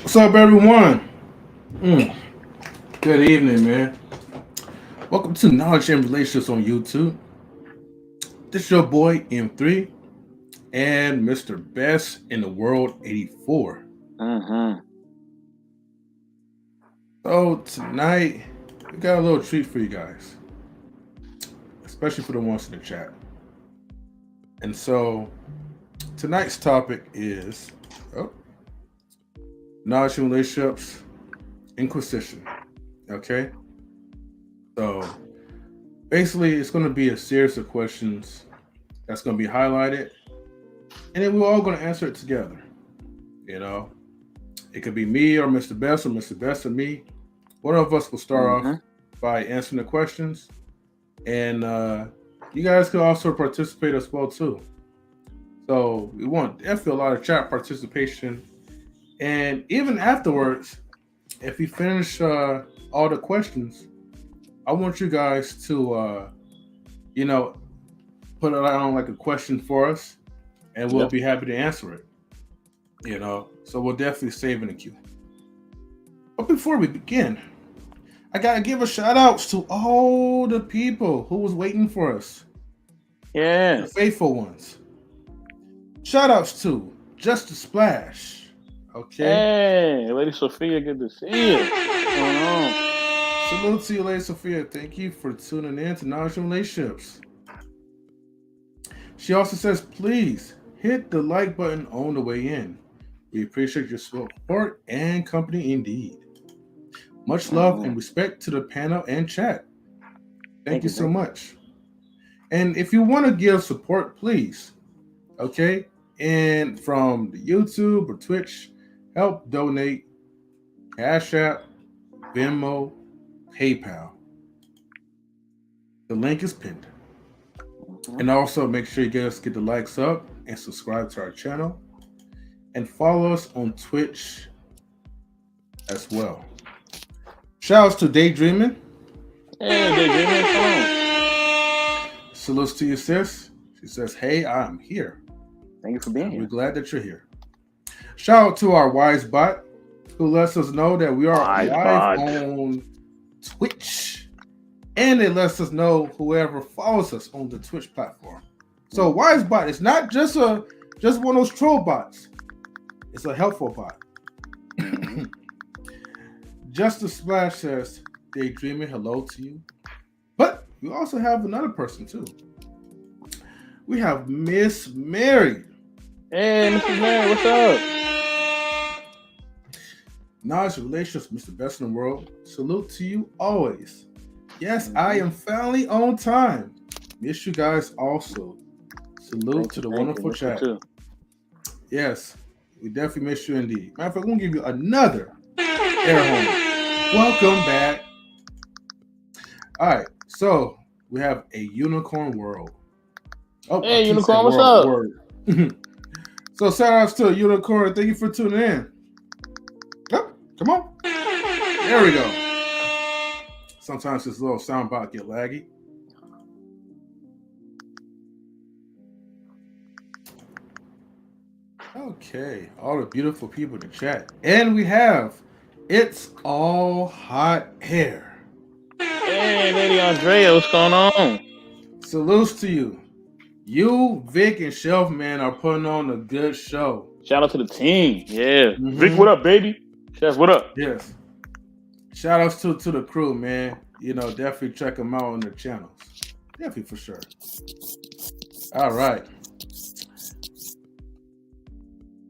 What's up, everyone? Mm, Good evening, man. Welcome to Knowledge and Relationships on YouTube. This is your boy M3 and Mr. Best in the World 84. Mm-hmm. So tonight we got a little treat for you guys, especially for the ones in the chat. And so tonight's topic is oh, knowledge and relationships, Inquisition. Okay, so basically it's going to be a series of questions that's going to be highlighted, and then we're all going to answer it together. You know, it could be me or Mr. Best or Mr. Best and me. One of us will start Mm-hmm. off by answering the questions, and you guys can also participate as well too. So we want definitely a lot of chat participation, and even afterwards, if we finish all the questions, I want you guys to you know put it on like a question for us, and we'll Yep. be happy to answer it. So we'll definitely save in the queue. But before we begin, I gotta give a shout outs to all the people who was waiting for us, the Yeah. faithful ones. Shout outs to Just a Splash. Okay. Hey, Lady Sophia, good to see you. What's going on? Salute to you, Lady Sophia. Thank you for tuning in to Knowledge and Relationships. She also says, please hit the like button on the way in. We appreciate your support and company indeed. Much love and Mm-hmm. respect to the panel and chat. Thank Thank you you, so thank you. much. And if you want to give support, please, okay? And from the YouTube or Twitch, help donate, Cash App, Venmo, PayPal. The link is pinned. Mm-hmm. And also make sure you guys get the likes up and subscribe to our channel. And follow us on Twitch as well. Shouts to Daydreaming. Hey, Daydreamer, what's going on? Salutes to you, sis. She says, hey, I'm here. Thank you for being We're here. glad that you're here. Shout out to our wise bot who lets us know that we are Wise live bot. on Twitch. And it lets us know whoever follows us on the Twitch platform. So WiseBot is not just one of those troll bots. It's a helpful bot. Mm-hmm. Just a Splash says, Daydreaming, hello to you. But we also have another person too. We have Miss Mary. Hey, Mrs. Mary, what's up? Knowledge relationships, Mr. Best in the World. Salute to you always. Yes, I Mm-hmm. am finally on time. Miss you guys also. Salute to the Thank you. wonderful Miss you chat. too. Yes, we definitely miss you indeed. Matter of fact, we're gonna give you another air horn. Welcome back. All right, so we have a unicorn world. Oh, I Hey, keep saying Unicorn, what's world up? word. So shout outs to a unicorn. Thank you for tuning in. Yep, come on. There we go. Sometimes this little sound bot get laggy. Okay, all the beautiful people in the chat. And we have It's All Hot Hair. Hey, Lady Andrea, what's going on? Salutes to you. You, Vic, and Shelf Man are putting on a good show. Shout out to the team. Yeah. Vic, what Mm-hmm. up, baby? Chef, what up? Yes. Shout outs to the crew, man. Definitely check them out on their channels. Definitely for sure. All right.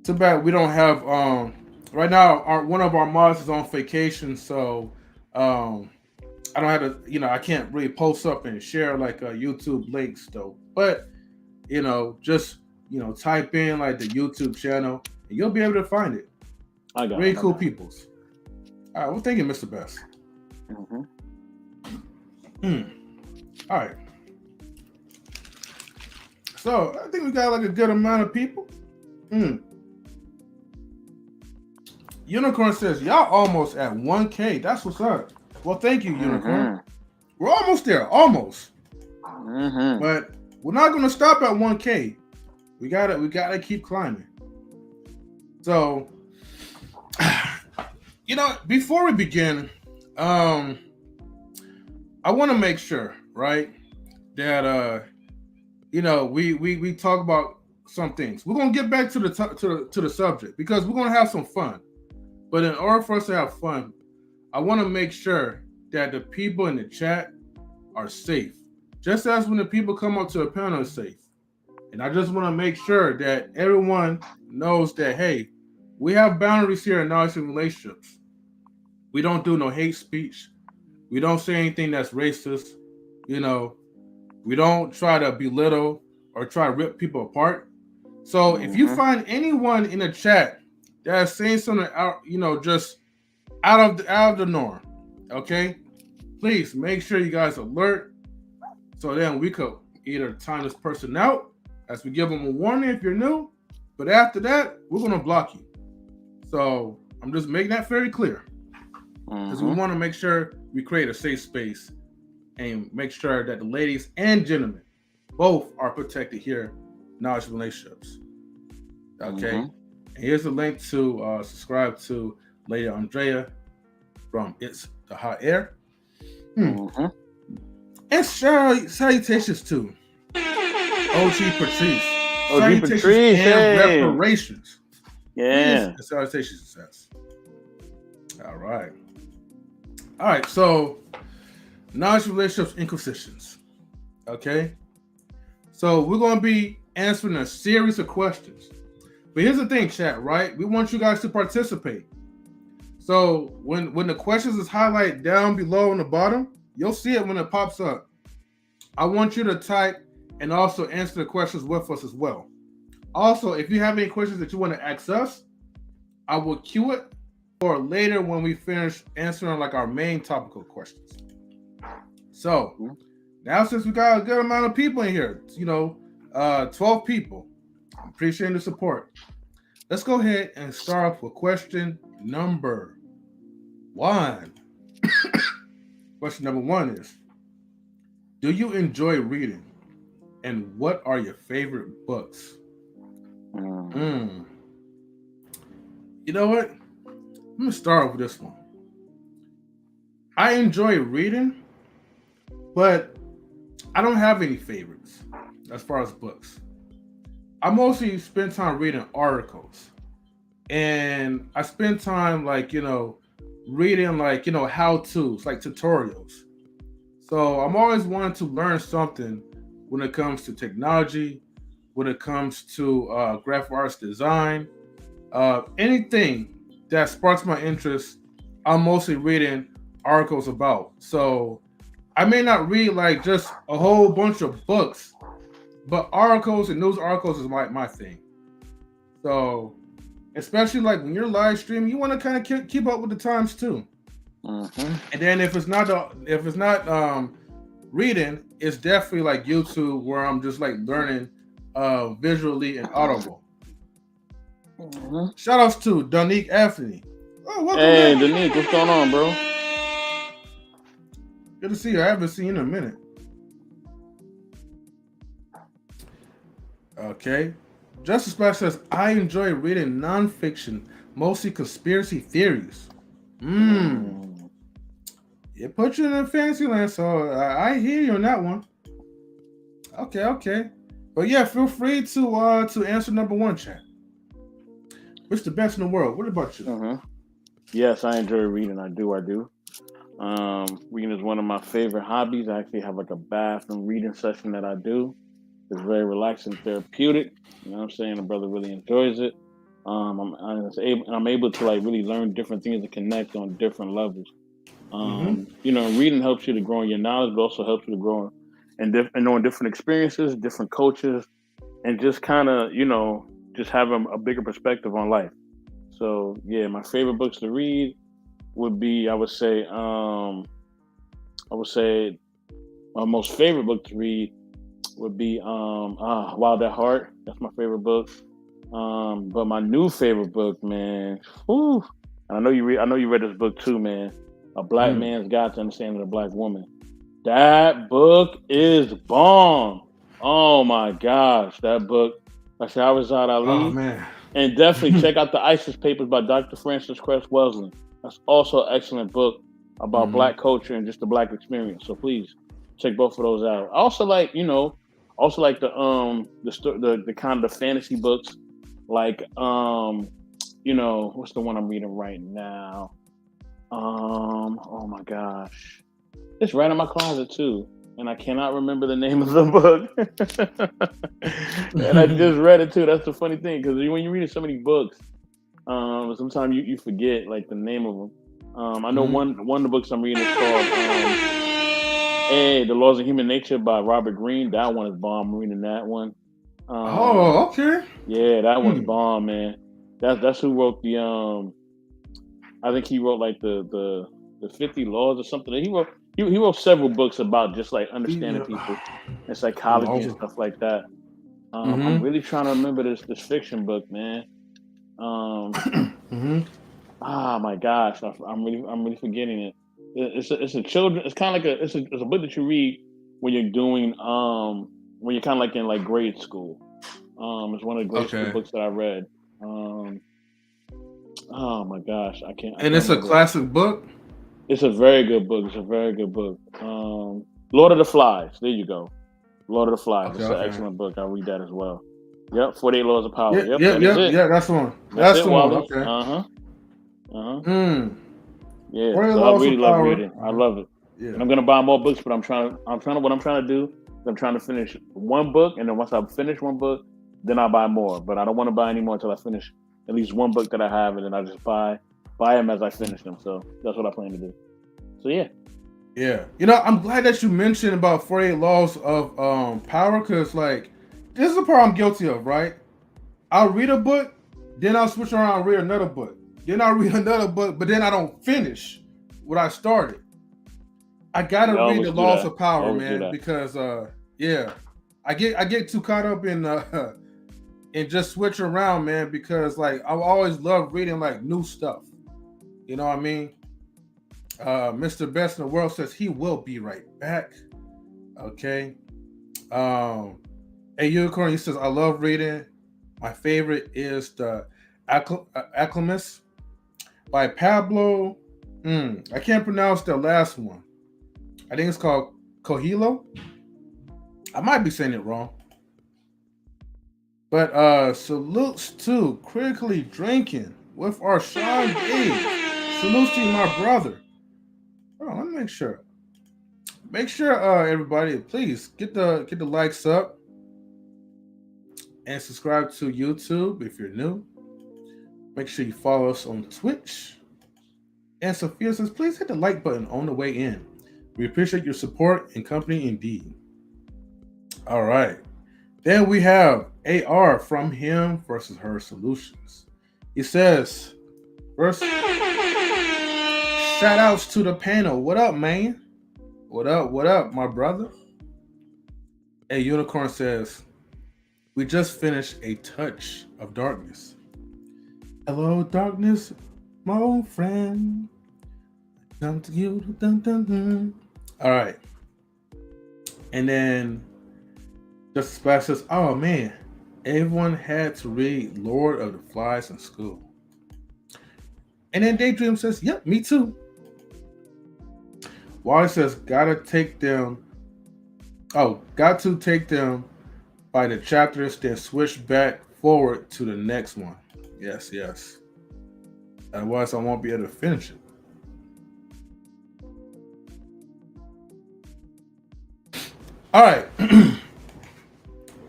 Too bad we don't have right now one of our mods is on vacation, so I don't have to, I can't really post up and share like YouTube links though. But just type in like the YouTube channel and you'll be able to find it. I got Really it. cool peoples. All right, well, thank you, Mr. Best. Mm-hmm. All right. So I think we got like a good amount of people. Unicorn says, y'all almost at 1K. That's what's up. Well, thank you, Unicorn. We're almost there. Almost. Mm-hmm. But we're not gonna stop at 1K. We gotta keep climbing. So Before we begin, I want to make sure, right, that we talk about some things. We're gonna get back to the subject because we're gonna have some fun. But in order for us to have fun, I want to make sure that the people in the chat are safe, just as when the people come up to a panel is safe. And I just want to make sure that everyone knows that, hey, we have boundaries here in knowledge and relationships. We don't do no hate speech. We don't say anything that's racist. We don't try to belittle or try to rip people apart. So if you find anyone in the chat that's saying something out, just out of the norm, okay, please make sure you guys alert. So then we could either time this person out as we give them a warning if you're new, but after that we're gonna block you. So I'm just making that very clear because we want to make sure we create a safe space and make sure that the ladies and gentlemen both are protected here. Knowledge relationships. Okay. And here's a link to subscribe to Lady Andrea from It's the Hot Air. And salutations to OG Patrice. Salutations and reparations. Yeah. And salutations success. All right. So knowledge relationships inquisitions. Okay. So we're going to be answering a series of questions. But here's the thing, chat, right? We want you guys to participate. So when the questions is highlighted down below on the bottom, you'll see it when it pops up. I want you to type and also answer the questions with us as well. Also, if you have any questions that you want to ask us, I will queue it for later when we finish answering like our main topical questions. So now since we got a good amount of people in here, 12 people, I'm appreciating the support. Let's go ahead and start off with question number 1. Question number 1 is, do you enjoy reading? And what are your favorite books? You know what? I'm going to start off with this one. I enjoy reading, but I don't have any favorites as far as books. I mostly spend time reading articles. And I spend time reading how-tos, like tutorials. So I'm always wanting to learn something when it comes to technology, when it comes to graphic arts design, anything that sparks my interest, I'm mostly reading articles about. So I may not read just a whole bunch of books, but articles and news articles is my thing. So especially when you're live streaming, you want to kind of keep up with the times too. And then if it's not reading, it's definitely YouTube where I'm just learning visually and audible. Shout outs to Dominique Anthony. Oh, hey, Dominique, what's going on, bro? Good to see you. I haven't seen you in a minute. Okay. Justice Splash says, I enjoy reading nonfiction, mostly conspiracy theories. It put you in a fancy land, so I hear you on that one. Okay. But yeah, feel free to answer number 1, chat. What's the best in the world? What about you? Yes, I enjoy reading. I do. Reading is one of my favorite hobbies. I actually have a bathroom reading session that I do. It's very relaxing, therapeutic. You know what I'm saying? The brother really enjoys it. I'm able to really learn different things and connect on different levels. Reading helps you to grow in your knowledge, but also helps you to grow and knowing different experiences, different cultures, and just kind of, just having a bigger perspective on life. So yeah, my favorite books to read would be, I would say my most favorite book to read would be Wild at Heart. That's my favorite book. But my new favorite book, man, and I know you read this book too, man. A Black Man's Guide to Understanding a Black Woman. That book is bomb. Oh my gosh, that book. Like Shahrazad Ali. Oh man. And definitely check out the ISIS Papers by Dr. Francis Cress Welsing. That's also an excellent book about Black culture and just the Black experience. So please check both of those out. I also like, also like the kind of the fantasy books, like what's the one I'm reading right now? Oh my gosh, it's right in my closet too, and I cannot remember the name of the book. And I just read it too. That's the funny thing, because when you're reading so many books, sometimes you forget like the name of them. I know one of the books I'm reading is called The Laws of Human Nature by Robert Greene. That one is bomb. I'm reading that one. Okay. Yeah, that one's bomb, man. That's who wrote the I think he wrote like the 50 laws or something. He wrote several books about just like understanding people and psychology and stuff like that. I'm really trying to remember this fiction book, man. Ah, my gosh, I'm really forgetting it. It's a children. It's kind of like it's a book that you read when you're doing when you're kind of like in like grade school. It's one of the grade school books that I read. Oh my gosh, I can't. And it's a classic book. It's a very good book. It's a very good book. Lord of the Flies. There you go. Lord of the Flies. It's an excellent book. I'll read that as well. Yep. 48 Laws of Power. Yeah, yeah. That's the one. That's the one. Okay. Yeah. So I really love reading. I love it. Yeah. And I'm gonna buy more books, but I'm trying to. What I'm trying to do is I'm trying to finish one book, and then once I finish one book, then I'll buy more. But I don't want to buy any more until I finish at least one book that I have, and then I just buy them as I finish them. So that's what I plan to do. So yeah. Yeah. I'm glad that you mentioned about 48 Laws of Power, because like this is the part I'm guilty of, right? I'll read a book, then I'll switch around and read another book. Then I'll read another book, but then I don't finish what I started. I gotta read the Laws of Power, man, because I get too caught up in and just switch around, man, because like I've always loved reading like new stuff. You know what I mean? Mr. Best in the World says he will be right back. Okay. A Unicorn, he says, I love reading. My favorite is the Acclimus by Pablo. I can't pronounce the last one. I think it's called Coelho. I might be saying it wrong. But salutes to Critically Drinking with our Sean Dave. Salutes to my brother. Hold on, let me make sure. Make sure, everybody, please get the likes up and subscribe to YouTube if you're new. Make sure you follow us on Twitch. And Sophia says, please hit the like button on the way in. We appreciate your support and company indeed. All right. Then we have AR from him versus her solutions. He says, first, shout outs to the panel. What up, man? What up, my brother? A Unicorn says, we just finished A Touch of Darkness. Hello, darkness, my old friend. Come to you. Dun, dun, dun. All right. And then Justice Splash says, oh man, everyone had to read Lord of the Flies in school. And then Daydream says, yep, me too. Wally says, got to take them by the chapters, then switch back forward to the next one. Yes. Otherwise, I won't be able to finish it. All right.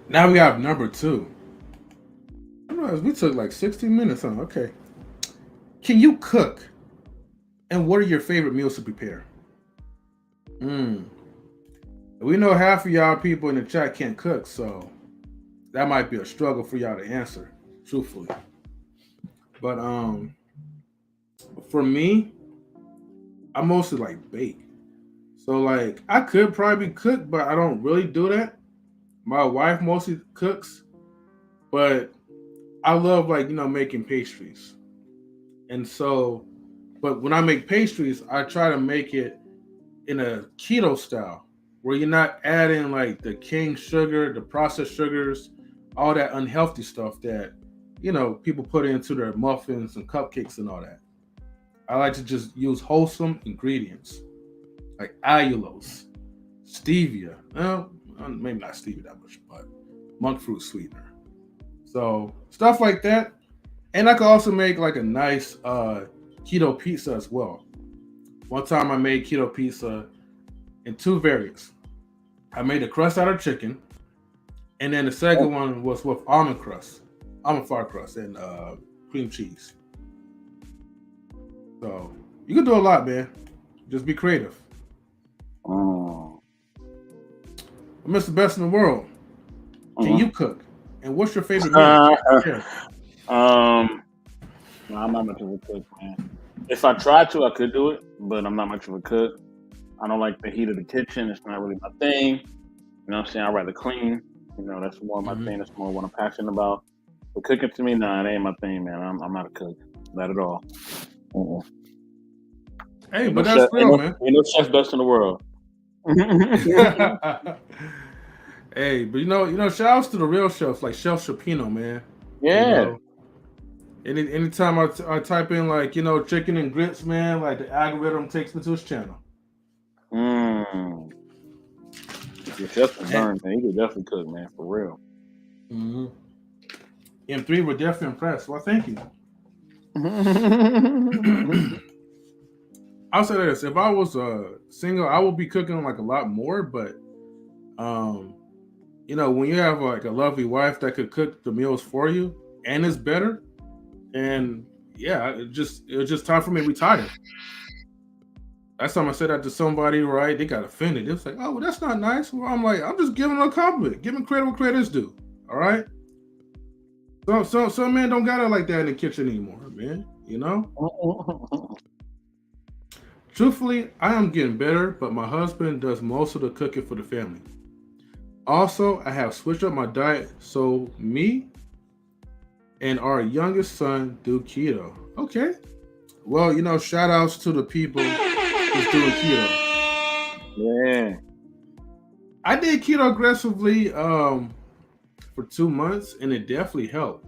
Now we have number 2. We took like 16 minutes, huh? Okay. Can you cook? And what are your favorite meals to prepare? We know half of y'all people in the chat can't cook, so that might be a struggle for y'all to answer, truthfully. But for me, I mostly like bake. So like I could probably cook, but I don't really do that. My wife mostly cooks, but I love making pastries. And so, but when I make pastries, I try to make it in a keto style where you're not adding like the cane sugar, the processed sugars, all that unhealthy stuff that, people put into their muffins and cupcakes and all that. I like to just use wholesome ingredients like allulose, stevia. Well, maybe not stevia that much, but monk fruit sweetener. So stuff like that. And I could also make like a nice keto pizza as well. One time I made keto pizza in two variants. I made a crust out of chicken, and then the second one was with almond crust, almond flour crust, and cream cheese. So you can do a lot, man. Just be creative. Oh. Mr. Best in the world, can you cook? And what's your favorite meal? Yeah. No, I'm not much of a cook, man. If I tried to, I could do it, but I'm not much of a cook. I don't like the heat of the kitchen. It's not really my thing. You know what I'm saying? I'd rather clean. You know, that's more my thing. That's more what I'm passionate about. But cooking to me, nah, it ain't my thing, man. I'm not a cook. Not at all. Uh-uh. Hey, but that's real, man. Ain't no chef best in the world. Hey, but you know, shout outs to the real chefs like Chef Shapino, man. Yeah. You know, anytime I type in like chicken and grits, man, like the algorithm takes me to his channel. The chef is burned, man. He could definitely cook, man, for real. M3 were definitely impressed. Well, thank you. I'll say this: if I was single, I would be cooking like a lot more. But when you have like a lovely wife that could cook the meals for you and is better, and yeah, it was just time for me to retire. Last time I said that to somebody, right? They got offended. It was like, oh, well, that's not nice. Well, I'm like, I'm just giving them a compliment. Giving credit what credit's due. All right. So some men don't got it like that in the kitchen anymore, man. Truthfully, I am getting better, but my husband does most of the cooking for the family. Also, I have switched up my diet, so me and our youngest son do keto. Okay. Well, shout outs to the people who's doing keto. Yeah. I did keto aggressively for 2 months, and it definitely helped.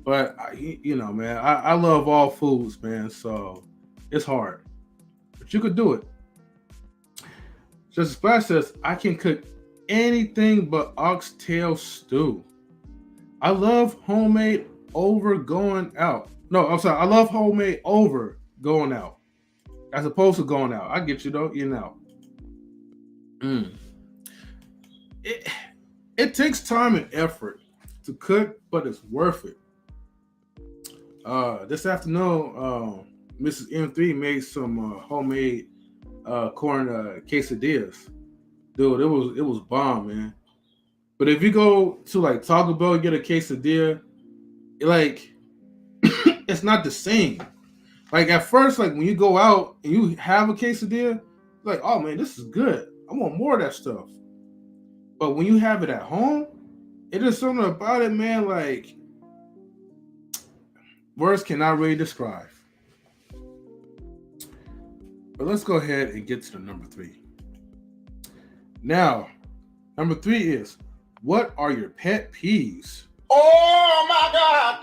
But man, I love all foods, man. So it's hard, but you could do it. Just Splash says I can cook anything but oxtail stew. I love homemade over going out. No, I'm sorry. I love homemade over going out, as opposed to going out. I get you though. It takes time and effort to cook, but it's worth it. This afternoon, Mrs. M3 made some homemade corn quesadillas. Dude, it was bomb, man. But if you go to like Taco Bell and get a quesadilla, it's not the same. Like at first, like when you go out and you have a quesadilla, like, oh man, this is good. I want more of that stuff. But when you have it at home, it is something about it, man, like words cannot really describe. But let's go ahead and get to the number 3. Now, number 3 is, what are your pet peeves? Oh my God!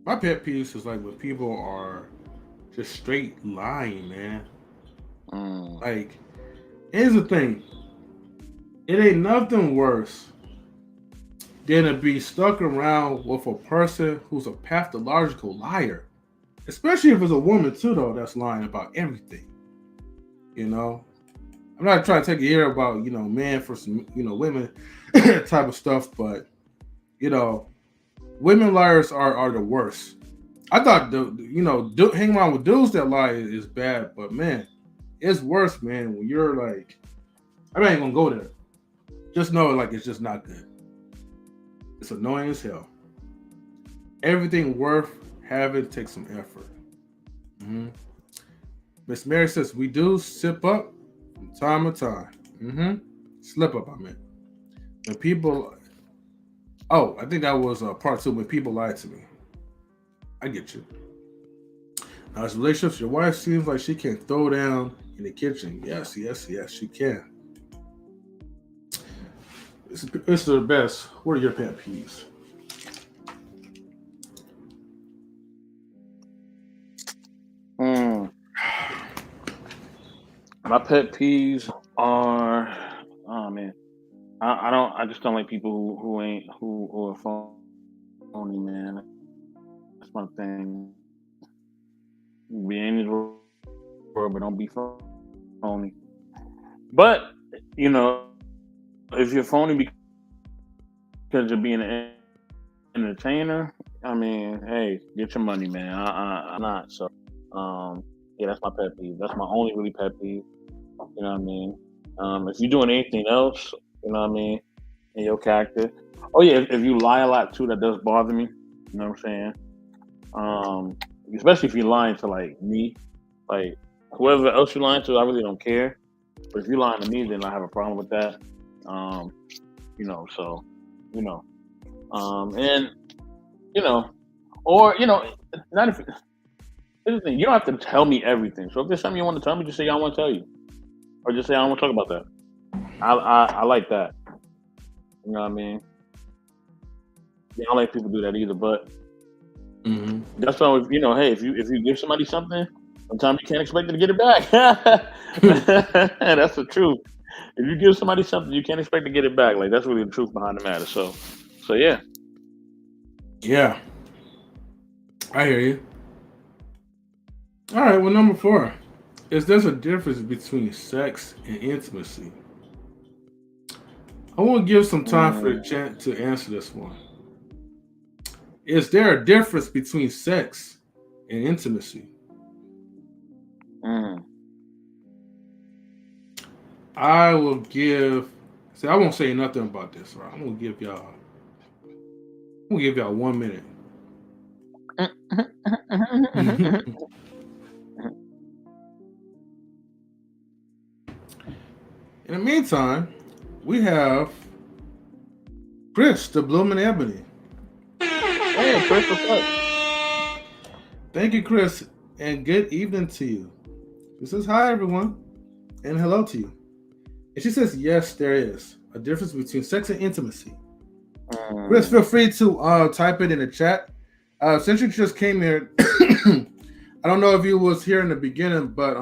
My pet peeves is like when people are just straight lying, man. Like, here's the thing. It ain't nothing worse than to be stuck around with a person who's a pathological liar. Especially if it's a woman too, though, that's lying about everything. I'm not trying to take it here about, men for some, women type of stuff, but, women liars are the worst. I thought, hanging around with dudes that lie is bad, but man, it's worse, man, when you're like, I ain't gonna go there. Just know, like, it's just not good. It's annoying as hell. Everything worth having takes some effort. Miss Mary says, we do sip up from time to time. Slip up, I meant. When people, I think that was part 2, when people lie to me. I get you. Now, as relationships, your wife seems like she can throw down in the kitchen. Yes, she can. It's the best. What are your pet peeves? My pet peeves are, oh man, I just don't like people who are phony, man. That's my thing. Be in this world, but don't be phony. But you know, if you're phony because you're being an entertainer, I mean, hey, get your money, man. I'm not. So, yeah, that's my pet peeve. That's my only really pet peeve. You know what I mean? If you're doing anything else, you know what I mean, in your character. Oh yeah, if you lie a lot too, that does bother me. You know what I'm saying? Especially if you're lying to like me, like whoever else you're lying to, I really don't care. But if you're lying to me, then I have a problem with that. Um, so you know, and you know, or not if. Here's the thing, you don't have to tell me everything. So if there's something you want to tell me, just say I want to tell you, or just say I don't want to talk about that. I like that. You know what I mean? Yeah, I don't like people do that either, but that's why hey, if you give somebody something, sometimes you can't expect to get it back. That's the truth. If you give somebody something, you can't expect to get it back. Like that's really the truth behind the matter. So yeah. Yeah, I hear you. All right, well, number 4 is there's a difference between sex and intimacy. I want to give some time for the chat to answer this one. Is there a difference between sex and intimacy? I will give. See, I won't say nothing about this. Right? I'm gonna give y'all 1 minute. In the meantime, we have Chris, the Blooming Ebony. Hey, Chris, what's up? Thank you, Chris, and good evening to you. This is hi, everyone, and hello to you. And she says, yes, there is a difference between sex and intimacy. Chris, feel free to type it in the chat. Since you just came here, I don't know if you was here in the beginning, but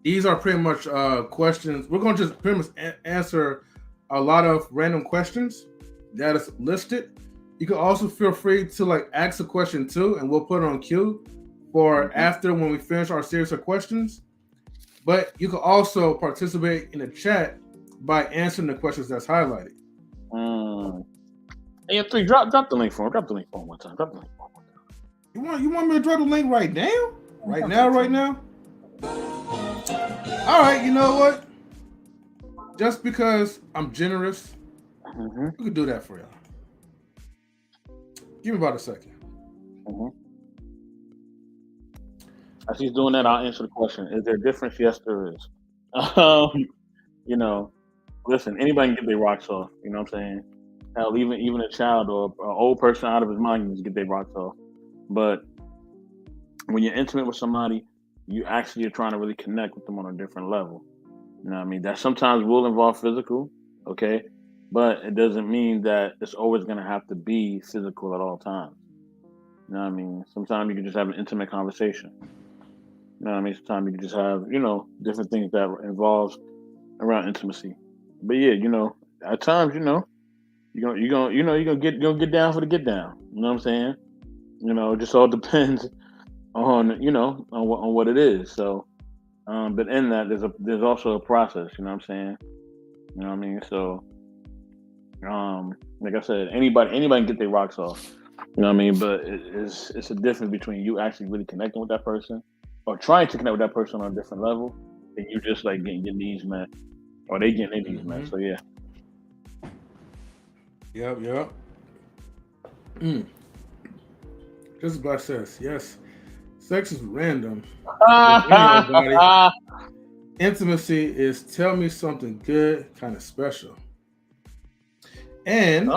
these are pretty much questions. We're going to just pretty much answer a lot of random questions that is listed. You can also feel free to like ask a question too, and we'll put it on queue for after when we finish our series of questions. But you can also participate in the chat by answering the questions that's highlighted. Hey, 3, drop the link for him. Drop the link for him one time. You want me to drop the link right now? Right now? All right, you know what? Just because I'm generous, we could do that for y'all. Give me about a second. As he's doing that, I'll answer the question. Is there a difference? Yes, there is. Listen, anybody can get their rocks off. You know what I'm saying? Hell, even a child or an old person out of his mind can just get their rocks off. But when you're intimate with somebody, you actually are trying to really connect with them on a different level. You know what I mean? That sometimes will involve physical, okay? But it doesn't mean that it's always going to have to be physical at all times. You know what I mean? Sometimes you can just have an intimate conversation. You know what I mean? Sometimes you can just have, different things that involves around intimacy. But yeah, at times, you're gonna get down for the get down. You know what I'm saying? It just all depends on on what it is. So, but in that there's also a process. You know what I'm saying? You know what I mean? So, like I said, anybody can get their rocks off. You know what I mean? But it's a difference between you actually really connecting with that person, or trying to connect with that person on a different level, and you just like getting your needs met, or they getting their needs met. So yeah. Yep. This is Black says, yes, sex is random. Intimacy is tell me something good, kind of special. And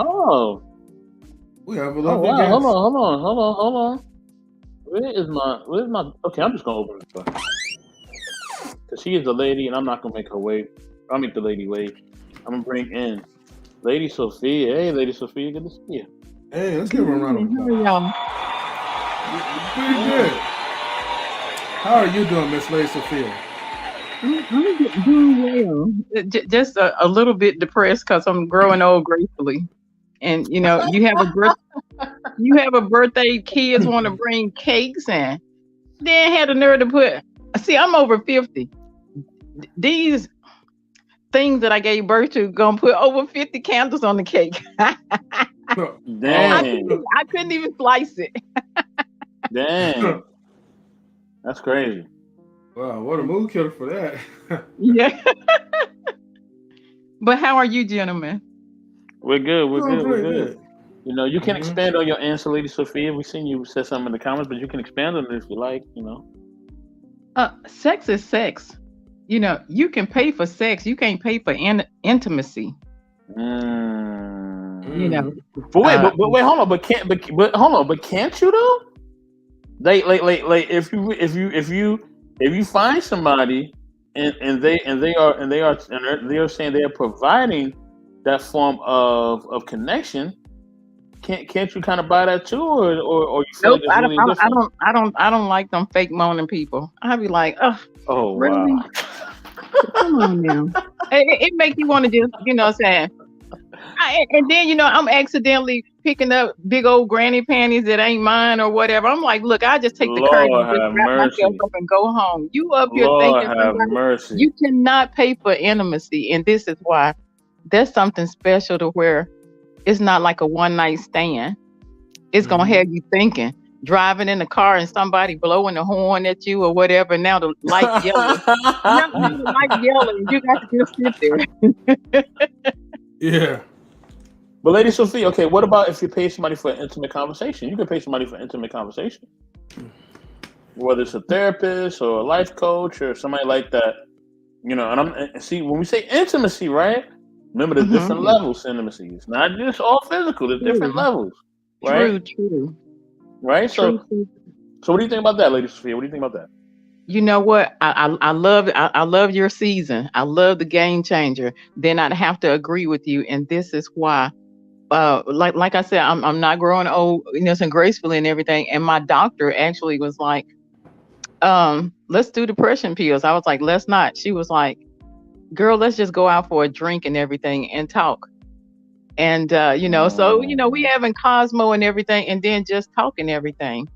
we have a lovely guest. Hold on. Where's my? Okay, I'm just gonna open this up because she is a lady, and I'm not gonna make her wait. I'll make the lady wait. I'm gonna bring in Lady Sophia. Hey, Lady Sophia, good to see you. Hey, let's give her a round of applause. Pretty good. How are you doing, Miss Lady Sophia? I'm doing well. Just a little bit depressed because I'm growing old gracefully. And you have a birthday. Kids want to bring cakes, and then had the nerve to put. See, I'm over 50. These things that I gave birth to gonna put over 50 candles on the cake. Oh, Dang, I couldn't even slice it. dang, that's crazy. wow, what a mood killer for that. Yeah. But how are you, gentlemen? We're good. We're Doing good. We're pretty good. good. You know, you can Hmm. expand on your answer, Lady Sophia. We seen you said something in the comments, but you can expand on it if you like. You know. Sex is sex. You can pay for sex. You can't pay for intimacy. You Mm. know, Mm. But wait, uh, but wait, hold on. But hold on. But can't you though? Like if you find somebody and they are saying they are providing that form of connection, can't you kind of buy that too, or you feel nope. like it's really different? I don't like them fake moaning people. I'd be like, oh, Oh really? wow. Come on now. It make you want to just, what I'm saying. And then I'm accidentally picking up big old granny panties that ain't mine or whatever. I'm like, look, I just take the curtain Lord and just have wrap myself mercy. up and go home. You up here Lord thinking have somebody, mercy. you cannot pay for intimacy, and this is why. There's something special to where it's not like a one night stand. It's gonna have you thinking. Driving in the car and somebody blowing the horn at you or whatever. Now the light yellow. Now the light yellow, and you got to just sit there. Yeah. But Lady Sophia, okay, what about if you pay somebody for an intimate conversation? You can pay somebody for intimate conversation, whether it's a therapist or a life coach or somebody like that. And see when we say intimacy, right? Remember, there's different Mhm. levels to intimacy. It's not just all physical. There's different True, levels, right? true, true, Right. true. So what do you think about that, Lady Sophia? What do you think about that? You know what? I love I love your season. I love the game changer. Then I'd have to agree with you, and this is why. Like I said, I'm not growing old, and gracefully and everything. And my doctor actually was like, let's do depression pills. I was like, let's not. She was like, girl, let's just go out for a drink and everything and talk. And so we Mm, having Cosmo and everything, and then just talking everything.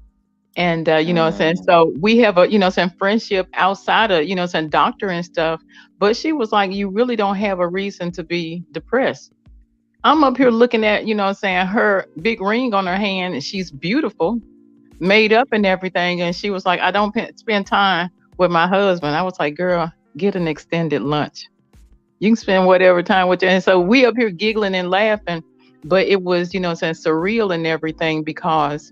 And what I'm saying, mm, so we have a saying friendship outside of saying doctor and stuff. But she was like, you really don't have a reason to be depressed. I'm up here looking at what I'm saying, her big ring on her hand, and she's beautiful, made up and everything. And she was like, I don't spend time with my husband. I was like, girl, get an extended lunch. You can spend whatever time with you. And so we up here giggling and laughing, but it was what I'm saying, surreal and everything, because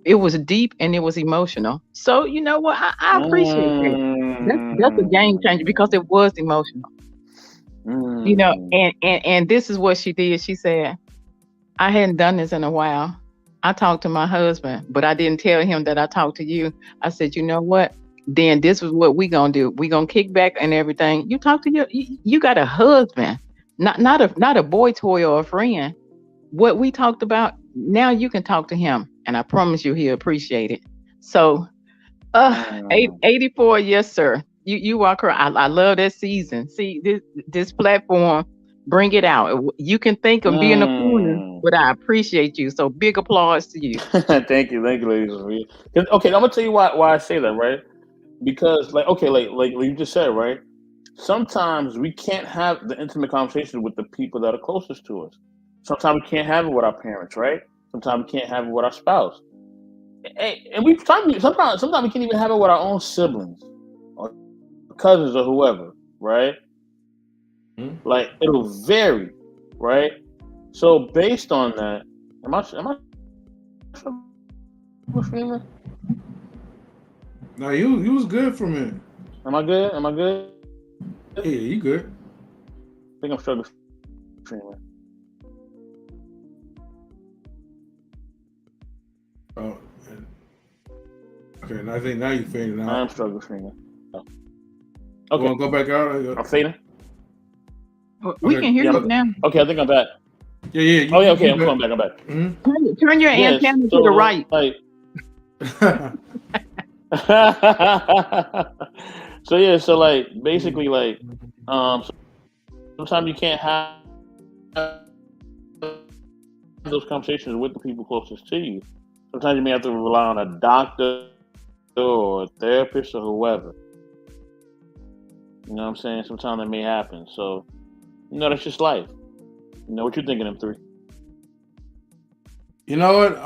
it was deep and it was emotional. So you know what? I appreciate that. That's a game changer because mm, it was emotional. mm. And this is what she did. She said, I hadn't done this in a while. I talked to my husband, but I didn't tell him that I talked to you. I said, you know what? Then this is what we gonna do. We gonna kick back and everything. You talk to you got a husband, not a boy toy or a friend. What we talked about, now you can talk to him, and I promise you he'll appreciate it. So, Mm. 84, yes, sir. You walk around. I love that season. See this platform, bring it out. You can think of being a corner, Mm. but I appreciate you. So big applause to you. Thank you, ladies. Okay, I'm gonna tell you why I say that, right? Because like okay, like you just said, right? Sometimes we can't have the intimate conversation with the people that are closest to us. Sometimes we can't have it with our parents, right? Sometimes we can't have it with our spouse. And sometimes we can't even have it with our own siblings or cousins or whoever, right? Mhm. Like it'll vary, right? So based on that, am I streaming? No, you was good for a minute. Am I good? Am I good? Yeah, you good. I think I'm struggling streaming. Oh, okay. And I think now you fading I am out. struggling streaming. Oh. You Okay, want to go back out? I'm fading. We Okay. can hear Yeah. you now. Okay, I think I'm back. Yeah, yeah. Oh yeah. Okay, You I'm back. coming back. I'm back. Turn your Yes. antenna So to the right. like. So yeah, so like basically like sometimes you can't have those conversations with the people closest to you. Sometimes you may have to rely on a doctor or a therapist or whoever. You know what I'm saying? Sometimes that may happen. So, that's just life. What you thinking of three? You know what?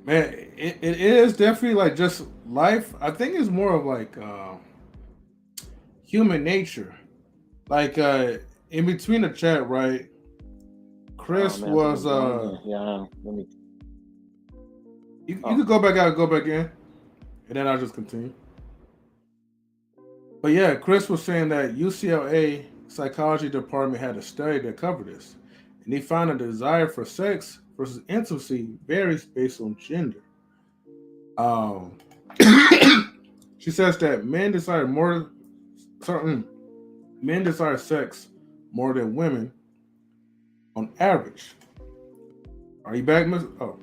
Man, it is definitely like just life. I think it's more of like human nature. Like in between the chat, right? Oh Chris man, I think was I'm going again. Yeah, let me. you Oh, could go back out and go back in, and then I'll just continue. But yeah, Chris was saying that UCLA psychology department had a study that covered this, and they found a desire for sex versus intimacy varies based on gender. Um, she says that certain men desire sex more than women on average. Are you back, Mr. Oh,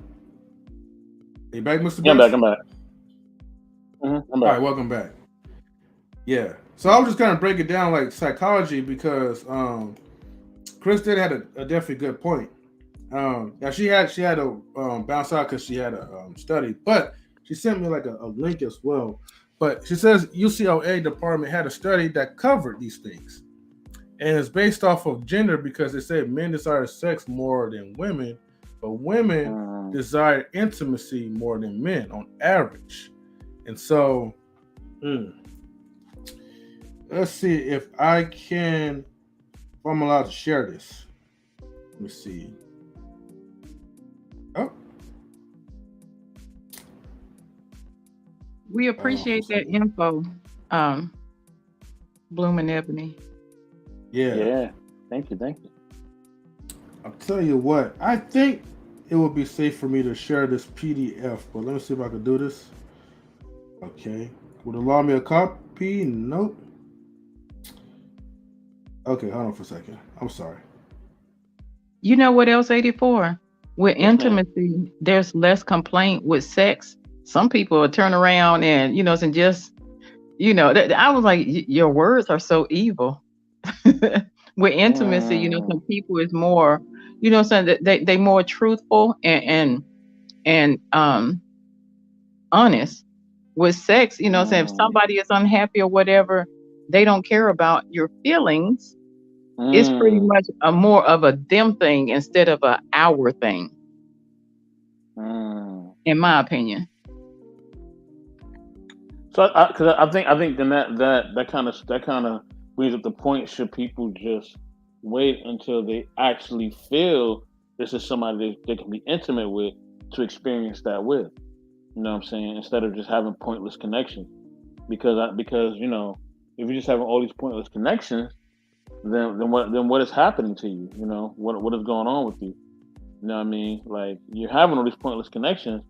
are you back, Mr. yeah, I'm back. Best? I'm back. I'm All back. right, welcome back. Yeah. So I'll just kind of break it down like psychology because Chris did had a definitely good point. Now she had to bounce out because she had a study, but she sent me like a link as well. But she says UCLA department had a study that covered these things, and it's based off of gender because they said men desire sex more than women, but women Mm, desire intimacy more than men on average. And so, mm, let's see if I'm allowed to share this. Let me see. Oh, We hold on for a appreciate that second. info, um, Bloom and Ebony. Yeah, yeah. Thank you. Thank you. I'll tell you what. I think it would be safe for me to share this PDF, but let me see if I can do this. Okay. Would it allow me a copy? Nope. Okay, hold on for a second. I'm sorry. You know what else, 84? With Yes, ma'am. intimacy, there's less complaint with sex. Some people will turn around and, and just, I was like, your words are so evil. With intimacy, Mm, some people is more, saying that they more truthful and honest. With sex, saying if mm, somebody is unhappy or whatever, they don't care about your feelings. It's pretty mm, much a more of a them thing instead of a our thing, mm. in my opinion. So, because I think then that kind of brings up the point. Should people just wait until they actually feel this is somebody they can be intimate with to experience that with? You know what I'm saying? Instead of just having pointless connections, because if you're just having all these pointless connections, then what is happening to you? What is going on with you? You know what I mean? Like you're having all these pointless connections,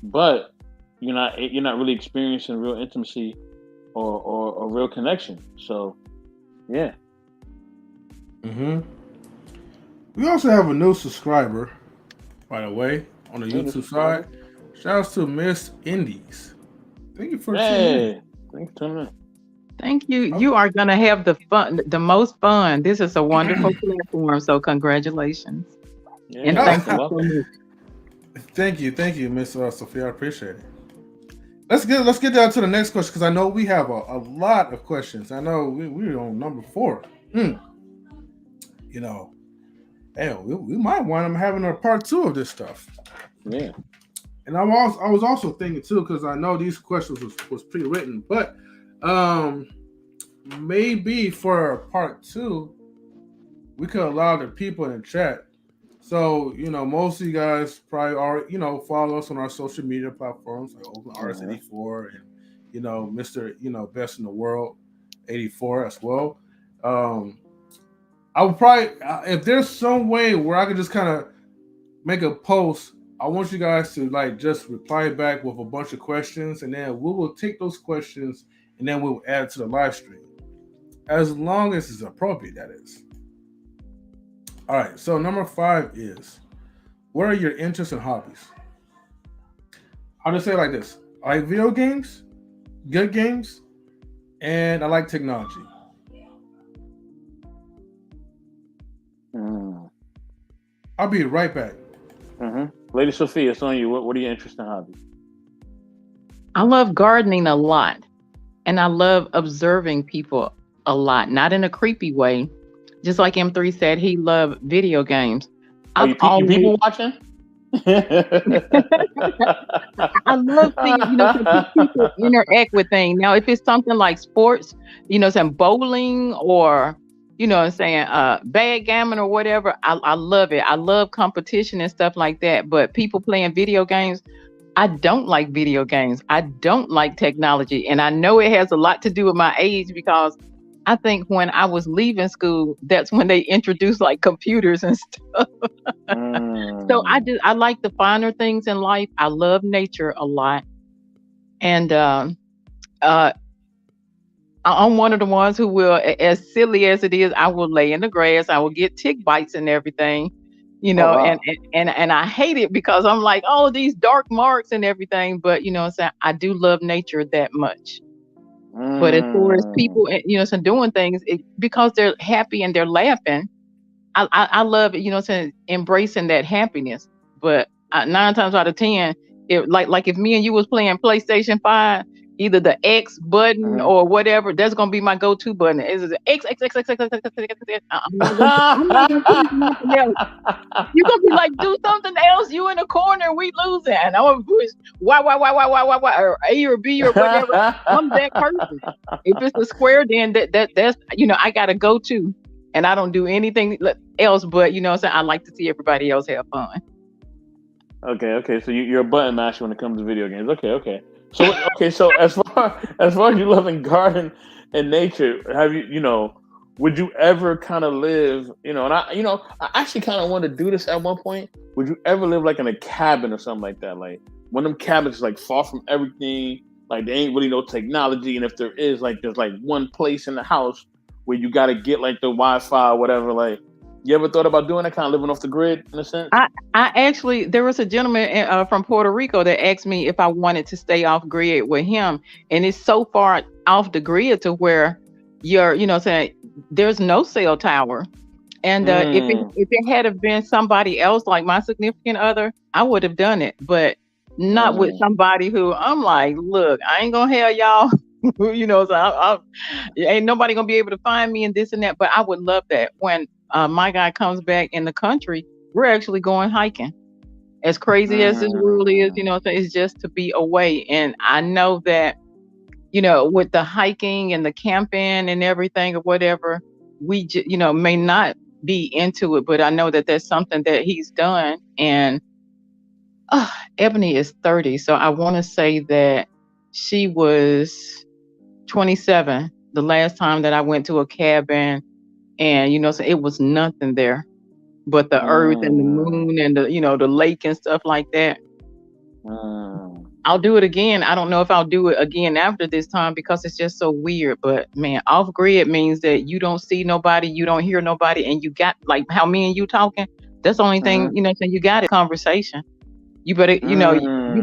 but you're not really experiencing real intimacy or real connection. So yeah. Mm-hmm. We also have a new subscriber, by the way, on the Hey, new YouTube subscriber. side. Shouts to Miss Indies. Thank you for tuning in. Hey, thanks for tuning in. Thank you. Oh, You are gonna have the most fun. This is a wonderful platform. So congratulations. Yeah, And you're thank welcome, you oh, so welcome. much. thank you, Miss Sophia. I appreciate it. Let's get down to the next question because I know we have a lot of questions. I know we're on number 4. Hmm. You know, hell, we might wind up having a part 2 of this stuff. Yeah. And I was also thinking too because I know these questions was pre-written, but um maybe for part 2 we could allow the people in the chat. So, most of you guys probably already, follow us on our social media platforms like Open Artist Hmm. 84 and, Mr. Best in the World 84 as well. Um, I would probably, if there's some way where I could just kind of make a post, I want you guys to like just reply back with a bunch of questions and then we will take those questions and then we'll add it to the live stream. As long as it's appropriate, that is. All right. So number 5 is, what are your interests and hobbies? I'll just say it like this: I like video games, good games, and I like technology. Mm. I'll be right back. Lady Sophia, it's on you. What are your interesting hobbies? I love gardening a lot, and I love observing people a lot, not in a creepy way. Just like M3 said, he loved video games. Are I've you always people watching? I love seeing, some people interact with things. Now, if it's something like sports, some bowling or, saying backgammon or whatever, I love it. I love competition and stuff like that. But people playing video games, I don't like video games. I don't like technology. And I know it has a lot to do with my age because I think when I was leaving school, that's when they introduced like computers and stuff. So I like the finer things in life. I love nature a lot. And uh, I'm one of the ones who will, as silly as it is, I will lay in the grass. I will get tick bites and everything, Oh and, wow. and I hate it because I'm like, oh, these dark marks and everything. But I do love nature that much. But as far as people, doing things because they're happy and they're laughing, I love embracing that happiness. But 9 times out of 10, if like if me and you was playing PlayStation 5, either the X button or whatever, that's gonna be my go-to button. Is it X X X X X X X X X X? I'm not gonna push nothing else. You're gonna be like, do something else. You in the corner, we losing. And I'm gonna push Y, or A or B or whatever. I'm that person. If it's a square, then that's I gotta go to. And I don't do anything else, but I like to see everybody else have fun. Okay. So you're a button masher when it comes to video games. Okay. So as far as you loving garden and nature, have would you ever kind of live, and I actually kind of want to do this at one point. Would you ever live like in a cabin or something like that? Like one of them cabins is like far from everything, like there ain't really no technology, and if there is, like there's like one place in the house where you got to get like the Wi-Fi or whatever. Like, you ever thought about doing that, kind of living off the grid in a sense? I actually, there was a gentleman from Puerto Rico that asked me if I wanted to stay off grid with him, and it's so far off the grid to where you're, there's no cell tower. And if it had have been somebody else like my significant other, I would have done it, but not with somebody who I'm like, look, I ain't gonna have y'all. Ain't nobody gonna be able to find me and this and that. But I would love that when my guy comes back in the country, we're actually going hiking. As crazy as this world is, it's just to be away. And I know that, with the hiking and the camping and everything or whatever, we may not be into it, but I know that that's something that he's done. And Ebony is 30, so I want to say that she was 27 the last time that I went to a cabin, and so it was nothing there but the earth and the moon and the lake and stuff like that. I'll do it again. I don't know if I'll do it again after this time because it's just so weird. But man, off grid means that you don't see nobody, you don't hear nobody, and you got like how me and you talking. That's the only thing so you got a conversation. You better you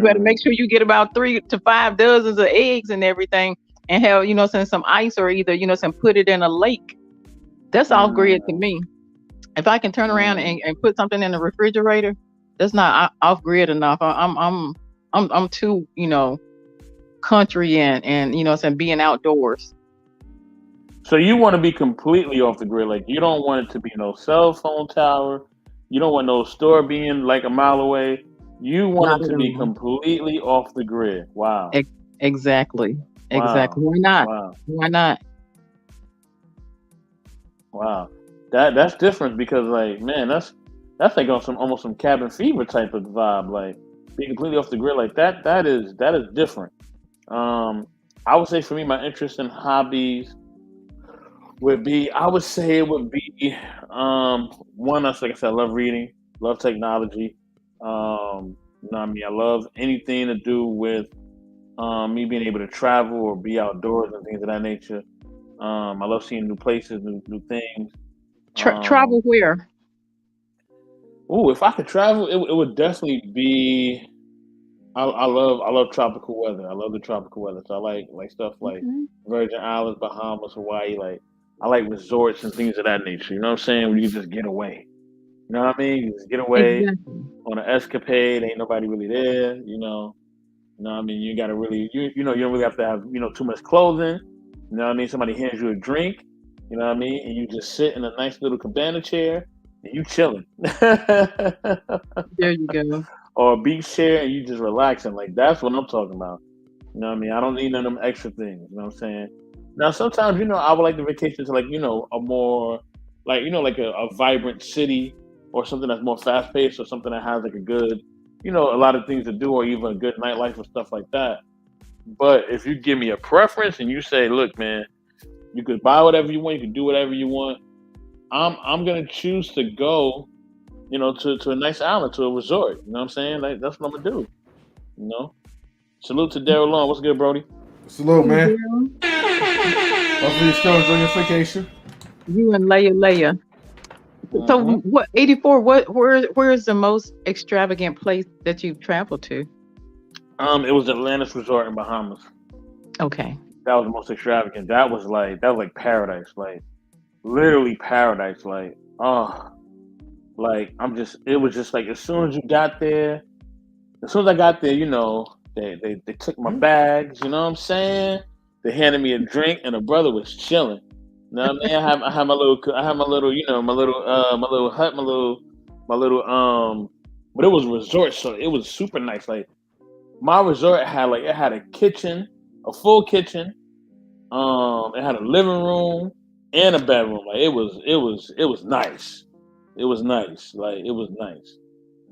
better make sure you get about 3 to 5 dozens of eggs and everything, and have some ice or either put it in a lake. That's off grid to me. If I can turn around and put something in the refrigerator, that's not off grid enough. I'm too country and being outdoors. So you want to be completely off the grid, like you don't want it to be no cell phone tower. You don't want no store being like a mile away. You want Not it at to be all. completely off the grid. Wow. Exactly. Wow. Why not? Wow. Why not? Wow. That's different because like man, that's like on almost some cabin fever type of vibe. Like being completely off the grid like that. That is different. I would say for me, my interest in hobbies would be, I would say it would be one. That's like I said, I love reading, love technology. What I mean, I love anything to do with me being able to travel or be outdoors and things of that nature. I love seeing new places, new things. Travel where? Oh, if I could travel, it would definitely be. I love tropical weather. I love the tropical weather. So I like stuff like Okay. Virgin Islands, Bahamas, Hawaii. Like I like resorts and things of that nature. You know what I'm saying? Where you can just get away. You know what I mean? You just get away Exactly. on an escapade. Ain't nobody really there. You know what I mean? You gotta really you know you don't really have to have too much clothing. You know what I mean? Somebody hands you a drink. You know what I mean? And you just sit in a nice little cabana chair and you chilling. There you go. Or a beach chair and you just relaxing. Like that's what I'm talking about. You know what I mean? I don't need none of them extra things. You know what I'm saying? Now sometimes, I would like the vacation to like, a more like, like a vibrant city or something that's more fast paced or something that has like a good, a lot of things to do or even a good nightlife or stuff like that. But if you give me a preference and you say, look, man, you could buy whatever you want, you can do whatever you want, I'm gonna choose to go, to a nice island, to a resort. You know what I'm saying? Like that's what I'm gonna do. You know. Salute to Daryl Long. What's good, Brody? Salute, Hey, man. Daryl. Hopefully you're still enjoying your vacation. You and Leia. So Mhm. what 84? Where's the most extravagant place that you've traveled to? It was Atlantis Resort in Bahamas. Okay. That was the most extravagant. That was like paradise. Like literally paradise. Like like it was just like as soon as you got there, as soon as I got there, they took my bags, you know what I'm saying? They handed me a drink and the brother was chilling. You know what I mean? I had my little, my little hut, my little but it was a resort, so it was super nice. Like my resort had a kitchen, a full kitchen. It had a living room and a bedroom. Like it was nice. It was nice. Like it was nice.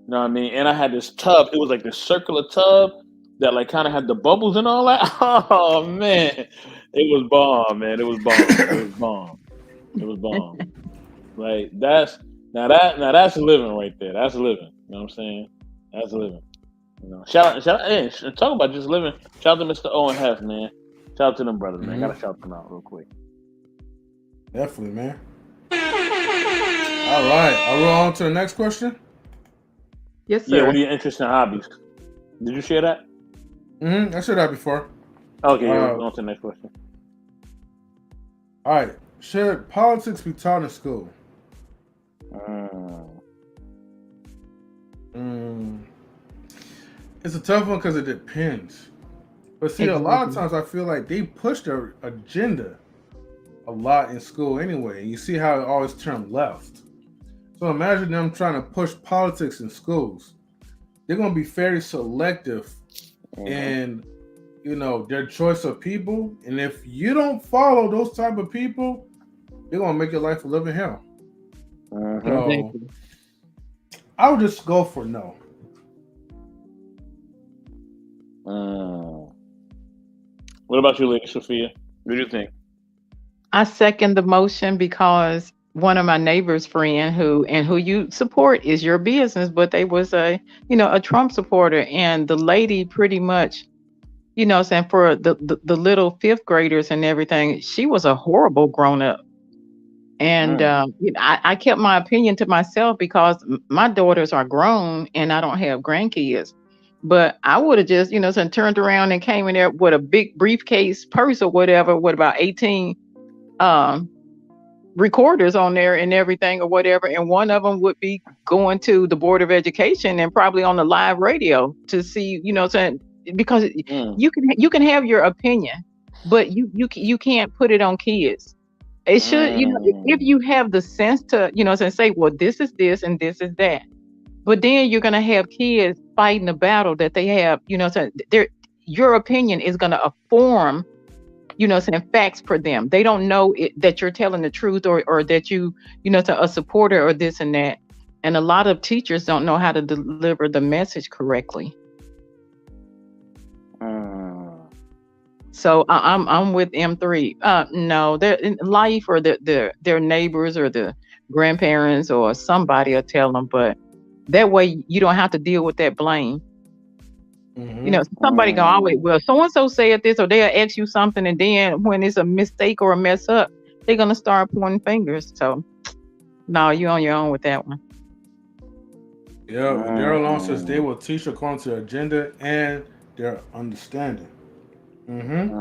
You know what I mean? And I had this tub. It was like this circular tub that like kind of had the bubbles and all that. Oh man, it was bomb, man. It was bomb. It was bomb. It was bomb. Like that's living right there. That's living. You know what I'm saying? That's living. Shout out, hey, talk about just living. Shout out to Mr. Owen Hess, man. Shout out to them brothers, man. Gotta shout them out real quick. Definitely, man. All right. Are we on to the next question? Yes, Yeah, sir. what are your interesting hobbies? Did you share that? I said that before. Okay, yeah, on to the next question. All right. Should politics be taught in school? It's a tough one because it depends. But see, a lot of times I feel like they push their agenda a lot in school anyway. You see how it always turned left. So imagine them trying to push politics in schools. They're going to be very selective in, their choice of people. And if you don't follow those type of people, they're going to make your life a living hell. So I would just go for no. What about you, Lady Sophia? What do you think? I second the motion because one of my neighbor's friend who you support is your business, but they was a Trump supporter, and the lady pretty much, saying for the little fifth graders and everything, she was a horrible grown up. And I kept my opinion to myself because my daughters are grown and I don't have grandkids. But I would have just, turned around and came in there with a big briefcase purse or whatever, with about 18 recorders on there and everything or whatever. And one of them would be going to the Board of Education and probably on the live radio to see, because you can have your opinion, but you can't put it on kids. It should, if you have the sense to, say, well, this is this and this is that. But then you're going to have kids fighting a battle that they have, your opinion is going to form, facts for them. They don't know that you're telling the truth or that you, to a supporter or this and that. And a lot of teachers don't know how to deliver the message correctly. So I'm with M3. No, they're in life or their neighbors or the grandparents or somebody will tell them, but that way you don't have to deal with that blame. Somebody gonna always, well, so-and-so said this, or they'll ask you something, and then when it's a mistake or a mess up, they're gonna start pointing fingers. So no, you're on your own with that one. Yeah, and Daryl Long says they will teach according to their agenda and their understanding. Mm-hmm.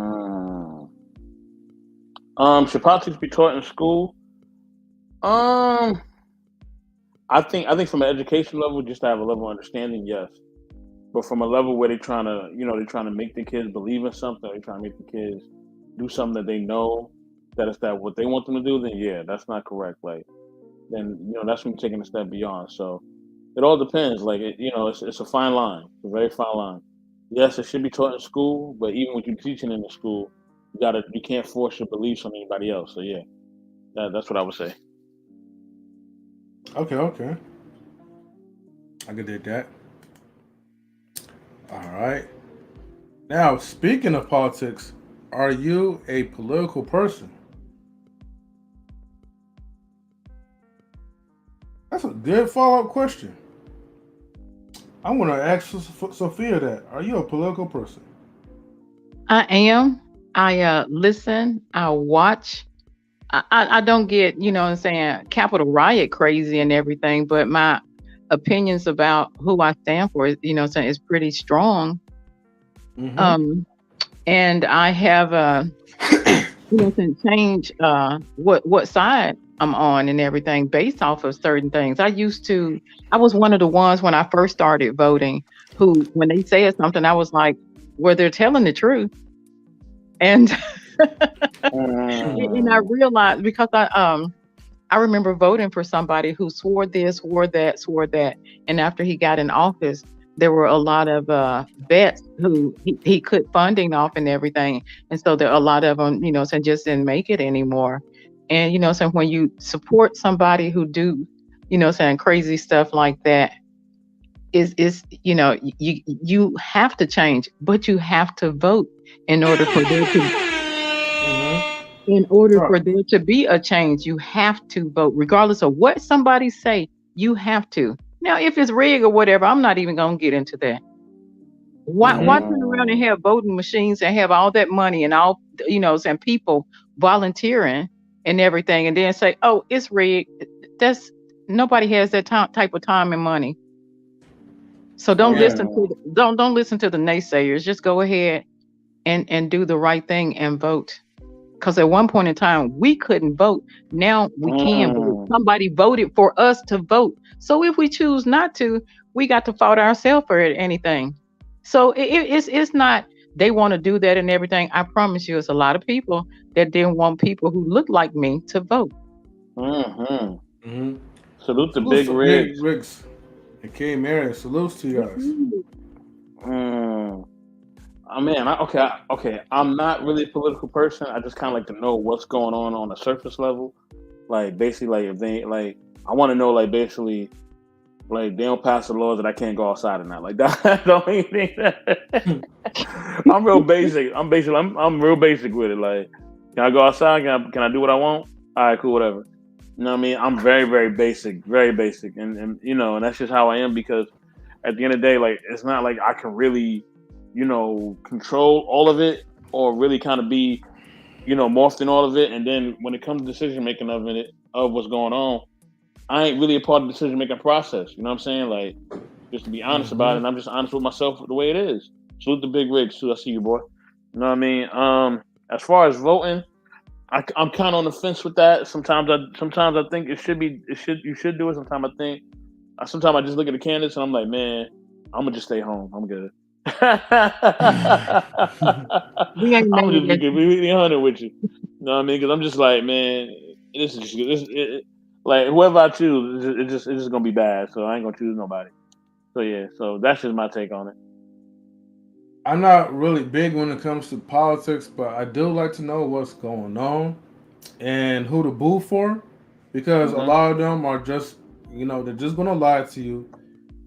Mm. Should politics be taught in school? Um, I think from an education level, just to have a level of understanding, yes. But from a level where they're trying to make the kids believe in something, they're trying to make the kids do something that they know that is that what they want them to do, then yeah, that's not correct. Like then that's when you're taking a step beyond. So it all depends. Like it's a fine line. It's a very fine line. Yes, it should be taught in school, but even when you're teaching in the school, you can't force your beliefs on anybody else. So yeah, that's what I would say. Okay, okay. I could dig that. All right. Now, speaking of politics, are you a political person? That's a good follow-up question. I'm going to ask Sophia that. Are you a political person? I am. I listen. I watch. I don't get, what I'm saying, Capital Riot crazy and everything, but my opinions about who I stand for is, what I'm saying, is pretty strong. Mm-hmm. Um, and I have change what side I'm on and everything based off of certain things. I was one of the ones when I first started voting who, when they said something, I was like, well, they're telling the truth. And and I Mm. realized, because I remember voting for somebody who swore this, swore that, and after he got in office, there were a lot of vets who he cut funding off and everything, and so there are a lot of them, so just didn't make it anymore. And so when you support somebody who do, saying crazy stuff like that, is you have to change, but you have to vote in order for there to Mm-hmm. in order Right. for there to be a change. You have to vote regardless of what somebody say. You have to. Now if it's rigged or whatever, I'm not even gonna get into that. Why Mm-hmm. turn around and Mm. have voting machines and have all that money and all, and people volunteering and everything, and then say, oh, it's rigged? That's Nobody has that type of time and money. So don't Yeah. listen to Mm. don't listen to the naysayers. Just go ahead and do the right thing and vote. Because at one point in time, we couldn't vote. Now we can vote. Mm. Somebody voted for us to vote. So if we choose not to, we got to fight ourselves for anything. So it's not, they want to do that and everything. I promise you, it's a lot of people that didn't want people who look like me to vote. Mm-hmm. Mm-hmm. Salute the Salutes big to Big rigs. Rigs and K Marion. Salutes to you guys. Mm. Oh man, okay. I'm not really a political person. I just kind of like to know what's going on a surface level. Like basically, like if they like, I want to know like basically, like they don't pass the laws that I can't go outside or not. Like that. The only thing that I'm real basic. I'm real basic with it. Like, can I go outside? Can I do what I want? All right, cool, whatever. You know what I mean? I'm very basic, and and that's just how I am because at the end of the day, like it's not like I can really, control all of it or really kind of be, morphed in all of it. And then when it comes to decision making of what's going on, I ain't really a part of the decision making process. You know what I'm saying? Like, just to be honest about Mm-hmm. it, and I'm just honest with myself the way it is. Salute the big rig, too. I see you, boy. You know what I mean? As far as voting, I'm kind of on the fence with that. Sometimes I think you should do it. Sometimes I just look at the candidates and I'm like, man, I'm gonna just stay home. I'm good. I'm We ain't mad just be at you. completely honest with you. You know what I mean? Because I'm just like, man, this is just like whoever I choose, it's just gonna be bad. So I ain't gonna choose nobody. So yeah, so that's just my take on it. I'm not really big when it comes to politics, but I do like to know what's going on and who to boo for, because a Mm-hmm. lot of them are just, they're just gonna lie to you,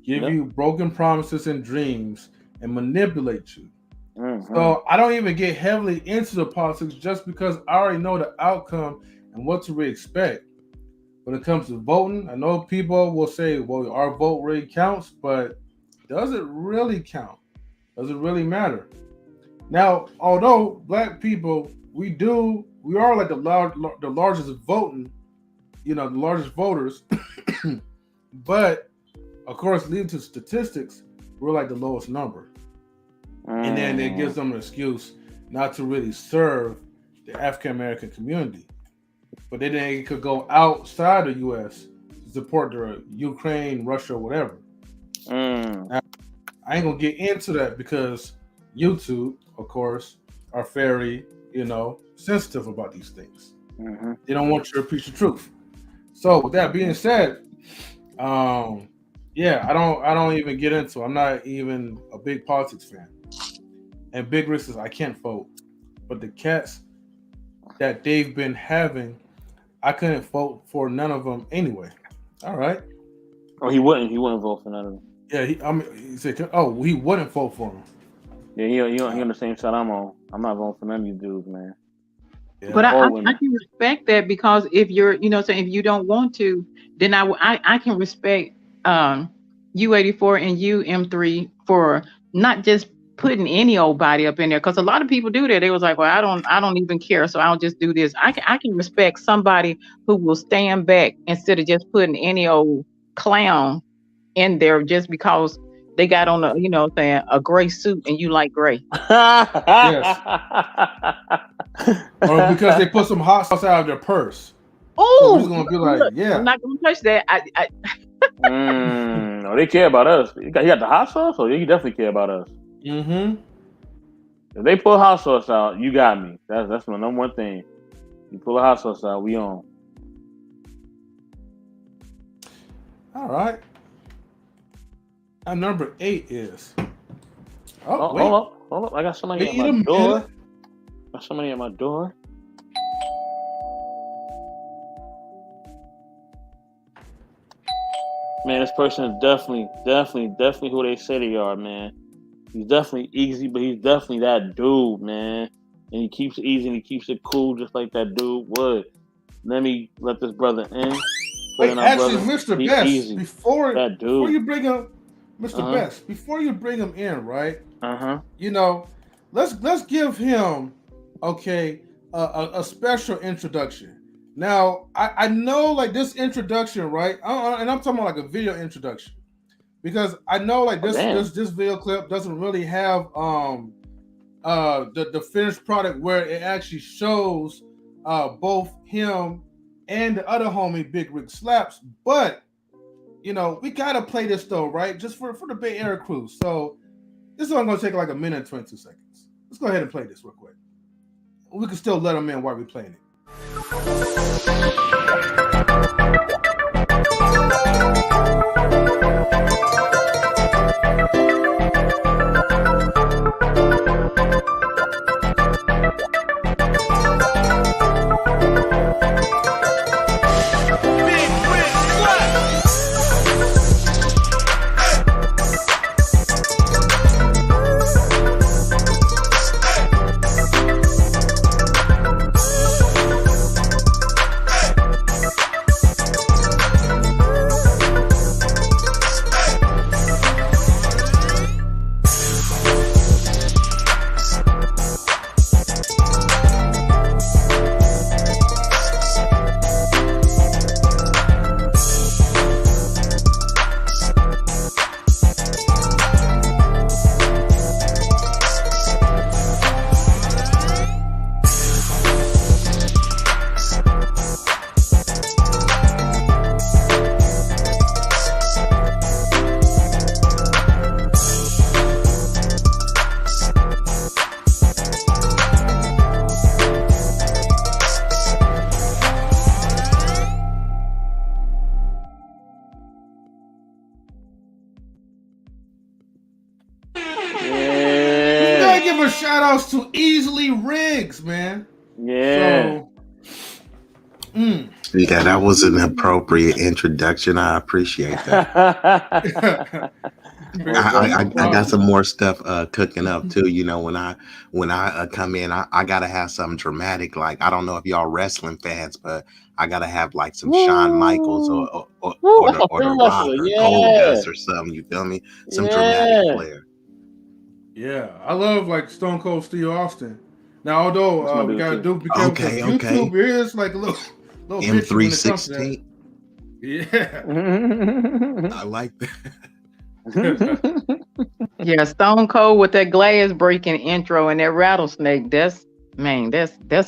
give Yep. you broken promises and dreams, and manipulate you. Mm-hmm. So I don't even get heavily into the politics just because I already know the outcome and what to really expect. When it comes to voting, I know people will say, well, our vote really counts, but does it really count? Does it really matter? Now, although black people, we are like the largest voting, the largest voters, but of course, leading to statistics, we're like the lowest number. And then it gives them an excuse not to really serve the African American community. But then they could go outside the U.S. to support the Ukraine, Russia, whatever. Now, I ain't gonna get into that because YouTube, of course, are very, sensitive about these things. They don't want you to preach the truth. So with that being said, I don't even get into it. I'm not even a big politics fan. And big risk is I can't vote. But the cats that they've been having, I couldn't vote for none of them anyway. All right. Oh, he wouldn't vote for none of them. Yeah, he said, he wouldn't vote for him. Yeah, he on the same side I'm on. I'm not voting for none of these dudes, man. Yeah. But I can respect that because if you're, if you don't want to, then I can respect U84 and UM3 for not just putting any old body up in there, because a lot of people do that. They was like, well, I don't even care, so I'll just do this. I can respect somebody who will stand back instead of just putting any old clown in there just because they got on a gray suit and you like gray. Yes. Or because they put some hot sauce out of their purse. Oh, so gonna be like, yeah. I'm not gonna touch that. No, they care about us. You got the hot sauce, so you definitely care about us. Mm-hmm. If they pull hot sauce out, you got me. That's my number one thing. You pull a hot sauce out, we on. All right. And number 8 is. Hold up. I got somebody at my door. Got somebody at my door. Man, this person is definitely who they say they are, man. He's definitely easy, but he's definitely that dude, man. And he keeps it easy and he keeps it cool just like that dude would. Let me let this brother in. Wait, actually, Mr. Best, before you bring him, Mr. Best, before you bring him in, right? Let's give him, a special introduction. Now, I know like this introduction, right? And I'm talking about like a video introduction, because I know like this video clip doesn't really have the finished product where it actually shows both him and the other homie Big Rick Slaps, but we gotta play this though, right? Just for the Bay Area crew. So this is only gonna take like a minute and 22 seconds. Let's go ahead and play this real quick. We can still let them in while we're playing it. Shout outs to Easily Riggs, man. Yeah. Yeah, that was an appropriate introduction. I appreciate that. I got some more stuff cooking up too. When I come in, I gotta have something dramatic. Like, I don't know if y'all wrestling fans, but I gotta have like some Shawn Michaels or the Rock or Goldust or something. You feel me? Some dramatic flair. Yeah, I love like Stone Cold Steve Austin. Now, although we gotta do because YouTube is like a little M316. Yeah. I like that. Yeah, Stone Cold with that glass breaking intro and that rattlesnake. That's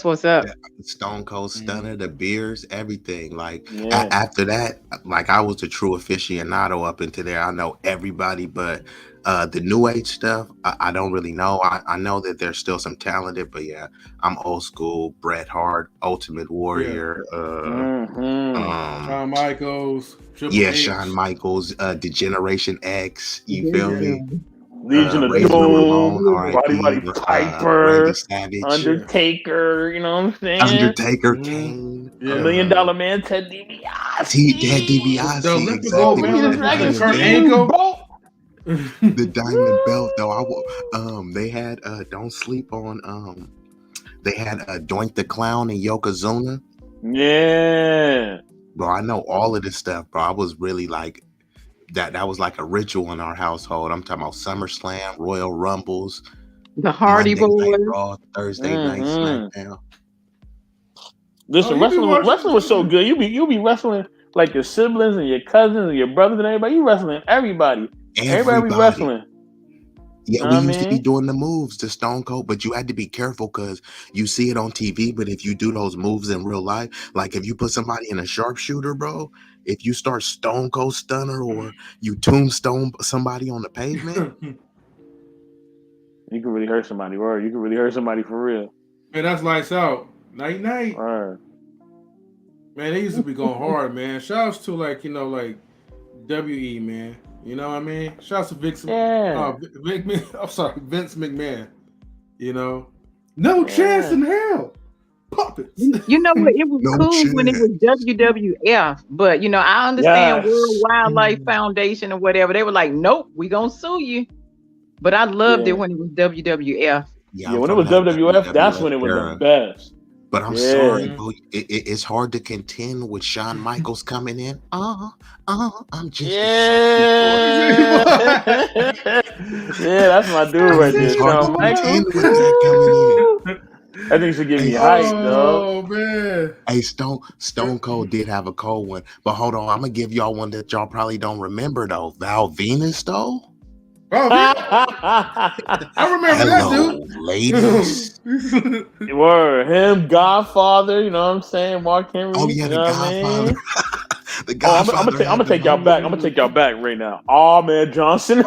what's up. Yeah, Stone Cold Stunner, the beers, everything. Like Yeah. after that, like I was the true aficionado up into there. I know everybody, but the new age stuff, I don't really know. I know that there's still some talented, but yeah, I'm old school. Bret Hart, Ultimate Warrior, Shawn Michaels, Triple yeah, H. Shawn Michaels, Degeneration X. You feel Yeah. me? Legion of Razor Ramon, Doom, Roddy R.I.P. Randy Piper, Savage, Undertaker, you know what I'm saying? Undertaker, Kane, $1 Yeah. Million Man, Ted DiBiase. Ted The DiBiase, Olympic gold exactly with Ooh, the the medalist, Dragon diamond Kurt belt. Steve, Angle. bro. The diamond belt, though. They had don't sleep on they had Doink the Clown and Yokozuna. Yeah. Bro, I know all of this stuff, bro. I was really like that was like a ritual in our household. I'm talking about SummerSlam, Royal Rumbles, The Hardy Monday Night Boys. Raw, Thursday Night SmackDown. Listen, you be wrestling was so watching? good. You be wrestling like your siblings and your cousins and your brothers and everybody. You wrestling everybody. Everybody be Everybody. wrestling. Yeah, Know we what I used to be mean? doing the moves to Stone Cold, but you had to be careful because you see it on TV. But if you do those moves in real life, like if you put somebody in a sharpshooter, bro, if you start Stone Cold Stunner or you tombstone somebody on the pavement, You can really hurt somebody, word. You can really hurt somebody for real. Man, that's lights out. Night night. Word. Man, they used to be going hard, man. Shouts to like WE, man. You know what I mean? Shouts to Vince. Yeah. I'm sorry, Vince McMahon. You know, no Yeah. chance in hell. Puppets. You know what? It was no cool when it was WWF, but I understand Yes. World Wildlife Foundation or whatever. They were like, "Nope, we gonna sue you." But I loved it when it was WWF. Yeah, when it was WWF, that's when it was the best. But I'm sorry, bro. It's hard to contend with Shawn Michaels coming in. I'm just yeah, that's my dude right there, Shawn Michaels. With that coming in. I think should give me hype, though. Oh man. Hey, Stone Cold did have a cold one, but hold on, I'm gonna give y'all one that y'all probably don't remember though. Val Venus though. Oh, I remember that dude. Ladies. Word, him, Godfather. You know what I'm saying? Mark Henry. Oh yeah, you the know Godfather. The Godfather. I'm gonna take y'all back. I'm gonna take y'all back right now. Oh man, Johnson.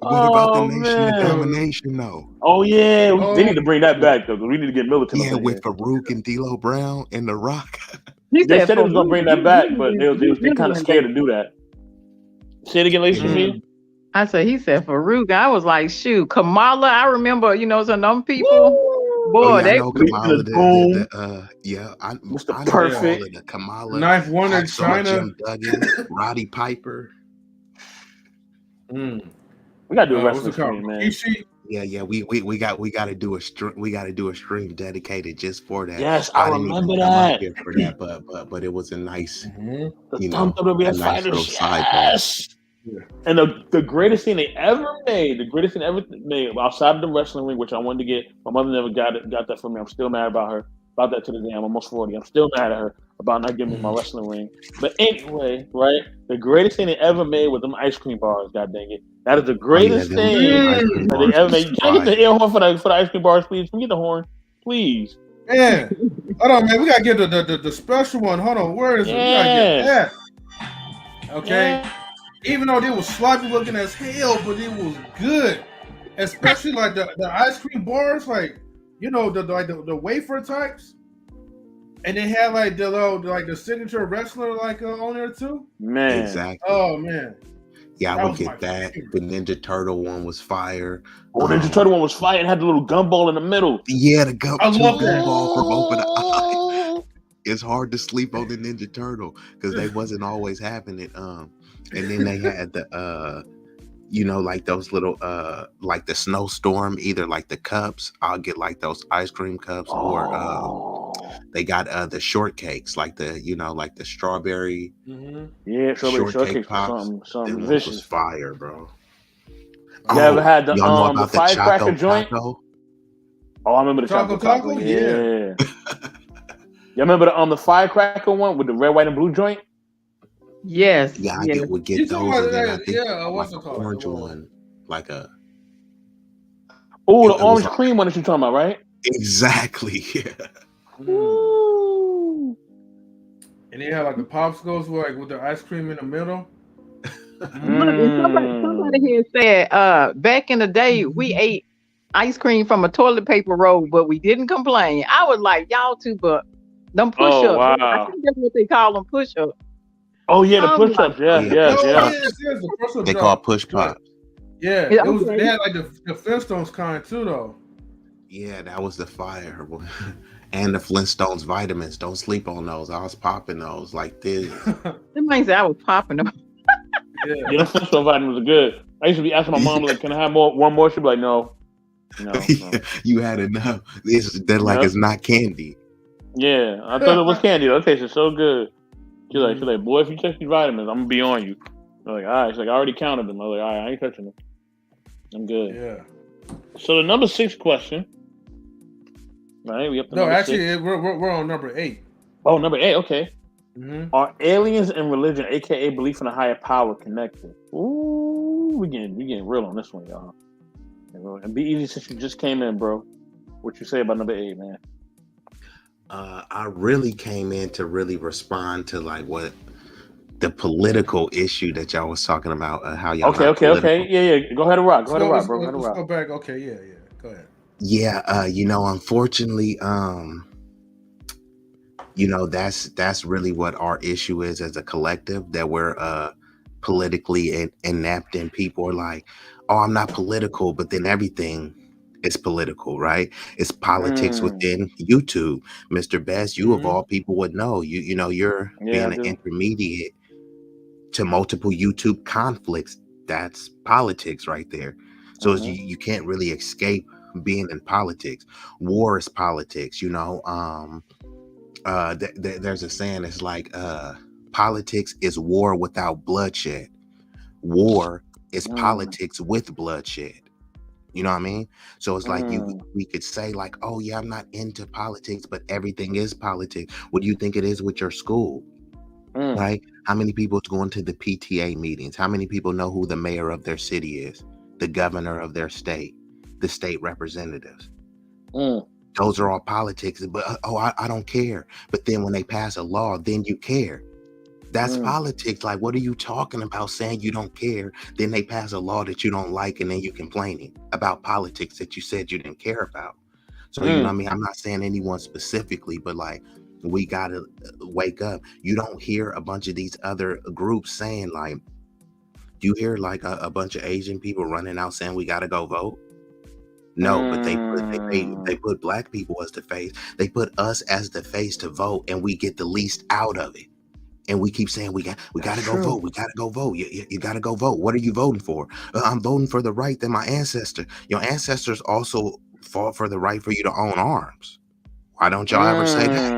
What about the Nation of Domination though? Oh yeah, they need to bring that back though, because we need to get militant. Yeah, with Farouk and D'Lo Brown and The Rock. They said they was gonna bring that back, but they kind of scared to do that. Say it again, Lisa. I said, he said Farouk. I was like, shoot, Kamala. I remember, some them people. Boy, I know Kamala. Mr. I Perfect. all of the Kamala. Knife Wonder, China, Jim Duggan, Roddy Piper. We gotta do a wrestling stream, man. Yeah, we got to do a stream dedicated just for that. Yes, I remember that. For that, but it was a nice, WWE nice little side yes. And the greatest thing they ever made, outside of the wrestling ring, which I wanted to get. My mother never got that for me. I'm still mad about her. About that to the day. I'm almost 40. I'm still mad at her about not giving me my wrestling ring. But anyway, right? The greatest thing they ever made was them ice cream bars. God dang it! That is the greatest thing that they ever made. Can I get the air horn for the ice cream bars, please? Can we get the horn, please? Yeah. Hold on, man. We gotta get the special one. Hold on. Where is it? We gotta get that. Okay. Yeah. Even though they was sloppy looking as hell, but it was good. Especially like the ice cream bars, like the wafer types, and they had like the signature wrestler on there too. Man, exactly. Oh man. Yeah, I would get that. Favorite. The Ninja Turtle one was fire. Oh, the Ninja Turtle one was fire and had the little gumball in the middle. Yeah, the gumball from Open the Eye. It's hard to sleep on the Ninja Turtle because they wasn't always having it. And then they had the like those little like the snowstorm, either like the cups. I'll get like those ice cream cups, or they got the shortcakes, like the like the strawberry. Mm-hmm. Yeah, strawberry shortcakes pops. Something vicious. Was fire, bro. You ever had the y'all know about the firecracker joint? Taco? Oh, I remember the Choco Taco. Yeah. You remember the firecracker one with the red, white, and blue joint? Yes, Yeah, I yes. would You get talking those, about and then I that? think Yeah, like what's it an called? orange Whoa. one, like a Oh, the it was orange like cream one that you talking about, right? exactly yeah. Ooh. And they have like the popsicles with the ice cream in the middle. Look, and somebody Mm. here said, back in the day, we ate ice cream from a toilet paper roll, but we didn't complain. I was like, y'all too, but them push Oh ups. I wow. think that's what they call them, push ups. Oh yeah, the I'm like, push-ups. Oh Yes, yeah, yes, push No, yes. yes, pops. yes, the first They one call joint. push But pops. yeah, yeah, it was. They okay. had like the Flintstones kind too, though. Yeah, that was the fire. And the Flintstones vitamins. Don't sleep on those. I was popping those like this. That means I was popping them. Yeah, Yeah. the Flintstone vitamins are good. I used to be asking my mom, like, can I have one more? She'd be like, no, no, no. You had enough. They're like Yep. it's not candy. Yeah. I thought it was candy. That tasted so good. She's Mhm. like, boy, if you take these vitamins, I'm gonna be on you. I'm like, all right. She's like, I already counted them. I was like, all right, I ain't touching them. I'm good. Yeah. So the number 6 question. All right, we up to No, number actually, 6. we're on number 8. Oh, number 8. Okay. Mm-hmm. Are aliens and religion, aka belief in a higher power, connected? Ooh, we getting real on this one, y'all. And be easy since you just came in, bro. What you say about number 8, man? I really came in to really respond to like what the political issue that y'all was talking about, how y'all Okay, not okay, okay. political. Yeah. Go ahead and rock. Go Let's ahead and go. rock, bro. Go ahead and Let's rock. go back. Okay. Yeah. Yeah. Go ahead. Yeah, unfortunately, that's really what our issue is as a collective, that we're politically inept, and people are like, oh, I'm not political, but then everything is political, right? It's politics Mm, within YouTube. Mr. Best, you of Mm-hmm. all people would know, you're yeah, I being an do. intermediate to multiple YouTube conflicts. That's politics right there. So Mm-hmm. you can't really escape being in politics. War is politics, there's a saying, it's like politics is war without bloodshed. War is Mm, politics with bloodshed. You know what I mean? So it's like mm, we could say like, oh yeah, I'm not into politics, but everything is politics. What do you think it is with your school? mm, Right? How many people is going to the PTA meetings? How many people know who the mayor of their city is, the governor of their state, the state representatives? mm, Those are all politics. But I don't care. But then when they pass a law, then you care. That's mm, politics. Like, what are you talking about saying you don't care? Then they pass a law that you don't like, and then you complaining about politics that you said you didn't care about. So, you know what mm, I mean? I'm not saying anyone specifically, but like, we got to wake up. You don't hear a bunch of these other groups saying, like, you hear like a bunch of Asian people running out saying we got to go vote. No, but they mm, put black people as the face. They put us as the face to vote, and we get the least out of it. And we keep saying we got That's to go true. vote. We got to go vote. You got to go vote. What are you voting for? I'm voting for the right that my ancestor. Your ancestors also fought for the right for you to own arms. Why don't y'all ever say that?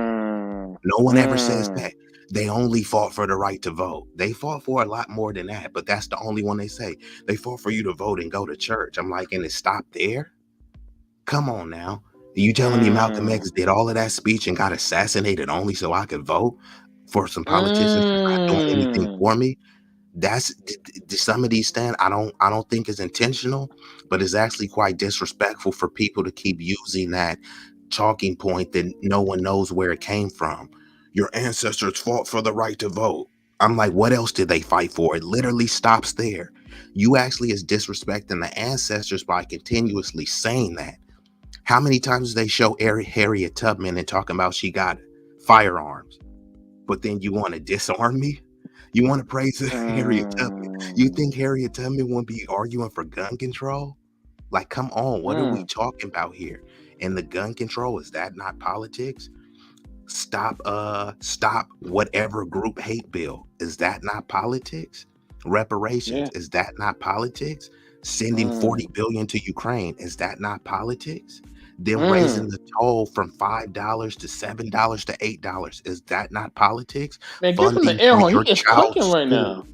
mm, No one ever says mm, that. They only fought for the right to vote. They fought for a lot more than that, but that's the only one they say. They fought for you to vote and go to church. I'm like, and it stopped there? Come on now. You telling me Malcolm mm, X did all of that speech and got assassinated only so I could vote for some politicians that's not doing anything mm. for me? That's some of these stand. I don't think is intentional, but it's actually quite disrespectful for people to keep using that talking point that no one knows where it came from. Your ancestors fought for the right to vote. I'm like, what else did they fight for? It literally stops there. You actually is disrespecting the ancestors by continuously saying that. How many times do they show Harriet Tubman and talking about she got firearms, but then you want to disarm me? You want to praise Harriet Tubman? You Mm, think Harriet Tubman won't be arguing for gun control? Like, come on, what are we mm, talking about here? And the gun control, is that not politics? Stop whatever group hate bill. Is that not politics? yeah. Reparations, is that not politics? Sending Mm, 40 billion to Ukraine, is that not politics? Them raising mm. the toll from $5 to $7 to $8, is that not politics? Man, give him Funding the air for horn. He your is clicking child's right now. school,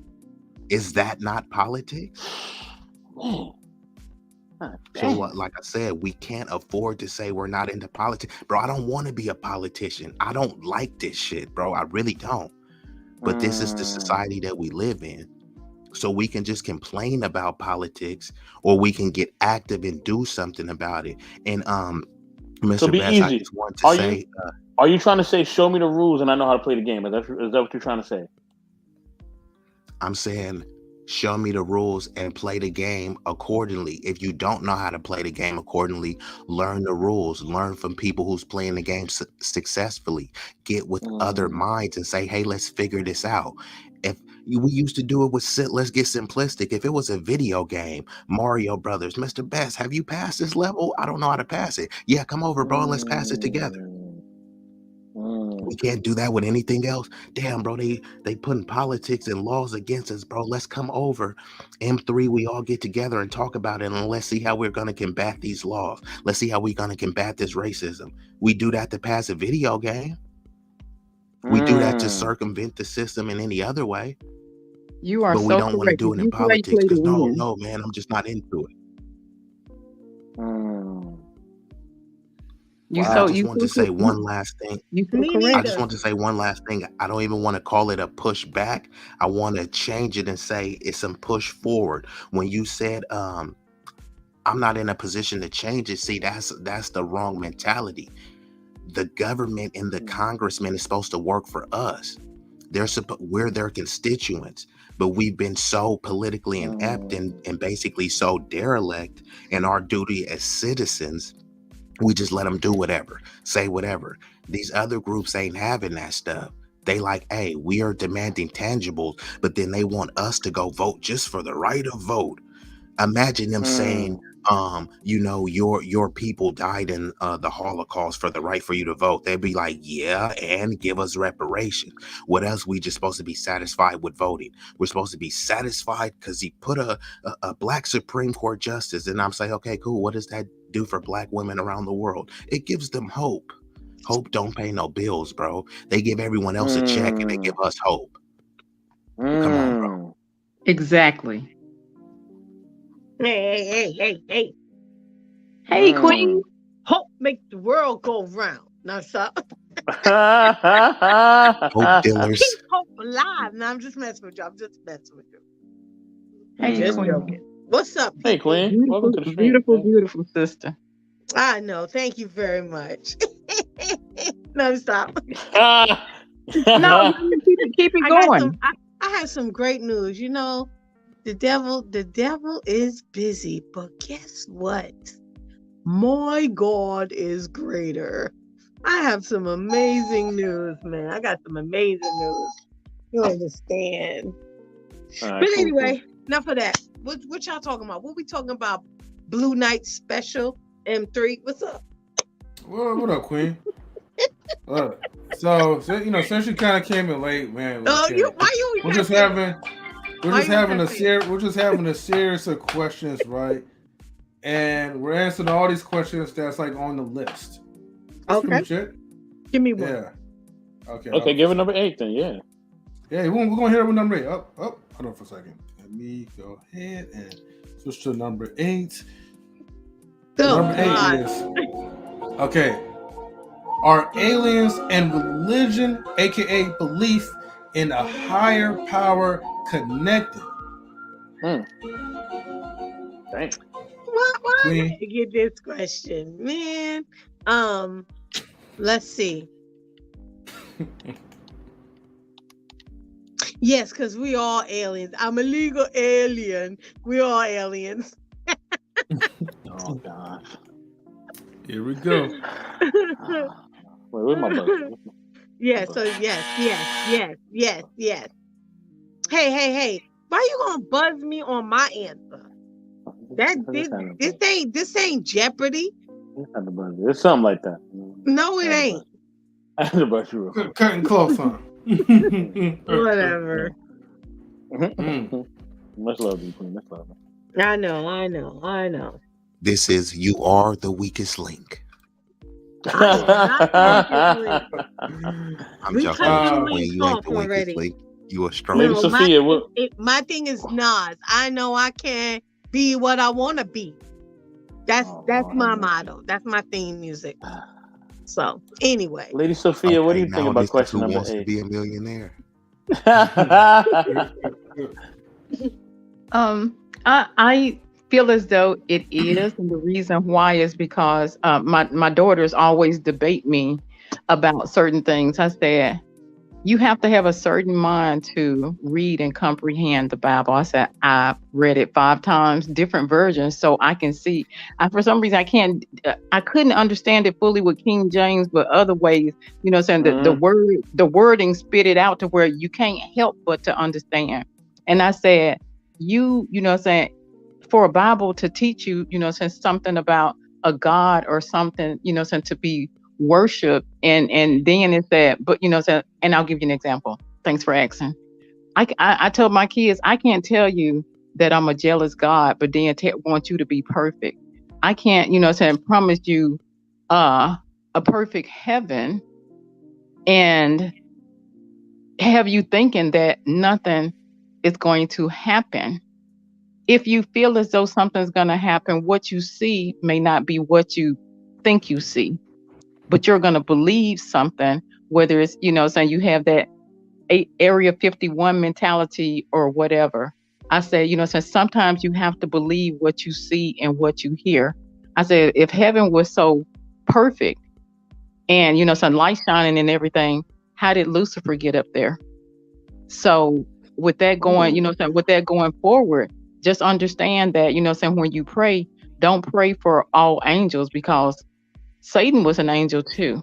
is that not politics? Man. So, like I said, we can't afford to say we're not into politics. Bro, I don't want to be a politician. I don't like this shit, bro. I really don't. But this is the society that we live in. So we can just complain about politics, or we can get active and do something about it. And So Mr. be Best, I easy. just want to say, Are you trying to say, show me the rules and I know how to play the game? Is that what you're trying to say? I'm saying, show me the rules and play the game accordingly. If you don't know how to play the game accordingly, learn the rules. Learn from people who's playing the game successfully. Get with other minds and say, hey, let's figure this out. If we used to do it with let's get simplistic. If it was a video game, Mario Brothers, Mr. Best, have you passed this level? I don't know how to pass it. Yeah, come over, bro. Let's pass it together. We can't do that with anything else. Damn, bro, they putting politics and laws against us, bro. Let's come over. M3, we all get together and talk about it, and let's see how we're going to combat these laws. Let's see how we're going to combat this racism. We do that to pass a video game. We do that to circumvent the system in any other way. You are but we don't want to do it in politics because no, man, I'm just not into it. I just want to say one last thing. I just want to say one last thing. I don't even want to call it a push back. I want to change it and say it's some push forward. When you said I'm not in a position to change it, see, that's the wrong mentality. The government and the congressman is supposed to work for us. We're their constituents, but we've been so politically inept and basically so derelict in our duty as citizens. We just let them do whatever, say whatever. These other groups ain't having that stuff. They like, hey, we are demanding tangibles, but then they want us to go vote just for the right of vote. Imagine them saying, your people died in the Holocaust for the right for you to vote. They'd be like, yeah, and give us reparations. What else? We just supposed to be satisfied with voting? We're supposed to be satisfied because he put a black Supreme Court justice. And I'm saying, okay, cool. What does that do for black women around the world? It gives them hope. Hope don't pay no bills, bro. They give everyone else a check and they give us hope. Come on, bro. Exactly. Hey. Hey, Queen. Hope make the world go round. Now stop. Hope dealers. Keep hope alive. Now I'm just messing with you. Hey, just Queen. joking. What's up, people? Hey, Queen. Beautiful, Welcome to the stream. beautiful sister. I know. Thank you very much. No, stop. No, keep it going. I have some great news. You know, the devil is busy, but guess what? My God is greater. I have some amazing news, man. I got some amazing news. You understand? Right, But anyway, enough of that. What y'all talking about? What we talking about? Blue Night Special M3. What's up? Well, what up, Queen? So since you kind of came in late, man. We're just having a series of questions, right? And we're answering all these questions that's like on the list. That's pretty much it. Give me one. Yeah. Okay, give it number 8 then. Yeah. Yeah, we're gonna hear it with number 8. Hold on for a second. Let me go ahead and switch to number 8. Number 8 is okay. Are aliens and religion, aka belief in a higher power, connected? Dang. Why did you get this question, man? Let's see. Yes, because we all aliens. I'm a legal alien. We all aliens. Oh God. Here we go. Wait, where's my buzzer? Yeah, so yes. Hey. Why you gonna buzz me on my answer? This ain't Jeopardy. It's something like that. No, it ain't. I had to buzz you. Cutting close, huh? Whatever. Much love, you, Queen. Much love. I know. This is You Are the Weakest Link. I'm joking. Queen, you ain't the weakest link. You are strong. Lady Sophia, my thing is Nas. I know I can't be what I want to be. That's Oh, that's Lord have my mercy. motto. That's my theme music. So anyway, Lady Sophia, what do Okay, you think now about this is question who number wants to 8? be a millionaire. I feel as though it is, and the reason why is because my daughters always debate me about certain things. I said, you have to have a certain mind to read and comprehend the Bible. I said, I read it 5 times, different versions, so I can see. For some reason, I couldn't understand it fully with King James, but other ways, saying that the wording spit it out to where you can't help but to understand. And I said, saying, for a Bible to teach you, saying something about a God or something, saying to be worship, and then it said, but and I'll give you an example. Thanks for asking. I tell my kids, I can't tell you that I'm a jealous God, but then want you to be perfect. I can't, promise you a perfect heaven and have you thinking that nothing is going to happen. If you feel as though something's going to happen, what you see may not be what you think you see, but you're going to believe something, whether it's, saying you have that Area 51 mentality or whatever. I say, since sometimes you have to believe what you see and what you hear. I said, if heaven was so perfect and, some light shining and everything, how did Lucifer get up there? So with that going, with that going forward, just understand that, when you pray, don't pray for all angels, because Satan was an angel too.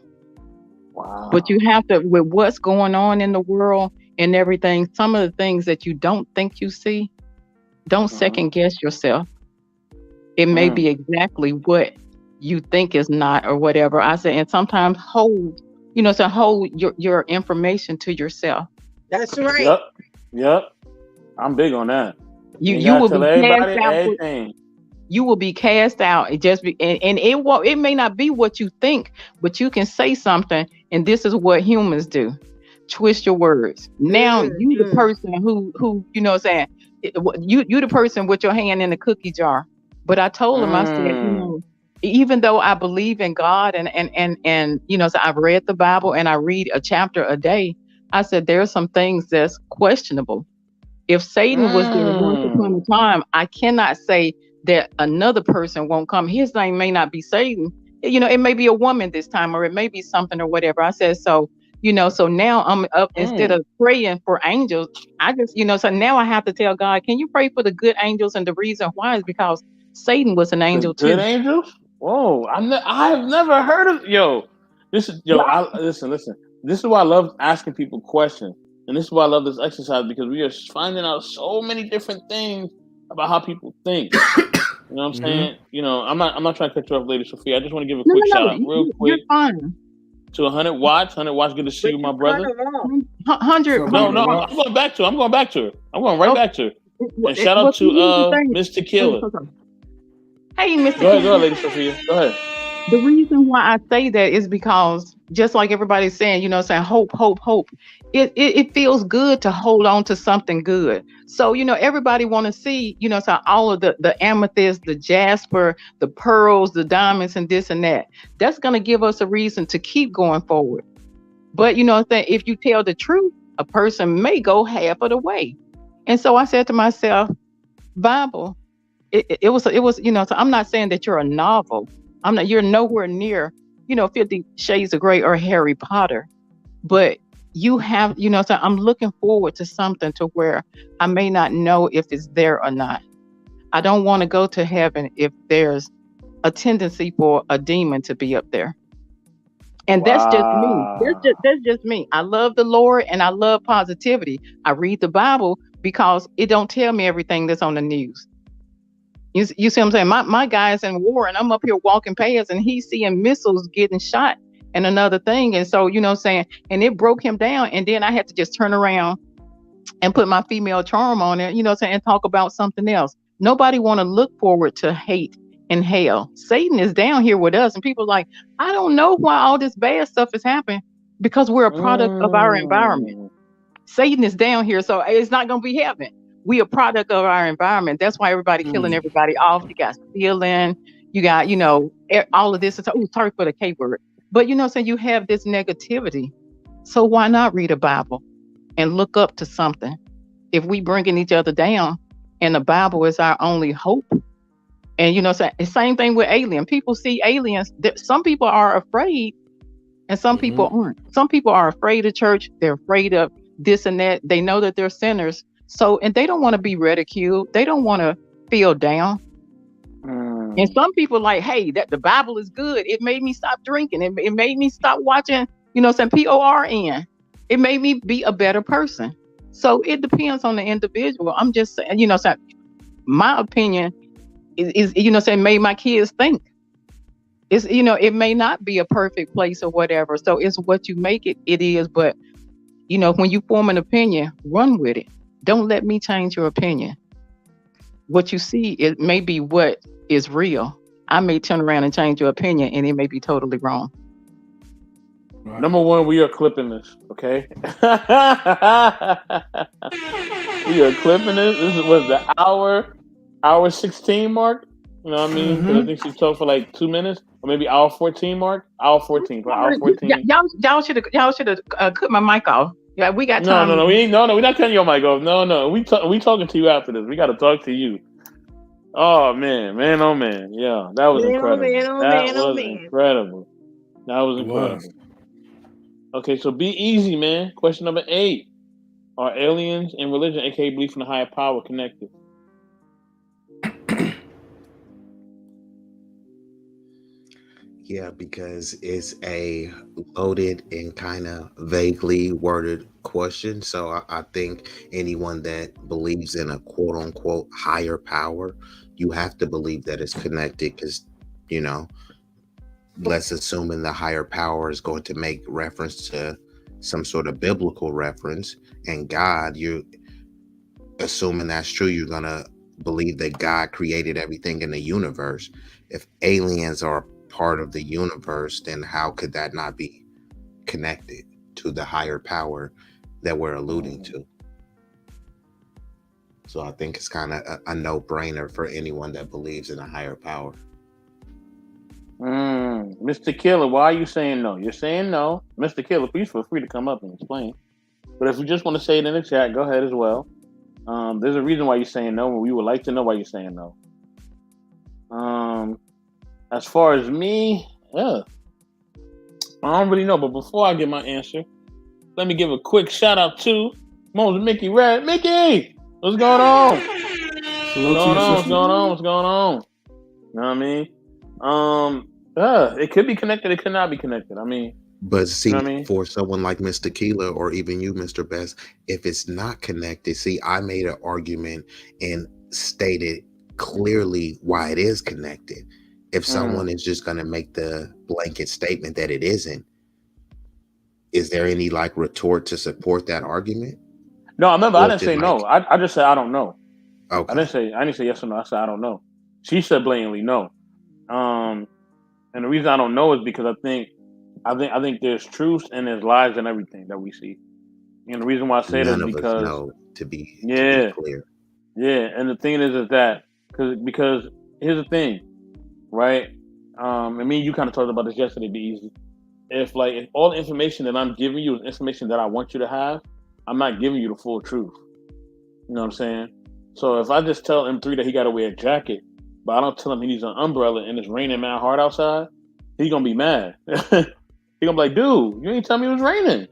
Wow. But you have to, with what's going on in the world and everything, some of the things that you don't think you see, don't second guess yourself. It may be exactly what you think is not or whatever. I say, and sometimes hold your information to yourself. That's right. Yep. I'm big on that. You will tell be everybody cast out. everything. You will be cast out. And it may not be what you think, but you can say something, and this is what humans do: twist your words. Now you the person who saying you the person with your hand in the cookie jar. But I told him, I said, even though I believe in God and so I've read the Bible and I read a chapter a day, I said there are some things that's questionable. If Satan was there once upon a time, I cannot say that another person won't come. His name may not be Satan. It may be a woman this time, or it may be something or whatever. I said, so now I'm up, instead of praying for angels, I just, so now I have to tell God, can you pray for the good angels? And the reason why is because Satan was an angel too. Good angels? Whoa, I've never heard of listen. This is why I love asking people questions. And this is why I love this exercise, because we are finding out so many different things about how people think. You know what I'm saying? I'm not trying to cut you off, Lady Sophia. I just want to give a quick shout out, real quick. You're fine. To 100 watts. 100 watts, good to see you, my brother. 100. No, I'm going back to her. I'm going back to her. I'm going right back to her. And shout out to Miss Tequila. Hey, Mr. Go ahead, Lady Sophia. Go ahead. The reason why I say that is because, just like everybody's saying, saying hope, hope, hope. It feels good to hold on to something good. So, everybody want to see, so all of the amethyst, the jasper, the pearls, the diamonds, and this and that. That's going to give us a reason to keep going forward. But, if you tell the truth, a person may go half of the way. And so I said to myself, Bible, it was, so I'm not saying that you're a novel. You're nowhere near, 50 Shades of Grey or Harry Potter, but you have, so I'm looking forward to something to where I may not know if it's there or not. I don't want to go to heaven if there's a tendency for a demon to be up there. And that's just me. That's just me. I love the Lord and I love positivity. I read the Bible because it don't tell me everything that's on the news. You see what I'm saying? My guy's in war and I'm up here walking past and he's seeing missiles getting shot and another thing. And so, saying, and it broke him down. And then I had to just turn around and put my female charm on it, saying, and talk about something else. Nobody want to look forward to hate and hell. Satan is down here with us. And people are like, I don't know why all this bad stuff is happening, because we're a product of our environment. Satan is down here. So it's not going to be heaven. We a product of our environment. That's why everybody killing everybody off. You got stealing, You got, all of this. Oh, sorry for the K word. But you have this negativity. So why not read a Bible and look up to something? If we bringing each other down and the Bible is our only hope. And the same thing with alien. People see aliens. Some people are afraid and some people aren't. Some people are afraid of church. They're afraid of this and that. They know that they're sinners. So, and they don't want to be ridiculed. They don't want to feel down. And some people like, hey, that the Bible is good. It made me stop drinking. It made me stop watching, some PORN. It made me be a better person. So it depends on the individual. I'm just saying, my opinion is made my kids think. It's, it may not be a perfect place or whatever. So it's what you make it is. But, when you form an opinion, run with it. Don't let me change your opinion. What you see, it may be what is real. I may turn around and change your opinion and it may be totally wrong. Right. Number one, we are clipping this, okay? We are clipping this. This was the hour 16 mark. You know what I mean? Because I think she talked for like 2 minutes, or maybe hour 14 mark. Hour 14. For hour 14. Y'all should have cut my mic off. Yeah, we got time. No. We're not cutting your mic off. No. We talking to you after this. We got to talk to you. Oh man. Yeah, that was incredible. Incredible. That was incredible. Okay, so be easy, man. Question number 8: Are aliens and religion, aka belief in a higher power, connected? Yeah, because it's a loaded and kind of vaguely worded question. So I think anyone that believes in a quote unquote higher power, you have to believe that it's connected because, let's assume the higher power is going to make reference to some sort of biblical reference, and God, you assuming that's true, you're going to believe that God created everything in the universe. If aliens are part of the universe, then how could that not be connected to the higher power that we're alluding to? So I think it's kind of a no-brainer for anyone that believes in a higher power. Mr. Killer, why are you saying no? You're saying no. Mr. Killer, please feel free to come up and explain. But if you just want to say it in the chat, go ahead as well. There's a reason why you're saying no, and we would like to know why you're saying no. As far as me, I don't really know. But before I give my answer, let me give a quick shout out to Mickey Red. Mickey, what's going on? What's going on? You know what I mean? It could be connected. It could not be connected. I mean, but see, you know what I mean? For someone like Mr. Keeler or even you, Mr. Best, if it's not connected, see, I made an argument and stated clearly why it is connected. If someone is just going to make the blanket statement that it isn't, is there any retort to support that argument? No, I remember I didn't say no. I just said I don't know. Okay. I didn't say yes or no. I said I don't know. She said blatantly no. And the reason I don't know is because I think there's truth and there's lies in everything that we see. And the reason why I say that is because none of us know to be clear. Yeah, and the thing is that because here's the thing, right? I mean, you kind of talked about this yesterday. Be easy. If all the information that I'm giving you is information that I want you to have, I'm not giving you the full truth. You know what I'm saying? So if I just tell M3 that he got to wear a jacket, but I don't tell him he needs an umbrella and it's raining mad hard outside, he's gonna be mad. He's gonna be like, dude, you ain't tell me it was raining. You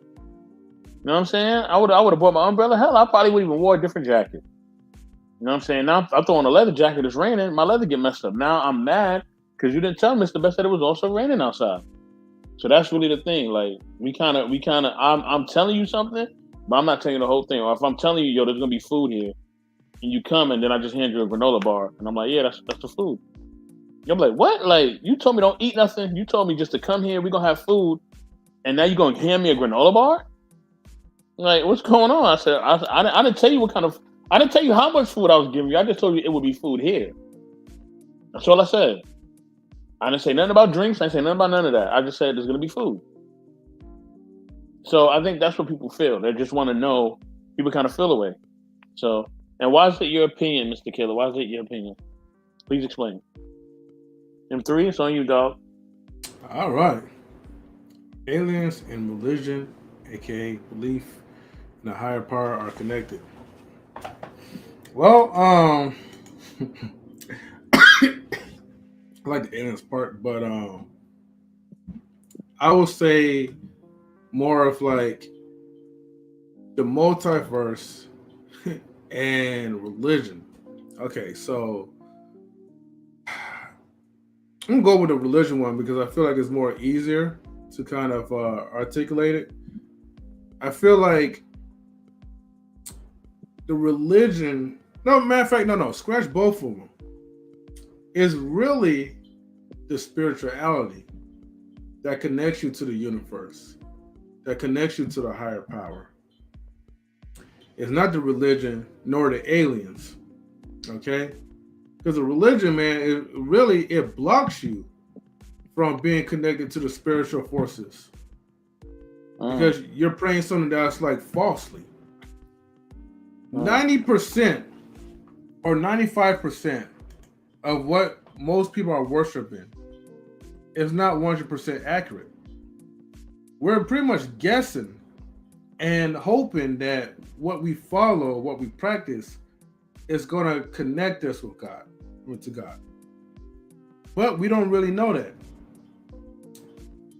know what I'm saying? I would have bought my umbrella. Hell, I probably would even wore a different jacket. You know what I'm saying? Now I'm throwing a leather jacket. It's raining. My leather get messed up. Now I'm mad because you didn't tell Mr. Best that it was also raining outside. So that's really the thing. I'm telling you something, but I'm not telling you the whole thing. Or if I'm telling you, yo, there's gonna be food here, and you come and then I just hand you a granola bar, and I'm like, yeah, that's the food. You're like, what? You told me don't eat nothing. You told me just to come here. We're gonna have food, and now you're gonna hand me a granola bar? What's going on? I said, I didn't tell you what kind of. I didn't tell you how much food I was giving you. I just told you it would be food here. That's all I said. I didn't say nothing about drinks. I didn't say nothing about none of that. I just said there's going to be food. So I think that's what people feel. They just want to know. People kind of feel away. So, and why is it your opinion, Mr. Killer? Why is it your opinion? Please explain. M3, it's on you, dog. All right. Aliens and religion, aka belief in a higher power, are connected. Well, I like the aliens part, but I will say more of like the multiverse and religion. Okay, so I'm gonna go with the religion one because I feel like it's more easier to kind of articulate it. I feel like the religion, no, matter of fact, no, scratch both of them, is really the spirituality that connects you to the universe, that connects you to the higher power. It's not the religion nor the aliens, okay? Because the religion, man, it blocks you from being connected to the spiritual forces because you're praying something that's like falsely. 90% or 95% of what most people are worshiping is not 100% accurate. We're pretty much guessing and hoping that what we follow, what we practice, is going to connect us with God, to God. But we don't really know that.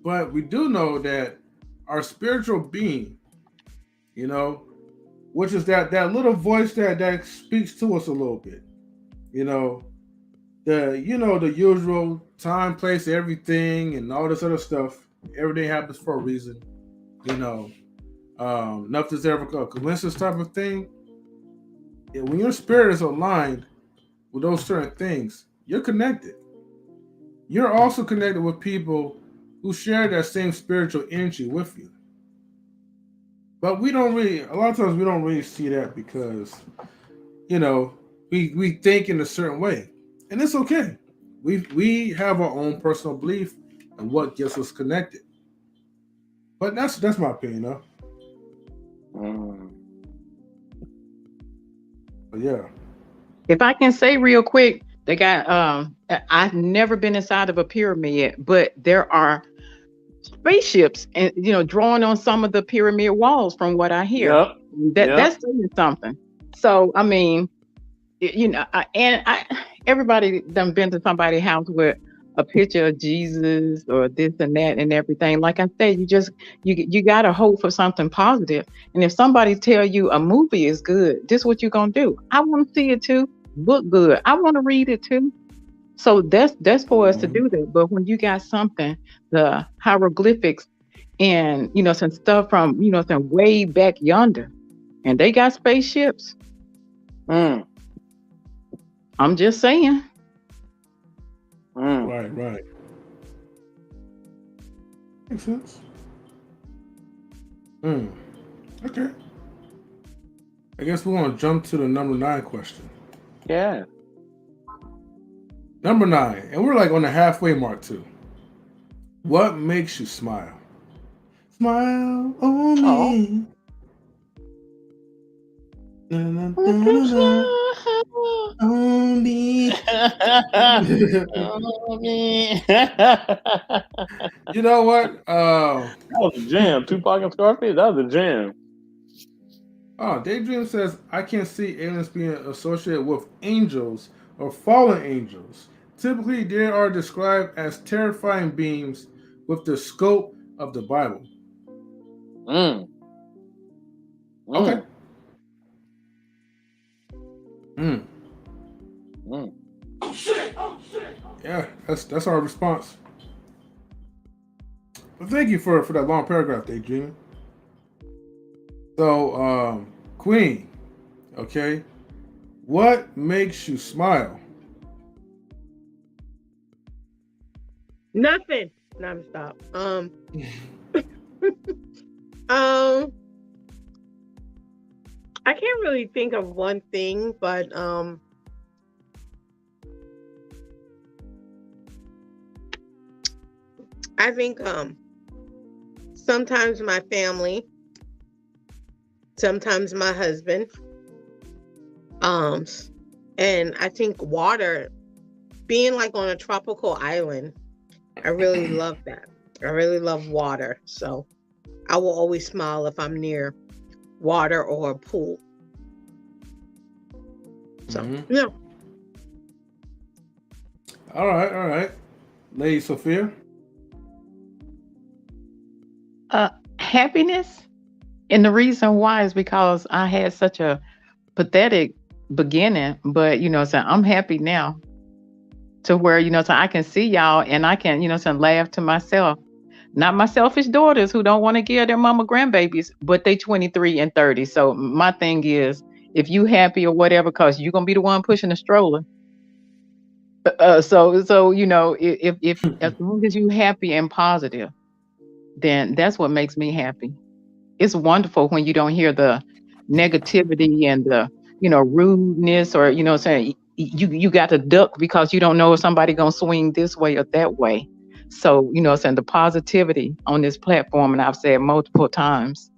But we do know that our spiritual being, you know, which is that little voice that speaks to us a little bit, you know, the usual time, place, everything, and all this other stuff. Everything happens for a reason, you know. Nothing's ever a coincidence type of thing. Yeah, when your spirit is aligned with those certain things, you're connected. You're also connected with people who share that same spiritual energy with you. But a lot of times we don't really see that because, you know, we think in a certain way. And it's okay. We have our own personal belief and what gets us connected. But that's my opinion, though. But yeah. If I can say real quick, they got I've never been inside of a pyramid, but there are spaceships and drawing on some of the pyramid walls from what I hear. Yep. That's saying something. So I mean, everybody done been to somebody's house with a picture of Jesus or this and that and everything. Like I said, you gotta hope for something positive. And if somebody tell you a movie is good, this is what you're gonna do. I want to see it too. Look good. I want to read it too. So that's for us to do that. But when you got something, the hieroglyphics and some stuff from some way back yonder, and they got spaceships. I'm just saying. Right. Makes sense. Okay. I guess we want to jump to the number 9 question. Yeah. Number 9, and we're like on the halfway mark too. What makes you smile? Smile on me. On me. You know what? That was a jam. Tupac and Scarface, that was a jam. Daydream says, I can see aliens being associated with angels or fallen angels. Typically, they are described as terrifying beings with the scope of the Bible. Okay. Oh shit! Yeah, that's our response. But thank you for that long paragraph, Daydream. So, Queen, okay, what makes you smile? Nothing. No, stop. I can't really think of one thing, but I think sometimes my family, sometimes my husband, and I think water being like on a tropical island, I really love that. I really love water. So I will always smile if I'm near water or a pool. So, Mhm. yeah. All right. Lady Sophia. Happiness. And the reason why is because I had such a pathetic beginning, but so I'm happy now to where, so I can see y'all and I can, so laugh to myself. Not my selfish daughters who don't want to give their mama grandbabies, but they 23 and 30. So my thing is, if you happy or whatever, cause you're gonna be the one pushing the stroller. So if as long as you happy and positive, then that's what makes me happy. It's wonderful when you don't hear the negativity and the rudeness or saying you got to duck because you don't know if somebody gonna swing this way or that way. So saying the positivity on this platform, and I've said multiple times,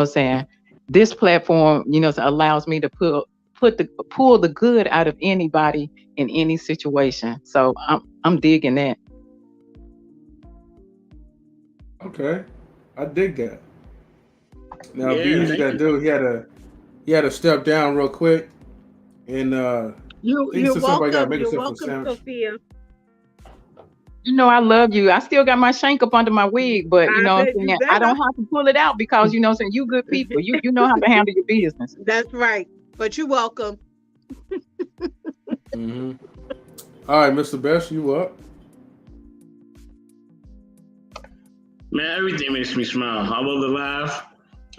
saying this platform allows me to pull the good out of anybody in any situation. So I'm digging that. Okay, I dig that. Now, Yeah, Beans, thank that you. dude, he had to step down real quick, and I think he You're said somebody got to welcome. make You're himself a welcome, sandwich. Sophia. I love you. I still got my shank up under my wig, but I what bet I'm you saying, I better. don't have to pull it out because what I'm saying, you good people. You know how to handle your business. That's right. But you're welcome. Mm-hmm. All right, Mr. Best, you up? Man, everything makes me smile. I love to laugh.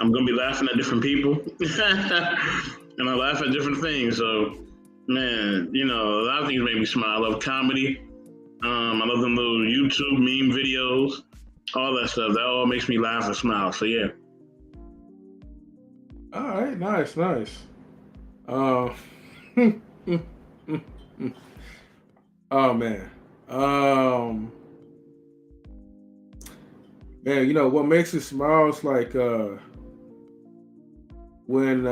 I'm gonna be laughing at different people, and I laugh at different things. So, man, a lot of things make me smile. I love comedy. I love them little YouTube meme videos, all that stuff. That all makes me laugh and smile. So yeah. All right, nice. Uh, oh man, um, man, what makes it smile is like when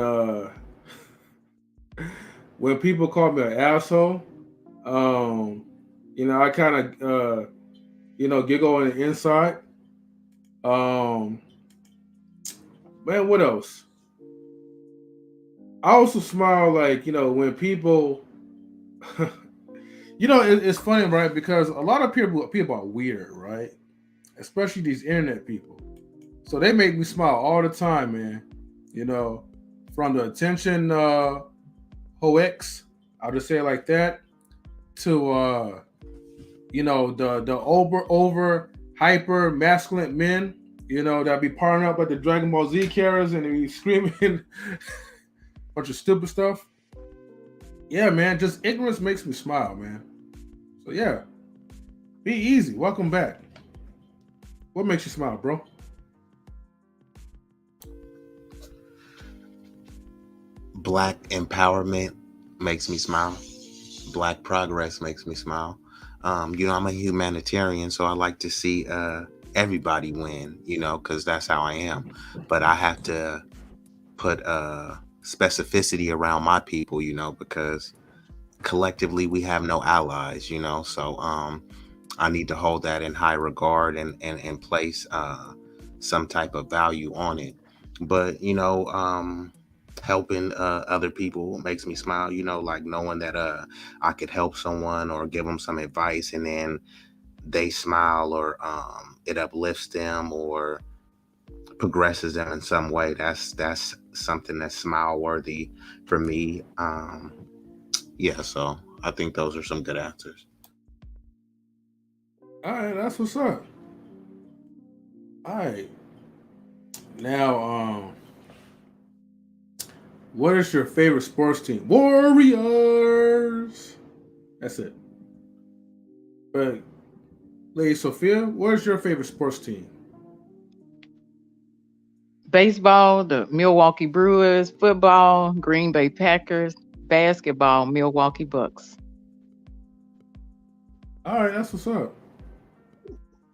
when people call me an asshole. I kind of giggle on the inside. Um, man, what else? I also smile like when people. It's funny, right? Because a lot of people are weird, right? Especially these internet people. So they make me smile all the time, man. From the attention hoax, I'll just say it like that, to the over hyper masculine men, that be parting up like the Dragon Ball Z characters and they be screaming a bunch of stupid stuff. Yeah, man, just ignorance makes me smile, man. So yeah, be easy. Welcome back. What makes you smile, bro? Black empowerment makes me smile. Black progress makes me smile. I'm a humanitarian, so I like to see everybody win, because that's how I am. But I have to put specificity around my people, because collectively we have no allies, so I need to hold that in high regard and place some type of value on it. But helping other people makes me smile, like knowing that I could help someone or give them some advice and then they smile or it uplifts them or progresses them in some way. That's something that's smile worthy for me. Yeah, so I think those are some good answers. All right, that's what's up. All right, now, what is your favorite sports team? Warriors. That's it. But Lady Sophia, what is your favorite sports team? Baseball, the Milwaukee Brewers. Football, Green Bay Packers. Basketball, Milwaukee Bucks. All right, that's what's up.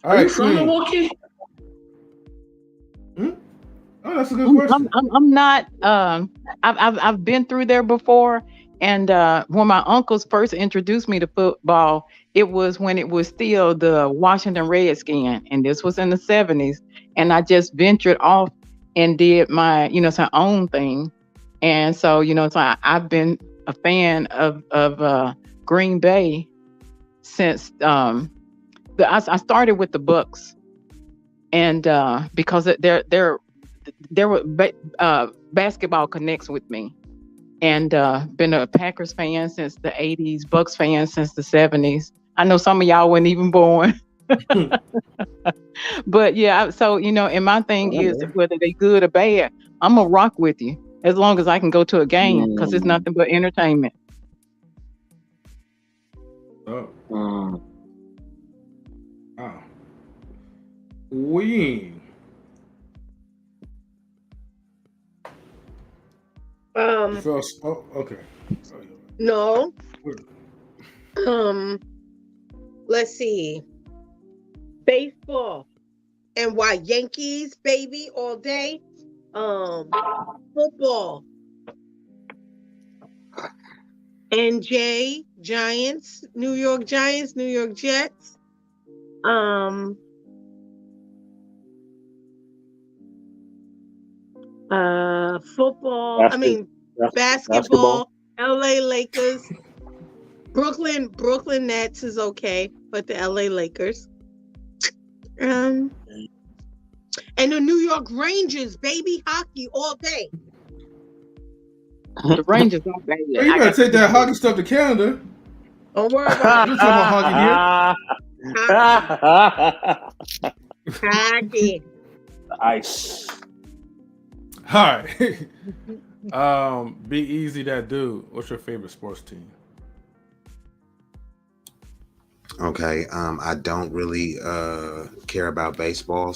All Are you right, from Queen. Milwaukee? Hmm? Oh, that's a good question. I'm not. I've been through there before, And when my uncles first introduced me to football, it was when it was still the Washington Redskin, and this was in the 70s. And I just ventured off and did my, some own thing. And so, so I've been a fan of Green Bay since I started with the Bucks, and because basketball connects with me, and been a Packers fan since the 80s, Bucks fan since the 70s. I know some of y'all weren't even born. But yeah, so and my thing is whether they good or bad, I'm gonna rock with you as long as I can go to a game, because it's nothing but entertainment. Oh. Wow. Ween. Oh, okay. No. Let's see. Baseball. And why? Yankees, baby, all day. Football. NJ, Giants, New York Giants, New York Jets. Football. Basketball. LA Lakers. Brooklyn Nets is okay, but the LA Lakers. And the New York Rangers, baby, hockey all day. The Rangers don't play yet. You better take that hockey stuff to Canada. Don't worry about it. We're talking about hockey here. Hockey. Ice. All right. Be easy, that dude. What's your favorite sports team? Okay. I don't really care about baseball,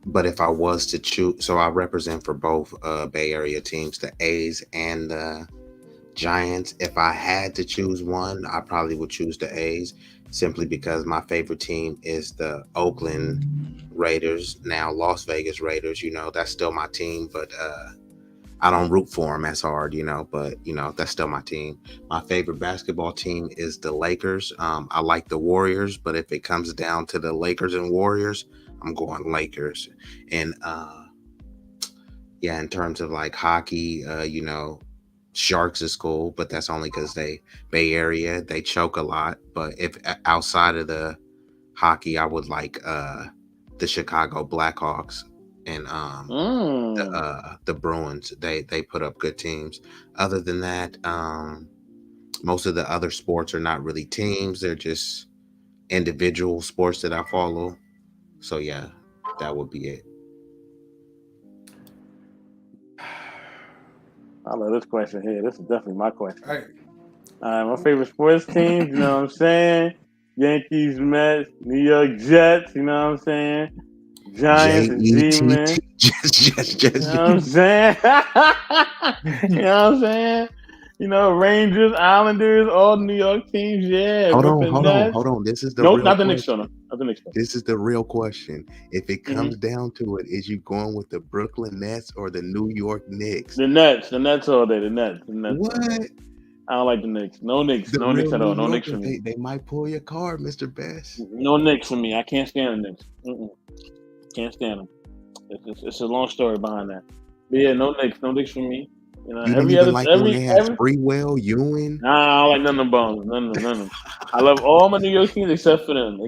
but if I was to choose, so I represent for both Bay Area teams, the A's and the Giants. If I had to choose one, I probably would choose the A's, simply because my favorite team is the Oakland Raiders, now Las Vegas Raiders. That's still my team, but I don't root for them as hard, but that's still my team. My favorite basketball team is the Lakers. I like the Warriors, but if it comes down to the Lakers and Warriors, I'm going Lakers. And in terms of like hockey, Sharks is cool, but that's only because they Bay Area, they choke a lot. But if outside of the hockey, I would like the Chicago Blackhawks and the Bruins. They put up good teams. Other than that, most of the other sports are not really teams. They're just individual sports that I follow. So yeah, that would be it. I love this question here. This is definitely my question. Hey. My favorite sports teams, you know what I'm saying? Yankees, Mets, New York Jets, you know what I'm saying? Giants and G-Men. You know what I'm saying? You know what I'm saying? Rangers, Islanders, all New York teams, yeah. Hold on. This is the real not the question. Knicks, Shona. Not the Knicks. This is the real question. If it comes down to it, is you going with the Brooklyn Nets or the New York Knicks? The Nets all day. The Nets. What? I don't like the Knicks. No Knicks. No Knicks at all. No Knicks for me. They might pull your card, Mr. Best. No Knicks for me. I can't stand the Knicks. Can't stand them. It's a long story behind that. But yeah, no Knicks. No Knicks for me. You don't even like when they have Sprewell, Ewing? Nah, I don't like none of them bones. None of them. I love all my New York teams except for them. I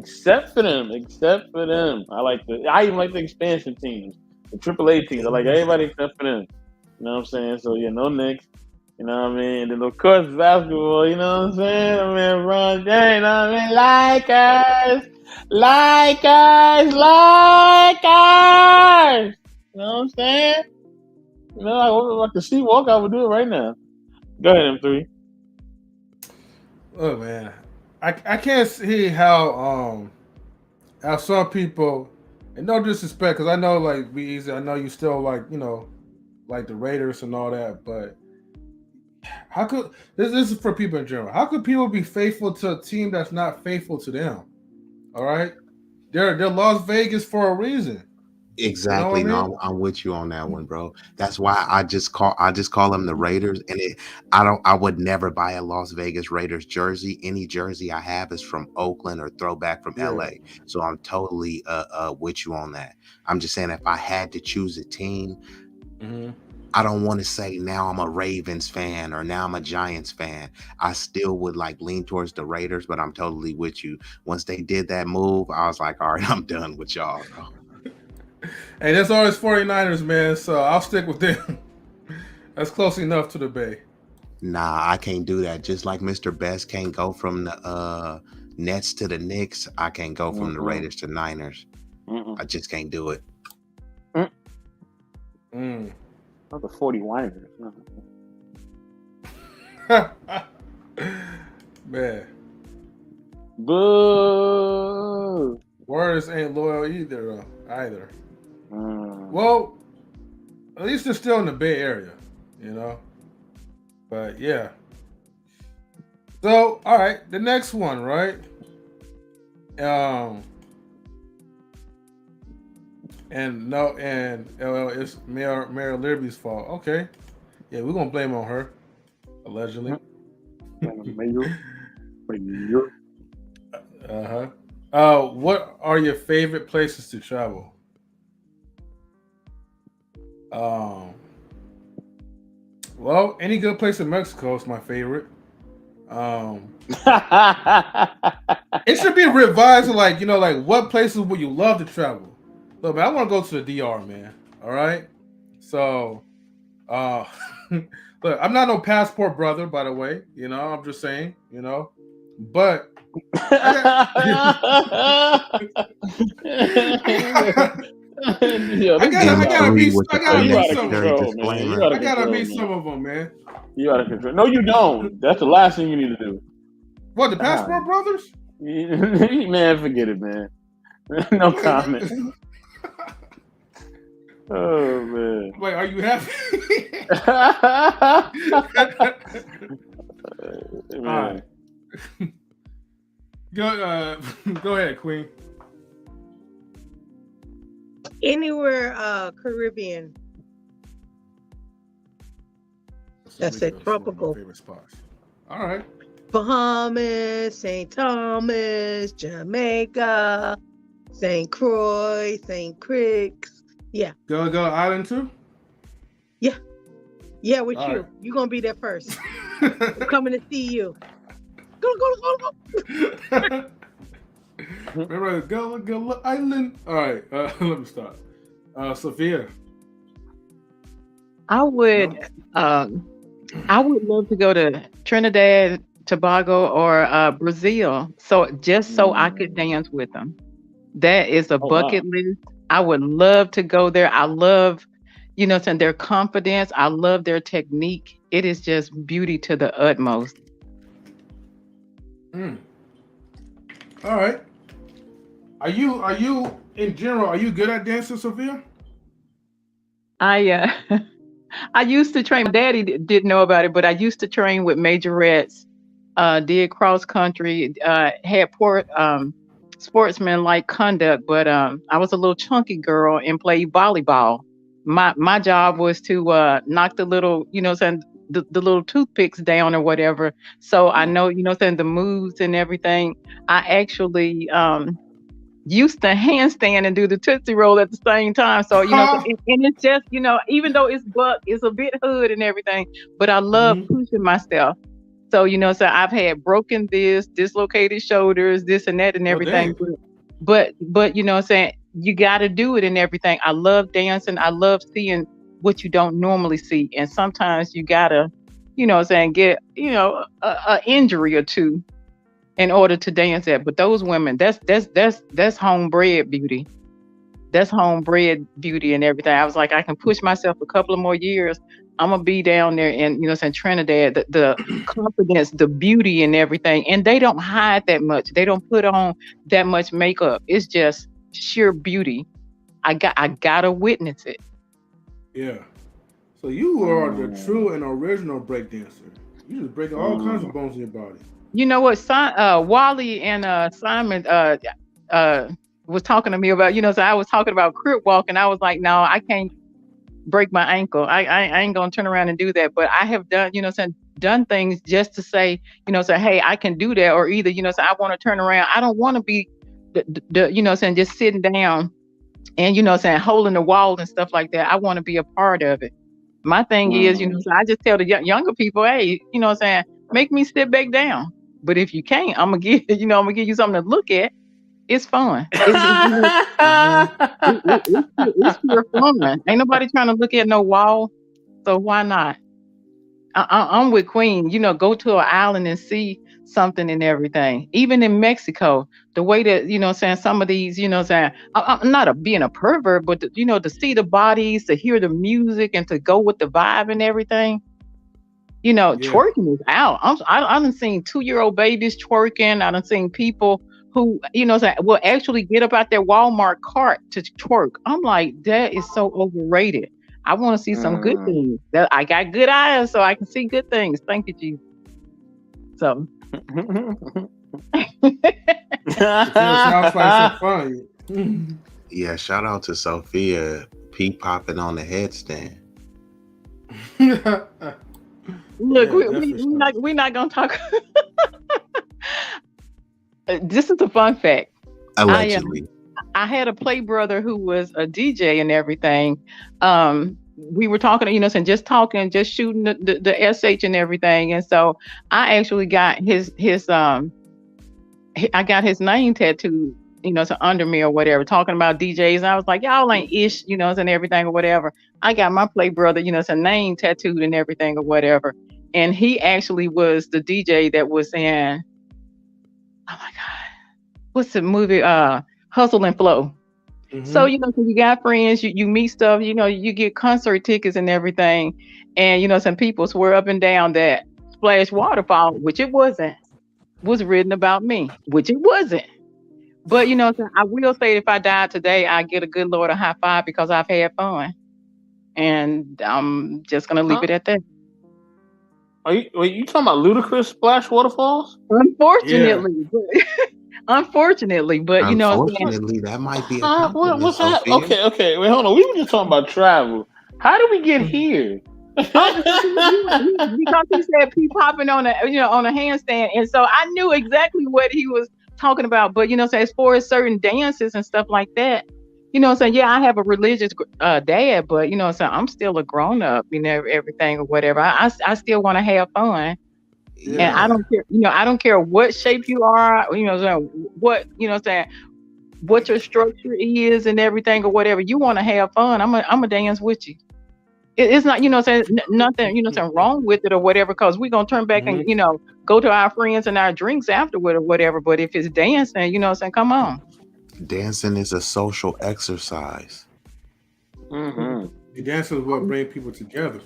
even like the expansion teams, the AAA teams. I like everybody except for them. You know what I'm saying? So yeah, no Knicks. You know what I mean? And then of course basketball. You know what I'm saying? I mean, Ron James. You know what I mean? Lakers. You know what I'm saying? Like the sea walk, I would do it right now. Go ahead, M3. Look, man, I can't see how some people, and no disrespect, because I know like be easy. I know you still like like the Raiders and all that, but how could this is for people in general? How could people be faithful to a team that's not faithful to them? All right, they're Las Vegas for a reason. You know what I Exactly. mean? No, I'm with you on that one, bro. That's why I just call them the Raiders, and I would never buy a Las Vegas Raiders jersey. Any jersey I have is from Oakland or throwback from Yeah. LA. So I'm totally with you on that. I'm just saying if I had to choose a team, Mm-hmm. I don't want to say now I'm a Ravens fan or now I'm a Giants fan. I still would like lean towards the Raiders, but I'm totally with you. Once they did that move, I was like, all right, I'm done with y'all, bro. Hey, that's always 49ers, man. So I'll stick with them. That's close enough to the Bay. Nah, I can't do that. Just like Mr. Best can't go from the Nets to the Knicks, I can't go from the Raiders to Niners. I just can't do it. Mm. Not the 40-winers. Man, Boo. Warriors ain't loyal either. Well, at least they're still in the Bay Area, you know. But yeah. So, all right, the next one, right? And LL, it's Mayor Liberty's fault. Okay, yeah, we're gonna blame on her, allegedly. What are your favorite places to travel? Well, any good place in Mexico is my favorite. It should be revised to like what places would you love to travel? Look, man, I want to go to the DR, man. All right. So, look, I'm not no passport brother, by the way. I'm just saying, but Yo, I gotta Agree meet with the you out of some. unnecessary control, man. You disclaimer. out I of gotta control, meet man. some of them, man. You out of control. No, you don't. That's the last thing you need to do. What, the passport brothers? Man, forget it, man. No comment. Oh man. Wait, are you happy? All right. Go ahead, Queen. Anywhere Caribbean. That's it. Tropical. Favorite spots. All right. Bahamas, St. Thomas, Jamaica, St. Croix, St. Crick. Yeah. Go Island too? Yeah, with All you. right. You're going to be there first. I'm coming to see you. Go. Remember, go Island. All right. Let me start. Sophia. I would love to go to Trinidad, Tobago, or Brazil. So I could dance with them. That is a bucket list. I would love to go there. I love, their confidence. I love their technique. It is just beauty to the utmost. All right. Are you in general? Are you good at dancing, Sophia? I used to train. My daddy didn't know about it, but I used to train with majorettes. Did cross country. Had poor sportsman-like conduct, but I was a little chunky girl and played volleyball. My job was to knock the little, the little toothpicks down or whatever. So I know, the moves and everything. I actually used to handstand and do the Tootsie Roll at the same time. So, and it's just, even though it's a bit hood and everything, but I love pushing myself. So, I've had broken dislocated shoulders, this and that and everything. But you got to do it and everything. I love dancing. I love seeing what you don't normally see. And sometimes you got to, get, a injury or two in order to dance at. But those women, that's homebred beauty. That's homebred beauty and everything. I was like, I can push myself a couple of more years. I'm gonna be down there in, Trinidad, the confidence, the beauty and everything. And they don't hide that much. They don't put on that much makeup. It's just sheer beauty. I gotta witness it. Yeah. So you are the true and original breakdancer. You just break all kinds of bones in your body. You know what? Wally and Simon was talking to me about, so I was talking about crip walking. I was like, no, I can't break my ankle. I ain't gonna turn around and do that. But I have done, done things just to say, say, hey, I can do that. Or either, say I want to turn around. I don't want to be just sitting down and, holding the wall and stuff like that. I want to be a part of it. My thing is, so I just tell the younger people, hey, make me sit back down. But if you can't, I'm gonna give you something to look at. It's fun. It's pure fun. Ain't nobody trying to look at no wall, so why not? I'm with Queen. Go to an island and see something and everything. Even in Mexico, the way that some of these, I'm not being a pervert, but to see the bodies, to hear the music, and to go with the vibe and everything. Twerking is out. I done seen 2-year-old babies twerking. I done seen people who, will actually get up out their Walmart cart to twerk. I'm like, that is so overrated. I want to see some good things. That I got good eyes, so I can see good things. Thank you, Jesus. So. Sounds like some fun. Yeah, shout out to Sophia P popping on the headstand. Look, we're not gonna talk. This is a fun fact. Allegedly. I had a play brother who was a DJ and everything. We were talking, just talking, just shooting the SH and everything. And so I actually got I got his name tattooed, under me or whatever, talking about DJs. And I was like, y'all ain't ish, and everything or whatever. I got my play brother, name tattooed and everything or whatever. And he actually was the DJ that was in, oh my God, what's the movie? Hustle and Flow. Mm-hmm. So, you got friends, you meet stuff, you get concert tickets and everything. And, some people swear up and down that Splash Waterfall, which it wasn't, was written about me, which it wasn't. But, I will say if I died today, I get a good Lord a high five because I've had fun. And I'm just going to leave it at that. Are you talking about Ludacris Splash Waterfalls? Unfortunately. Yeah. Unfortunately, but unfortunately, that might be a compliment. What's that? Okay. Wait, hold on. We were just talking about travel. How did we get here? Because he said P popping on a handstand, and so I knew exactly what he was talking about. But as far as certain dances and stuff like that, yeah, I have a religious dad, but I'm still a grown up, everything or whatever. I still want to have fun. Yeah. And I don't care, I don't care what shape you are, what, what your structure is and everything or whatever. You want to have fun. I'm a dance with you. It's not, nothing wrong with it or whatever, because we're going to turn back and, go to our friends and our drinks afterward or whatever. But if it's dancing, come on. Dancing is a social exercise. Mm-hmm. The dance is what brings people together.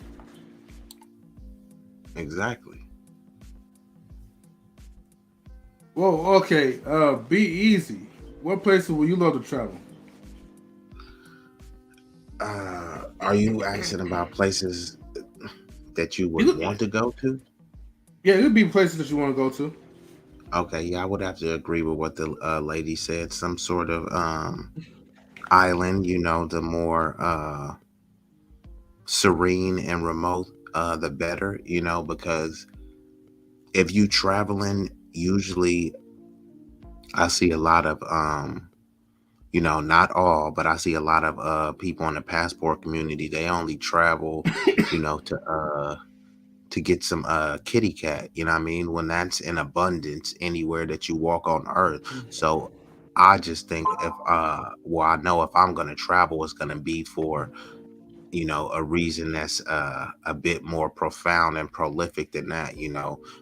Exactly. Whoa, okay. Be easy. What places will you love to travel? Are you asking about places that you would want to go to? Yeah, it would be places that you want to go to. Okay, yeah, I would have to agree with what the lady said. Some sort of island, the more serene and remote, the better, because if you traveling, usually I see a lot of not all, but I see a lot of people in the passport community. They only travel to get some kitty cat, when that's in abundance anywhere that you walk on earth. So I just think I know if I'm going to travel, it's going to be for a reason that's a bit more profound and prolific than that,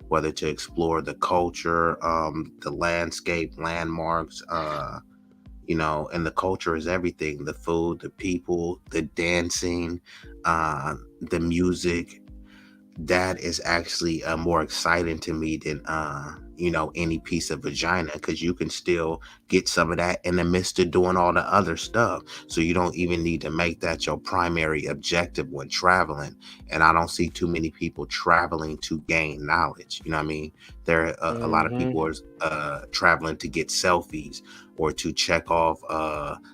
whether to explore the culture, the landscape, landmarks, and the culture is everything: the food, the people, the dancing, the music. That is actually more exciting to me than any piece of vagina, because you can still get some of that in the midst of doing all the other stuff. So you don't even need to make that your primary objective when traveling. And I don't see too many people traveling to gain knowledge. You know what I mean? There are a lot of people are traveling to get selfies, or to check off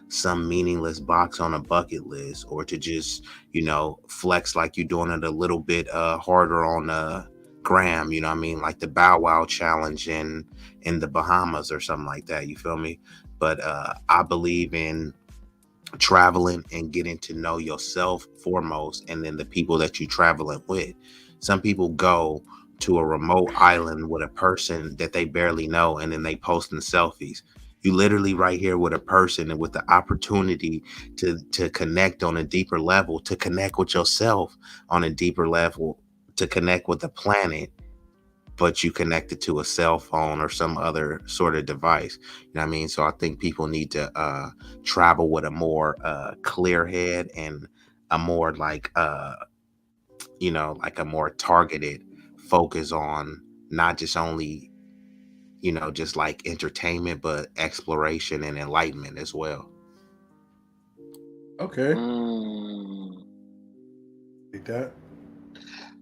some meaningless box on a bucket list, or to just flex like you're doing it a little bit harder on gram, you know what I mean, like the Bow Wow challenge in the Bahamas or something like that, you feel me? But I believe in traveling and getting to know yourself foremost, and then the people that you're traveling with. Some people go to a remote island with a person that they barely know, and then they posting selfies. You literally right here with a person and with the opportunity to connect on a deeper level, to connect with yourself on a deeper level, to connect with the planet, but you connected to a cell phone or some other sort of device. You know what I mean? So I think people need to travel with a more clear head, and a more like like a more targeted focus on not just only just like entertainment, but exploration and enlightenment as well. Okay. Mm. Like that.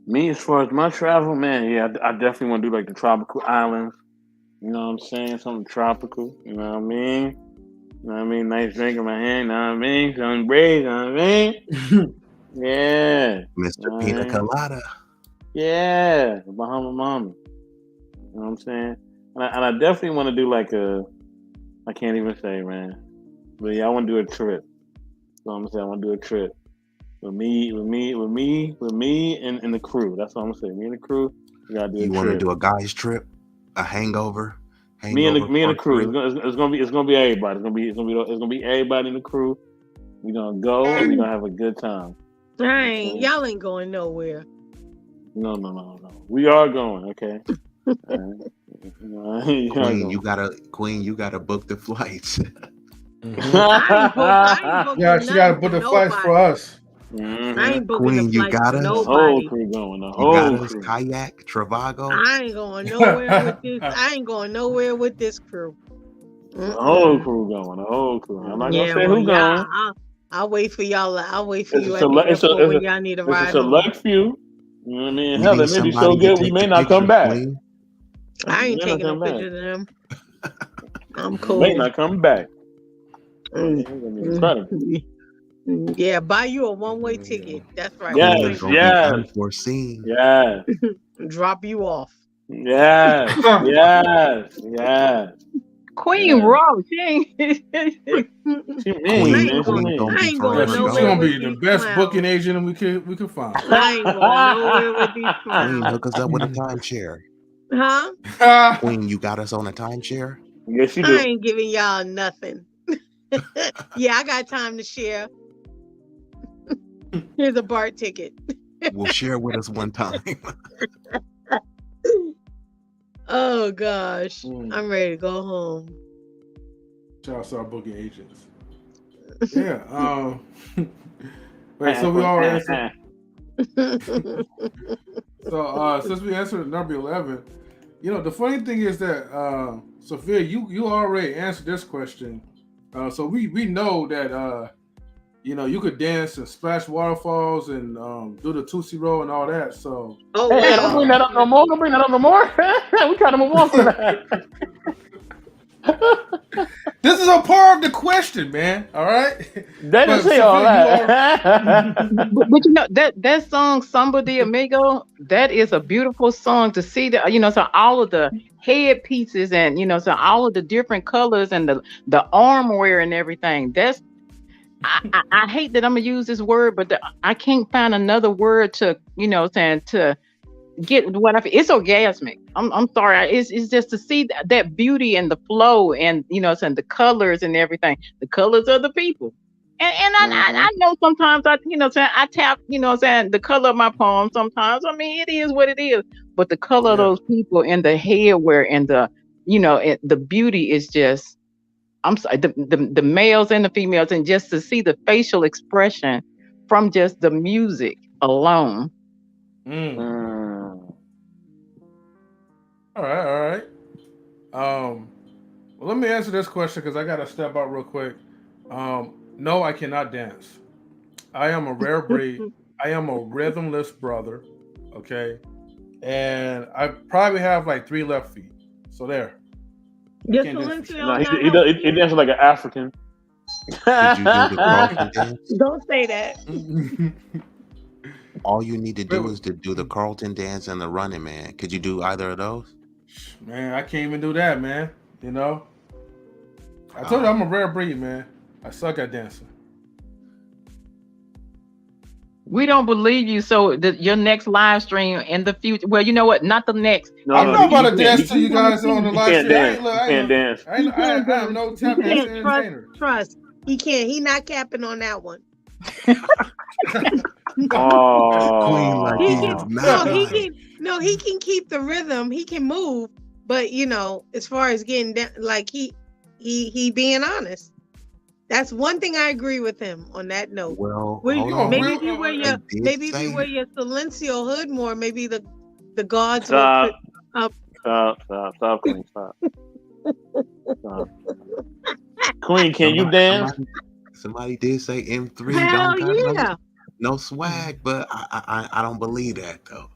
Me, as far as my travel, man, yeah, I definitely want to do like the tropical islands. You know what I'm saying? Something tropical. You know what I mean? You know what I mean? Nice drink in my hand. You know what I mean? Some breeze. You know what I mean? Yeah. Mr. You know what I Pina mean? Colada. Yeah. Bahama Mama. You know what I'm saying? And I definitely want to do like I can't even say, man. But yeah, I want to do a trip. You know what I'm saying? I want to do a trip. With me, and the crew. That's what I'm saying. Me and the crew, we gotta do a You want to trip. do a guy's trip, a hangover Me and the part crew. 3? It's gonna be everybody. It's gonna be everybody in the crew. We gonna go and we gonna have a good time. Okay? Y'all ain't going nowhere. No. We are going. Okay. Queen, you gotta book the flights. I ain't booking Yeah, she nothing gotta for put the flights for nobody. us. I ain't booking Queen, the you flights got for us. The whole nobody. crew going. The You got whole us. crew. Kayak, Travago. I ain't going nowhere with this. I ain't going nowhere with this crew. The whole Mm-mm. crew going. The whole crew. I'm not gonna Yeah, say well, who going. I'll wait for y'all. I'll wait for It's a you at the select. airport when y'all need a It's a ride home. select few. You know what I mean? We Hell, need it may be so somebody to good we take may the not come pictures, back. Queen. I We ain't may not taking no come back. pictures of them. I'm We cool. may not come back. Mm. It's gonna be incredible. Yeah, buy you a one-way ticket. That's right. Yes, Queen Thank gonna you. be yes, unforeseen. yes, Drop you off. yes, yes. Queen Yeah. Raw. She ain't. She I mean, Queen, man. ain't She going. Queen mean. gonna I be ain't Yeah, going forever she nowhere gonna gone. with be the these best booking clowns. agent we could find. I ain't going nowhere with these Queen, clowns. hook us up with a timeshare. Huh? Queen, you got us on a timeshare. Yes, you I do. ain't giving y'all nothing. Yeah, I got time to share. Here's a BART ticket. Will share with us one time. Oh gosh, Mm. I'm ready to go home. Shout out to our booking agents. Yeah. Wait. So we all answered. So since we answered number 11, the funny thing is that Sophia, you already answered this question. So we know that you could dance and splash waterfalls and do the Tootsie Roll and all that. So Oh Hey, don't bring that wow. up no more. Don't bring that up no more. We trying to move on from that. this is a part of the question, man. All right. They didn't But say all Sophia, you are. that. But that song "Samba de Amigo," that is a beautiful song to see. That so all of the headpieces and so all of the different colors and the armwear and everything. That's I hate that I'm gonna use this word, but I can't find another word to saying to get what I feel. It's orgasmic. I'm sorry. It's just to see that beauty and the flow and saying the colors and everything. The colors of the people. And I know sometimes I tap saying the color of my poem. Sometimes I mean it is what it is, but the color of Yeah. those people and the headwear and the beauty is just. I'm sorry, the males and the females, and just to see the facial expression from just the music alone. Mm. Mm. All right. Well, let me answer this question because I gotta step out real quick. No, I cannot dance. I am a rare breed. I am a rhythmless brother. Okay, and I probably have like 3 left feet. So there. I Your can't dance for silencio No, not he dances like an African. Could you do the Carlton dance? Don't say that. shit. All you need to do But, is to do the Carlton dance and the Running Man. Could you do either of those? man, I can't even do that, man. You know, I told you I'm a rare breed, man. I suck at dancing. We don't believe you. So your next live stream in the future. Well, you know what? Not the next. No, I'm no, not about to you dance to can't. you guys on the You live can't stream. dance. You can't dance. He can't I am do no it. tap He dance can't trust. entertainer. Trust. He can't. He not capping on that one. Queen like He he can. is not lying. He can keep the rhythm. He can move. But as far as getting down, like he being honest. That's one thing I agree with him on that note. Well, Maybe hold on. if you wear I did if you say wear your silencio hood more, maybe the gods Stop. will put Stop, Queen. Stop. Queen, can you dance? Somebody did say M3 hell don't got yeah. no swag, but I don't believe that though.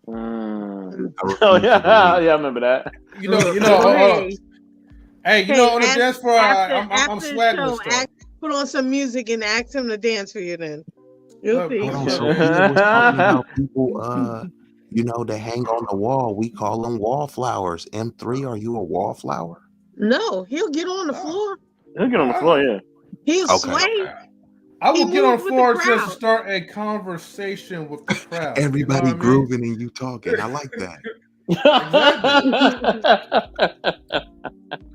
Oh yeah, I remember that. Hey, on the dance floor, I'm after the swagless. show, put on some music and ask him to dance for you. Then you'll see. Hold on, Sophia was talking about people, that hang on the wall. We call them wallflowers. M3, are you a wallflower? No, he'll get on the floor. He'll get on the floor, yeah. He'll sway. I will get on the floor with the just to crowd. start a conversation with the crowd. Everybody you know what I mean? grooving and you talking. I like that.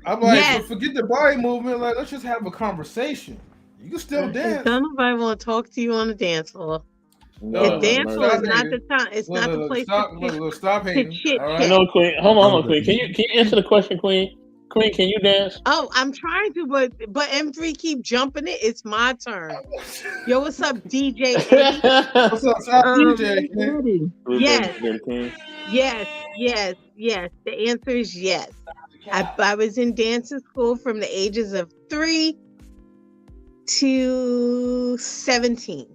I'm like, Yes. but forget the body movement. Like, let's just have a conversation. You can still dance. Don't nobody want to talk to you on the dance floor. No, the dance floor is not the time. It's Look, not the look, place stop to hating. chit All chat. right? No, Queen. Hold on, Queen. Can you answer the question, Queen? Queen, can you dance? Oh, I'm trying to, but M3 keep jumping it. It's my turn. Yo, what's up, DJ Eddie? What's up, DJ? Yes. The answer is yes. I was in dancing school from the ages of 3 to 17.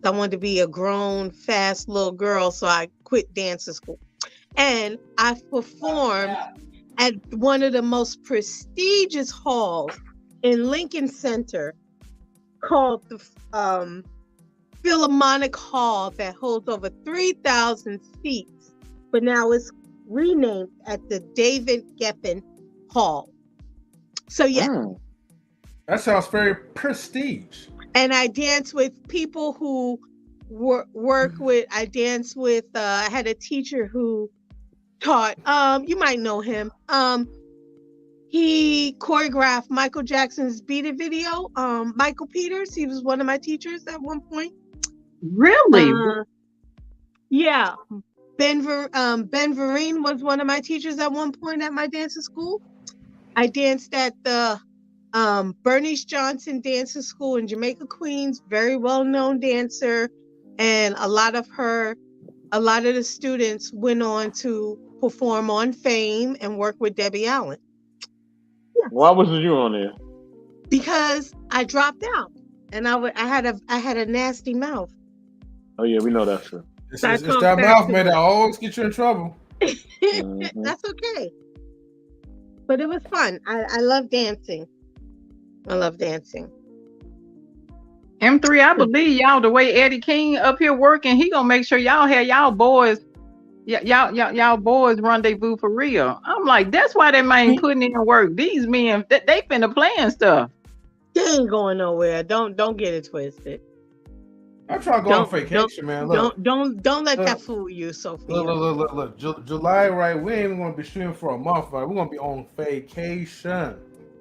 I wanted to be a grown, fast little girl, so I quit dancing school. And I performed at one of the most prestigious halls in Lincoln Center called the Philharmonic Hall that holds over 3,000 seats, but now it's renamed at the David Geffen Hall. So yeah. That sounds very prestige. And I dance with people who work with, I dance with, I had a teacher who taught, you might know him. He choreographed Michael Jackson's Beat It video. Michael Peters, he was one of my teachers at one point. Really? Yeah. Ben Vereen was one of my teachers at one point at my dancing school. I danced at the Bernice Johnson Dancing School in Jamaica, Queens, very well-known dancer. And a lot of the students went on to perform on Fame and work with Debbie Allen. Yeah. Why wasn't you on there? Because I dropped out and I had a nasty mouth. Oh yeah, we know that shit. It's that mouth, man, that always get you in trouble. That's okay. But it was fun. I love dancing. M3, I believe y'all the way Eddie King up here working, he gonna make sure y'all have y'all boys, y'all boys rendezvous for real. I'm like, that's why that man putting in work. These men, they finna playing stuff. They ain't going nowhere. Don't get it twisted. I'm trying to go on vacation, man. Look, don't let that fool you, Sophia. Look. July, right? We ain't even gonna be streaming for a month, right? We're gonna be on vacation.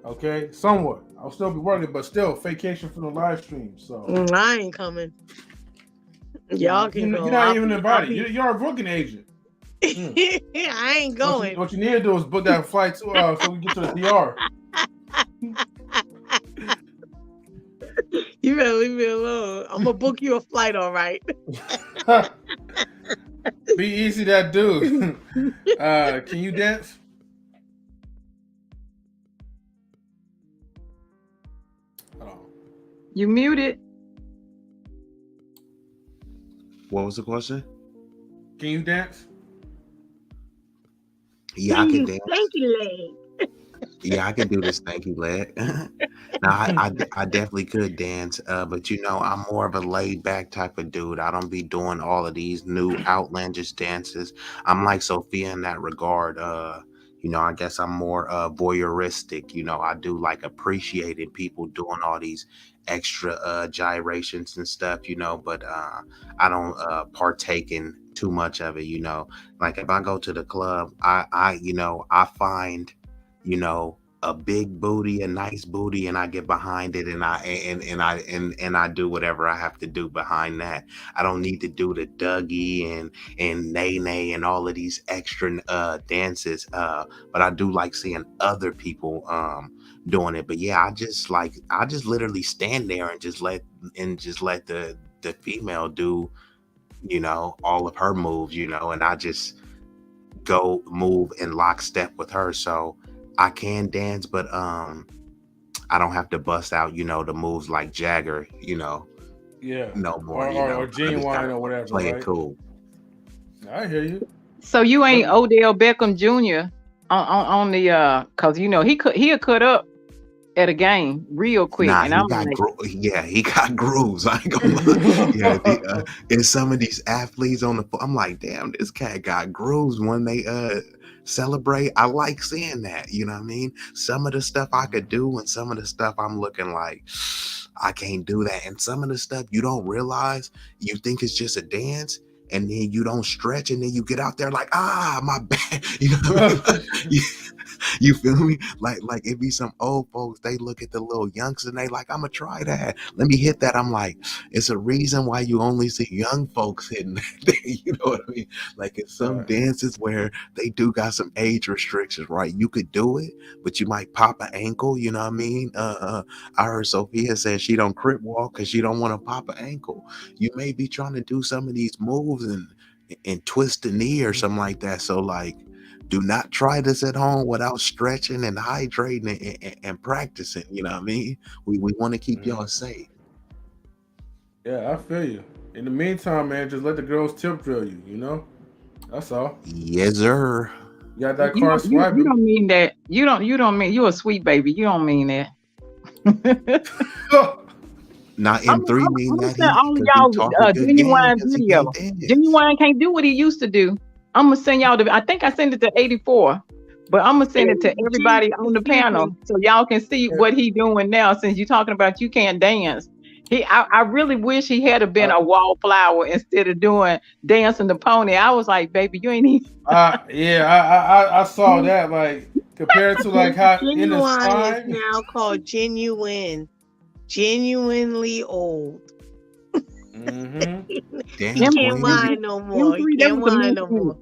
Okay, somewhat. I'll still be working, but still vacation for the live stream. So I ain't coming. Y'all can go. You're not even invited. You're a booking agent. I ain't going. What you need to do is book that flight to so we get to the DR. You better leave me alone. I'm gonna book you a flight, all right. Be easy, that dude. Can you dance? You muted. What was the question? Can you dance? Yeah, I Can could you dance. leg? Yeah, I could do this. Thank you, leg. Now, I definitely could dance, but I'm more of a laid back type of dude. I don't be doing all of these new outlandish dances. I'm like Sophia in that regard. I guess I'm more voyeuristic. I do like appreciating people doing all these extra gyrations and stuff. But I don't partake in too much of it. Like if I go to the club, I find you know a big booty, a nice booty, and I get behind it, and I do whatever I have to do behind that. I don't need to do the Dougie and Nay Nay and all of these extra dances. But I do like seeing other people doing it. But yeah, I just literally stand there and just let the female do all of her moves, and I just go move in lockstep with her. So I can dance, but I don't have to bust out, the moves like Jagger, Yeah. no more, Or I just genuine gotta or whatever, play it right? cool. I hear you. So you ain't But Odell Beckham Jr. on the cause he'll cut up at a game real quick, Nah, and I'm like, he got grooves. I ain't gonna lie. Yeah, and some of these athletes on I'm like, damn, this cat got grooves when they celebrate. I like seeing that. You know what I mean? Some of the stuff I could do, and some of the stuff I'm looking like I can't do that. And some of the stuff you don't realize, you think it's just a dance. And then you don't stretch, and then you get out there like, my back. You know what I mean? You feel me? Like it be some old folks, they look at the little youngsters and they like, I'ma try that. Let me hit that. I'm like, it's a reason why you only see young folks hitting that thing. You know what I mean? Like it's some Right. dances where they do got some age restrictions, right? You could do it, but you might pop an ankle, you know what I mean? I heard Sophia say she don't crip walk because she don't want to pop an ankle. You may be trying to do some of these moves and twist the knee or something like that. So like, do not try this at home without stretching and hydrating and practicing. You know what I mean? We want to keep y'all safe. Yeah, I feel you. In the meantime, man, just let the girls tip drill you, That's all. Yes, sir. You got that you car don't you swiping. don't mean that. You don't mean you a sweet baby. You don't mean that. Now M3 mean I'm gonna that send he all of because he y'all talk a good game genuine because he video. can't dance. Genuine can't do what he used to do. I'm gonna send y'all I think I sent it to 84, but I'm gonna send it to everybody on the panel so y'all can see what he doing now. Since you're talking about you can't dance, I really wish he had been a wallflower instead of doing dancing the pony. I was like, baby, you ain't even. Yeah, I saw that. Like compared to like how in his Genuine is prime. now called genuine. Genuinely old. Mm-hmm. Damn, He can't Queen. whine no more. He M3, that can't was a whine no more.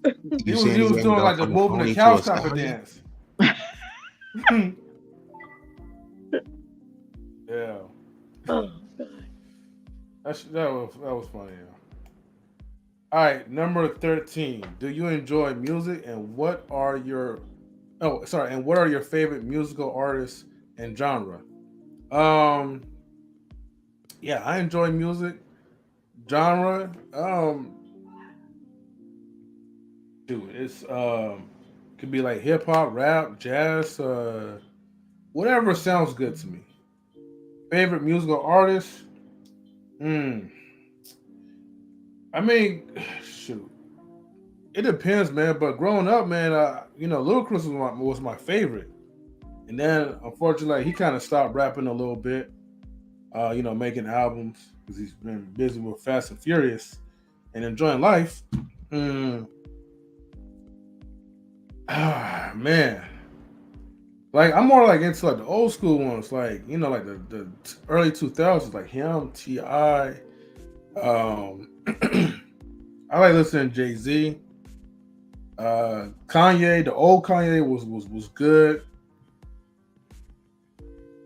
He You was saying he he was ain't doing go like the from a moving the pony to a couch type of stallion? dance. Yeah, Oh, that was funny. Yeah. All right, number 13. Do you enjoy music, and what are your and what are your favorite musical artists and genre? Um, yeah, I enjoy music genre. Dude, it's could be like hip hop, rap, jazz, whatever sounds good to me. Favorite musical artist? Hmm. I mean, shoot, it depends, man. But growing up, man, Lil Chris was my favorite, and then unfortunately, like, he kind of stopped rapping a little bit. Making albums because he's been busy with Fast and Furious and enjoying life. Hmm. Man. Like I'm more like into like the old school ones, like like the early 2000s, like him, Ti. I like listening to Jay-Z. Kanye, the old Kanye was good.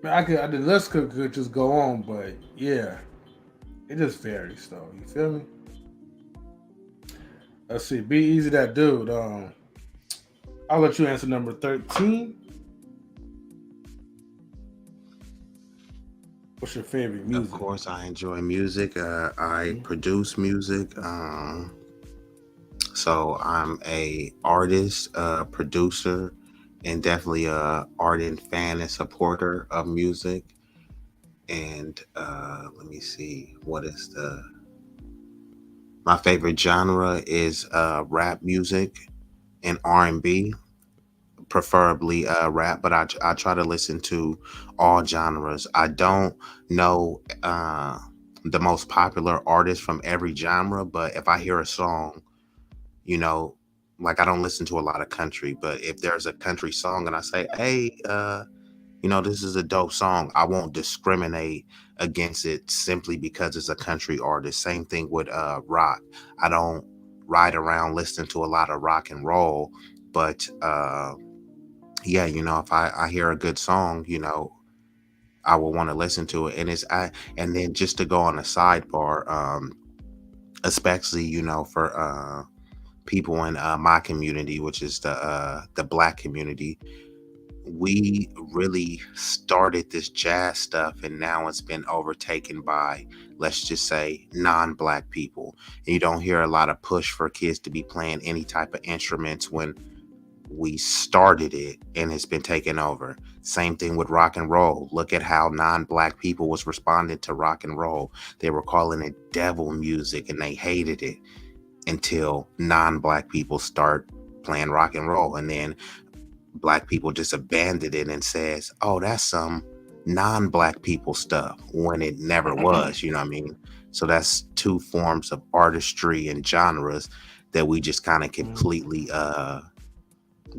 Man, the list could just go on, but yeah, it just varies though. You feel me? Let's see. Be easy, that dude. I'll let you answer number 13. What's your favorite Of music? course, I enjoy music. I Mhm. produce music. So I'm a artist, producer, and definitely a ardent fan and supporter of music. And let me see, what is the my favorite genre is rap music and R&B, preferably rap, but I try to listen to all genres. I don't know the most popular artists from every genre, but if I hear a song, you know, like I don't listen to a lot of country, but if there's a country song and I say, hey, this is a dope song, I won't discriminate against it simply because it's a country artist. Same thing with rock. I don't ride around listening to a lot of rock and roll, but yeah, if I hear a good song, I will want to listen to it. And then just to go on a sidebar, especially, for people in my community, which is the black community, we really started this jazz stuff, and now it's been overtaken by, let's just say, non-black people. And you don't hear a lot of push for kids to be playing any type of instruments when we started it, and it's been taken over. Same thing with rock and roll. Look at how non-black people was responding to rock and roll. They were calling it devil music and they hated it until non-black people start playing rock and roll, and then black people just abandoned it and says, oh, that's some non-black people stuff, when it never was. You know what I mean? So that's two forms of artistry and genres that we just kind of completely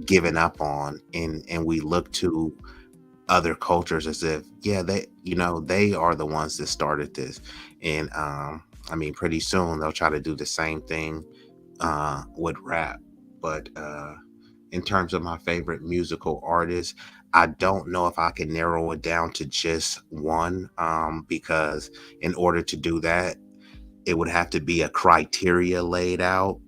given up on, and we look to other cultures as if, yeah, they are the ones that started this. And I mean, pretty soon they'll try to do the same thing with rap. But in terms of my favorite musical artists, I don't know if I can narrow it down to just one, because in order to do that, it would have to be a criteria laid out.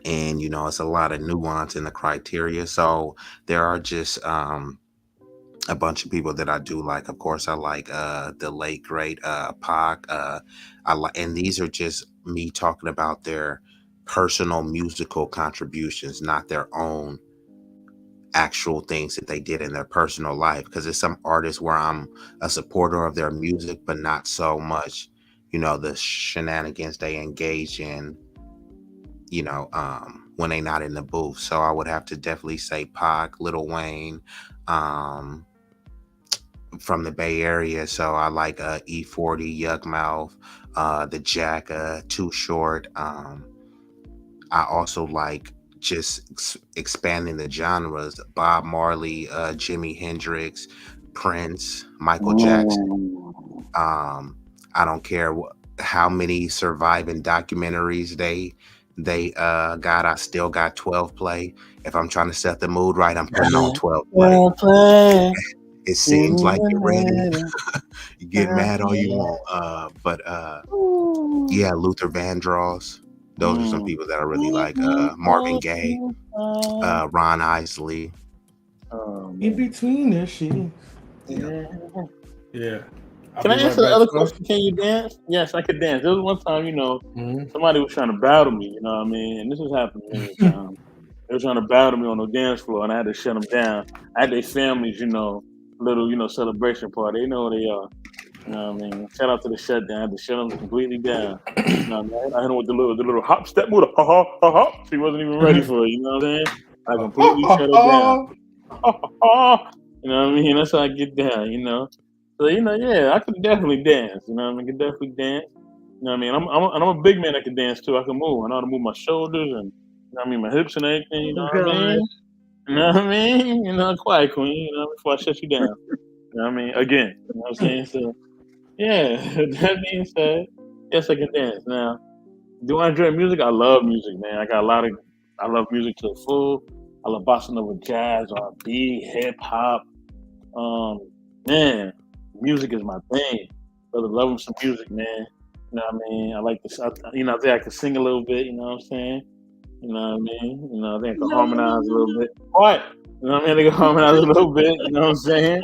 And, it's a lot of nuance in the criteria. So there are just a bunch of people that I do like. Of course, I like the late great Pac. And these are just me talking about their personal musical contributions, not their own actual things that they did in their personal life. Because there's some artists where I'm a supporter of their music, but not so much, the shenanigans they engage in, when they not in the booth. So I would have to definitely say Pac, Lil Wayne, um, from the Bay Area. So I like E40, Yugmouth, the Jack, Too Short. I also like just expanding the genres. Bob Marley, Jimi Hendrix, Prince, Michael Jackson. I don't care how many surviving documentaries they got. I still got 12 play. If I'm trying to set the mood right, I'm putting on 12 play. It seems like you're ready. You get mad all you want. But yeah, Luther Vandross. Those are some people that I really like. Marvin Gaye, Ron Isley. In between the sheets. Yeah. Yeah. Can I answer the other question? Can you dance? Yes, I could dance. There was one time, somebody was trying to battle me, you know what I mean? And this has happened many times. They were trying to battle me on the dance floor, and I had to shut them down. I had their families, little, celebration party. They know who they are. You know what I mean? Shout out to the shutdown. I had to shut them completely down. You know what I mean? I hit them with the little hop step move. Ha ha ha ha. She wasn't even ready for it. You know what I'm saying? I completely shut her down. Ha ha ha. You know what I mean? That's how I get down. So yeah, I could definitely dance. You know what I mean? I could definitely dance. You know what I mean? I'm a big man that can dance too. I can move. I know how to move my shoulders and my hips and everything. You know what I God. mean? You know what I mean? Quiet queen. Before I shut you down. You know what I mean? Again. You know what I'm saying? So yeah. That being said, yes, I can dance. Now, do I enjoy music? I love music, man. I love music to the full. I love bossa nova, jazz, R&B, hip hop. Man, music is my thing. Brother, loving some music, man. You know what I mean? I like this. I think I can sing a little bit. You know what I'm saying? You know what I mean? I think I can harmonize a little bit. What? You know what I mean? I can harmonize a little bit. You know what I'm saying?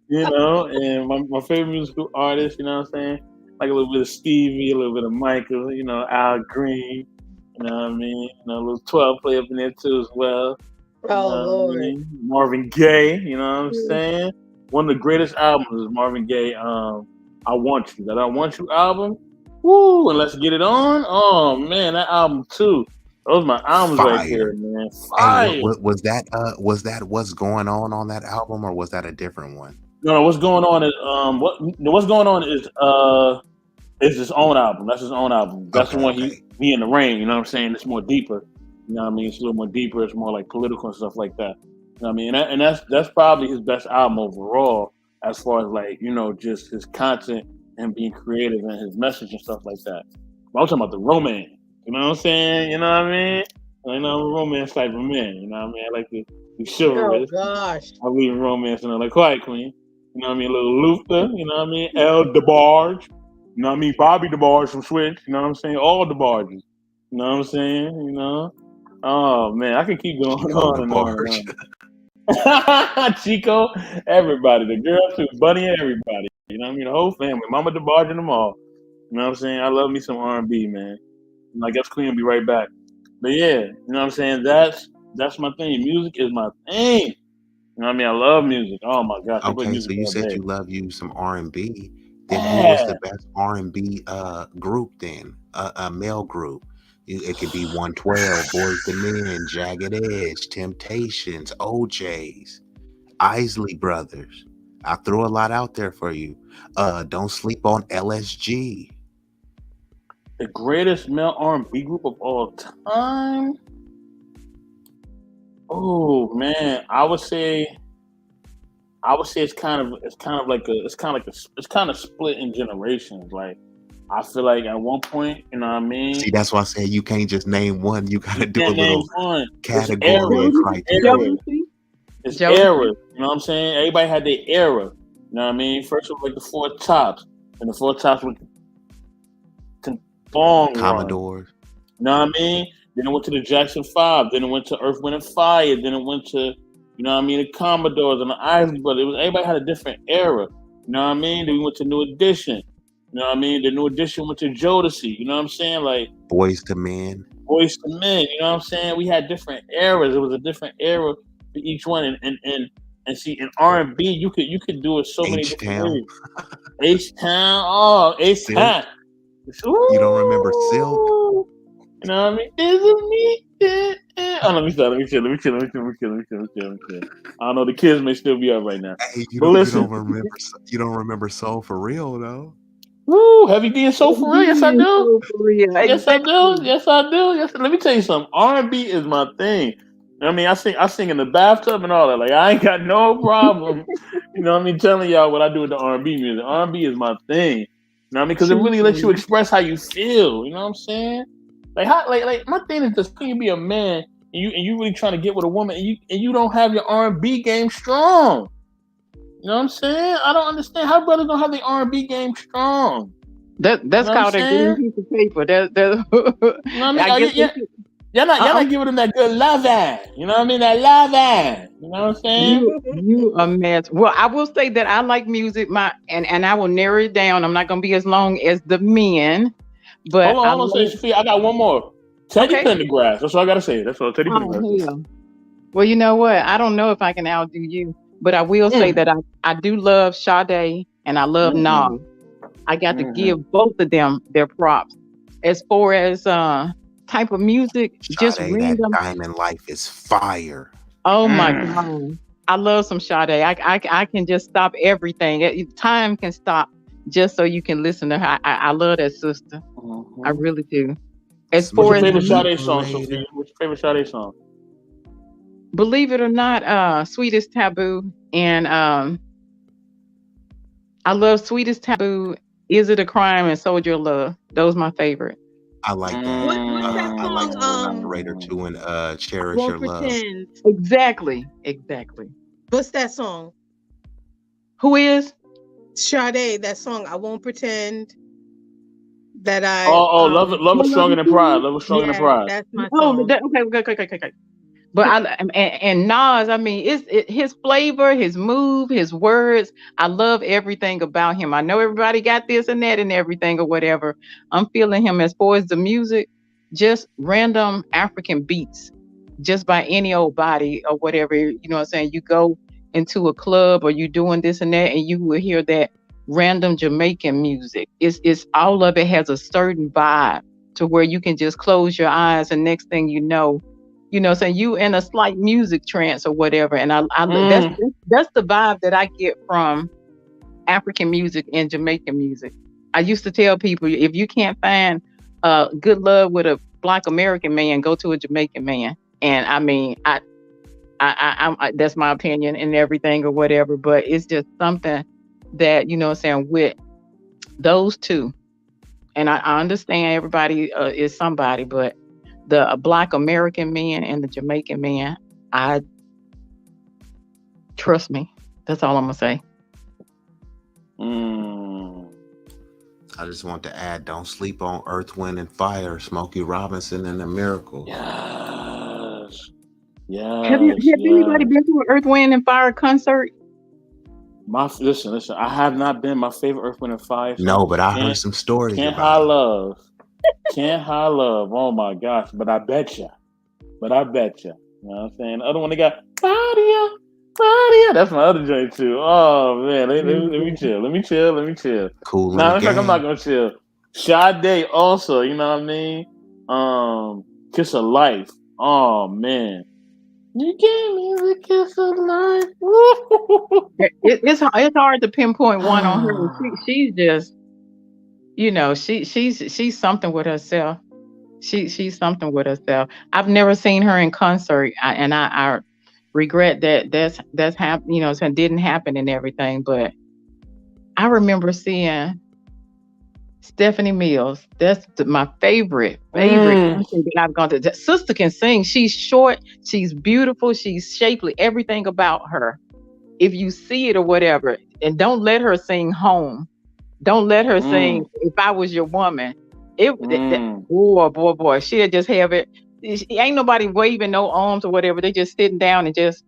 You know, and my favorite musical artist, you know what I'm saying? Like a little bit of Stevie, a little bit of Michael, you know, Al Green, you know what I mean? You know, a little 12 play up in there too as well. You Oh know what I Lord. mean? Marvin Gaye, you know what I'm saying? One of the greatest albums is Marvin Gaye, I Want You. That I Want You album. Woo, and Let's Get It On. Oh man, that album too. Those are my albums right there, Fire. man. Hey, Fire. was that what's going on that album, or was that a different one? No, what's going on is what's going on is it's his own album. That's his own album. That's the Okay, one okay. he in the rain. You know what I'm saying? It's more deeper. You know what I mean? It's a little more deeper. It's more like political and stuff like that. You know what I mean? And that's probably his best album overall, as far as like just his content and being creative and his message and stuff like that. But I'm talking about the romance. You know what I'm saying? You know what I mean? You know, I'm a romance type of man. You know what I mean? I like to be Oh chivalrous. gosh. I believe in romance and I like Quiet Queen. You know what I mean? A little Luther. You know what I mean? El DeBarge. You know what I mean? Bobby DeBarge from Switch. You know what I'm saying? All the barges. You know what I'm saying? You know? Oh man, I can keep going Chico on and on and DeBarge. on. Chico, everybody, the girls too, Bunny, everybody. You know what I mean? The whole family, Mama DeBarge and them all. You know what I'm saying? I love me some R&B, man. And I guess Queen will be right back. But yeah, you know what I'm saying? That's my thing. Music is my thing. You know what I mean? I love music. Oh my gosh, I play Okay, music so you all said day. you love you some R&B. Then who was Yeah, the best R&B group then? A male group. It could be 112, Boys to Men, Jagged Edge, Temptations, OJs, Isley Brothers. I threw a lot out there for you. Don't sleep on LSG. the greatest male R&B group of all time. Oh man, I would say it's kind of split in generations. Like I feel like at one point, you know what I mean. See, that's why I said you can't just name one. You got You to do a can't name little one. It's category and eras. Jody, It's criteria. eras. Josie, It's Josie. eras. You know what I'm saying? Everybody had their era. You know what I mean? First it was like the Four Tops, and the Four Tops went to long run. Commodores. You know what I mean? Then it went to the Jackson Five. Then it went to Earth, Wind and Fire. Then it went to, you know what I mean, the Commodores and the Isley Brothers. Everybody had a different era. You know what I mean? Then we went to New Edition. You know what I mean? The New Edition went to Jodeci. You know what I'm saying? Like Boys to Men. Boys to Men. You know what I'm saying? We had different eras. It was a different era for each one. And see, in R&B, you could do it so many different H-Town. ways. H Town, oh H Silk. Town. You don't remember Silk? Ooh. You know what I mean? Is it me? Oh, let me stop. Let me chill. I don't know. The kids may still be up right now. Hey, But listen. you don't remember Soul for Real though. Woo, Heavy D and Soul for real. Yes, I do. So for real. Yes, I do. Exactly. Yes, I do. Yes. Let me tell you something. R&B is my thing. I mean, I sing in the bathtub and all that. Like I ain't got no problem. You know what I mean? Telling y'all what I do with the R&B music. R&B is my thing. You know what I mean? Because it really lets you express how you feel. You know what I'm saying? Like how like my thing is just can you be a man and you really trying to get with a woman and you don't have your R&B game strong. You know what I'm saying? I don't understand how brothers don't have the R&B game strong. That's You know what I'm called a green saying? piece of paper. You know what I mean? I guess Yeah. Y'all not giving them that good loving. You know what I mean? That loving. You know what I'm saying? you a mess. Well, I will say that I like music. And I will narrow it down. I'm not gonna be as long as the men, but I Hold on, love. Sophia. I got one more. Teddy Okay. Pendergrass. That's all I gotta say. That's all. Teddy Oh Pendergrass. hell. Well, you know what? I don't know if I can outdo you, but I will say that I do love Sade and I love Nas. I got to give both of them their props. As far as type of music, just Sade, that random. Diamond Life is fire. Oh my God. I love some Sade. I can just stop everything. Time can stop just so you can listen to her. I love that sister. I really do. As What's far your as favorite Sade song, Sophia? What's your favorite Sade song? believe it or not, Sweetest Taboo and I love Sweetest Taboo, Is It a Crime, and Soldier of Love. Those my favorite. I like that. What's that I like song? Operator 2 and Cherish Won't Your Love. Pretend. Exactly. What's that song? Who is? Sade, that song, I Won't Pretend that I Love is stronger than pride. Love is stronger than pride. that's my Oh, song. okay. But and Nas, I mean, his flavor, his move, his words. I love everything about him. I know everybody got this and that and everything or whatever. I'm feeling him as far as the music, just random African beats, just by any old body or whatever. You know what I'm saying? You go into a club or you doing this and that, and you will hear that random Jamaican music. It's all of it has a certain vibe to where you can just close your eyes and next thing you know, so you in a slight music trance or whatever. And I that's the vibe that I get from African music and Jamaican music. I used to tell people, if you can't find good love with a Black American man, go to a Jamaican man. And I mean, I that's my opinion and everything or whatever, but it's just something that, with those two. And I understand everybody is somebody, but the Black American man and the Jamaican man, trust me. That's all I'm gonna say. I just want to add, don't sleep on Earth, Wind, and Fire, Smokey Robinson and the Miracles. Yes. Have anybody been to an Earth, Wind, and Fire concert? Listen. I have not been. My favorite Earth, Wind, and Fire. No, but I heard some stories Can't about High Love. Can't High Love. Oh my gosh! But I bet you. You know what I'm saying? The other one they got Claudia. That's my other joint too. Oh man, let me chill. Let me chill. Cool. Nah, in fact, I'm not gonna chill. Sade also. You know what I mean? Kiss of Life. Oh man. You gave me the kiss of life. It's hard to pinpoint one on her. She's just, she's something with herself. She's something with herself. I've never seen her in concert, and I regret that's happened. It didn't happen and everything. But I remember seeing Stephanie Mills. That's my favorite concert that I've gone to. Sister can sing. She's short. She's beautiful. She's shapely. Everything about her. If you see it or whatever, and don't let her sing Home. Don't let her sing If I Was Your Woman. Boy, she'll just have it. Ain't nobody waving no arms or whatever. They just sitting down and just,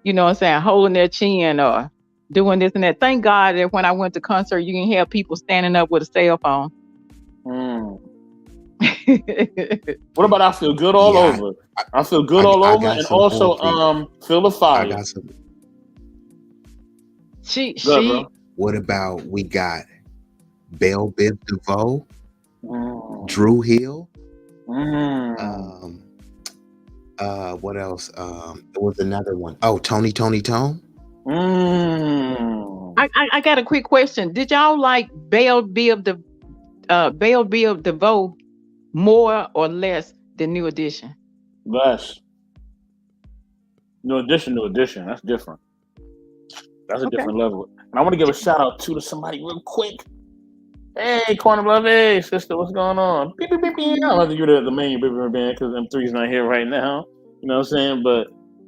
holding their chin or doing this and that. Thank God that when I went to concert, you can have people standing up with a cell phone. What about I Feel Good All Over? I Feel Good All Over, and also Feel the Fire. I got some. What about we got Belle Biv DeVoe, Drew Hill. What else? There was another one. Oh, Tony Tone. I got a quick question. Did y'all like Belle Biv DeVoe more or less than New Edition? Less. New Edition. That's different. That's a different level. And I want to give a shout out to somebody real quick. Hey, Quantum Love, hey sister, what's going on? Beep, beep, beep, beep. I'll have to give it the main baby band because M3's not here right now. You know what I'm saying? But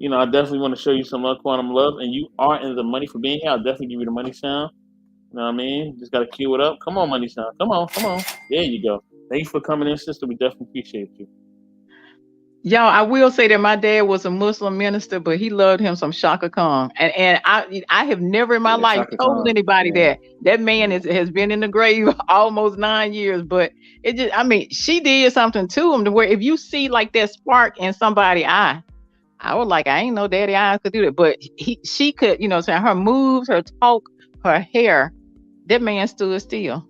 I definitely want to show you some Quantum Love, and you are in the money for being here. I'll definitely give you the money sound. You know what I mean? Just gotta cue it up. Come on, money sound. Come on. There you go. Thank you for coming in, sister. We definitely appreciate you. Y'all, I will say that my dad was a Muslim minister, but he loved him some Shaka Khan. And I have never in my life told anybody that man has been in the grave almost 9 years. But she did something to him to where if you see like that spark in somebody's eye, I was like, I ain't know daddy eyes could do that. But she could, her moves, her talk, her hair, that man stood still.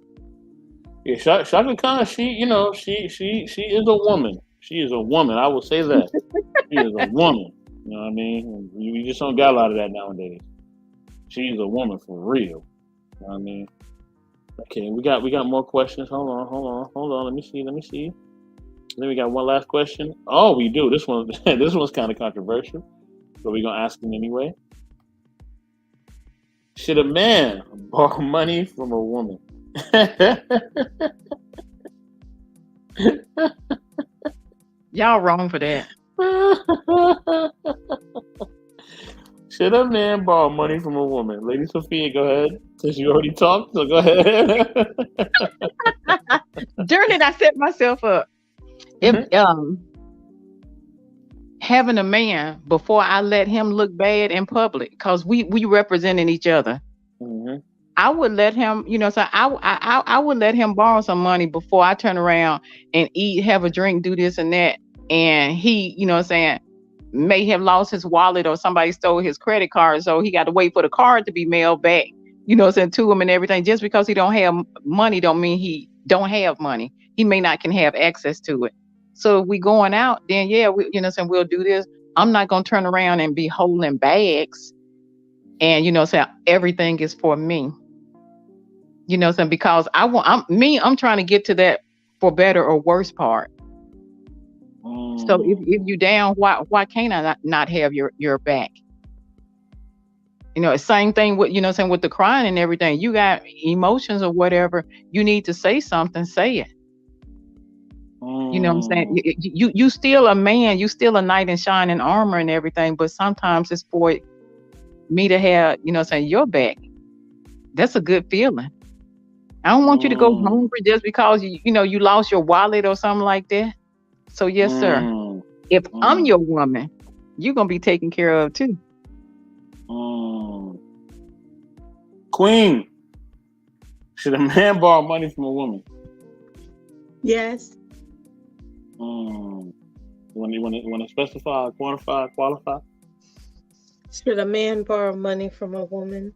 Yeah, Shaka Khan, she is a woman. She is a woman. I will say that. She is a woman. You know what I mean? You just don't got a lot of that nowadays. She is a woman for real. You know what I mean? Okay, we got more questions. Hold on. Let me see. Then we got one last question. Oh, we do. This one's kind of controversial, but we're gonna ask him anyway. Should a man borrow money from a woman? Y'all wrong for that. Should a man borrow money from a woman? Lady Sophia, go ahead. Since you already talked, so go ahead. During it, I set myself up. having a man before I let him look bad in public, because we representing each other. Mm-hmm. I would let him, so I would let him borrow some money before I turn around and eat, have a drink, do this and that. And he, may have lost his wallet or somebody stole his credit card. So he got to wait for the card to be mailed back, to him and everything. Just because he don't have money don't mean he don't have money. He may not can have access to it. So if we going out, then yeah, we'll do this. I'm not going to turn around and be holding bags and, everything is for me. Because I'm trying to get to that for better or worse part. So if you down, why can't I not have your back? Same thing with with the crying and everything. You got emotions or whatever. You need to say something. Say it. You know what I'm saying? You still a man. You still a knight in shining armor and everything. But sometimes it's for me to have your back. That's a good feeling. I don't want you to go hungry just because you lost your wallet or something like that. So yes, sir. If I'm your woman, you're gonna be taken care of too. Queen, should a man borrow money from a woman? Yes. You want to specify, quantify, qualify? Should a man borrow money from a woman?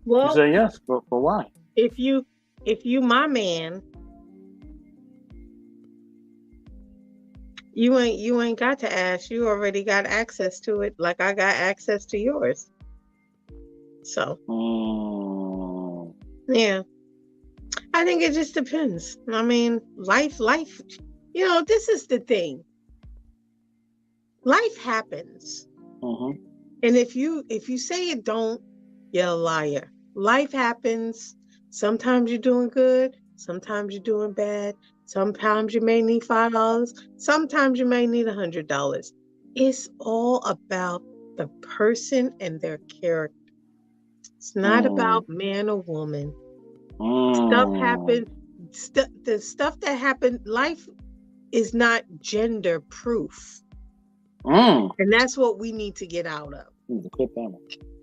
Well, you say yes, but why? If you my man, you ain't got to ask. You already got access to it, like I got access to yours. So yeah, I think it just depends. I mean, life. This is the thing. Life happens, and if you say it don't, you're a liar. Life happens. Sometimes you're doing good. Sometimes you're doing bad. Sometimes you may need $5. Sometimes you may need $100. It's all about the person and their character. It's not about man or woman. Stuff happens. The stuff that happened. Life is not gender proof, and that's what we need to get out of.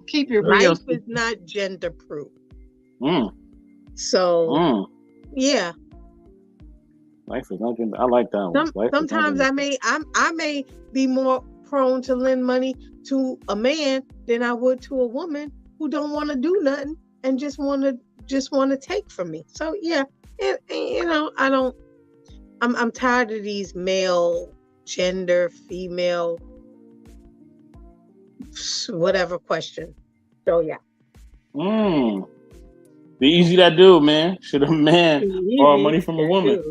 Keep it real. Life is not gender proof. So yeah. Life is not gender. I like that one. Sometimes I may be more prone to lend money to a man than I would to a woman who don't want to do nothing and just want to take from me. So yeah, and I'm tired of these male, gender, female, whatever question. So yeah. Be easy that dude, man. Should a man borrow money from a woman?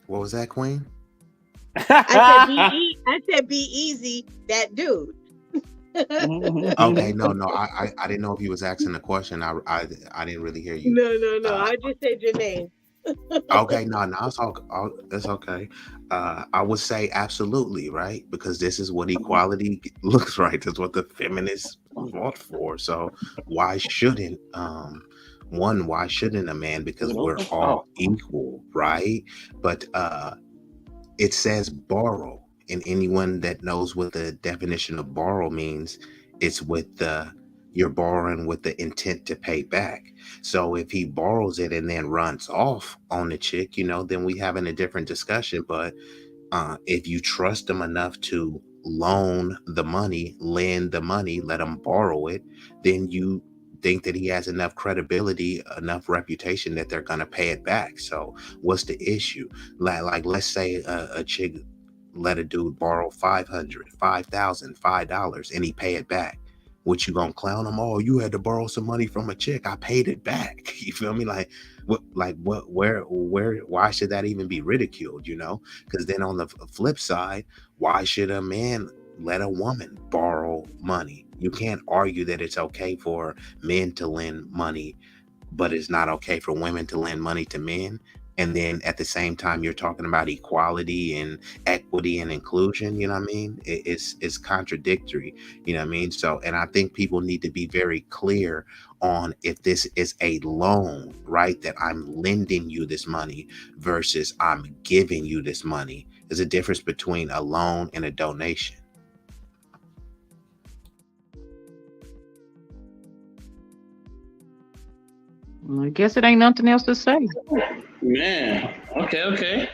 What was that, Queen? I said be easy that dude. Okay, no, I didn't know if you was asking a question. I didn't really hear you. No. I just said your name. Okay, no, it's okay. I would say absolutely, right? Because this is what equality looks like. That's what the feminists fought for. So why shouldn't why shouldn't a man? Because we're all equal, right? But it says borrow, and anyone that knows what the definition of borrow means, it's with you're borrowing with the intent to pay back. So if he borrows it and then runs off on the chick, then we having a different discussion. But if you trust him enough to loan the money, lend the money, let him borrow it, then you think that he has enough credibility, enough reputation that they're going to pay it back. So what's the issue? Like let's say a chick let a dude borrow $500, $5,000, $5, and he pay it back. What, you gonna clown him? Oh, you had to borrow some money from a chick, I paid it back. You feel me? Why should that even be ridiculed? Because then on the flip side, why should a man let a woman borrow money? You can't argue that it's okay for men to lend money, but it's not okay for women to lend money to men. and then at the same time you're talking about equality and equity and inclusion. You know what I mean? It's contradictory. You know what I mean? So, and I think people need to be very clear on if this is a loan, right? That I'm lending you this money versus I'm giving you this money. There's a difference between a loan and a donation. I guess it ain't nothing else to say. Man, okay.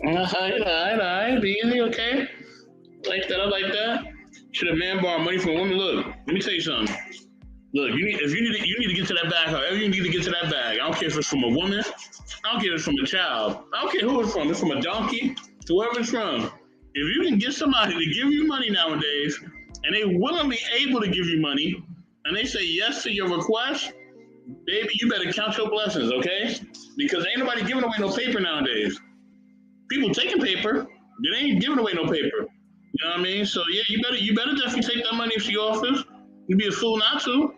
All right. Easy, okay. Like that, I like that. Should a man borrow money from a woman? Look, let me tell you something. Look, you need to get to that bag. However you need to get to that bag. I don't care if it's from a woman. I don't care if it's from a child. I don't care who it's from. It's from a donkey, whoever it's from. If you can get somebody to give you money nowadays, and they willingly able to give you money, and they say yes to your request, baby, you better count your blessings, okay? Because ain't nobody giving away no paper nowadays. People taking paper, but they ain't giving away no paper. You know what I mean? So yeah, you better definitely take that money if she offers. You'd be a fool not to.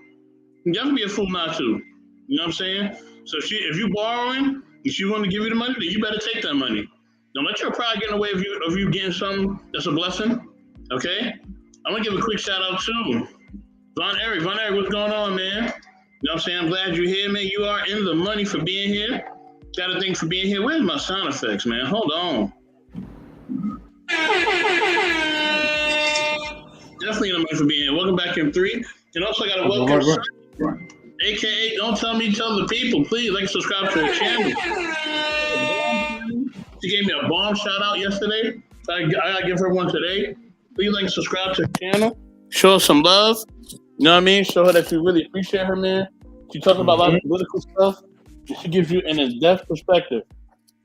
You definitely be a fool not to. You know what I'm saying? So if you borrowing, if she want to give you the money, then you better take that money. Don't let your pride get in the way of you getting something that's a blessing. Okay? I'm gonna give a quick shout out to Von Eric. Von Eric, what's going on, man? You know what I'm saying? I'm glad you're here, man. You are in the money for being here. Got a thing for being here. Where's my sound effects, man? Hold on. Definitely in the money for being here. Welcome back in 3. And also got a welcome Sunny, AKA Don't Tell Me, Tell the People. Please like and subscribe to the channel. She gave me a bomb shout out yesterday. So I gotta give her one today. Please like and subscribe to the channel. Show her some love. You know what I mean? Show her that you really appreciate her, man. She talks about a lot of political stuff. She gives you an in-depth perspective.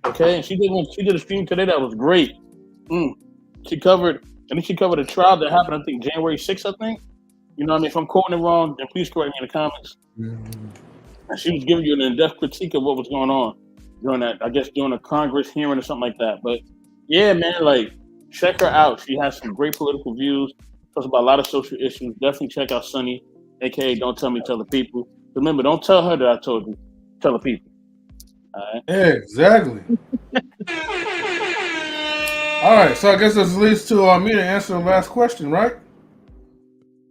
Okay? And she did a stream today that was great. She covered a trial that happened, I think, January 6th, I think. You know what I mean? If I'm quoting it wrong, then please correct me in the comments. And she was giving you an in-depth critique of what was going on during a Congress hearing or something like that. But yeah, man, like, check her out. She has some great political views. Talks about a lot of social issues. Definitely check out Sunny, aka Don't Tell Me, Tell the People. Remember, don't tell her that I told you. Tell the people. All right? Exactly. All right, so I guess this leads to me to answer the last question, right?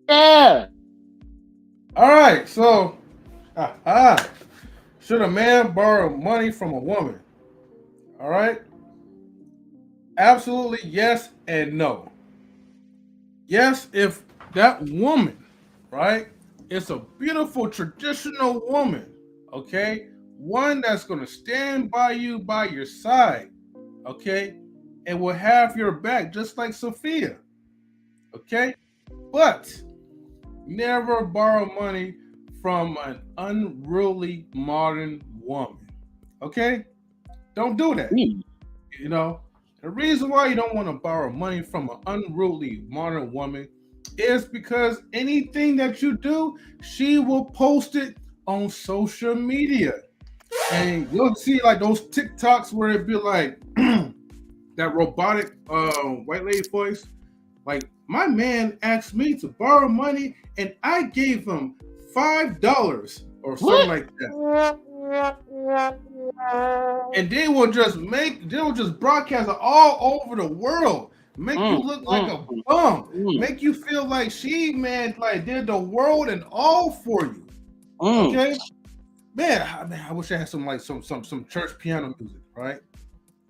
Yeah. All right, so should a man borrow money from a woman? All right. Absolutely yes and no. Yes, if that woman, right, is a beautiful traditional woman, okay, one that's going to stand by you by your side, okay, and will have your back just like Sophia, okay, but never borrow money from an unruly modern woman, okay? Don't do that. You know, the reason why you don't want to borrow money from an unruly modern woman is because anything that you do, she will post it on social media. And you'll see like those TikToks where it'd be like that robotic white lady voice. Like, my man asked me to borrow money and I gave him $5 or something like that. And they'll just broadcast it all over the world. Make you look like a bum. Make you feel like she, man, like did the world and all for you. Okay? Man, I wish I had some church piano music, right?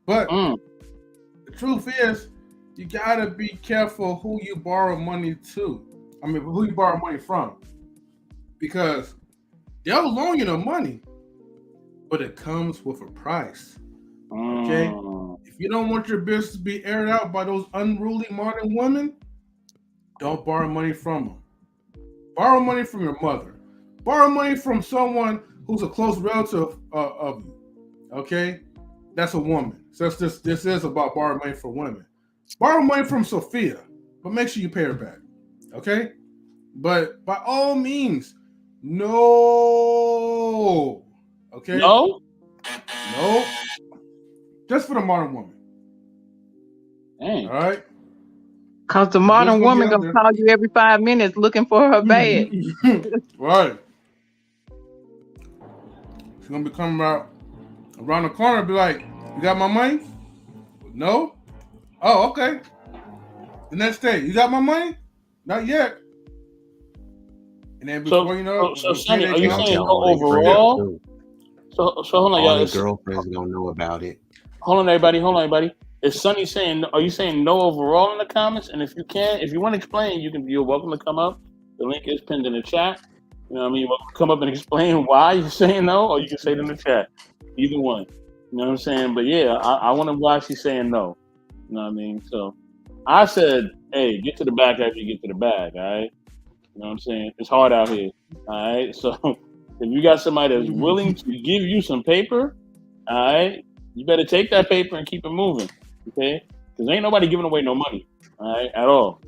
But the truth is, you gotta be careful who you borrow money to. I mean, who you borrow money from. Because they'll loan you the money, but it comes with a price. Okay? If you don't want your business to be aired out by those unruly modern women, don't borrow money from them. Borrow money from your mother. Borrow money from someone who's a close relative of you. Okay? That's a woman. So this is about borrowing money from women. Borrow money from Sophia, but make sure you pay her back. Okay? But by all means, no. Okay? No? No. Just for the modern woman. Dang. All right? Because the modern woman going to call you every 5 minutes looking for her bag. Right. She's going to be coming out around the corner, be like, "You got my money?" No. Oh, okay. The next day, you got my money? Not yet. And then So, before you know so, it, so when Sonny, payday are you They'll comes, saying tell no all their friends yeah. overall? too. So hold on, All y'all. their girlfriends gonna know about it. Hold on, everybody. Hold on, everybody. Is Sonny saying? Are you saying no overall in the comments? And if you want to explain, you're welcome to come up. The link is pinned in the chat. You know what I mean? You're welcome to come up and explain why you're saying no, or you can say it in the chat. Either one. You know what I'm saying? But yeah, I wonder why she's saying no. You know what I mean? So I said, hey, get to the back after you get to the bag. All right. You know what I'm saying? It's hard out here. All right. So if you got somebody that's willing to give you some paper, all right, you better take that paper and keep it moving. Okay? Because ain't nobody giving away no money. All right, at all.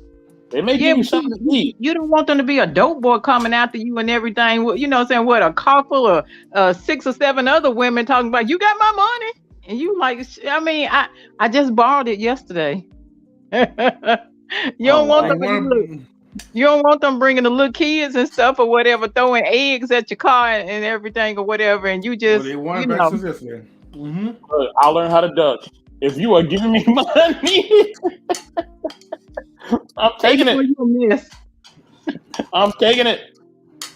They may Yeah, give you but something to eat. you don't want them to be a dope boy coming after you and everything. You know what I'm saying? What, a car full of 6 or 7 other women talking about, you got my money? And you like, I mean, I just borrowed it yesterday. You don't want you them want to to. you don't want them bringing the little kids and stuff or whatever, throwing eggs at your car and everything or whatever, and you Well, just, they want you it back know. since yesterday. Mm-hmm. I'll learn how to duck. If you are giving me money, I'm taking it. You a miss. I'm taking it.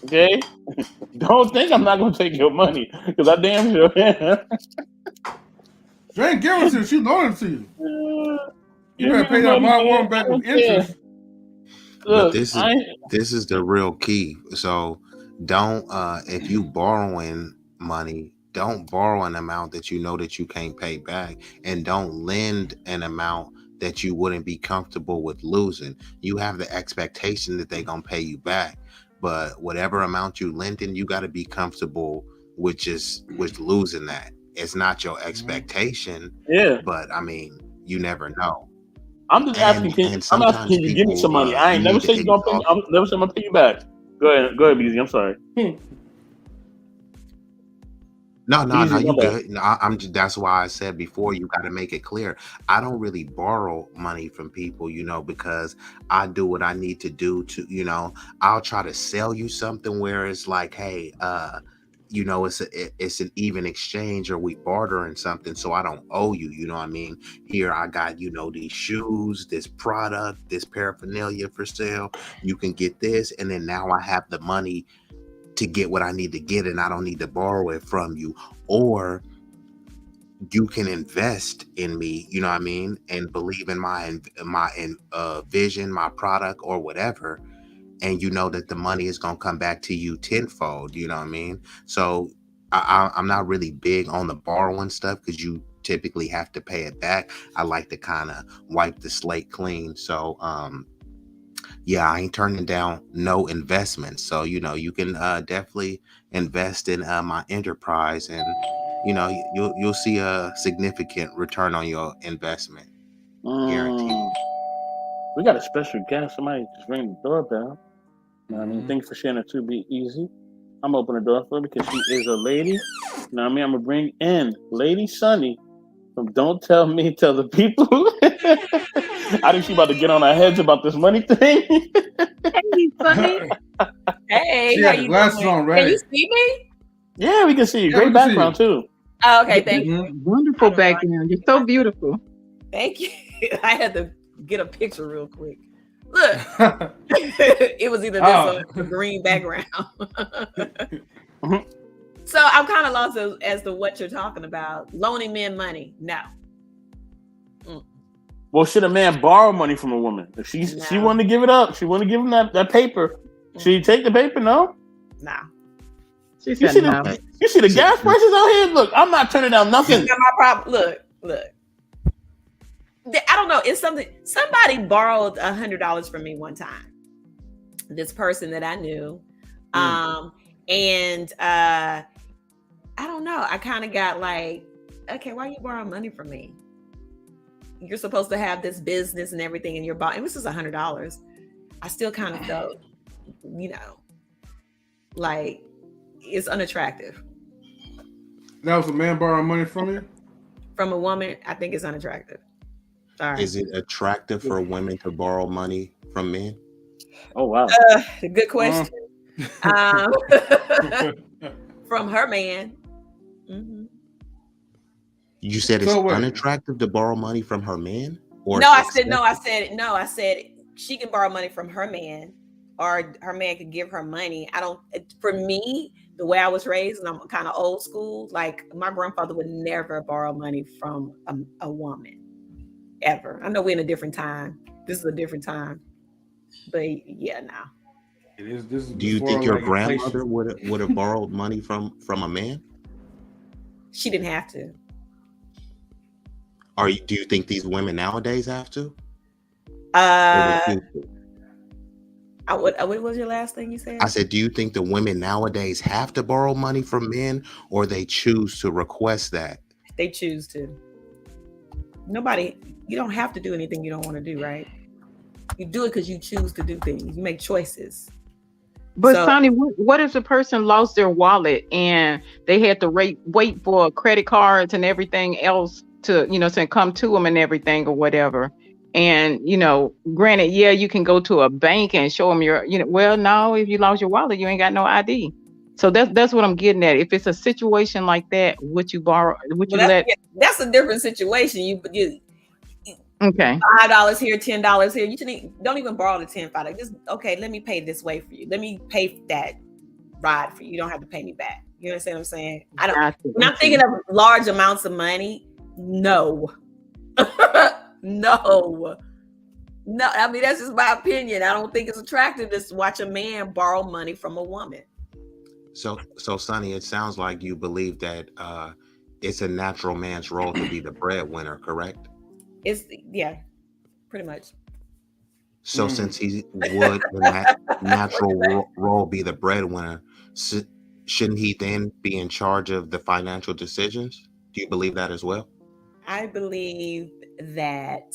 Okay? Don't think I'm not going to take your money. Because I damn sure am. She ain't giving it to you. She loaning it to you. You Give me better the pay that money, my man. one back I with don't care. interest. But Look, this is the real key. So don't if you borrowing money, don't borrow an amount that you know that you can't pay back, and don't lend an amount that you wouldn't be comfortable with losing. You have the expectation that they're gonna pay you back, but whatever amount you lending, you got to be comfortable with losing that. It's not your expectation, yeah. but I mean, you never know. I'm just asking. And I'm asking. sometimes Can you give me people some money? I you ain't never need to said you're gonna pay me. exhaust. I'm never said I'm gonna pay you back. Go ahead, BZ. I'm sorry. No, BZ, you my bad. good. No, I'm just, that's why I said before, you got to make it clear. I don't really borrow money from people, because I do what I need to do to, I'll try to sell you something where it's like, hey, it's an even exchange, or we bartering something, so I don't owe you. You know what I mean? Here I got, these shoes, this product, this paraphernalia for sale. You can get this, and then now I have the money to get what I need to get, and I don't need to borrow it from you. Or you can invest in me, you know what I mean, and believe in my vision, my product, or whatever, and you know that the money is going to come back to you tenfold, you know what I mean? So I'm not really big on the borrowing stuff, because you typically have to pay it back. I like to kind of wipe the slate clean. So yeah, I ain't turning down no investments. So, you can definitely invest in my enterprise, and you'll see a significant return on your investment, guaranteed. We got a special guest. Somebody just ring the doorbell. You know what I mean? Mm-hmm. Thanks for sharing it too. Be easy. I'm gonna open the door for her because she is a lady. You know what I mean? I'm gonna bring in Lady Sunny from Don't Tell Me, Tell the People. I think she about to get on our heads about this money thing. Hey, Sunny. Hey, She how had the you glasses doing? on Can you ready. see me? Yeah, we can see you. Yeah, we Great can see background you. too. Oh, okay, thank you. Mm-hmm. Wonderful I don't know. background. You're so beautiful. Thank you. I had to get a picture real quick. Look, it was either this Oh. or a green background. So I'm kind of lost as to what you're talking about. Loaning men money. No. Well, should a man borrow money from a woman? If she No. wanted to give it up, she wanted to give him that paper. Should he take the paper? No. No. She You said see no. the you see the gas prices out here? Look, I'm not turning down nothing. That's not my problem. Look. I don't know. It's something. Somebody borrowed $100 from me one time. This person that I knew, and I don't know. I kind of got like, okay, why you borrow money from me? You're supposed to have this business and everything, and you're buying. This is $100. I still kind of felt, like it's unattractive. That was a man borrowing money from you? From a woman, I think it's unattractive. Sorry. Is it attractive for women to borrow money from men? Oh wow. Good question. From her man. Mm-hmm. You said it's So wait. unattractive to borrow money from her man, or No, it's I said she can borrow money from her man, or her man could give her money. For me, the way I was raised, and I'm kind of old school, like my grandfather would never borrow money from a woman ever. I know we're in a different time. This is a different time, but yeah, now. It is. This is Do you before think your like grandmother inflation. would have borrowed money from a man? She didn't have to. Do you think these women nowadays have to? What was your last thing you said? I said, do you think the women nowadays have to borrow money from men, or they choose to request that? They choose to. You don't have to do anything you don't want to do, right? You do it because you choose to do things. You make choices. But Sonny, what if the person lost their wallet and they had to wait for credit cards and everything else to, come to them and everything or whatever? And, granted, yeah, you can go to a bank and show them well, no, if you lost your wallet, you ain't got no ID. So that's what I'm getting at. If it's a situation like that, would you borrow? That's a different situation. You okay. $5 here, $10 here. Don't even borrow the $10. Just okay. Let me pay this way for you. Let me pay that ride for you. You don't have to pay me back. You understand what I'm saying? When I'm thinking of large amounts of money, no. No. I mean, that's just my opinion. I don't think it's attractive to watch a man borrow money from a woman. So Sonny, it sounds like you believe that it's a natural man's role to be the breadwinner, correct? Yeah, pretty much. So since he would in that natural role be the breadwinner, shouldn't he then be in charge of the financial decisions? Do you believe that as well? I believe that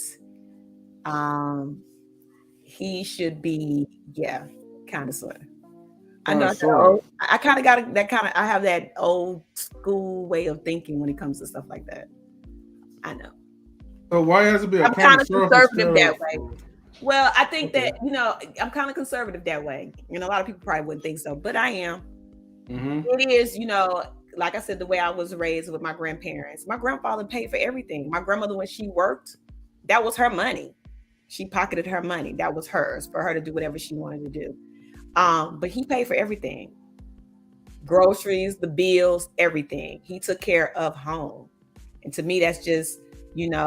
he should be, kind of sort of. I know. I kind of got that kind of. I have that old school way of thinking when it comes to stuff like that. I know. So why has it been? I'm kind of conservative that way. Well, I think that I'm kind of conservative that way. A lot of people probably wouldn't think so, but I am. Mm-hmm. It is, like I said, the way I was raised with my grandparents. My grandfather paid for everything. My grandmother, when she worked, that was her money. She pocketed her money. That was hers for her to do whatever she wanted to do. But he paid for everything. Groceries, the bills, everything. He took care of home. And to me, that's just, yeah.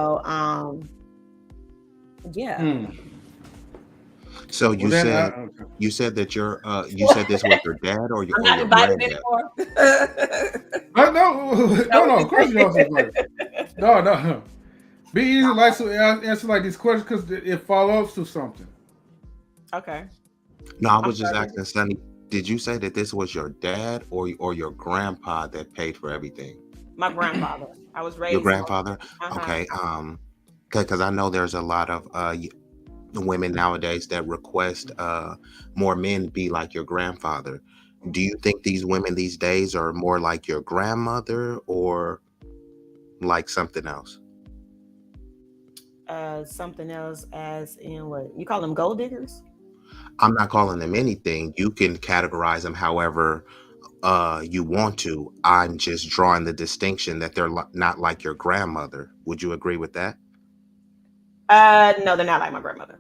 So you said that you said this was your dad or your granddad? No, of course you're not invited. No. Be easy to answer like these questions because it follows to something. Okay. No, I was just asking Sonny, did you say that this was your dad or your grandpa that paid for everything? My grandfather. I was raised. Your grandfather? Okay. Because I know there's a lot of women nowadays that request more men be like your grandfather. Do you think these women these days are more like your grandmother or like something else? Something else as in what? You call them gold diggers? I'm not calling them anything. You can categorize them however you want to. I'm just drawing the distinction that they're not like your grandmother. Would you agree with that? No, they're not like my grandmother.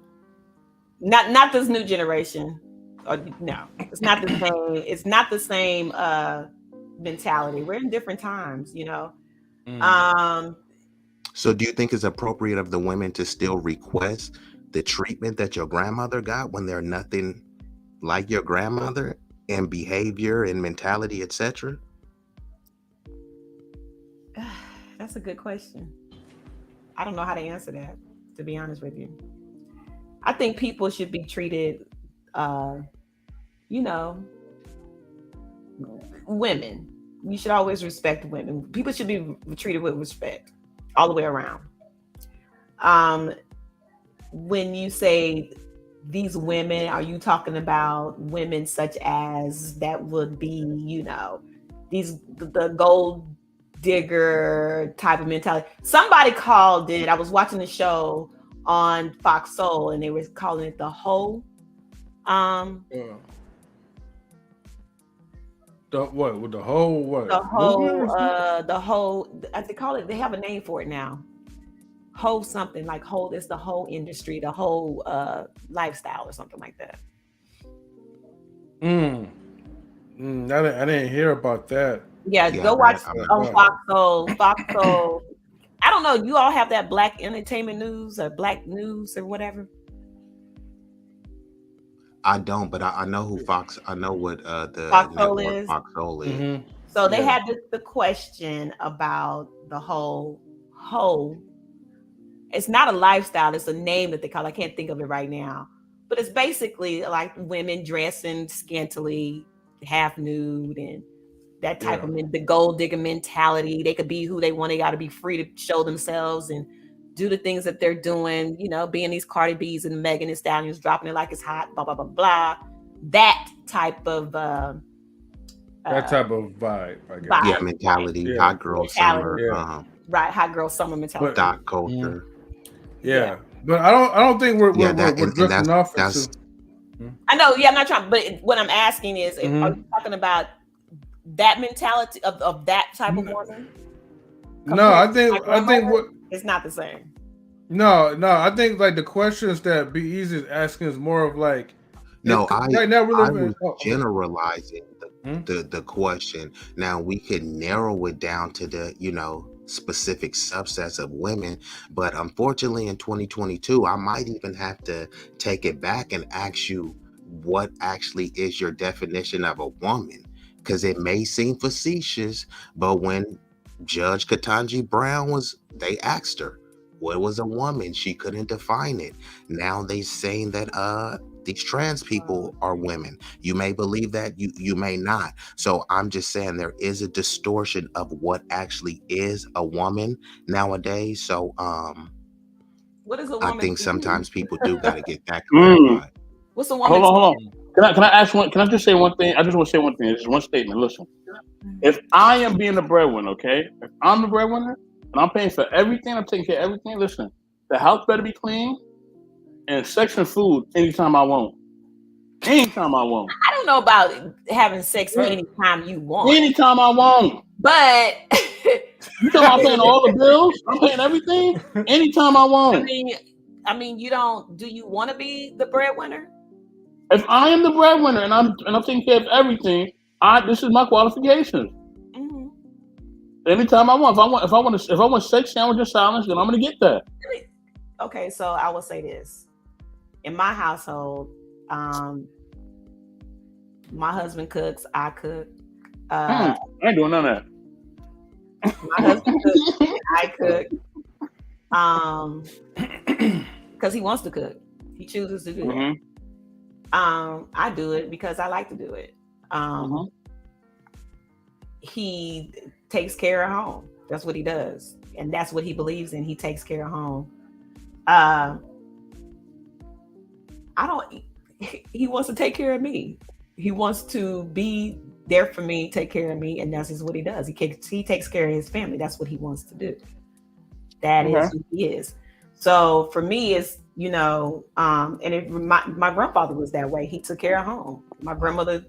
Not this new generation. No, it's not the same. It's not the same mentality. We're in different times, So do you think it's appropriate of the women to still request the treatment that your grandmother got when they're nothing like your grandmother in behavior and mentality, etc.? That's a good question. I don't know how to answer that, to be honest with you. I think people should be treated, women. You should always respect women. People should be treated with respect all the way around. When you say these women, are you talking about women such as that would be, the gold digger type of mentality? Somebody called it, I was watching the show on Fox Soul and they were calling it the hoe. The hoe. Yeah. I what with the whole what The movement or something? the whole, as they call it, they have a name for it now. Whole something like whole. It's the whole industry, the whole lifestyle, or something like that. I didn't hear about that. Yeah, Yeah, go watch I'm not on Wow. Fox Soul. Fox Soul. I don't know. You all have that Black Entertainment News or Black News or whatever. I don't, but I know who Fox. I know what the Fox Soul network is. Fox Soul is. Mm-hmm. So they Yeah. had the question about the whole. It's not a lifestyle. It's a name that they call. I can't think of it right now, but it's basically like women dressing scantily, half nude, and that type Yeah. of the gold digger mentality. They could be who they want. They got to be free to show themselves and do the things that they're doing. You know, being these Cardi B's and Megan Thee Stallions, dropping it like it's hot. Blah blah blah blah. That type of That uh, type of vibe, I guess. vibe, Yeah, right? mentality, Yeah. hot girl summer, Mentality, Yeah. right? Hot girl summer But mentality. stock Mhm. culture. Yeah. But I don't think we're Yeah, we're and drifting off that's into. I know. Yeah, I'm not trying. But what I'm asking is, are Mhm. you talking about that mentality of that type of No, woman? no, compared I to think my grandmother? what It's not the same. no, I think like the questions that Be Easy is asking is more of like no, right now we're I living. was Oh, okay. generalizing Hmm? the question. Now we could narrow it down to the specific subsets of women, but unfortunately in 2022, I might even have to take it back and ask you what actually is your definition of a woman, because it may seem facetious, but when Judge Ketanji Brown they asked her what was a woman, she couldn't define it. Now they saying that these trans people are women. You may believe that, you may not. So I'm just saying there is a distortion of what actually is a woman nowadays. So What is a I woman think to you? sometimes people do got to get that Mm. clarified. What's a woman Hold to on, hold on. you? Can I ask one? Can I just say one thing? I just want to say one thing. It's just one statement. Listen, if I am being the breadwinner, okay, if I'm the breadwinner and I'm paying for everything, I'm taking care of everything. Listen, the house better be clean and sex and food anytime I want. Anytime I want. I don't know about having sex anytime you want, Anytime I want. but You talking about paying all the bills? I'm paying everything anytime I I want. mean, you don't. Do you want to be the breadwinner? If I am the breadwinner and I'm taking care of everything, this is my qualifications. Mm-hmm. Anytime I want. If I want sex, sandwich, or silence, then I'm gonna get that. Okay, so I will say this: in my household, my husband cooks, I cook. I ain't doing none of My husband cooks, and I cook. Because he wants to cook, he chooses to do that. that. I do it because I like to do it. He takes care of home. That's what he does, and that's what he believes in. He takes care of home. He wants to take care of me. He wants to be there for me, take care of me, and that's just what he does. He takes care of his family. That's what he wants to do. That is who he is. So for me, it's and my grandfather was that way. He took care of home. My grandmother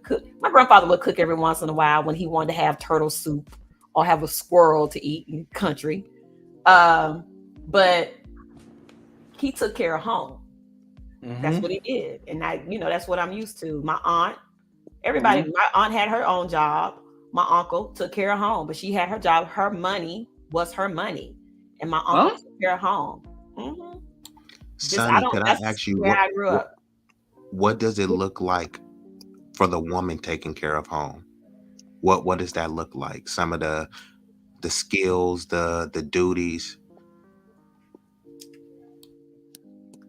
cooked. My grandfather would cook every once in a while when he wanted to have turtle soup or have a squirrel to eat in the country. But he took care of home. Mm-hmm. That's what he did. And that's what I'm used to. My aunt, everybody, my aunt had her own job. My uncle took care of home, but she had her job. Her money was her money. And my uncle took care of home. Mm-hmm. Sonny, could I ask you where I grew up. What does it look like for the woman taking care of home? What does that look like? Some of the skills, the duties.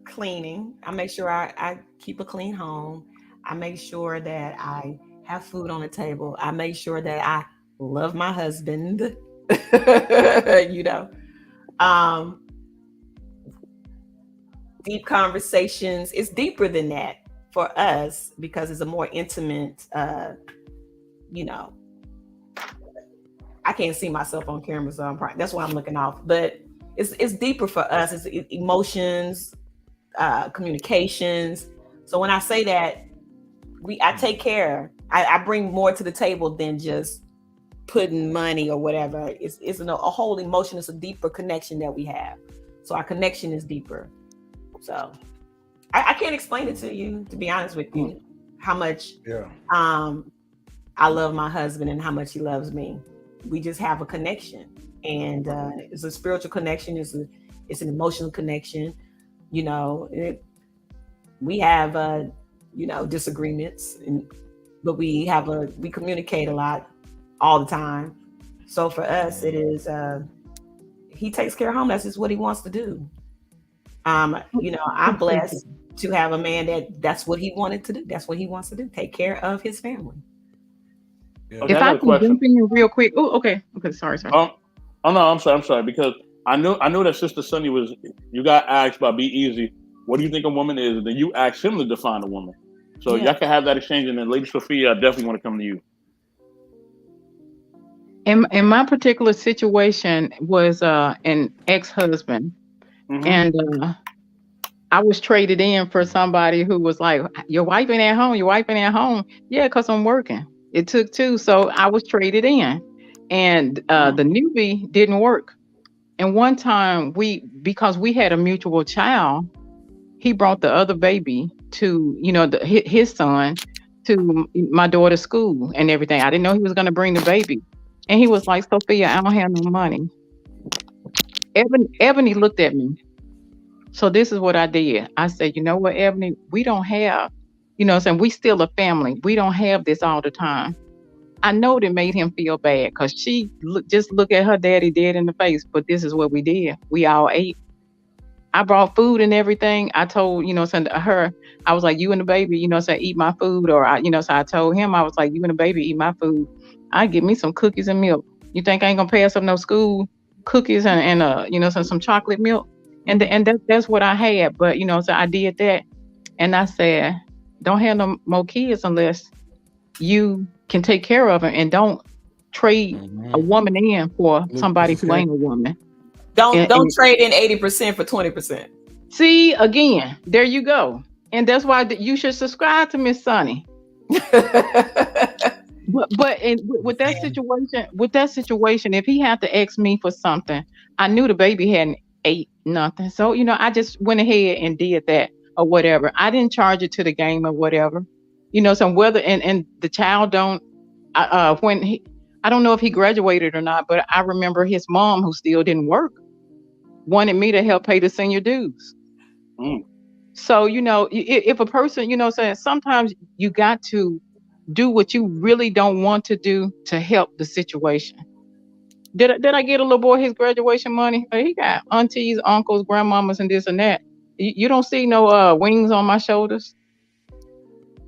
Cleaning. I make sure I keep a clean home. I make sure that I have food on the table. I make sure that I love my husband. Deep conversations. It's deeper than that for us because it's a more intimate, I can't see myself on camera, so that's why I'm looking off. But it's deeper for us. It's emotions, communications. So when I say that, I take care I bring more to the table than just putting money or whatever. It's a whole emotion. It's a deeper connection that we have. So our connection is deeper. So I can't explain it to you, to be honest with you, how much I love my husband and how much he loves me. We just have a connection, and it's a spiritual connection. It's an emotional connection. You know, we have disagreements, but we communicate a lot all the time. So for us, it is he takes care of home. That's just what he wants to do. I'm blessed to have a man that's what he wanted to do. That's what he wants to do. Take care of his family. Yeah. If I can jump in real quick. Oh, okay. Sorry. Oh no, I'm sorry because I knew that Sister Sunny you got asked by Be Easy, what do you think a woman is? And then you asked him to define a woman. So y'all can have that exchange, and then Lady Sophia, I definitely want to come to you. In my particular situation was an ex-husband, and I was traded in for somebody who was like, your wife ain't at home. Yeah, because I'm working. It took two, so I was traded in, and the newbie didn't work. And one time because we had a mutual child, he brought the other baby to, his son to my daughter's school and everything. I didn't know he was going to bring the baby. And he was like, Sophia, I don't have no money. Ebony looked at me. So this is what I did. I said, you know what, Ebony, we don't have, we still a family. We don't have this all the time. I know that made him feel bad because she just look at her daddy dead in the face. But this is what we did. We all ate. I brought food and everything. I told, her, I was like, you and the baby, eat my food. Or, so I told him, I was like, you and the baby eat my food. I give me some cookies and milk. You think I ain't gonna pass up no school cookies and some chocolate milk? And that's what I had. But, so I did that. And I said, don't have no more kids unless you can take care of them, and don't trade a woman in for somebody who ain't a woman. Don't trade in 80% for 20%. See, again, there you go. And that's why you should subscribe to Miss Sunny. But with that situation, if he had to ask me for something, I knew the baby hadn't ate nothing. So, I just went ahead and did that or whatever. I didn't charge it to the game or whatever. So whether and the child don't I don't know if he graduated or not, but I remember his mom, who still didn't work, wanted me to help pay the senior dues. So, if a person, saying sometimes you got to do what you really don't want to do to help the situation. Did I get a little boy his graduation money? He got aunties, uncles, grandmamas, and this and that. You don't see no wings on my shoulders.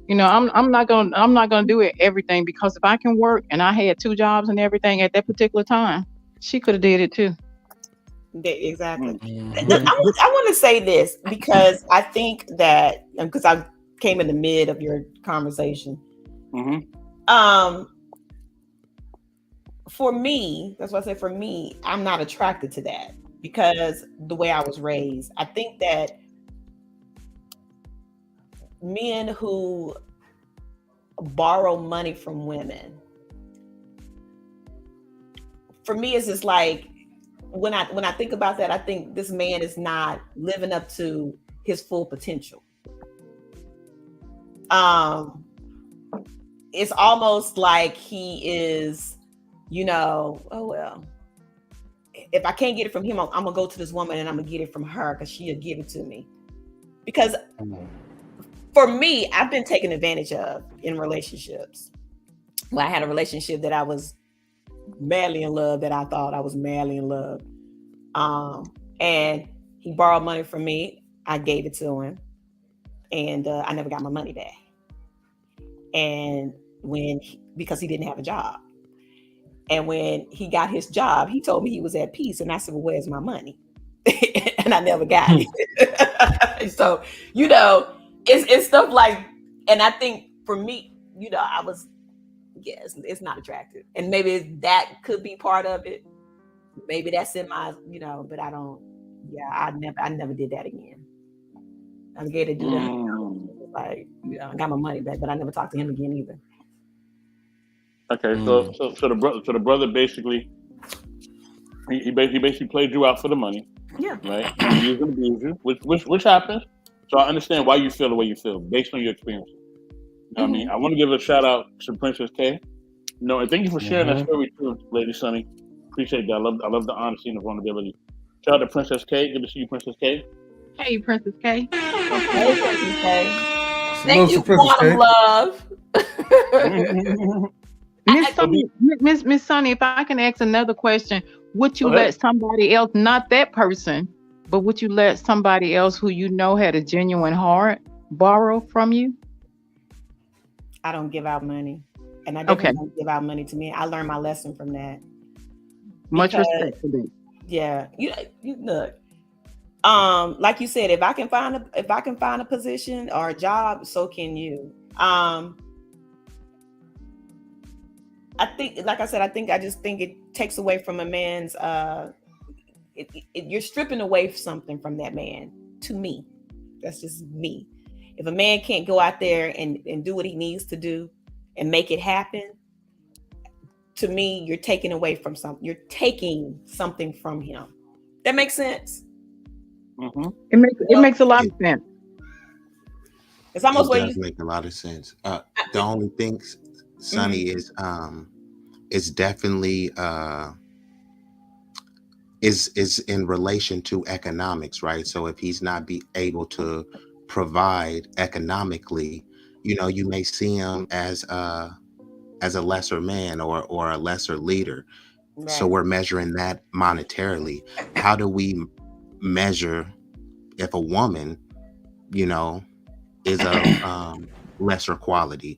I'm not gonna do it everything, because if I can work, and I had 2 jobs and everything at that particular time, she could have did it too. Exactly. I want to say this because I think that, because I came in the mid of your conversation. For me, that's why I said for me, I'm not attracted to that because the way I was raised. I think that men who borrow money from women, for me, it's just like, when I think about that, I think this man is not living up to his full potential. It's almost like he is, oh well, if I can't get it from him, I'm gonna go to this woman and I'm gonna get it from her because she'll give it to me. Because for me, I've been taken advantage of in relationships. Well, I had a relationship that I was madly in love, that I thought I was madly in love. And he borrowed money from me. I gave it to him, and I never got my money back. And because he didn't have a job. And when he got his job, he told me he was at peace. And I said, well, where's my money? And I never got it. So, it's stuff like, and I think for me, I was, it's not attractive. And maybe that could be part of it. Maybe that's in my, but I don't, I never did that again. I'm scared to do that. Like, I got my money back, but I never talked to him again either. Okay, so the brother basically he basically played you out for the money, Yeah. right? And he used and abused you, which happens. So I understand why you feel the way you feel based on your experience. You know what I mean? I want to give a shout out to Princess K. No, and thank you for sharing that story too, Lady Sunny. Appreciate that. I love the honesty and the vulnerability. Shout out to Princess K. Good to see you, Princess K. Hey, Princess K. Hey, Princess K. Salute Thank to you, Princess Quantum K. Love. Miss Sunny, if I can ask another question, would you Go ahead. let somebody else, not that person, but would you let somebody else who you know had a genuine heart borrow from you? I don't give out money, and I Okay. definitely don't give out money to me. I learned my lesson from that. Much Because- respect for that. Yeah, you look. Like you said, if I can find a position or a job, so can you. I think, like I said, I just think it takes away from a man's. You're stripping away something from that man. To me, that's just me. If a man can't go out there and do what he needs to do and make it happen, to me, you're taking away from something. You're taking something from him. That makes sense. Mm-hmm. It makes a lot of sense. It's almost It where does you. make a lot of sense. The only thing, Sonny, is it's definitely is in relation to economics, right? So if he's not be able to provide economically, you may see him as a lesser man or a lesser leader. Right. So we're measuring that monetarily. How do we measure if a woman, is of lesser quality?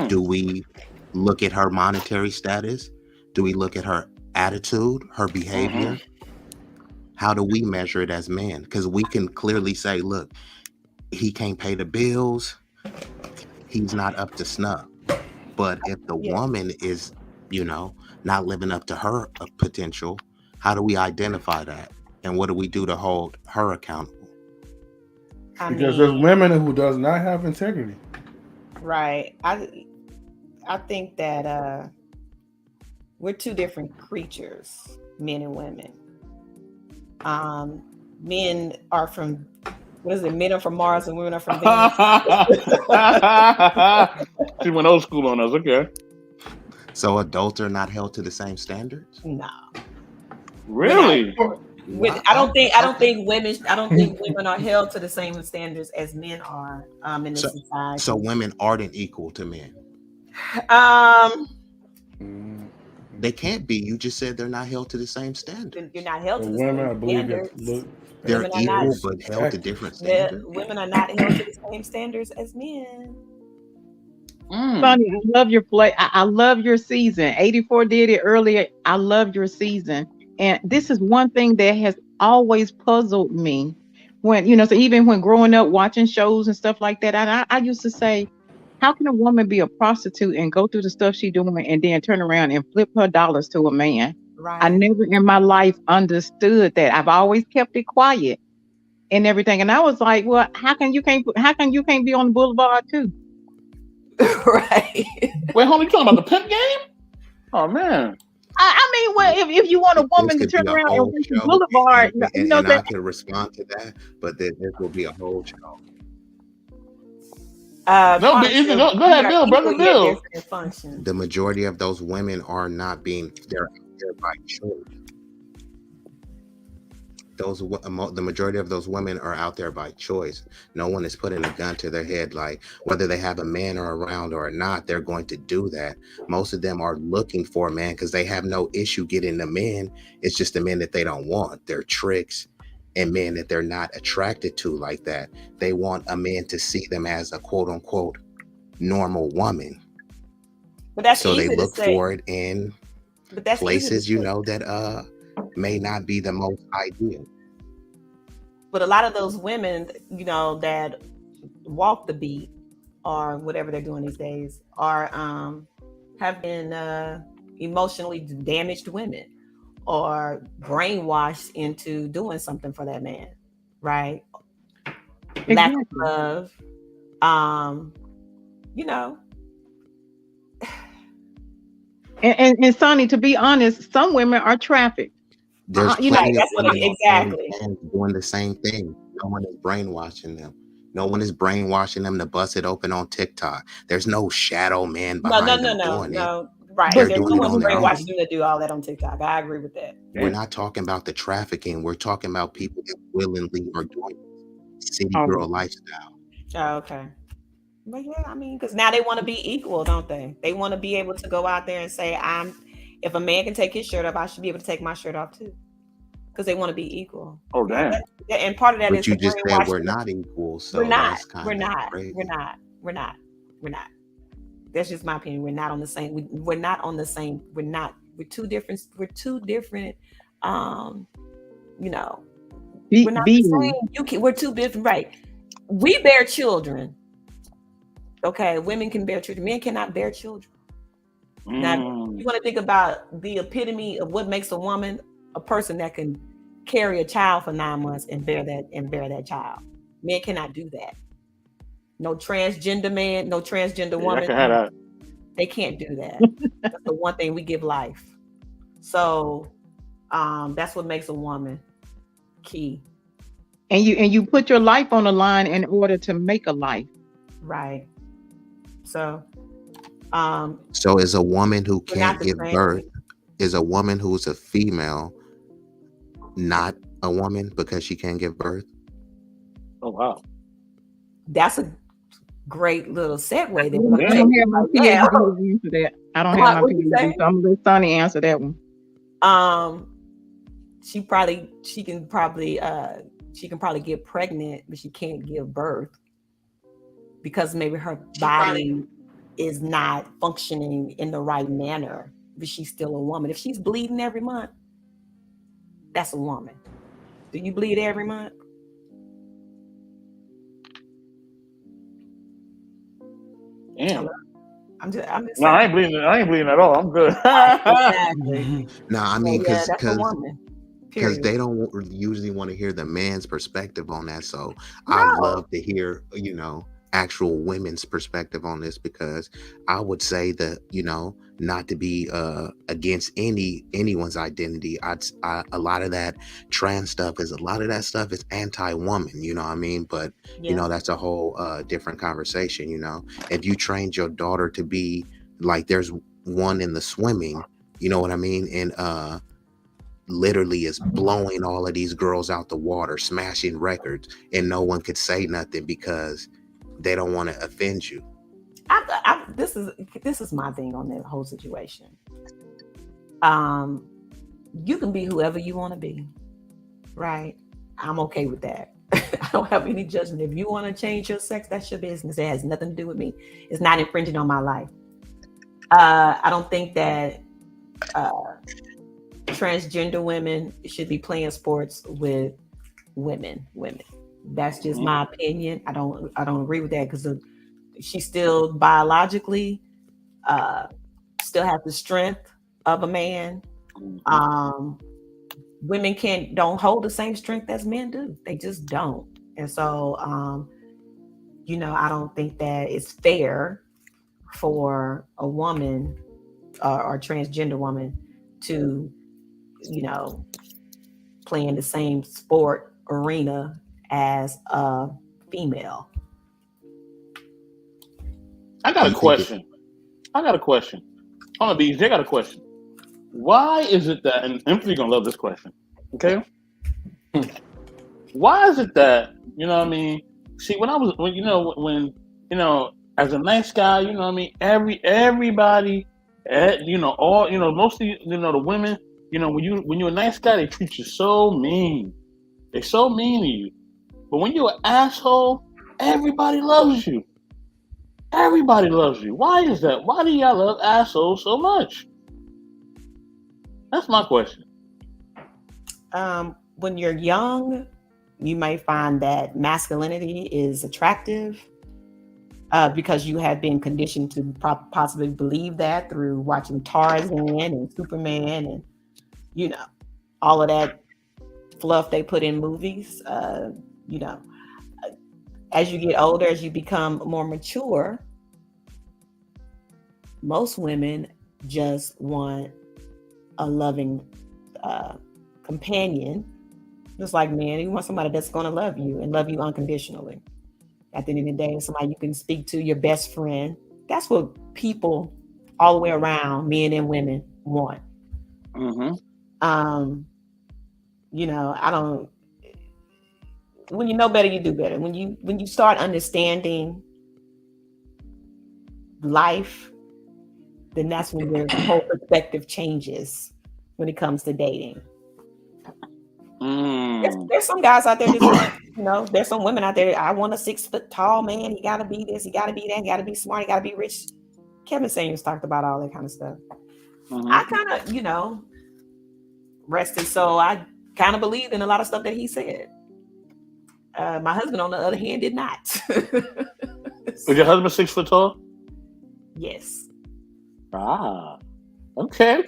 Do we look at her monetary status? Do we look at her attitude, her behavior? How do we measure it as men? Because we can clearly say, look, he can't pay the bills. He's not up to snuff. But if the woman is, not living up to her potential, how do we identify that? And what do we do to hold her accountable? Because there's women who does not have integrity. Right. I think that we're two different creatures, men and women. Men are from, what is it? Men are from Mars and women are from Venus. She went old school on us. Okay. So adults are not held to the same standards? No. Really? I don't think women are held to the same standards as men are in this society. So women aren't equal to men. They can't be. You just said they're not held to the same standard. You're not held to the women, I same believe, standards. They're equal, but held to different standards. Women are not held to the same standards as men. Sonny, I love your play. I love your season. 84 did it earlier. I love your season. And this is one thing that has always puzzled me when, so even when growing up watching shows and stuff like that, I used to say, how can a woman be a prostitute and go through the stuff she's doing and then turn around and flip her dollars to a man? Right. I never in my life understood that. I've always kept it quiet and everything. And I was like, well, how can you can't be on the boulevard too? Right. Wait, hold on. You talking about the pimp game? Oh man. I mean, well, if you want a woman to turn around and walk the boulevard, and I can respond to that, but this will be a whole show. No, but go ahead, Bill, brother Bill. The majority of those women are not they're there by choice. The majority of those women are out there by choice. No one is putting a gun to their head, like whether they have a man or around or not, they're going to do that. Most of them are looking for a man because they have no issue getting the men. It's just the men that they don't want. They're tricks and men that they're not attracted to like that. They want a man to see them as a quote unquote normal woman. But that's so easy they look to say. for it in places, that may not be the most ideal. But a lot of those women, that walk the beat or whatever they're doing these days are have been emotionally damaged women or brainwashed into doing something for that man, right? Exactly. Lack of love, And Sonny, to be honest, some women are trafficked. There's You know, plenty of that's what women exactly. doing the same thing. No one is brainwashing them. No one is brainwashing them to bust it open on TikTok. There's no shadow man behind them doing it. Right. They're There's doing no it one on their brainwashing own. you to do all that on TikTok. I agree with that. We're not talking about the trafficking. We're talking about people that willingly are doing city Oh. girl lifestyle. Oh, okay. But yeah, I mean, because now they want to be equal, don't they? They want to be able to go out there and say, if a man can take his shirt off, I should be able to take my shirt off too. Because they want to be equal. Oh, damn. And part of that But is you the just said brainwashing. we're not equal, so We're not. that's kind We're of not. crazy. We're not. That's just my opinion. We're not on the same. We're not on the same. We're not. We're two different. We're two different. You know, we're not the same. We're two different. Right. We bear children. Okay, women can bear children. Men cannot bear children. Now, you want to think about the epitome of what makes a woman a person that can carry a child for 9 months and bear that child. Men cannot do that. No transgender man, no transgender woman. I can have that. They can't do that. That's the one thing we give life. So that's what makes a woman key. And you put your life on the line in order to make a life. Right. So is a woman who can't give birth, is a woman who's a female not a woman because she can't give birth? Oh wow. That's a great little segue. I don't have my PhD to answer that. I don't have my PhD, so I'm gonna let Sonny answer that one. She can probably get pregnant, but she can't give birth because maybe her body is not functioning in the right manner, but she's still a woman. If she's bleeding every month, that's a woman. Do you bleed every month? Damn. I'm just no, saying. I ain't bleeding at all. I'm good. Exactly. No, I mean, because they don't usually want to hear the man's perspective on that. So I love to hear, actual women's perspective on this, because I would say that, not to be against anyone's identity. A lot of that trans stuff is anti-woman, you know what I mean? But that's a whole different conversation. If you trained your daughter to be like, there's one in the swimming, you know what I mean? And literally is blowing all of these girls out the water, smashing records, and no one could say nothing because they don't want to offend you. This is my thing on that whole situation. You can be whoever you want to be, right? I'm okay with that. I don't have any judgment. If you want to change your sex, that's your business. It has nothing to do with me. It's not infringing on my life. I don't think that transgender women should be playing sports with women. That's just my opinion. I don't agree with that, because she still biologically still has the strength of a man. Women don't hold the same strength as men do. They just don't. And so I don't think that it's fair for a woman or transgender woman to play in the same sport arena as a female. I got a question. Hold on, BJ, I got a question. Why is it that, and Emily gonna love this question, okay? Why is it that, see, as a nice guy, everybody, mostly, the women, when you're a nice guy, they treat you so mean. They're so mean to you. But when you're an asshole, everybody loves you. Everybody loves you. Why is that? Why do y'all love assholes so much? That's my question. When you're young, you might find that masculinity is attractive because you have been conditioned to possibly believe that through watching Tarzan and Superman and, all of that fluff they put in movies. As you get older, as you become more mature, most women just want a loving companion, just like men, you want somebody that's going to love you and love you unconditionally. At the end of the day, somebody you can speak to, your best friend. That's what people all the way around, men and women, want. Mm-hmm. You know, I don't. When you know better, you do better. When you start understanding life, then that's when your whole perspective changes when it comes to dating. There's some guys out there just want, you know, there's some women out there, I want a 6 foot tall man. He got to be this, he got to be that, he got to be smart, he got to be rich. Kevin Samuels talked about all that kind of stuff. I kind of, you know, rested. So I kind of believed in a lot of stuff that he said. My husband, on the other hand, did not. Was your husband 6 foot tall? Yes. Ah. Okay.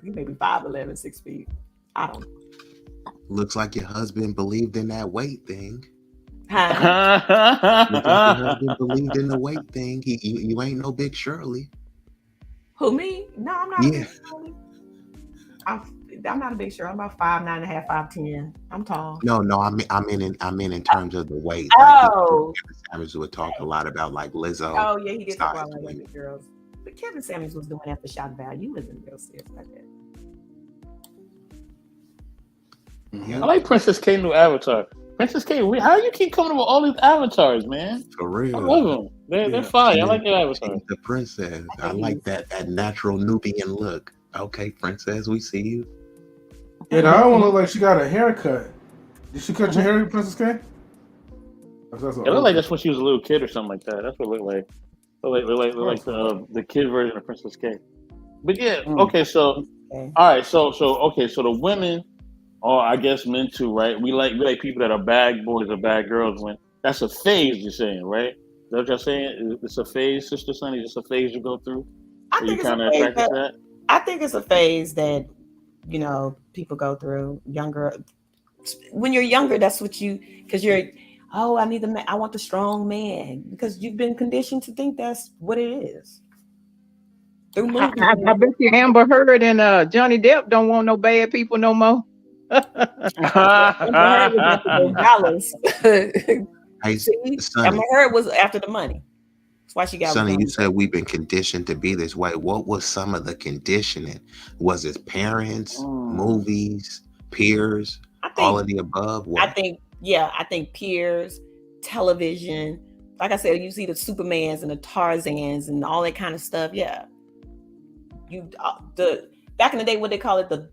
He may be 5'11", 6 feet. I don't know. Looks like your husband believed in that weight thing. Huh? Looks like your husband believed in the weight thing. You ain't no Big Shirley. Who, me? No, I'm not. Yeah. A big Shirley. I'm not a big Shirley. I'm about 5'9.5", 5'10". I'm tall. No, I mean in terms of the weight. Oh. Like Kevin Samuels would talk a lot about like Lizzo. Oh yeah, he did talk about like women. other girls. But Kevin Samuels was doing that for shock value. He wasn't real serious like that. Yeah. I like Princess K new avatar. Princess K, how do you keep coming up with all these avatars, man? For real. I love them. They're fire. I like your avatar. The princess. I like that natural Nubian look. Okay, princess, we see you. Yeah, I don't look like she got a haircut. Did she cut your hair, Princess K? It looked like that's when she was a little kid or something like that. That's what it looked like. Look like the kid version of Princess K. But yeah, okay, so all right, so the women are, I guess, men too, right? We like people that are bad boys or bad girls. When that's a phase, you're saying, right? Is that what you're saying? It's a phase, Sister Sunny. It's a phase you go through. I think it's a phase that, you know, people go through. Younger, when you're younger, that's what because you're. Oh, I want the strong man, because you've been conditioned to think that's what it is. Through movies. I bet you Amber Heard and Johnny Depp don't want no bad people no more. Amber Heard was after those dollars. Hey, Sonny, Amber Heard was after the money. That's why she got. Sonny, you said we've been conditioned to be this way. What was some of the conditioning? Was it parents, movies, peers, all of the above? What? I think peers, television. Like I said, you see the Supermans and the Tarzans and all that kind of stuff. Yeah. Back in the day, what they call it, the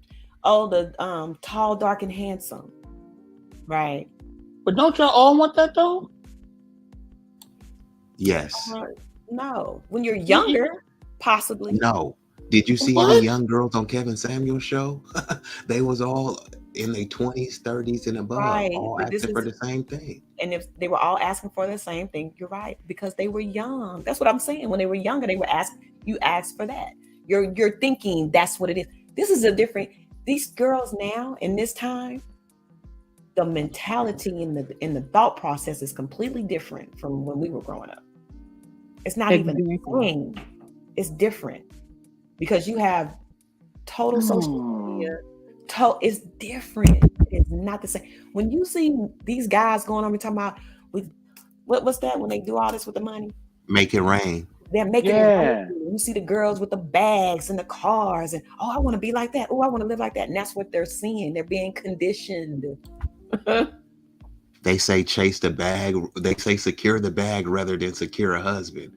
tall, dark, and handsome. Right. But don't y'all all want that though? Yes. No. When you're younger, possibly. No. Did you see any young girls on Kevin Samuels' show? They was all in their 20s, 30s, and above, all asking for the same thing. And if they were all asking for the same thing, you're right, because they were young. That's what I'm saying. When they were younger, they were you asked for that. You're thinking that's what it is. This is these girls now in this time, the mentality and the thought process is completely different from when we were growing up. It's not even a thing. It's different because you have total social media. It's different. It's not the same. When you see these guys going on, we're talking about what's that when they do all this with the money? Make it rain. They're making it rain. You see the girls with the bags and the cars, and I want to be like that. Oh, I want to live like that. And that's what they're seeing. They're being conditioned. They say chase the bag. They say secure the bag rather than secure a husband.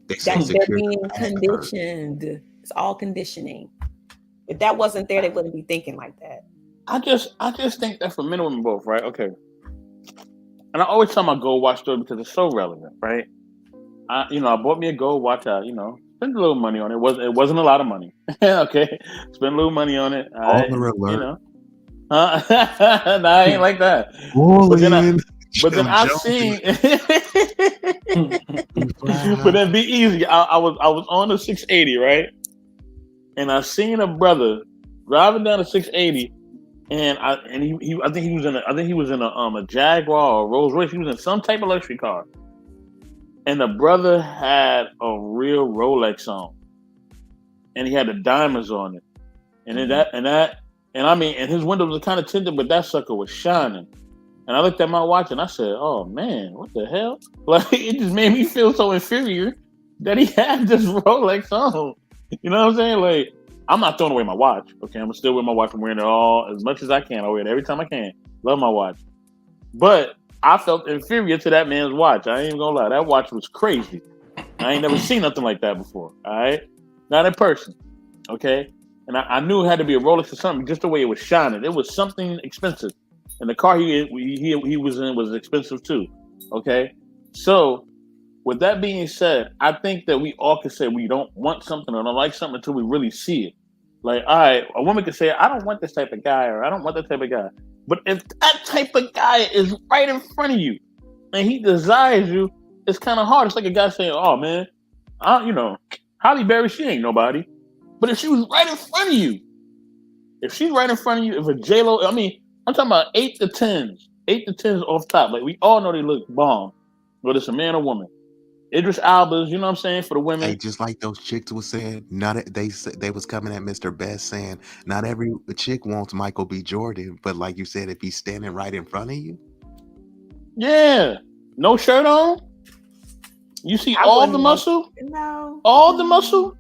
They say they're being conditioned. It's all conditioning. If that wasn't there, they wouldn't be thinking like that. I just think that for men and women both, right? Okay. And I always tell my gold watch story because it's so relevant, right? I bought me a gold watch. I, spent a little money on it. It wasn't a lot of money. Okay, spent a little money on it. I ain't like that. But then I've seen. But then be easy. I was on the 680, right? And I seen a brother driving down the 680, and I think he was in a Jaguar or a Rolls Royce. He was in some type of luxury car. and the brother had a real Rolex on, and he had the diamonds on it, and I mean, and his windows were kind of tinted, but that sucker was shining. And I looked at my watch and I said, "Oh man, what the hell?" Like it just made me feel so inferior that he had this Rolex on. You know what I'm saying? Like I'm not throwing away my watch. Okay, I'm still wear my watch. I'm wearing it all as much as I can. I wear it every time I can. Love my watch, but I felt inferior to that man's watch. I ain't even gonna lie. That watch was crazy. I ain't never seen nothing like that before. All right, not in person. Okay, and I knew it had to be a Rolex or something, just the way it was shining. It was something expensive. And the car he was in was expensive too. Okay, so with that being said, I think that we all can say we don't want something or don't like something until we really see it. Like, all right, a woman can say, "I don't want this type of guy," or "I don't want that type of guy." But if that type of guy is right in front of you and he desires you, it's kind of hard. It's like a guy saying, "Oh man, Halle Berry, she ain't nobody." But if she was right in front of you, if she's right in front of you, if a J-Lo, I mean, I'm talking about 8 to 10s off top. Like we all know they look bomb, whether it's a man or woman. Idris Elba's, you know what I'm saying, for the women. Hey, just like those chicks was saying, they was coming at Mr. Best saying, not every chick wants Michael B. Jordan, but like you said, if he's standing right in front of you, yeah, no shirt on, you see all the muscle, all the muscle.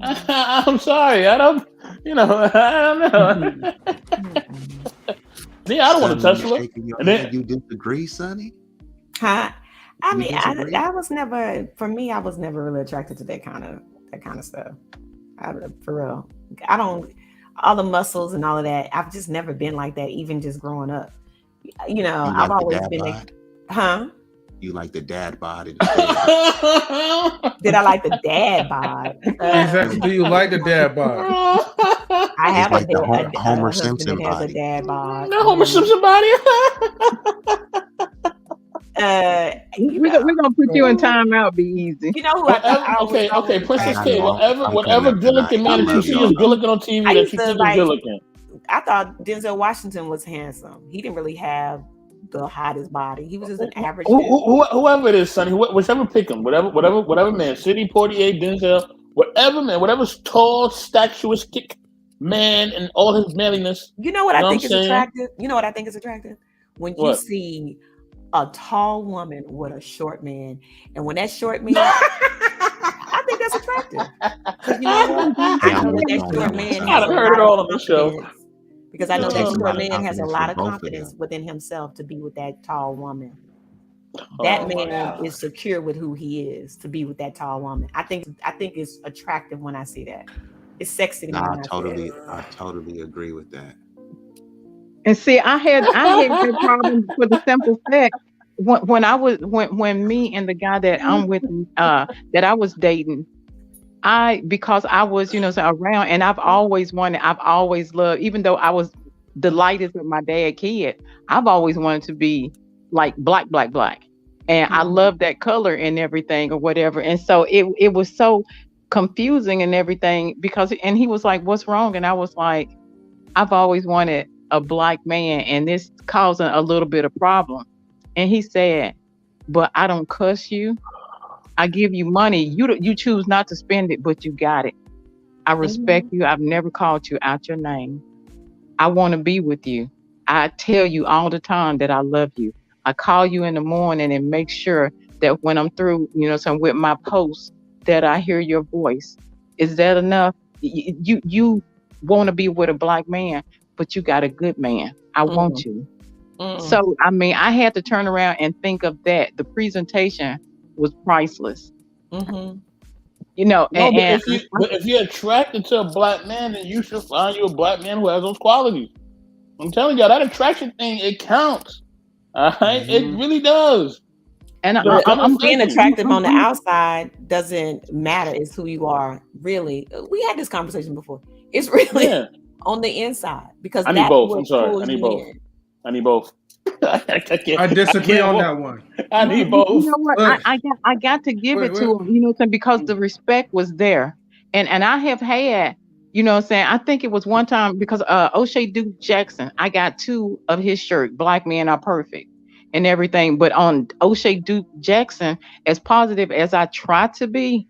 I'm sorry, I don't know. Yeah, I don't want to Tesla. And then you disagree, Sonny? Huh? I mean, I was never. For me, I was never really attracted to that kind of stuff. For real, I don't. All the muscles and all of that. I've just never been like that. Even just growing up, I've always been like, huh? You like the dad bod? Did I like the dad bod? Exactly. Do you like the dad bod? I have like a Homer Simpson that body. has a dad bod. No Homer Simpson body. We're gonna put you in timeout. Be easy. You know who? Okay, Princess K. Whatever good looking man that you see is good looking on TV that you think is good looking. I thought Denzel Washington was handsome. He didn't really have the hottest body. He was just an average. Whoever it is, Sonny, whichever pick him, whatever man, Sidney Poitier, Denzel, whatever man, whatever's tall, statuesque man, and all his manliness. You know what I think is attractive? You know what I think is attractive? When you see a tall woman with a short man, and when that short man, I think that's attractive. Because you know what? I know that short man. I've heard it all on the show. Because I know that short man has a lot of confidence within himself to be with that tall woman. That man is secure with who he is to be with that tall woman. I think it's attractive when I see that. It's sexy to me. I totally agree with that. And see, I had that problem for the simple fact when me and the guy that I'm with that I was dating, because I was around, and I've always loved, even though I was the lightest with my dad kid, I've always wanted to be like black, and I love that color and everything or whatever. And so it was so confusing and everything and he was like, "What's wrong?" And I was like, "I've always wanted a black man, and this causing a little bit of problem." And he said, "But I don't cuss you. I give you money. You choose not to spend it, but you got it. I respect you. I've never called you out your name. I want to be with you. I tell you all the time that I love you. I call you in the morning and make sure that when I'm through, with my post, that I hear your voice. Is that enough? You want to be with a black man, but you got a good man. I want you." So, I mean, I had to turn around and think of that. The presentation was priceless. If you're attracted to a black man, then you should find you a black man who has those qualities. I'm telling y'all, that attraction thing, it counts. All right, it really does. And I'm being attractive on the outside doesn't matter. It's who you are, really. We had this conversation before. It's really on the inside, because I need both. I'm sorry, I need both. I need both. I disagree on that one. I need both. You know what? I got to give it to him, because the respect was there, and I have had, I think it was one time because O'Shea Duke Jackson, I got 2 of his shirts. Black Men Are Perfect. and everything. But on O'Shea Duke Jackson, as positive as I try to be,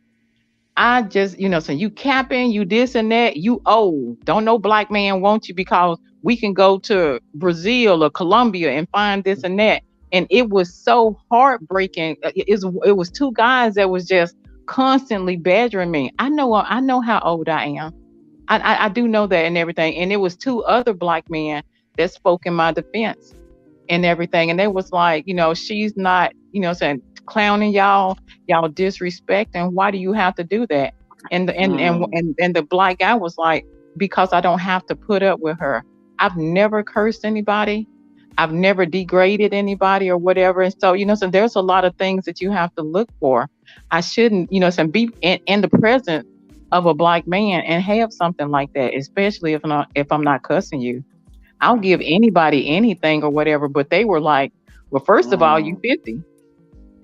I just, so you capping, you this and that, you old. Don't no black man want you because we can go to Brazil or Colombia and find this and that. And it was so heartbreaking. It was two guys that was just constantly badgering me. I know how old I am. I do know that and everything. And it was two other black men that spoke in my defense and everything. And they was like, she's not, saying clowning y'all disrespecting. Why do you have to do that? And the black guy was like, because I don't have to put up with her. I've never cursed anybody. I've never degraded anybody or whatever. And so, so there's a lot of things that you have to look for. I shouldn't, be in the presence of a black man and have something like that, especially if I'm not cussing you. I'll give anybody anything or whatever. But they were like, well, first of all, you 50.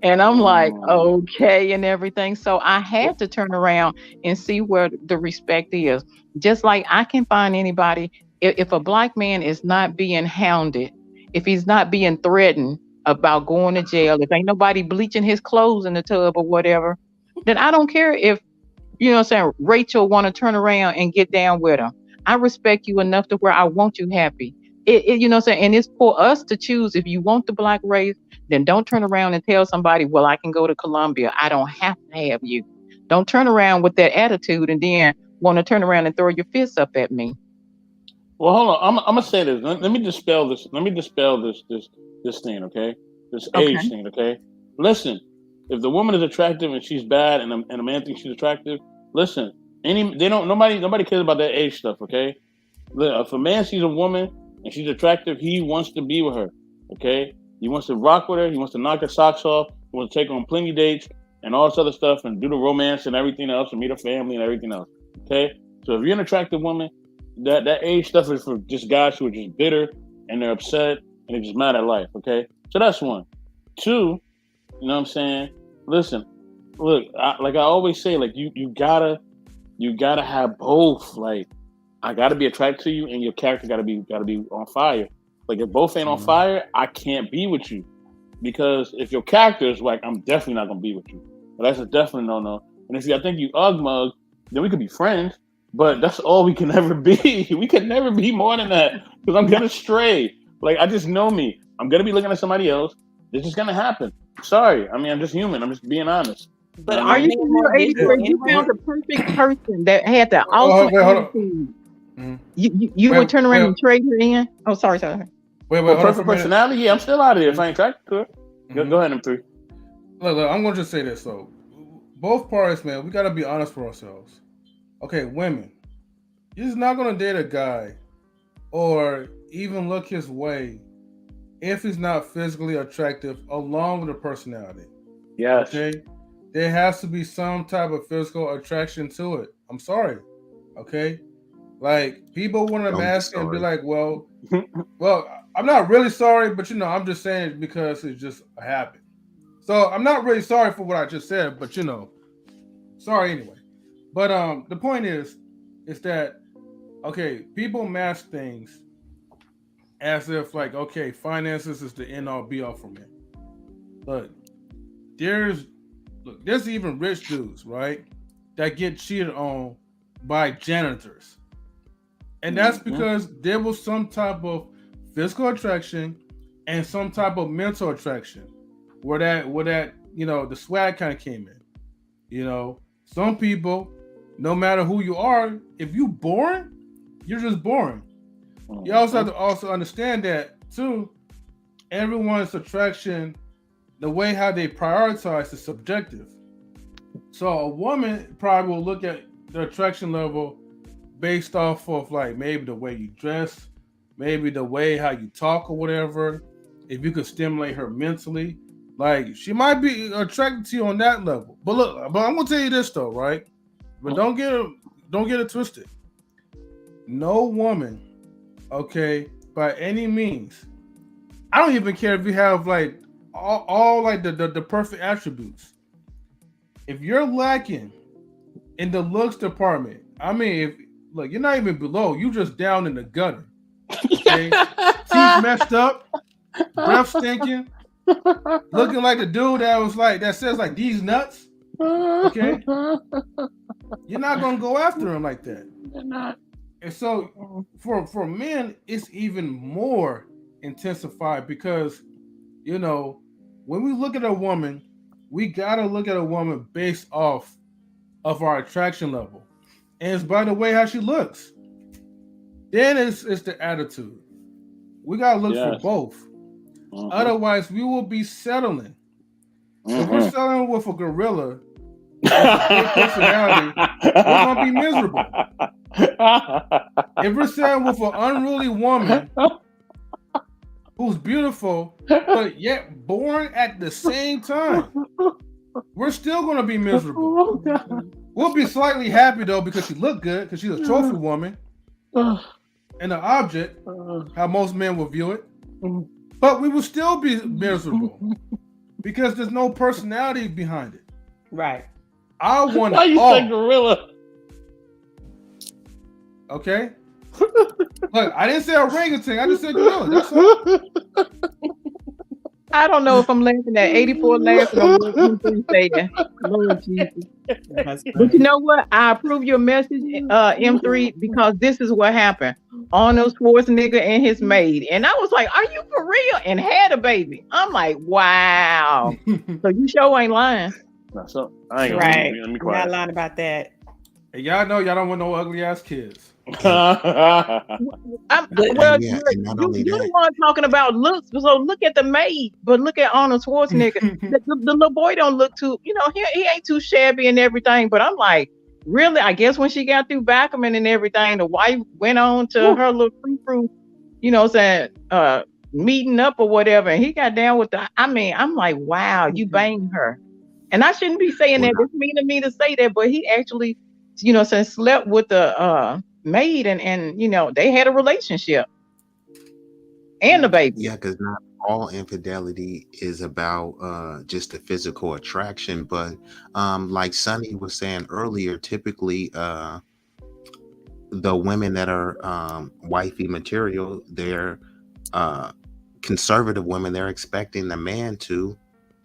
And I'm like, okay, and everything. So I had to turn around and see where the respect is. Just like I can find anybody, if a black man is not being hounded, if he's not being threatened about going to jail, if ain't nobody bleaching his clothes in the tub or whatever, then I don't care if, Rachel want to turn around and get down with him. I respect you enough to where I want you happy. And it's for us to choose. If you want the black race, then don't turn around and tell somebody, well, I can go to Colombia. I don't have to have you. Don't turn around with that attitude and then want to turn around and throw your fists up at me. Well, hold on. I'm gonna say this. Let me dispel this. Let me dispel this thing, okay? This age thing, okay? Listen, if the woman is attractive and she's bad, and a man thinks she's attractive, listen. Nobody cares about that age stuff, okay? If a man sees a woman and she's attractive, he wants to be with her, okay? He wants to rock with her. He wants to knock her socks off. He wants to take her on plenty dates and all this other stuff and do the romance and everything else and meet her family and everything else, okay? So if you're an attractive woman, that age stuff is for just guys who are just bitter and they're upset and they're just mad at life, okay? So that's one. Two, you know what I'm saying? Listen, look, like I always say, like you gotta have both. Like, I gotta be attracted to you and your character gotta be on fire. Like, if both ain't on fire, I can't be with you. Because if your character is whack, I'm definitely not gonna be with you. But that's a definite no-no. And if I think you ugmug, then we could be friends. But that's all we can ever be. We can never be more than that. Because I'm gonna stray. Like, I just know me. I'm gonna be looking at somebody else. It's just gonna happen. Sorry. I mean, I'm just human. I'm just being honest. But are you in 83? You found the perfect person that had the ultimate attitude. You would turn around and trade her in? Oh, sorry. Wait, perfect personality? Yeah, I'm still out of here if I ain't attracted to her. Go ahead, M3. Look, I'm gonna just say this though. Both parties, man, we gotta be honest for ourselves. Okay, women, you're just not gonna date a guy or even look his way if he's not physically attractive along with the personality. Yes. Okay? There has to be some type of physical attraction to it. I'm sorry. Okay? Like, people want to mask and be like, well, I'm not really sorry, but I'm just saying it because it's just a habit. So I'm not really sorry for what I just said, but sorry anyway. But the point is that, okay, people mask things as if like, okay, finances is the end all be all for me. But there's even rich dudes, right, that get cheated on by janitors. And that's because there was some type of physical attraction and some type of mental attraction where that the swag kind of came in. Some people, no matter who you are, if you boring, you're just boring. You also have to also understand that too. Everyone's attraction, the way how they prioritize is subjective. So a woman probably will look at the attraction level based off of like maybe the way you dress, maybe the way how you talk or whatever. If you could stimulate her mentally, like she might be attracted to you on that level. But I'm gonna tell you this though, right? But don't get it twisted. No woman, okay, by any means. I don't even care if you have like all like the perfect attributes. If you're lacking in the looks department, I mean, look, you're not even below. You just down in the gutter. Okay? Teeth messed up, breath stinking, looking like the dude that says like these nuts. Okay, you're not gonna go after him like that. They're not. And so for men, it's even more intensified because when we look at a woman, we gotta look at a woman based off of our attraction level, and it's by the way how she looks. Then it's the attitude. We gotta look for both. Otherwise, we will be settling. If we're settling with a gorilla with a great personality, we're gonna be miserable. If we're settling with an unruly woman who's beautiful but yet boring at the same time, we're still gonna be miserable. We'll be slightly happy though because she looked good, because she's a trophy woman and an object, how most men will view it. But we will still be miserable because there's no personality behind it. Right. I want Why it you all. say gorilla? Okay. Look, I didn't say orangutan. I just said gorilla. That's all. I don't know if I'm laughing at 84 laughing or what M3 saying. Lord Jesus. But you know what? I approve your message, M3, because this is what happened. Arnold Schwarzenegger and his maid. And I was like, are you for real? And had a baby. I'm like, wow. So you sure ain't lying. That's up. I ain't Right. gonna be Not quiet. lying about that. And y'all know y'all don't want no ugly ass kids. Well, Yeah, and not only you're the that, one talking about looks. So look at the maid, but look at Arnold Schwarzenegger. the little boy don't look too, he ain't too shabby and everything. But I'm like, really? I guess when she got through Backerman and everything, the wife went on to her little frou-frou, meeting up or whatever, and he got down with I'm like, wow, you banged her. And I shouldn't be saying that. It's mean of me to say that, but he actually, slept with the maid and they had a relationship and the baby. yeah, because not all infidelity is about just the physical attraction, but like Sonny was saying earlier, typically the women that are wifey material, they're conservative women. They're expecting the man to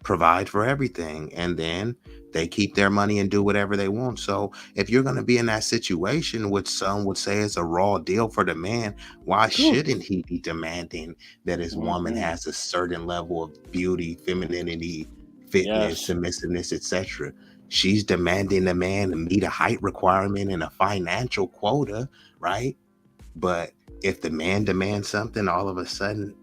provide for everything, and then they keep their money and do whatever they want. So if you're going to be in that situation, which some would say is a raw deal for the man, why shouldn't he be demanding that his woman has a certain level of beauty, femininity, fitness, submissiveness, etc.? She's demanding the man to meet a height requirement and a financial quota, right? But if the man demands something, all of a sudden,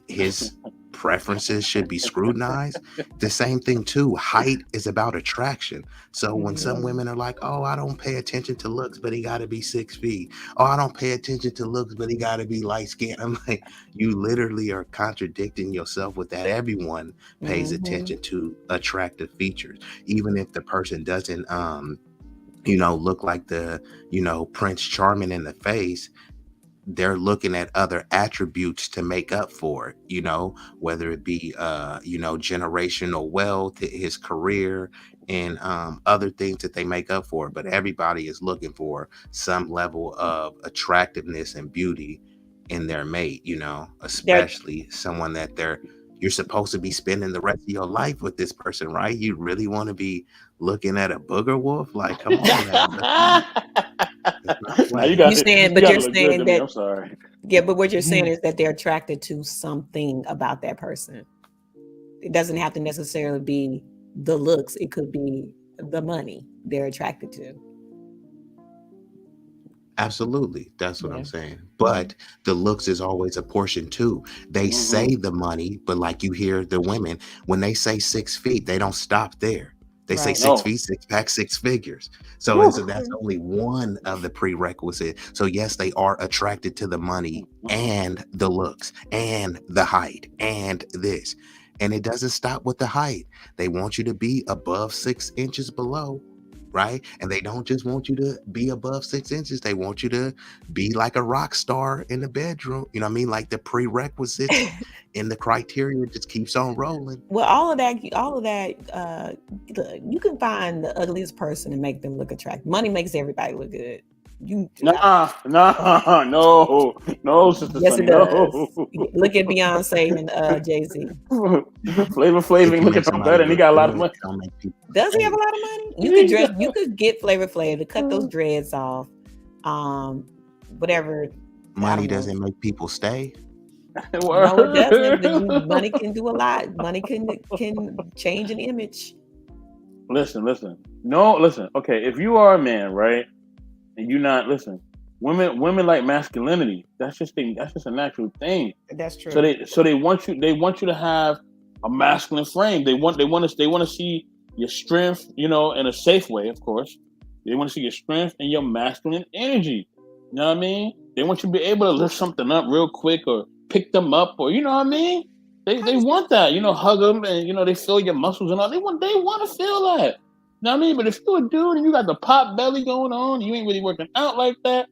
his preferences should be scrutinized. The same thing too. Height is about attraction. So when some women are like, oh, I don't pay attention to looks, but he got to be 6 feet. Oh, I don't pay attention to looks, but he got to be light skinned. I'm like, you literally are contradicting yourself with that. Everyone pays attention to attractive features, even if the person doesn't look like the Prince Charming in the face. They're looking at other attributes to make up for it, whether it be generational wealth, his career, and other things that they make up for. But everybody is looking for some level of attractiveness and beauty in their mate, especially someone that you're supposed to be spending the rest of your life with this person, right? You really want to be looking at a booger wolf? Like, come on, man. You're saying that. I'm sorry. Yeah, but what you're saying is that they're attracted to something about that person. It doesn't have to necessarily be the looks. It could be the money they're attracted to. Absolutely. That's what I'm saying. But the looks is always a portion too. They say the money, but like you hear the women, when they say 6 feet, they don't stop there. They say 6 feet, 6 pack, 6 figures. So that's only one of the prerequisites. So yes, they are attracted to the money and the looks and the height and this. And it doesn't stop with the height. They want you to be above 6 inches below, right? And they don't just want you to be above 6 inches. They want you to be like a rock star in the bedroom. You know what I mean? Like the prerequisites and the criteria just keeps on rolling. Well, all of that, you can find the ugliest person and make them look attractive. Money makes everybody look good. No, sister Yes, Sunny, it does. no. Look at Beyonce and Jay-Z. Flavor If you looking make no somebody better, and he look got a lot of good, money. don't make people Does he have stay. a lot of money? You Yeah, could yeah. you could get Flavor Flav to cut those dreads off. Whatever. I Money don't know. doesn't make people stay. No, it doesn't. But money can do a lot. Money can change an image. Listen. No, listen. Okay, if you are a man, right, and you not listen, women like masculinity. That's just a natural thing. That's true. So they want you to have a masculine frame. They want to see your strength, in a safe way, of course. They want to see your strength and your masculine energy. You know what I mean? They want you to be able to lift something up real quick or pick them up, or you know what I mean? They want that, hug them and they feel your muscles and all. They want to feel that. You know what I mean? But if you're a dude and you got the pot belly going on, you ain't really working out like that.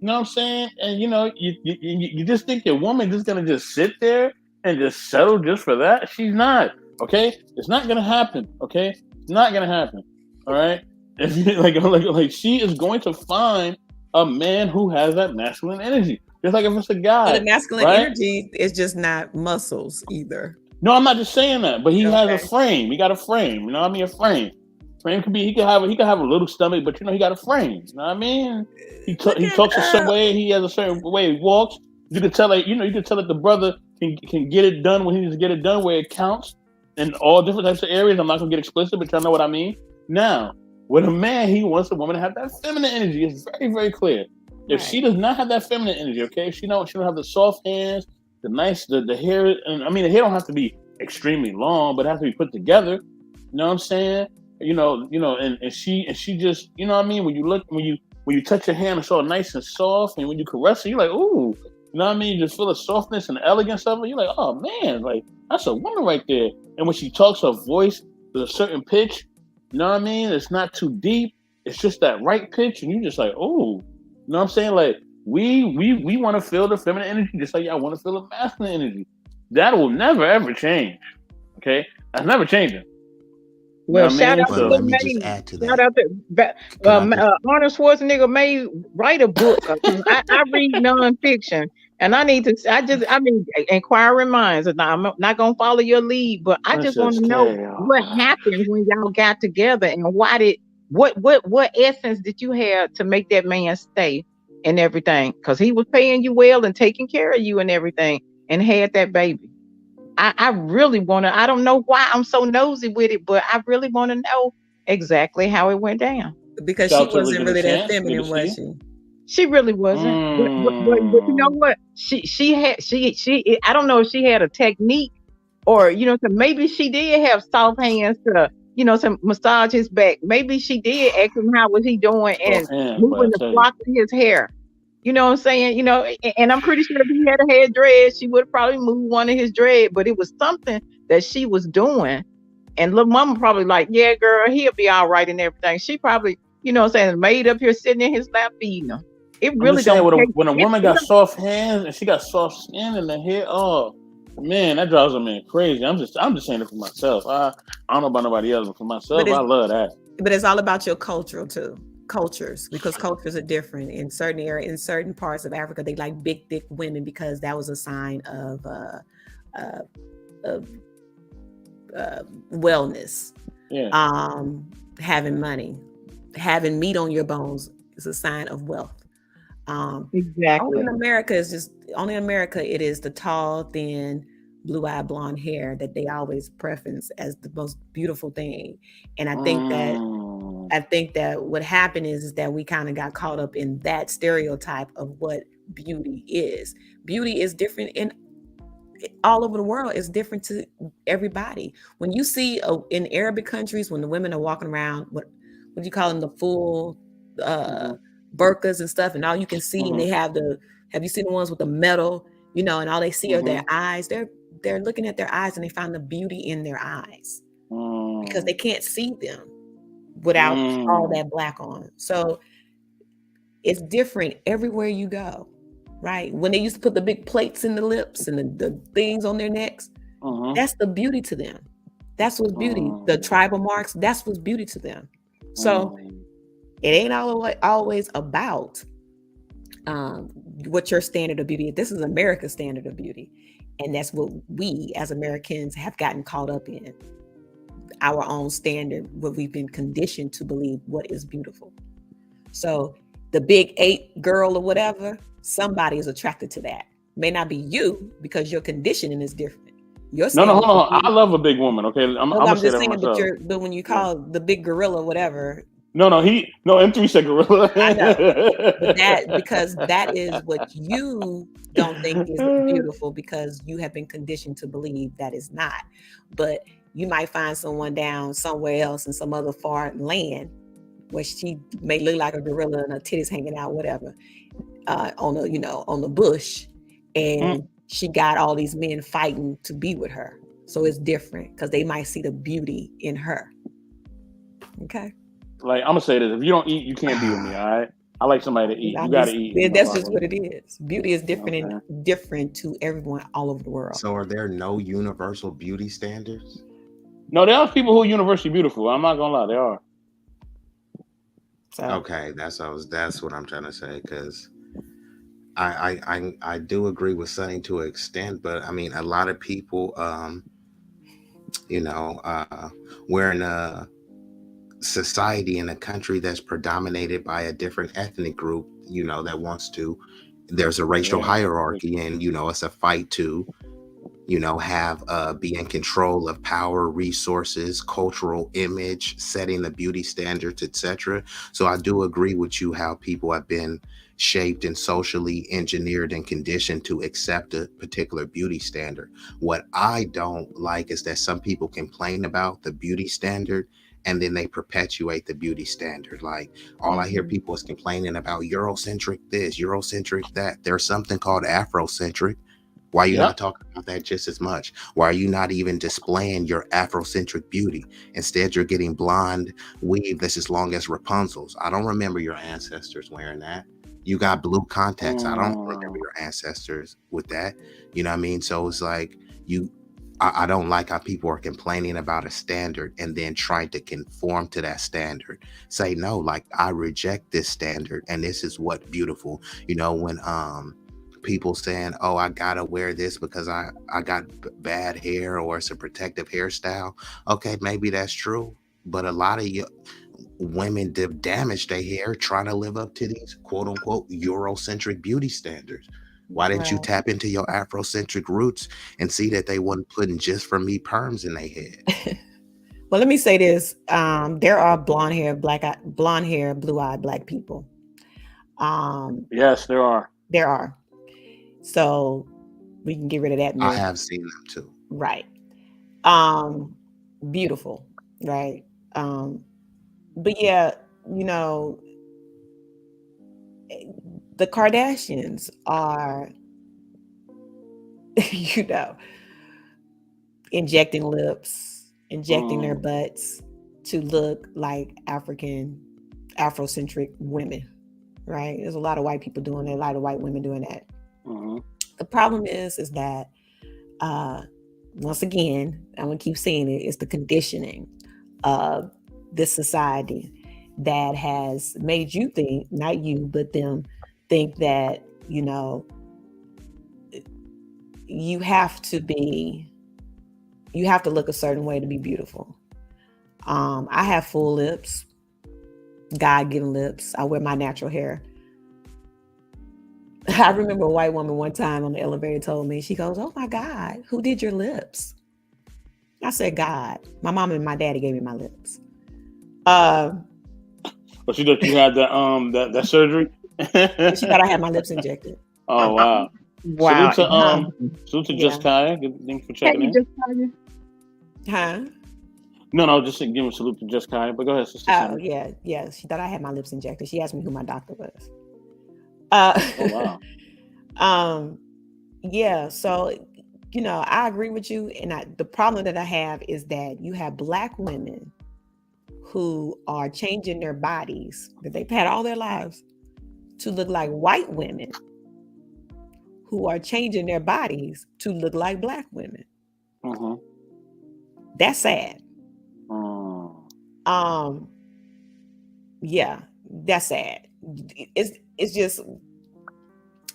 You know what I'm saying? And you just think your woman just gonna just sit there and just settle just for that? She's not. Okay, it's not gonna happen. Okay, it's not gonna happen. All right. If you, like she is going to find a man who has that masculine energy. Just like if it's a guy. But the masculine right? energy is just not muscles either. No, I'm not just saying that, but he has Okay. a frame. He got a frame. You know what I mean? A frame. Frame could be. He could have a little stomach, but he got a frame. You know what I mean? He talks a certain way. He has a certain way he walks. You could tell that the brother can get it done when he needs to get it done where it counts in all different types of areas. I'm not gonna get explicit, but y'all know what I mean. Now, with a man, he wants a woman to have that feminine energy. It's very, very clear. If she does not have that feminine energy, okay, she don't have the soft hands, the nice, the hair, and I mean the hair don't have to be extremely long, but it has to be put together. You know what I'm saying? And she just, you know what I mean? When you touch her hand, it's all nice and soft, and when you caress her, you're like, ooh, you know what I mean? You just feel the softness and the elegance of it. You're like, oh man, like that's a woman right there. And when she talks, her voice there's a certain pitch. You know what I mean? It's not too deep. It's just that right pitch, and you just like, oh. You know what I'm saying? Like we want to feel the feminine energy just like y'all want to feel the masculine energy. That will never ever change. Okay, that's never changing. Well, You know shout what I out mean? to But Lil let me just May. add to Shout that. out to Can I just Arnold Schwarzenegger may write a book. 'Cause I read nonfiction, and I need to. Inquiring minds. And I'm not gonna follow your lead, but I just want Princess to know K. Oh what God. happened when y'all got together, and what essence did you have to make that man stay and everything? Because he was paying you well and taking care of you and everything, and had that baby. I really want to. I don't know why I'm so nosy with it, but I really want to know exactly how it went down. Because Shout she out to wasn't Regina really that Chance. Good to feminine, see was you. she? She really wasn't. But you know what? She I don't know if she had a technique or maybe she did have soft hands to to massage his back. Maybe she did ask him how was he doing and Offhand, but I moving the tell you. flocks of his hair. You know what I'm saying? And I'm pretty sure if he had a hair dread, she would probably move one of his dread. But it was something that she was doing. And little mama probably like, yeah, girl, he'll be all right and everything. She probably, made up here sitting in his lap feeding him. It I'm really just saying, don't take when a woman got soft hands and she got soft skin in the hair, oh man, that drives a man crazy. I'm just saying it for myself. I don't know about nobody else, but for myself, I love that. But it's all about your cultures, because cultures are different. In certain areas, in certain parts of Africa, they like big, thick women because that was a sign of wellness. Yeah. Having money, having meat on your bones is a sign of wealth. Exactly. Only in America it is the tall, thin, blue-eyed blonde hair that they always preference as the most beautiful thing. And I think that what happened is that we kind of got caught up in that stereotype of what beauty is. Beauty is different all over the world. It's different to everybody. When you see in Arabic countries, when the women are walking around, what do you call them, the full burqas and stuff, and all you can see, and they have you seen the ones with the metal, and all they see are their eyes. They're looking at their eyes and they find the beauty in their eyes because they can't see them without all that black on. So it's different everywhere you go, right? When they used to put the big plates in the lips and the things on their necks, that's the beauty to them. That's what's beauty. The tribal marks, that's what's beauty to them. So it ain't always about what your standard of beauty is. This is America's standard of beauty. And that's what we as Americans have gotten caught up in. Our own standard, what we've been conditioned to believe what is beautiful. So the big 8 girl or whatever, somebody is attracted to that. May not be you because your conditioning is different. Your No, hold standard of on. I beauty- love a big woman. Okay, I'm No, gonna I'm say just that for saying, myself. but when you call the big gorilla, whatever, No, M3 said gorilla. I know. But that, because that is what you don't think is beautiful because you have been conditioned to believe that is not. But you might find someone down somewhere else in some other far land where she may look like a gorilla and her titties hanging out, whatever, on the bush, and she got all these men fighting to be with her. So it's different because they might see the beauty in her. Okay. Like, I'm gonna say this: if you don't eat, you can't be with me. All right. I like somebody to eat. You gotta eat. That's just what it is. Beauty is different and different to everyone all over the world. So are there no universal beauty standards? No, there are people who are universally beautiful. I'm not gonna lie, there are. So, Okay, that's what I'm trying to say, because I do agree with Sonny to an extent, but I mean a lot of people we're in a society in a country that's predominated by a different ethnic group, that wants to, there's a racial hierarchy, and it's a fight to have be in control of power, resources, cultural image, setting the beauty standards, etc. So I do agree with you how people have been shaped and socially engineered and conditioned to accept a particular beauty standard. What I don't like is that some people complain about the beauty standard and then they perpetuate the beauty standard. Like, all I hear people is complaining about Eurocentric this, Eurocentric that. There's something called Afrocentric. Why are you not talking about that just as much? Why are you not even displaying your Afrocentric beauty? Instead, you're getting blonde weave that's as long as Rapunzel's. I don't remember your ancestors wearing that. You got blue contacts. I don't remember your ancestors with that. You know what I mean? So it's like I don't like how people are complaining about a standard and then trying to conform to that standard. Say, no, like, I reject this standard and this is what beautiful. When people saying, oh, I gotta wear this because I got bad hair or it's a protective hairstyle. Okay, maybe that's true, but a lot of women damage their hair trying to live up to these quote unquote Eurocentric beauty standards. Why didn't you tap into your Afrocentric roots and see that they wasn't putting just for me perms in their head? Well, let me say this: there are blonde hair, blue-eyed black people. Yes, there are. There are. So we can get rid of that myth. I have seen them too. Right. Beautiful. Right. But yeah, the Kardashians are, injecting lips, injecting their butts to look like Afrocentric women, right? There's a lot of white people doing that, a lot of white women doing that. The problem is that, once again, I'm going to keep saying it, it's the conditioning of this society that has made you think, not you, but them think that, you have to look a certain way to be beautiful. I have full lips, God-given lips. I wear my natural hair. I remember a white woman one time on the elevator told me, she goes, oh my God, who did your lips? I said, God. My mom and my daddy gave me my lips. But she thought you had that surgery? She thought I had my lips injected. Oh, wow. Wow. Salute to Just Kaya. Thanks for checking in. Huh? No, just giving a salute to Just Kaya. But go ahead, sister. Oh, yeah. She thought I had my lips injected. She asked me who my doctor was. Oh, wow. Yeah, so I agree with you, and the problem that I have is that you have black women who are changing their bodies that they've had all their lives to look like white women who are changing their bodies to look like black women. That's sad. Yeah, that's sad. It's just,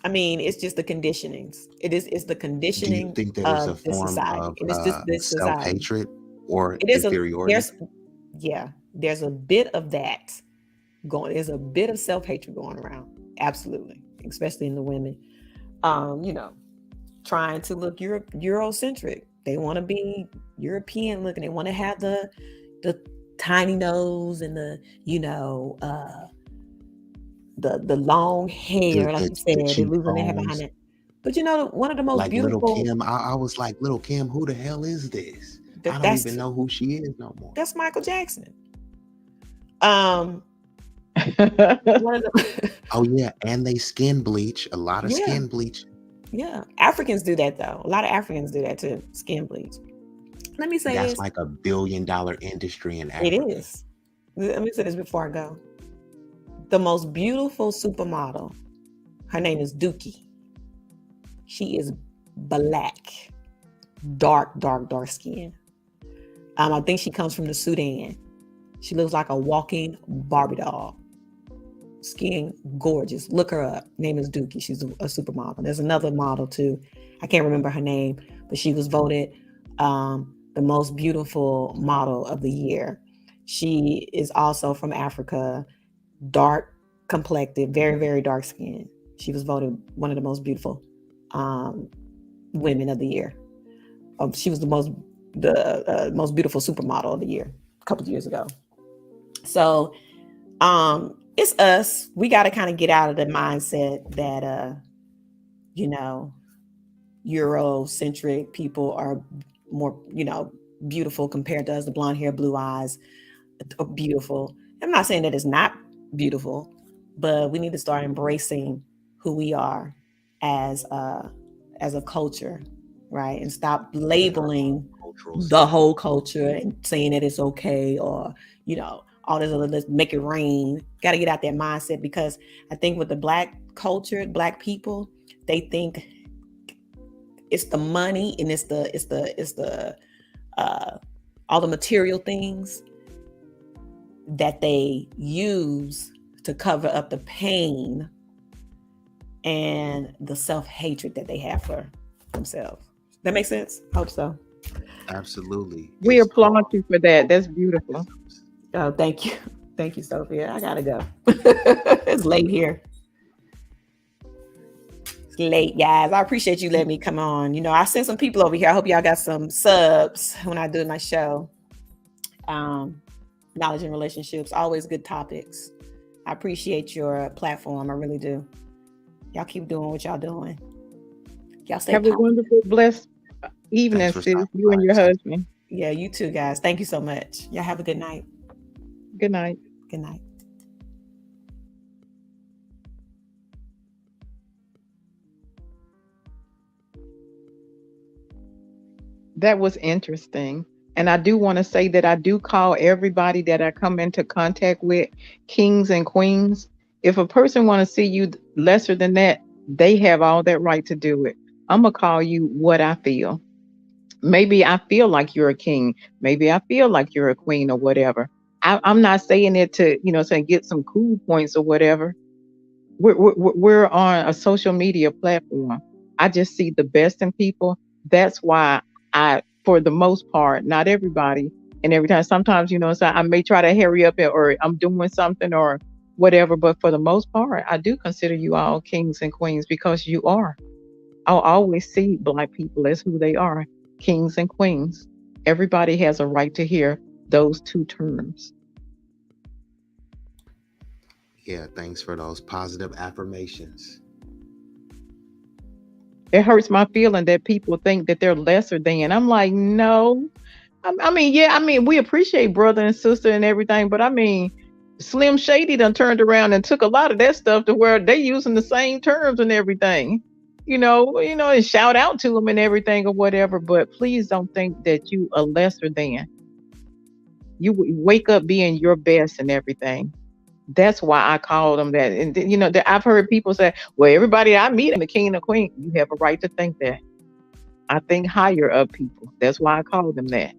I mean, it's just the conditionings. It's the Do you conditioning think that it's a of this form society. of And it's just this society. self-hatred or It is inferiority? there's a bit of that going. There's a bit of self-hatred going around. Absolutely. Especially in the women. You know, trying to look Eurocentric. They want to be European looking. They want to have the tiny nose and the, the long The hair, like the you said, the they're losing their hair cheekbones, behind it. But one of the most like Little beautiful Kim. I was like, Little Kim, who the hell is this? I don't even that's know who she is no more. that's Michael Jackson. Um, one of the Oh yeah, and they skin bleach. A lot of yeah, skin bleach. yeah. Africans do that though. A lot of Africans do that too. Skin bleach. Let me say That's this. like $1 billion industry in It Africa. is. Let me say this before I go. The most beautiful supermodel. Her name is Dookie. She is black, dark skin. I think she comes from the Sudan. She looks like a walking Barbie doll. Skin gorgeous. Look her up. Name is Dookie. She's a supermodel. There's another model too. I can't remember her name, but she was voted the most beautiful model of the year. She is also from Africa, dark complected, very, very dark skin. She was voted one of the most beautiful women of the year. She was the most beautiful supermodel of the year a couple of years ago. So it's us. We got to kind of get out of the mindset that Eurocentric people are more beautiful compared to us. The blonde hair, blue eyes are beautiful. I'm not saying that it's not beautiful, but we need to start embracing who we are as a culture, right? And stop labeling the whole culture and saying that it's okay, or all this other, let's make it rain. Got to get out that mindset, because I think with the black culture, black people, they think it's the money and it's the all the material things that they use to cover up the pain and the self-hatred that they have for themselves. That makes sense? Hope so. Absolutely. We applaud you for that. That's beautiful. Oh, thank you. Thank you, Sophia. I gotta go. It's late here. It's late, guys. I appreciate you letting me come on. I sent some people over here. I hope y'all got some subs when I do my show. Knowledge and relationships, always good topics. I appreciate your platform. I really do. Y'all keep doing what y'all doing. Y'all stay Have a wonderful, blessed evening, sis. You and your husband. Yeah, you too, guys. Thank you so much. Y'all have a good night. Good night. Good night. That was interesting. And I do want to say that I do call everybody that I come into contact with kings and queens. If a person want to see you lesser than that, they have all that right to do it. I'm going to call you what I feel. Maybe I feel like you're a king. Maybe I feel like you're a queen or whatever. I'm not saying it to, say get some cool points or whatever. We're on a social media platform. I just see the best in people. That's why for the most part, not everybody, and every time, sometimes, so I may try to hurry up or I'm doing something or whatever, but for the most part, I do consider you all kings and queens, because you are. I'll always see Black people as who they are, kings and queens. Everybody has a right to hear those two terms. Yeah, thanks for those positive affirmations. It hurts my feeling that people think that they're lesser than. I'm like, no. I mean, we appreciate brother and sister and everything, but I mean, Slim Shady done turned around and took a lot of that stuff to where they using the same terms and everything. And shout out to them and everything or whatever, but please don't think that you are lesser than. You wake up being your best and everything. That's why I call them that. And I've heard people say, well, everybody I meet in the king and queen, you have a right to think that. I think higher of people. That's why I call them that.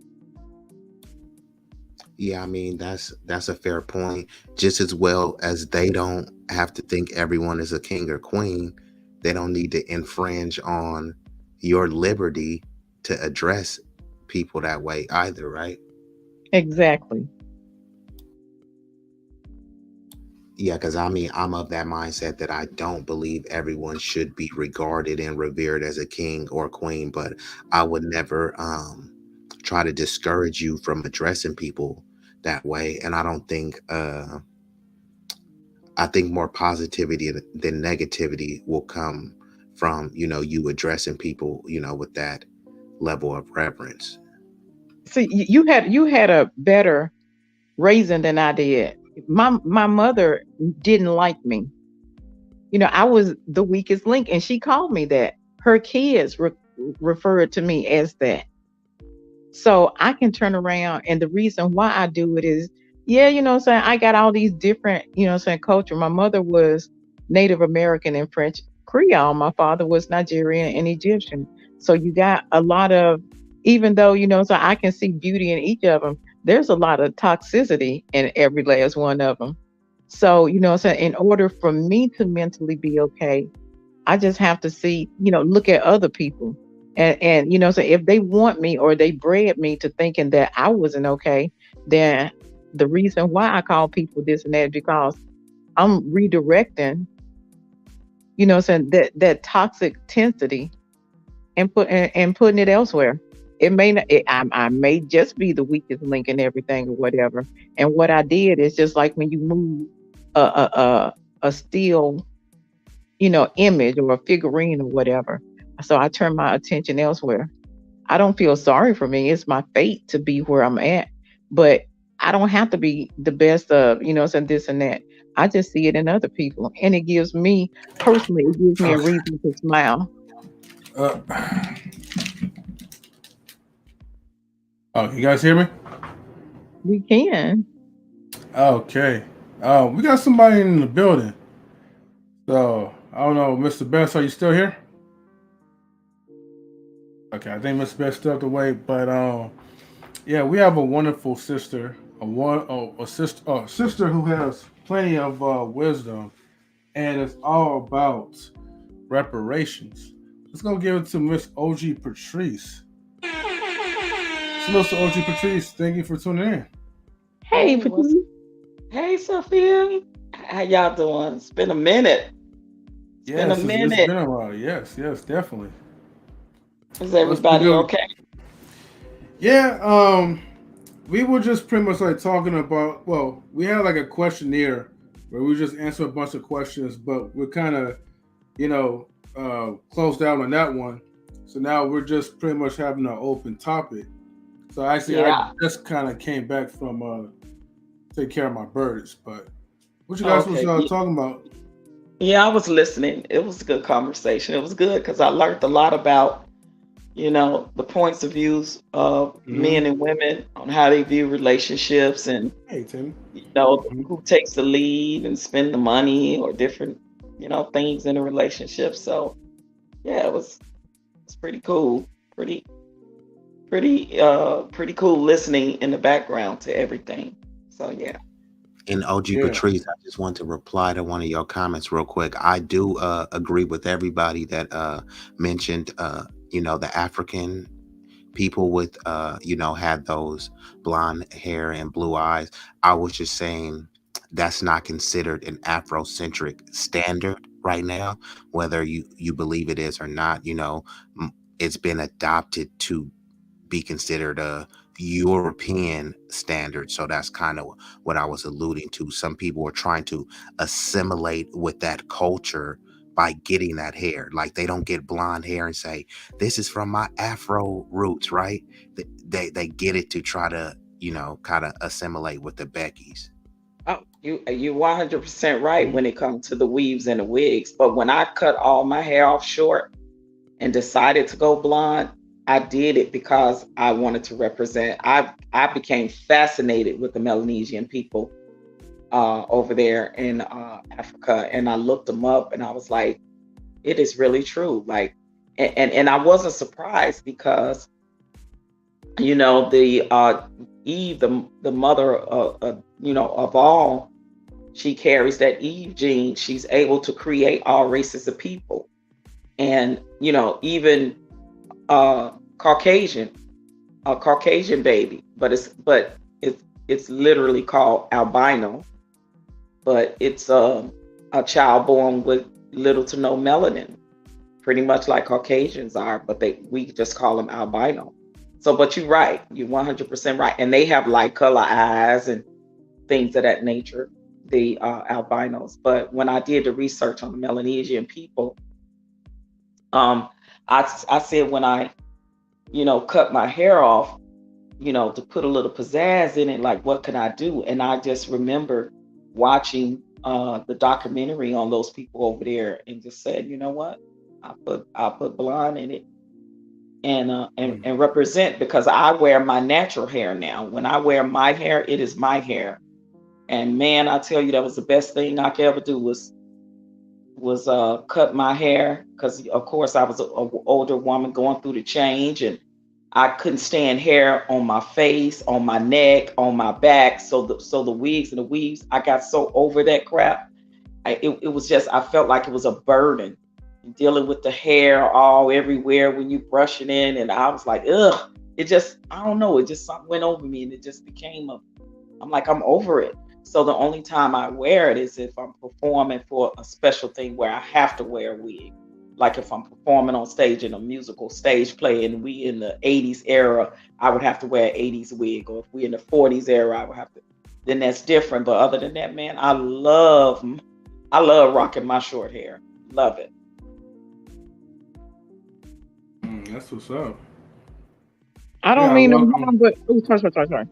Yeah, I mean, that's a fair point. Just as well as they don't have to think everyone is a king or queen, they don't need to infringe on your liberty to address people that way either, right? Exactly. Yeah, because I mean, I'm of that mindset that I don't believe everyone should be regarded and revered as a king or queen, but I would never try to discourage you from addressing people that way. And I don't think I think more positivity than negativity will come from, you addressing people, with that level of reverence. See, you had a better raising than I did. My mother didn't like me. I was the weakest link, and she called me that. Her kids referred to me as that. So I can turn around, and the reason why I do it is, yeah, what I'm saying, I got all these different, what I'm saying, culture. My mother was Native American and French Creole. My father was Nigerian and Egyptian. So you got a lot of, even though, so I can see beauty in each of them, there's a lot of toxicity in every last one of them. So, what I'm saying, in order for me to mentally be okay, I just have to see, look at other people. And so if they want me or they bred me to thinking that I wasn't okay, then the reason why I call people this and that is because I'm redirecting, saying that toxic intensity and putting it elsewhere. It may not, I may just be the weakest link in everything or whatever. And what I did is just like when you move a steel, image or a figurine or whatever. So I turn my attention elsewhere. I don't feel sorry for me. It's my fate to be where I'm at. But I don't have to be the best of, saying this and that. I just see it in other people. And it gives me, personally, it gives me a reason to smile. Uh, you guys hear me? We can. Okay. We got somebody in the building. So I don't know, Mr. Best, are you still here? Okay, I think Mr. Best stepped away, but yeah, we have a wonderful sister, a sister who has plenty of wisdom, and it's all about reparations. Let's go give it to Miss OG Patrice. So, Mr. OG Patrice, thank you for tuning in. Hey, Hey, what's Patrice. hey Sophia? How y'all doing? It's been a minute. It's been a Yes, it's minute. been a while. Yes, definitely. Is What's been everybody good? okay? Yeah, we were just pretty much like talking about. Well, we had like a questionnaire where we just answer a bunch of questions, but we're kind of, closed down on that one. So now we're just pretty much having an open topic. So actually, I Yeah. just kind of came back from take care of my birds. But what you guys was Okay. talking about? Yeah, I was listening. It was a good conversation. It was good because I learned a lot about, the points of views of Hmm. men and women on how they view relationships and, Hey, Tim. Hmm. who takes the lead and spend the money or different, things in a relationship. So yeah, it's pretty cool. Pretty pretty cool listening in the background to everything. So yeah. And OG Yeah. Patrice, I just want to reply to one of your comments real quick. I do agree with everybody that mentioned, the African people with, had those blonde hair and blue eyes. I was just saying that's not considered an Afrocentric standard right now, whether you believe it is or not. It's been adopted to be considered a European standard. So that's kind of what I was alluding to. Some people are trying to assimilate with that culture by getting that hair. Like they don't get blonde hair and say, this is from my Afro roots, right? They get it to try to, kind of assimilate with the Beckys. Oh, you 100% right when it comes to the weaves and the wigs. But when I cut all my hair off short and decided to go blonde, I did it because I wanted to represent. I became fascinated with the Melanesian people over there in Africa, and I looked them up, and I was like, it is really true. Like, and I wasn't surprised because the Eve, the mother of all, she carries that Eve gene. She's able to create all races of people. and even Caucasian, a Caucasian baby, but it's literally called albino, but it's a child born with little to no melanin, pretty much like Caucasians are, but we just call them albino. So, but you're right, you're 100% right, and they have light color eyes and things of that nature, the albinos. But when I did the research on the Melanesian people, I said when I cut my hair off, to put a little pizzazz in it, like what can I do? And I just remember watching the documentary on those people over there, and just said, you know what, I'll put blonde in it, and represent, because I wear my natural hair now. When I wear my hair, it is my hair. And man, I tell you, that was the best thing I could ever do was cut my hair, because of course I was an older woman going through the change, and I couldn't stand hair on my face, on my neck, on my back. So the wigs and the weaves, I got so over that crap. It was just, I felt like it was a burden, dealing with the hair all everywhere when you brushing in, and I was like, ugh. It just, I don't know, it just something went over me, and it just became I'm like, I'm over it. So the only time I wear it is if I'm performing for a special thing where I have to wear a wig. Like if I'm performing on stage in a musical stage play, and we in the 80s era, I would have to wear an 80s wig. Or if we in the 40s era, I would have to, then that's different. But other than that, man, I love rocking my short hair. Love it. That's what's up. I don't Yeah, mean no welcome. harm, but sorry.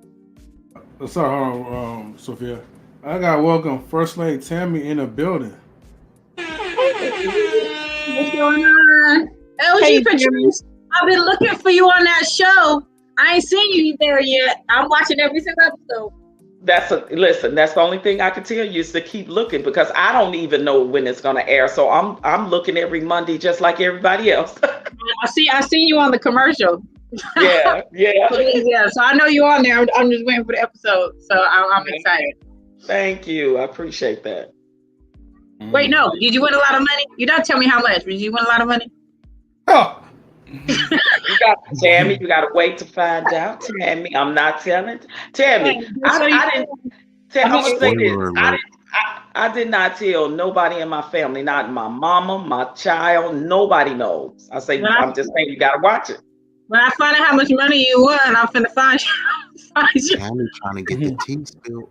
Sorry, hold on, Sophia. I got welcome First Lady Tammy in the building. What's going on? LG Hey, Patrice, I've been looking for you on that show. I ain't seen you there yet. I'm watching every single episode. Listen, that's the only thing I can tell you is to keep looking, because I don't even know when it's gonna air. So I'm looking every Monday just like everybody else. I seen you on the commercial. Yeah. Yeah, so I know you're on there. I'm just waiting for the episode. So I'm excited. Thank you. I appreciate that. Wait, no. Did you win a lot of money? You don't tell me how much. Did you win a lot of money? Oh. Tammy, you gotta wait to find out. Tammy, I'm not telling. Tammy, I didn't. I'm gonna say this. I did not tell nobody in my family, not my mama, my child. Nobody knows. I'm just saying you gotta watch it. When I find out how much money you won, I'm finna find you. Tammy trying to get the tea spilled.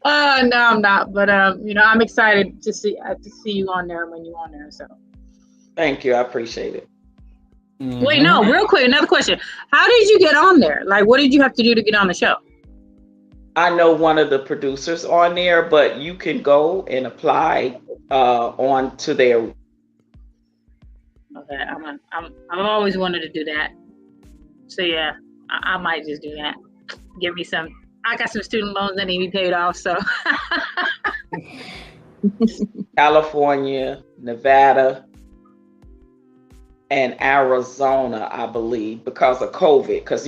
No, I'm not. But I'm excited to see you on there when you're on there. So. Thank you. I appreciate it. Mm-hmm. Wait, no, real quick, another question. How did you get on there? Like, what did you have to do to get on the show? I know one of the producers on there, but you can go and apply on to their. Okay, I've always wanted to do that. So yeah, I might just do that. Give me some. I got some student loans that need to be paid off. So. California, Nevada, and Arizona, I believe, because of COVID. Because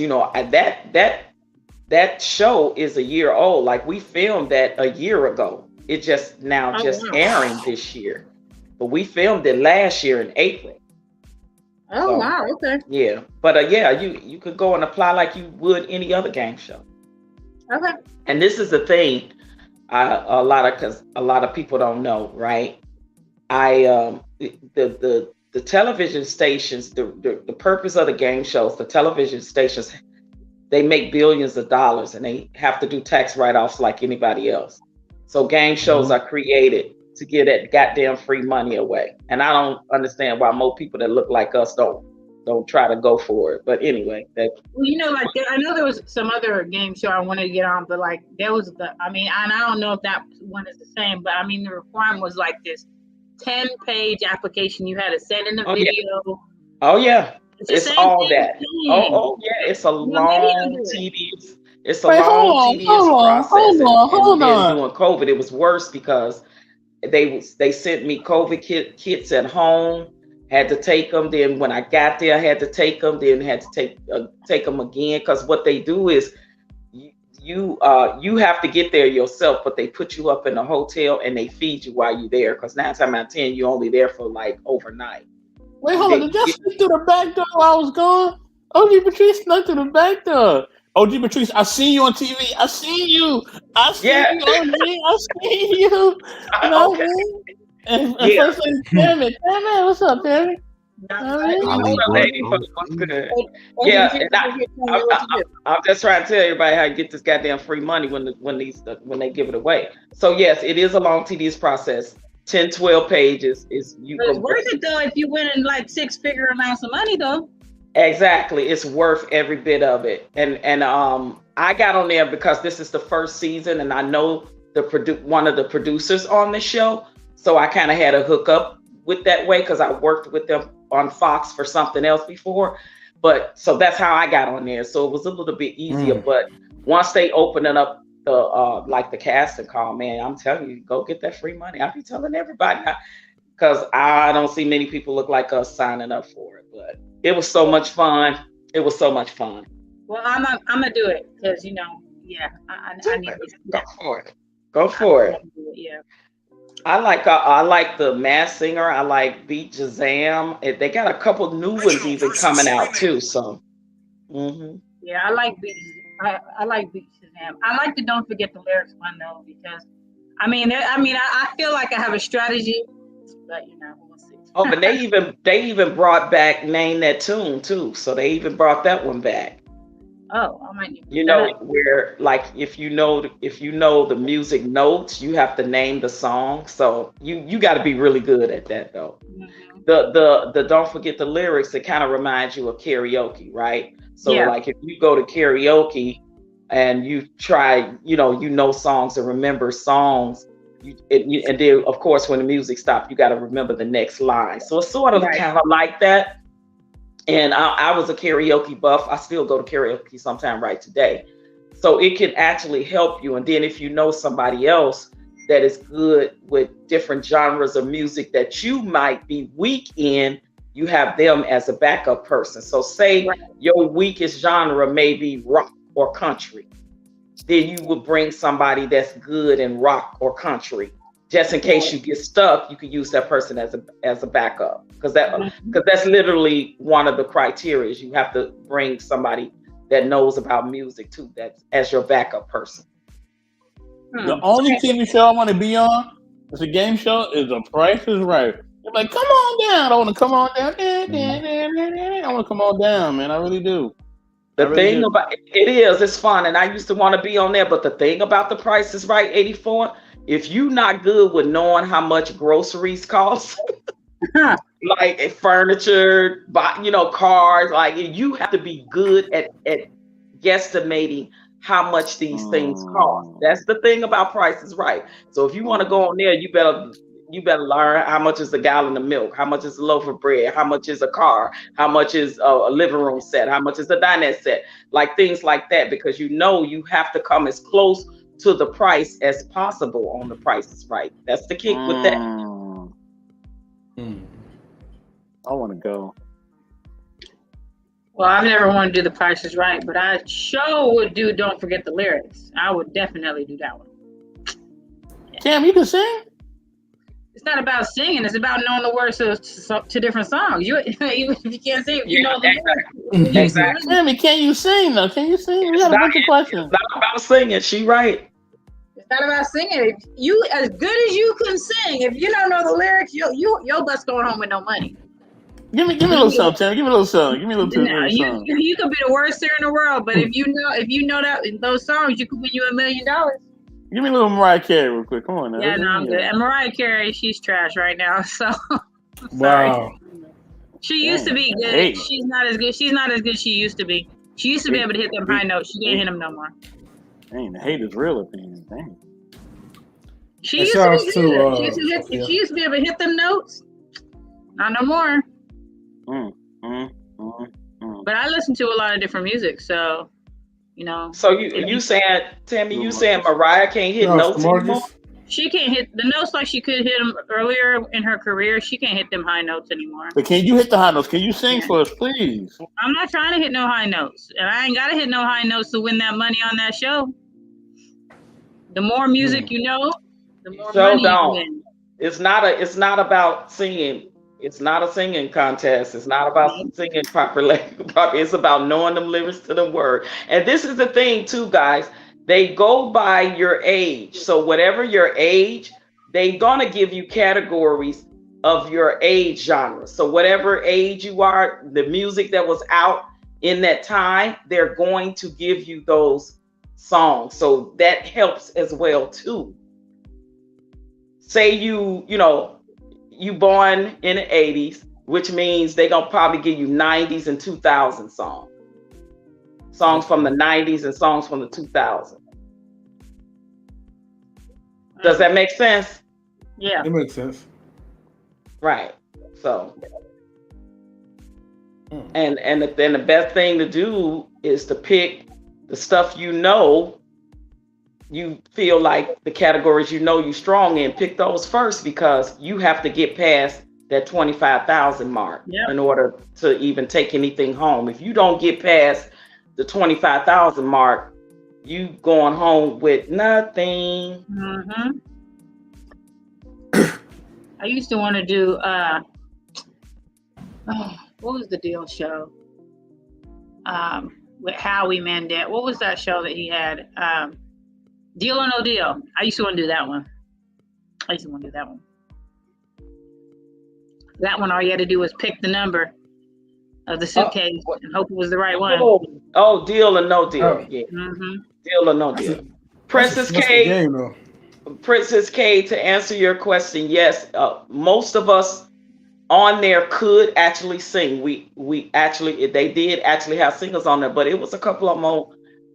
that show is a year old. Like we filmed that a year ago. It just airing this year, but we filmed it last year in April. Oh, so, wow, okay. Yeah, but you could go and apply like you would any other game show. Okay. And this is the thing, a lot of people don't know, right? The television stations, the purpose of the game shows, the television stations, they make billions of dollars, and they have to do tax write-offs like anybody else. So game shows are created to get that goddamn free money away. And I don't understand why more people that look like us don't try to go for it. But anyway, I know there was some other game show I wanted to get on, but like there was and I don't know if that one is the same, but the requirement was like this 10-page application you had to send in a video. Yeah. Oh yeah. It's all that. Oh yeah. It's a long, tedious. It's a long, tedious process. Hold on. During COVID, it was worse because they sent me COVID kits at home. Had to take them. Then when I got there, I had to take them. Then had to take them again, because what they do is you have to get there yourself, but they put you up in a hotel and they feed you while you're there. Because 9 times out of 10, you're only there for like overnight. Wait, hold on. Did you sneak through the back door while I was gone? OG Patrice snuck through the back door. OG Patrice, I seen you on TV. I seen you. I seen you, OG. I seen you. You know what I mean? And first thing, Tammy, what's up, Tammy? Yeah, and I'm just trying to tell everybody how to get this goddamn free money when they give it away. So yes, it is a long, tedious process. 10, 12 pages is you. But it's worth it though if you win in like 6-figure amounts of money though. Exactly, it's worth every bit of it. And I got on there because this is the first season, and I know one of the producers on the show, so I kind of had a hookup with that way because I worked with them on Fox for something else before. But so that's how I got on there. So it was a little bit easier. But once they open it up, the casting call, man, I'm telling you, go get that free money. I be telling everybody because I don't see many people look like us signing up for it. But it was so much fun. It was so much fun. Well, I'm gonna do it because I need to go for it. Go for it. Yeah. I like the Masked Singer. I like Beat Shazam. They got a couple new ones even coming out too. So, yeah, I like Beat. I like Beat Shazam. I like the Don't Forget the Lyrics one though because, I feel like I have a strategy, but we'll see. Oh, but they even brought back Name That Tune too. So they even brought that one back. Oh, I might need where like if you know the music notes, you have to name the song. So you got to be really good at that though. The Don't Forget the Lyrics, it kind of reminds you of karaoke, right? So like if you go to karaoke and you try, you know songs and remember songs, and then of course when the music stops, you got to remember the next line. So it's sort of kind of like that. And I was a karaoke buff. I still go to karaoke sometime right today. So it can actually help you. And then if you know somebody else that is good with different genres of music that you might be weak in, you have them as a backup person. So say your weakest genre may be rock or country. Then you would bring somebody that's good in rock or country. Just in case you get stuck, you could use that person as a backup, because that's literally one of the criteria. You have to bring somebody that knows about music too, that as your backup person. The only TV show I want to be on, it's a game show, is The Price is Right. They're like, come on down. I want to come on down. I want to come on down, man. I really do. The thing about it's fun, and I used to want to be on there. But the thing about The Price is Right, 84. If you're not good with knowing how much groceries cost, like furniture, cars, like you have to be good at guesstimating how much these things cost. That's the thing about Price is Right. So if you want to go on there, you better learn how much is a gallon of milk, how much is a loaf of bread, how much is a car, how much is a living room set, how much is a dinette set, like things like that, because you have to come as close to the price as possible on The Price is Right. That's the kick with that. I want to go. Well, I've never wanted to do The Price is Right, but I sure would do Don't Forget the Lyrics. I would definitely do that one. Tam, you can sing? It's not about singing. It's about knowing the words to different songs. Even if you can't sing, you know the lyrics. Exactly. Tammy, can you sing though? Can you sing? We got a bunch of questions. It's not about singing. She right. It's not about singing. You as good as you can sing. If you don't know the lyrics, your bus going home with no money. Give me a little something, Tammy. Give me a little song. Give me a little song. You could be the worst singer in the world, but if you know that in those songs, you could win you $1 million. Give me a little Mariah Carey real quick. Come on now. Yeah, no, I'm good. And Mariah Carey, she's trash right now. So wow. She used to be good. Hey. She's not as good. She's not as good as she used to be. She used to be able to hit them high notes. She can't hit them no more. Dang, the hate is real opinion. Dang. She used to be good. She used to be able to hit them notes. Not no more. But I listen to a lot of different music, so So you saying, Tammy? You saying Mariah can't hit notes anymore? She can't hit the notes like she could hit them earlier in her career. She can't hit them high notes anymore. But can you hit the high notes? Can you sing for us, please? I'm not trying to hit no high notes, and I ain't gotta hit no high notes to win that money on that show. The more music you know, the more So money you don't. win. It's not about singing. It's not a singing contest. It's not about singing properly. It's about knowing them lyrics to the word. And this is the thing too, guys. They go by your age. So whatever your age, they gonna give you categories of your age genre. So whatever age you are, the music that was out in that time, they're going to give you those songs. So that helps as well too. Say you born in the 80s, which means they're gonna probably give you 90s and 2000 songs from the 90s and songs from the 2000s. Does that make sense? Yeah, It makes sense. Right. So and then the best thing to do is to pick the stuff you feel like the categories you strong in, pick those first, because you have to get past that 25,000 mark in order to even take anything home. If you don't get past the 25,000 mark, you going home with nothing. Mm-hmm. I used to want to do what was the deal show? With Howie Mandel. What was that show that he had? Deal or No Deal. I used to want to do that one. That one, all you had to do was pick the number of the suitcase and hope it was the right one. Oh, Deal or No Deal. Oh. Yeah. Mm-hmm. Deal or No Deal. Princess K. Princess K, to answer your question, yes, most of us on there could actually sing. They did actually have singers on there, but it was a couple of them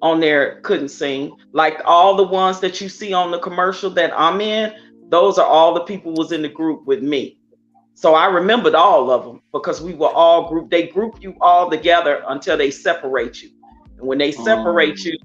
on there couldn't sing. Like all the ones that you see on the commercial that I'm in, those are all the people was in the group with me. So I remembered all of them because we were all grouped. They group you all together until they separate you. And when they separate you,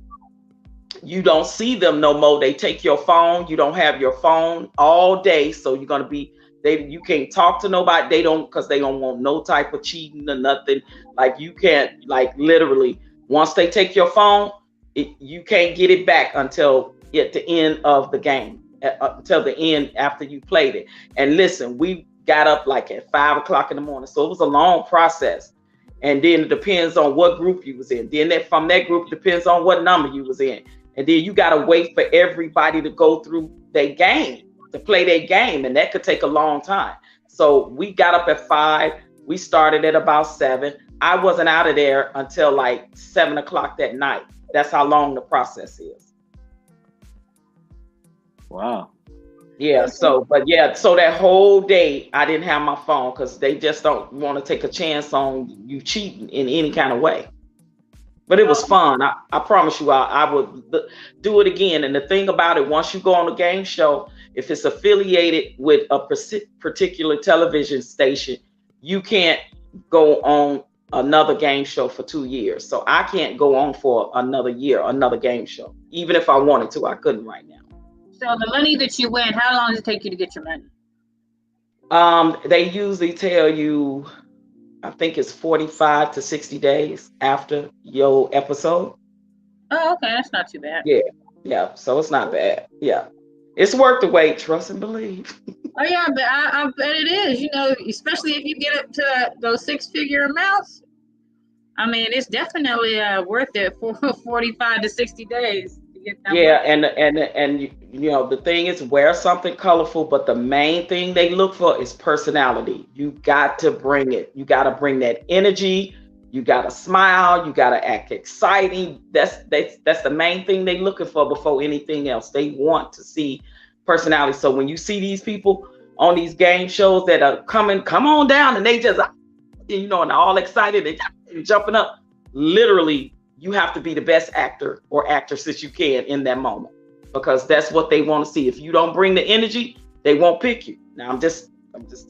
you don't see them no more. They take your phone. You don't have your phone all day. So you're going to be, you can't talk to nobody. Because they don't want no type of cheating or nothing. Like you can't, like literally, once they take your phone, you can't get it back until at the end of the game, until the end after you played it. And listen, we got up like at 5 o'clock in the morning. So it was a long process. And then it depends on what group you was in. Then from that group, it depends on what number you was in. And then you got to wait for everybody to go through their game, to play their game. And that could take a long time. So we got up at 5. We started at about 7. I wasn't out of there until like 7 o'clock that night. That's how long the process is. Wow. Yeah. So that whole day I didn't have my phone because they just don't want to take a chance on you cheating in any kind of way. But it was fun. I promise you, I would do it again. And the thing about it, once you go on a game show, if it's affiliated with a particular television station, you can't go on another game show for 2 years. So I can't go on for another year, another game show. Even if I wanted to, I couldn't right now. So the money that you win, how long does it take you to get your money? They usually tell you, I think it's 45 to 60 days after your episode. Oh, okay. That's not too bad. Yeah. So it's not bad. Yeah. It's worth the wait, trust and believe. Oh, yeah, but I bet it is, especially if you get up to those 6-figure amounts. I mean, it's definitely worth it for 45 to 60 days. To get that money. And the thing is, wear something colorful, but the main thing they look for is personality. You got to bring it. You got to bring that energy. You got to smile. You got to act exciting. That's the main thing they looking for before anything else. They want to see personality. So when you see these people on these game shows that are come on down, and they just, and all excited, they jumping up, literally, you have to be the best actor or actress that you can in that moment, because that's what they want to see. If you don't bring the energy, they won't pick you. Now I'm just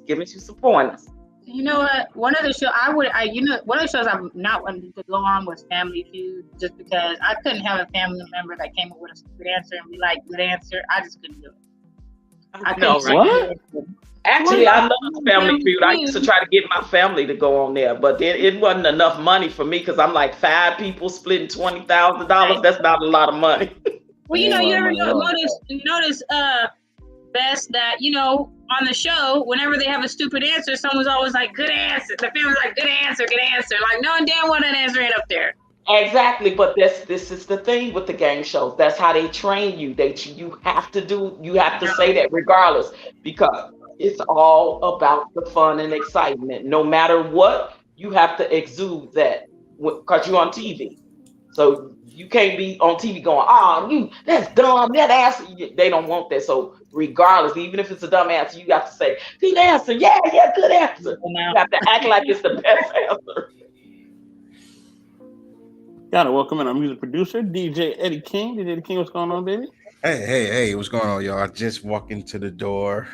giving you some pointers. You know what? One of the shows one of the shows I'm not wanting to go on was Family Feud, just because I couldn't have a family member that came up with a stupid answer and be like, good answer. I just couldn't do it. I know, right? What? Actually, I love Family Feud. I used to try to get my family to go on there, but it wasn't enough money for me because I'm like 5 people splitting $20,000. That's not a lot of money. Well, you ever notice, Bess, that on the show, whenever they have a stupid answer, someone's always like, "Good answer." The family's like, "Good answer, good answer." Like, no one damn well that answer ain't up there. Exactly, but this is the thing with the game shows. That's how they train you. You have to say that regardless, because it's all about the fun and excitement. No matter what, you have to exude that because you're on TV. So you can't be on TV going, "Oh, that's dumb, that answer." They don't want that. So regardless, even if it's a dumb answer, you got to say, "Good answer, yeah, good answer." You have to act like it's the best answer. Gotta welcome in our music producer, DJ Eddie King. DJ Eddie King, what's going on, baby? Hey, what's going on, y'all? I just walked into the door.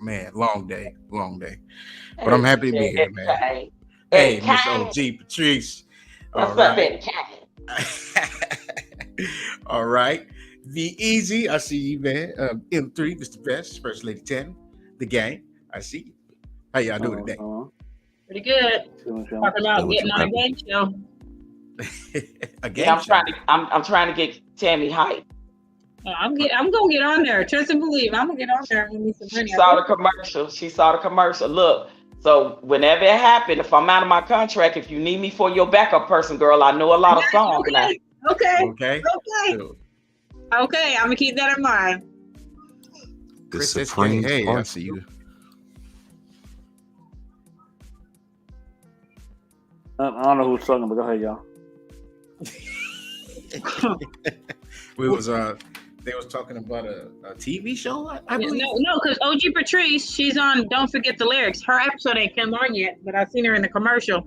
Man, long day. But I'm happy to be here, man. Hey, Miss OG Patrice. What's up, Eddie? All right. Be easy. I see you, man. M3, Mr. Best, First Lady Tammy, the gang. I see you. How y'all doing today? Pretty good. Talking about getting on a game show. A game show. I'm trying to get Tammy hyped. I'm gonna get on there. Trust and believe. I'm gonna get on there and give me some money. She saw the commercial. Look, so whenever it happened, if I'm out of my contract, if you need me for your backup person, girl, I know a lot of songs now. Okay. I'm gonna keep that in mind. The Supreme. Hey, I see you. I don't know who's talking, but go ahead, y'all. They was talking about a TV show. I believe. No, because OG Patrice, she's on Don't Forget the Lyrics. Her episode ain't come on yet, but I've seen her in the commercial.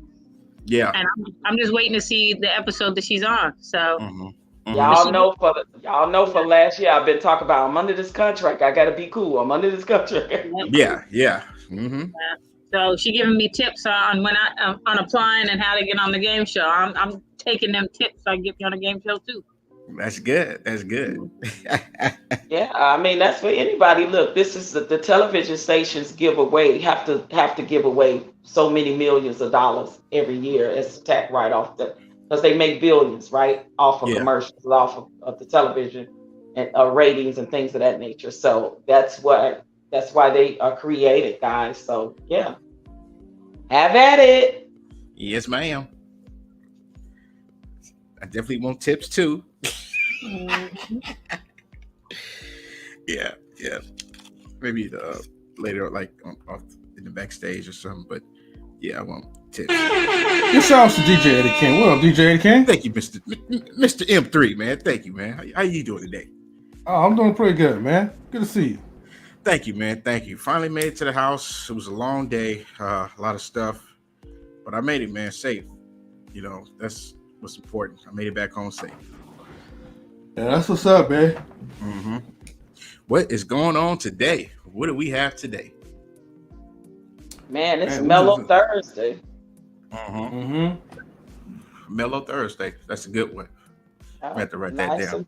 Yeah. And I'm just waiting to see the episode that she's on. So y'all know for last year I've been talking about I'm under this contract. I gotta be cool. I'm under this contract. Yeah. Mm-hmm. So she giving me tips on when on applying and how to get on the game show. I'm taking them tips so I can get me on a game show too. That's good. Yeah, I mean that's for anybody. Look, this is the television stations give away have to give away so many millions of dollars every year as a tax write-off because they make billions right off of commercials, off of the television and ratings and things of that nature. So that's why they are created, guys. So yeah, have at it. Yes, ma'am. I definitely want tips too. Yeah. Maybe later, like off in the backstage or something. But yeah, I want tips. Good shout out to DJ Eddie King. What up, DJ Eddie King? Thank you, Mr. M3, man. Thank you, man. How you doing today? Oh, I'm doing pretty good, man. Good to see you. Thank you, man. Thank you. Finally made it to the house. It was a long day, a lot of stuff, but I made it, man, safe. That's what's important. I made it back home safe. Yeah, that's what's up, man. Mm-hmm. What is going on today? What do we have today? Man, it's Mellow Thursday. Mm-hmm. Mellow Thursday. That's a good one. I have to write that down.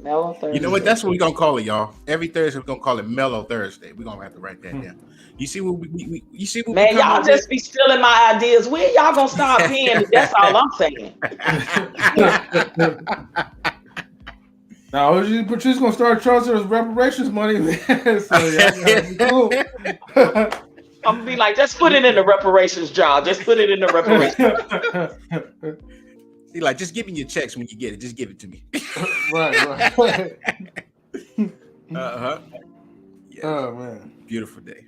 Mellow Thursday. You know what? That's what we're gonna call it, y'all. Every Thursday we're gonna call it Mellow Thursday. We're gonna have to write that down. You see what you see what man, y'all just be stealing my ideas. When y'all gonna start paying me? That's all I'm saying. Now, Patrice gonna start charging us reparations money, man. So yeah, cool. I'm gonna be like, just put it in the reparations jar. Just put it in the reparations. See, like, just give me your checks when you get it. Just give it to me. Right. Yeah. Oh man, beautiful day.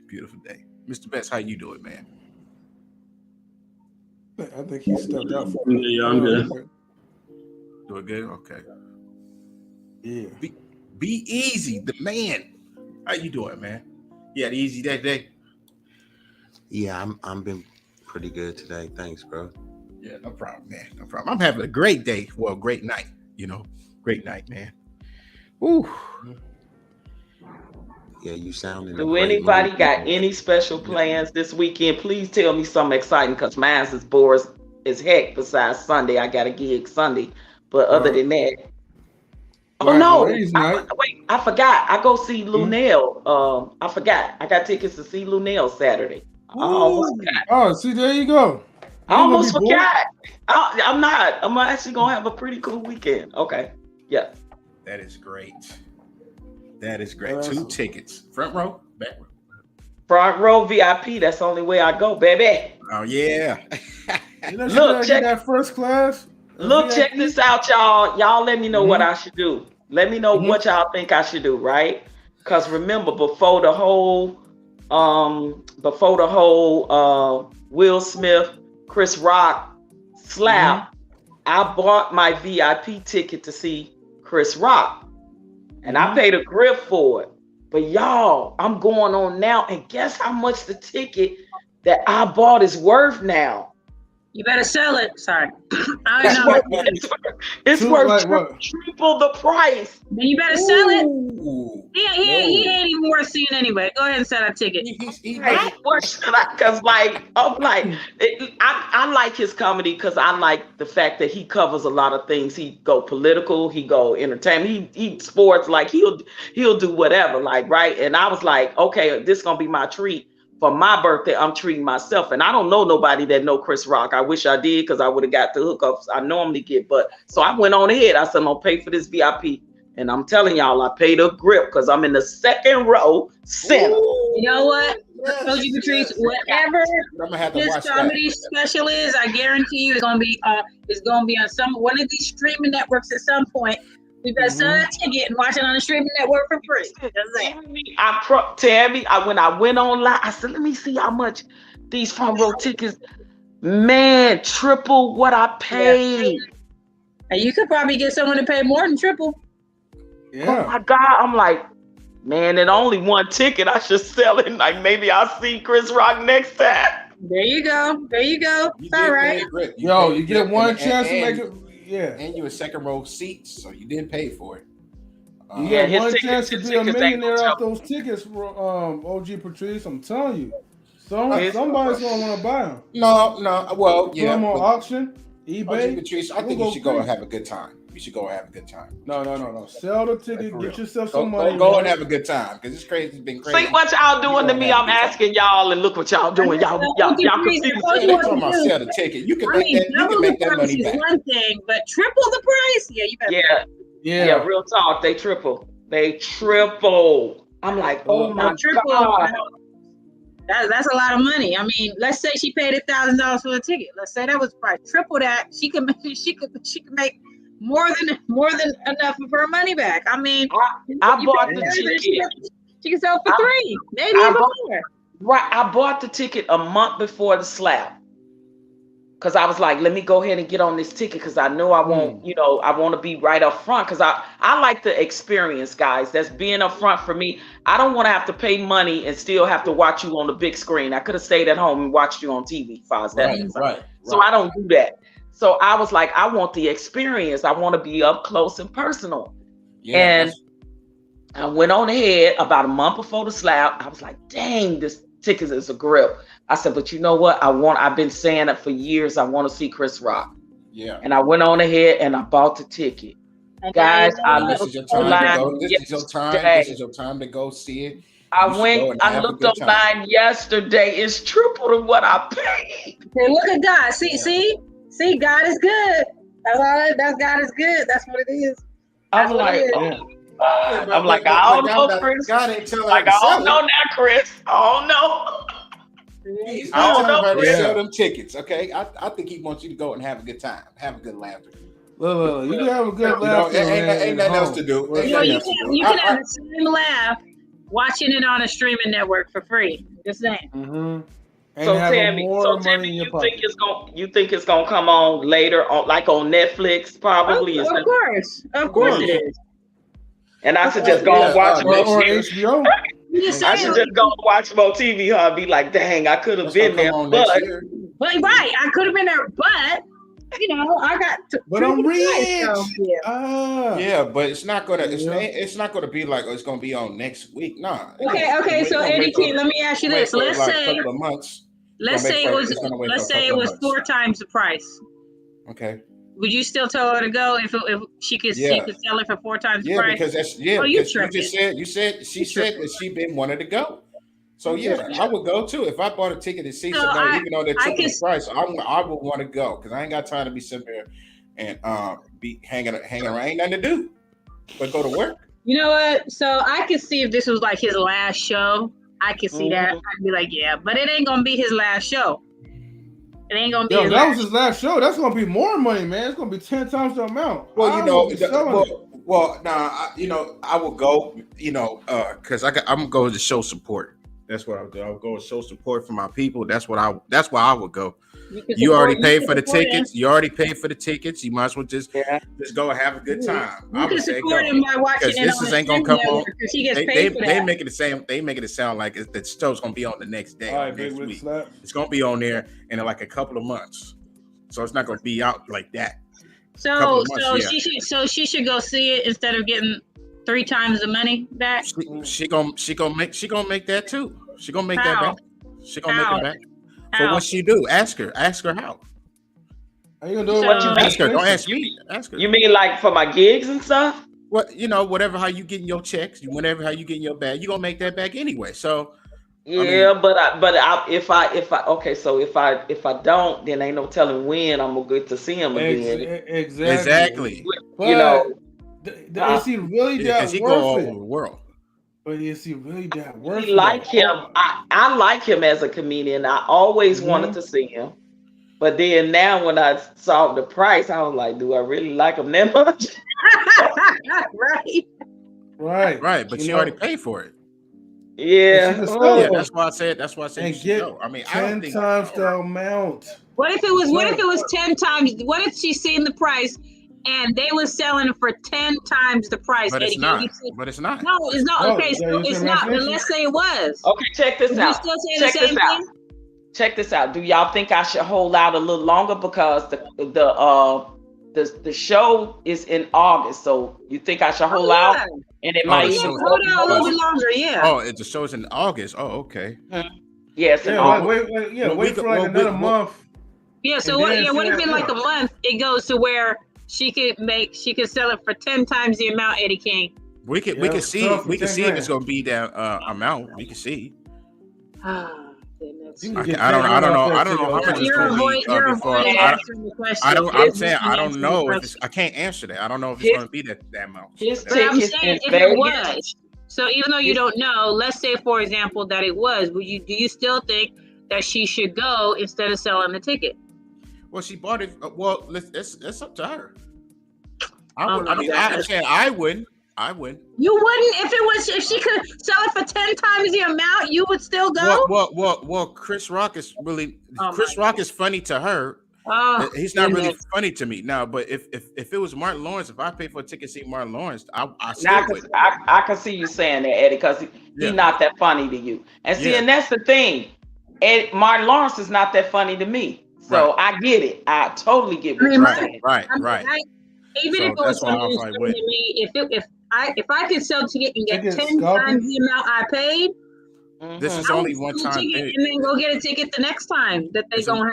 Mr. Best, how you doing, man? I think he stepped out for Yeah, I'm good. Doing good. Okay. Yeah. Be easy, the man. How you doing, man? You had an easy day today? Yeah, I'm been pretty good today. Thanks, bro. Yeah, no problem, man. No problem. I'm having a great day. Well, great night. Great night, man. Ooh. Yeah, you sounding. Do anybody got any special plans this weekend? Please tell me something exciting because mine's is bored as heck. Besides Sunday, I got a gig Sunday. But other than that, I forgot. I go see Lunel. I forgot. I got tickets to see Lunel Saturday. I almost forgot. Oh, see, there you go. I almost forgot. I'm not. I'm actually gonna have a pretty cool weekend. Okay. Yeah. That is great. That is great. 2 tickets. Front row, back row. Front row VIP. That's the only way I go, baby. Oh yeah. Look, check that first class. Look, check this out, y'all. Y'all let me know what I should do. Let me know what y'all think I should do, right? Because remember, before the whole Will Smith, Chris Rock slap, I bought my VIP ticket to see Chris Rock. And I paid a grip for it. But y'all, I'm going on now, and guess how much the ticket that I bought is worth now? You better sell it. Sorry. I know. It's worth triple the price. Then you better sell it. He ain't even worth seeing anyway. Go ahead and sell that ticket. Because I like his comedy because I like the fact that he covers a lot of things. He go political, he go entertainment, he sports, like he'll do whatever, like, right? And I was like, okay, this is gonna be my treat. For my birthday, I'm treating myself. And I don't know nobody that know Chris Rock. I wish I did because I would have got the hookups I normally get. But so I went on ahead. I said, I'm going to pay for this VIP. And I'm telling y'all, I paid a grip because I'm in the second row center. You know what? I told you, Patrice, whatever his comedy special is, I guarantee you it's going to be on one of these streaming networks at some point. We better sell that ticket and watch it on the streaming network for free. Tammy, when I went online, I said, let me see how much these front row tickets, man, triple what I paid. Yeah. And you could probably get someone to pay more than triple. Yeah. Oh my God. I'm like, man, and only one ticket. I should sell it. Like maybe I'll see Chris Rock next time. There you go. It's all right. You get one chance to make it. Yeah, and you're a second row seat, so you didn't pay for it. You got one chance to be a millionaire off those tickets, OG Patrice. I'm telling you, somebody's gonna want to buy them. No, well, put them on auction, eBay. OG Patrice, I think you should go and have a good time. You should go and have a good time. No. Sell the ticket, get yourself some money. Go and have a good time because it's crazy. It's been crazy. See what y'all doing to me. I'm asking y'all, and look what y'all doing. Y'all confused. I'm talking about sell the ticket. You can make that money back. One thing, but triple the price. Yeah, you better. Yeah. Real talk. They triple. I'm like, oh my God. That's a lot of money. I mean, let's say she paid $1,000 for the ticket. Let's say that was price. Triple that. She could make more than enough of her money back. I mean, I bought the ticket. She can sell for $3, maybe even more. Right, I bought the ticket a month before the slap because I was like, let me go ahead and get on this ticket because I know I won't, I want to be right up front because I like the experience, guys. That's being up front for me. I don't want to have to pay money and still have to watch you on the big screen. I could have stayed at home and watched you on TV. Right. So I don't do that. So I was like, I want the experience. I want to be up close and personal. Yeah, and I went on ahead about a month before the slap. I was like, dang, this ticket is a grip. I said, but you know what? I've been saying it for years. I want to see Chris Rock. Yeah. And I went on ahead and I bought the ticket. And guys, this is your time to go. This is your time to go see it. I looked online yesterday. It's triple to what I paid. Hey, look at God. See, God is good. That's God is good. That's what it is. I'm like, I don't know, Chris. God ain't telling I don't know now, Chris. I don't know. He's not telling her to sell them tickets, okay? I think he wants you to go and have a good time, have a good laughter. Look, you can have a good laugh. Ain't nothing else to do. You can have the same laugh watching it on a streaming network for free. Just saying. Mm-hmm. So Tammy, you think it's gonna come on later on, like on Netflix, probably? Of course it is. And I should just go and watch more HBO. I should just go and watch more TV, huh? Be like, dang, I could have been there, but right, I could have been there, but I got to. But I'm rich. Yeah, but it's not gonna. It's not gonna be like it's gonna be on next week. Nah. Okay. So Eddie T, let me ask you this. Let's say a couple of months. Let's say it was 4 times the price. Okay. Would you still tell her to go if she could sell it for 4 times the price? Because that's you just said she said that she been wanting to go. So yeah, I would go too if I bought a ticket to see So somebody, even though they're I triple can the price. I would want to go because I ain't got time to be sitting there and be hanging around. Ain't nothing to do but go to work. You know what? So I could see if this was like his last show. I could see that. Mhm. I'd be like, yeah, but it ain't gonna be his last show. It ain't gonna be Yo, his that was last. his last show. That's gonna be more money, man. It's gonna be 10 times the amount. Well, I you know, will be selling it. I will go, because I'm gonna go to show support. That's what I'll do. I'll go and show support for my people. That's why I would go. You already paid for the tickets. You already paid for the tickets. You might as well just go and have a good time. You I can would say support go. him by watching Because it this on is the ain't gonna stream come on. network because he gets They paid for that. make it the same. They make it sound like the show's gonna be on the next day, All or right, Big next Rick week. Slap. It's gonna be on there in like a couple of months. So it's not gonna be out like that. Couple So of months, she should go see it instead of getting 3 times the money back. She gonna make that too. She gonna make that How? back. She gonna make How? it back. For How? what she do, ask her how. Are you gonna do it? What you mean? Ask her. Don't ask me. Ask her. You mean like for my gigs and stuff? What whatever how you getting your checks, whatever how you getting your bag, you gonna make that back anyway. So Yeah, if I don't, then ain't no telling when I'm gonna get to see him again. Exactly. Exactly. You know, Is he really Yeah, that 'cause he go all worth over it? the world. But is he really that worth we it? like though? him. I like him as a comedian. I always wanted to see him. But then now when I saw the price, I was like, do I really like him that much? Right. Right, but you already paid for it. Yeah. Yeah, that's why I said And you should get go. I mean, I don't 10 think times the amount. What if it was 10 times? What if she's seen the price and they were selling it for 10 times the price? But it's Eddie, not. can you see- But it's not. No, it's not. Oh, Okay, yeah, so you it's said not. But imagination? let's say it was. Okay, check this Would out. you still say Check the this same out. thing? Check this out. Do y'all think I should hold out a little longer because the show is in August? So you think I should hold out, and it might even hold out a little bit longer. Yeah. Oh, the show's in August. Oh, okay. Yes. Yeah, wait for like another month. Yeah. So And what? then Yeah. What see if in that- like a month it goes to where she could sell it for 10 times the amount, Eddie King? We can see sell for if 10 it's gonna be that amount. We can see. Goodness. I don't know how much it's gonna be before. I'm saying I don't know if it's. I can't answer that. I don't know if it's gonna be that amount. But I'm saying if it was. So even though you don't know, let's say for example that it was, do you still think that she should go instead of selling the ticket? Well, she bought it. Well, it's up to her. I'm saying I wouldn't. I wouldn't. You wouldn't if she could sell it for 10 times the amount, you would still go? Well, Chris Rock is really Chris Rock is funny to her. Oh, He's not really funny to me now. But if it was Martin Lawrence, if I paid for a ticket to see Martin Lawrence, I still would. I can see you saying that, Eddie, because he's not that funny to you. And see, and that's the thing. Martin Lawrence is not that funny to me. So I get it. I totally get what you're saying. Right. Even if it was something funny to me, if I could sell a ticket and get 10 times the amount I paid, this is only one time, and then go get a ticket the next time that they gonna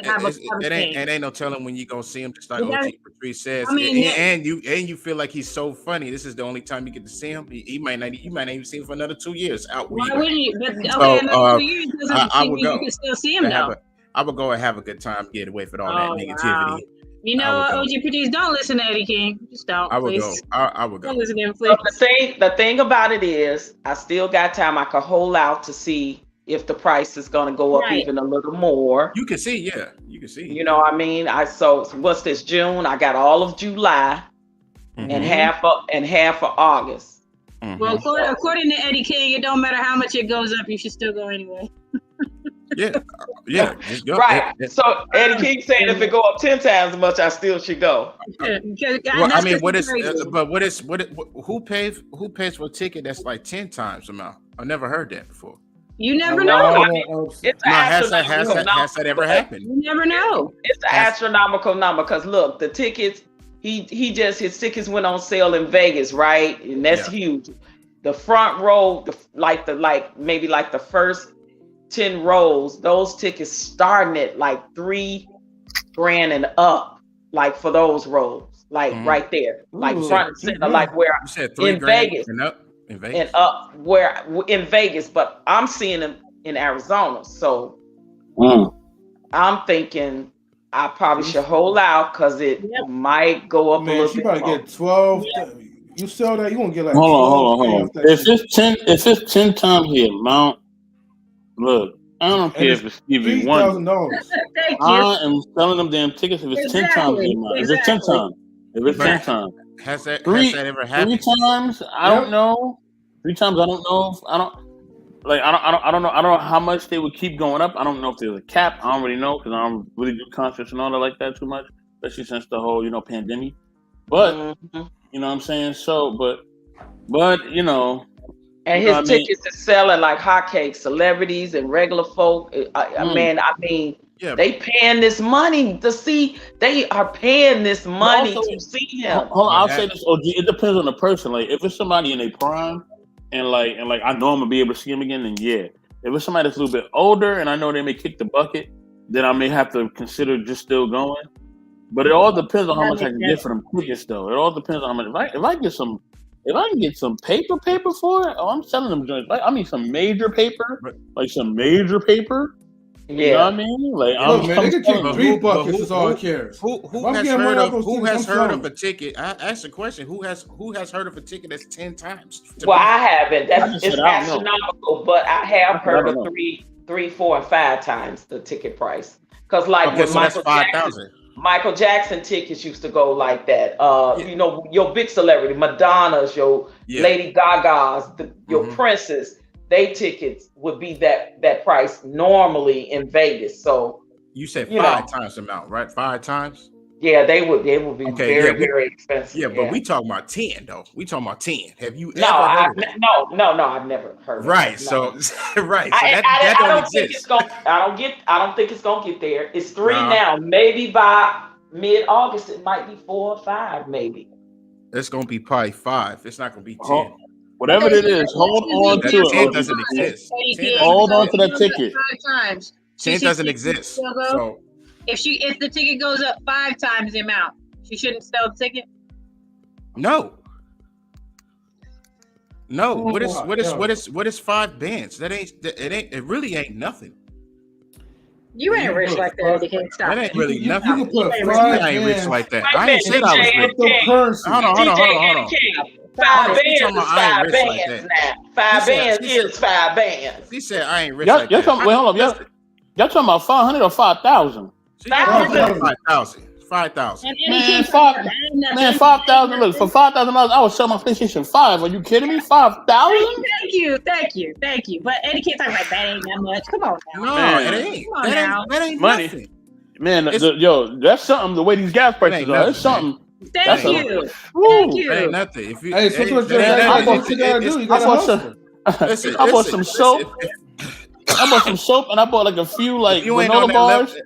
have a it ain't no telling when you gonna see him. Just like OG Patrice says, I mean, and you feel like he's so funny. This is the only time you get to see him. You might not even see him for another 2 years out. Why wouldn't you? But okay, So, another 2 years doesn't I mean would you go. can still see him though. I would go and have a good time, get away from all that negativity. Wow. You know, OG Patrice, don't listen to Eddie King. Just don't. I would please. go. I would go. Don't listen to him, please. So the thing about it is, I still got time. I could hold out to see if the price is going to go up even a little more. You can see, you can see. You know what I mean? So what's this, June? I got all of July and half of August. Well, according to Eddie King, it don't matter how much it goes up, you should still go anyway. Yeah. Just go. Right. So Eddie King saying if it go up 10 times as much, I still should go. Well, I mean, who pays for a ticket that's like 10 times the amount? I've never heard that before. You never know. Has that ever happened? You never know. It's an astronomical number because look, the tickets, his tickets went on sale in Vegas, right? And that's huge. The front row, maybe the first 10 rows, those tickets starting at like $3,000 and up, like for those rows, like right there, like front and center, like where you said in $3,000 Vegas. and up? In Vegas. And in Vegas, but I'm seeing them in Arizona. So I'm thinking I probably should hold out because it might go up a little she bit probably more. get 12. You sell that, you won't get like Hold 12. on. If it's 10 times the amount, look, I don't care if it's Stevie Wonder. Thank you. I am selling them damn tickets if it's 10 times the amount. If it's 10 times. If it's 10 times. Has that ever 3 happened? times, I don't know. 3 times, I don't know. I don't know how much they would keep going up. I don't know if there's a cap. I don't really know because I don't really do concerts and all that like that too much, especially since the whole pandemic. But you know what I'm saying. So, but you know. And his tickets are selling like hotcakes. Celebrities and regular folk. I mean, they paying this money to see. They are paying this money to see him. Hold on, I'll say this, OG. It depends on the person. Like, if it's somebody in their prime, and like I know I'm gonna be able to see him again, then yeah. If it's somebody that's a little bit older, and I know they may kick the bucket, then I may have to consider just still going. But it all depends on how much I can get for them tickets, though. It all depends on how much. If I can get some paper for it, I'm selling them joints. I mean, some major paper, like some major paper. Yeah, you know what I mean. Like, look, man, they can take 3 buckets. Is all it cares. Who has heard of a ticket? I asked the question. Who has heard of a ticket that's 10 times? Well, I haven't. It's astronomical, but I have heard of 3, 4, and 5 times the ticket price. Because with Michael Jackson tickets used to go like that. You know, your big celebrity, Madonna's, your Lady Gaga's, your Prince's, they tickets would be that price normally in Vegas. So you said 5 times the amount, right? 5 times? Yeah, they would be very expensive. Yeah, but we talking about 10 though. We talking about 10. Have you ever heard of that? No, I've never heard of that. Right. So right. So I don't think it's gonna I don't think it's gonna get there. It's 3 now. Maybe by mid-August it might be 4 or 5, maybe. It's gonna be probably 5. It's not gonna be 10. Whatever it is, hold on to it. 10 doesn't exist. Hold on to that ticket. 5 times. 10 doesn't exist. So if the ticket goes up 5 times the amount, she shouldn't sell the ticket. No. What is 5 bands? It really ain't nothing. You ain't rich like that. You can't stop. That ain't really nothing. You can put I ain't rich like that. I ain't said I was rich. Hold on. 5 bands is 5 bands now. 5 bands is 5 bands. He said I ain't rich like that. Wait, hold up. Y'all talking about 500 or 5,000? 5,000. 5,000. Man, 5,000. Look, for $5,000, I would sell my PlayStation 5. Are you kidding me? 5,000? Thank you. But Eddie can't talk like that. Ain't that much. Come on now. No, it ain't. That ain't money. Nothing. Man, that's something. The way these gas prices are, it's something. Thank you. That ain't nothing. If you, what you gotta do? You gotta I bought some soap. I bought some soap, and I bought like a few granola bars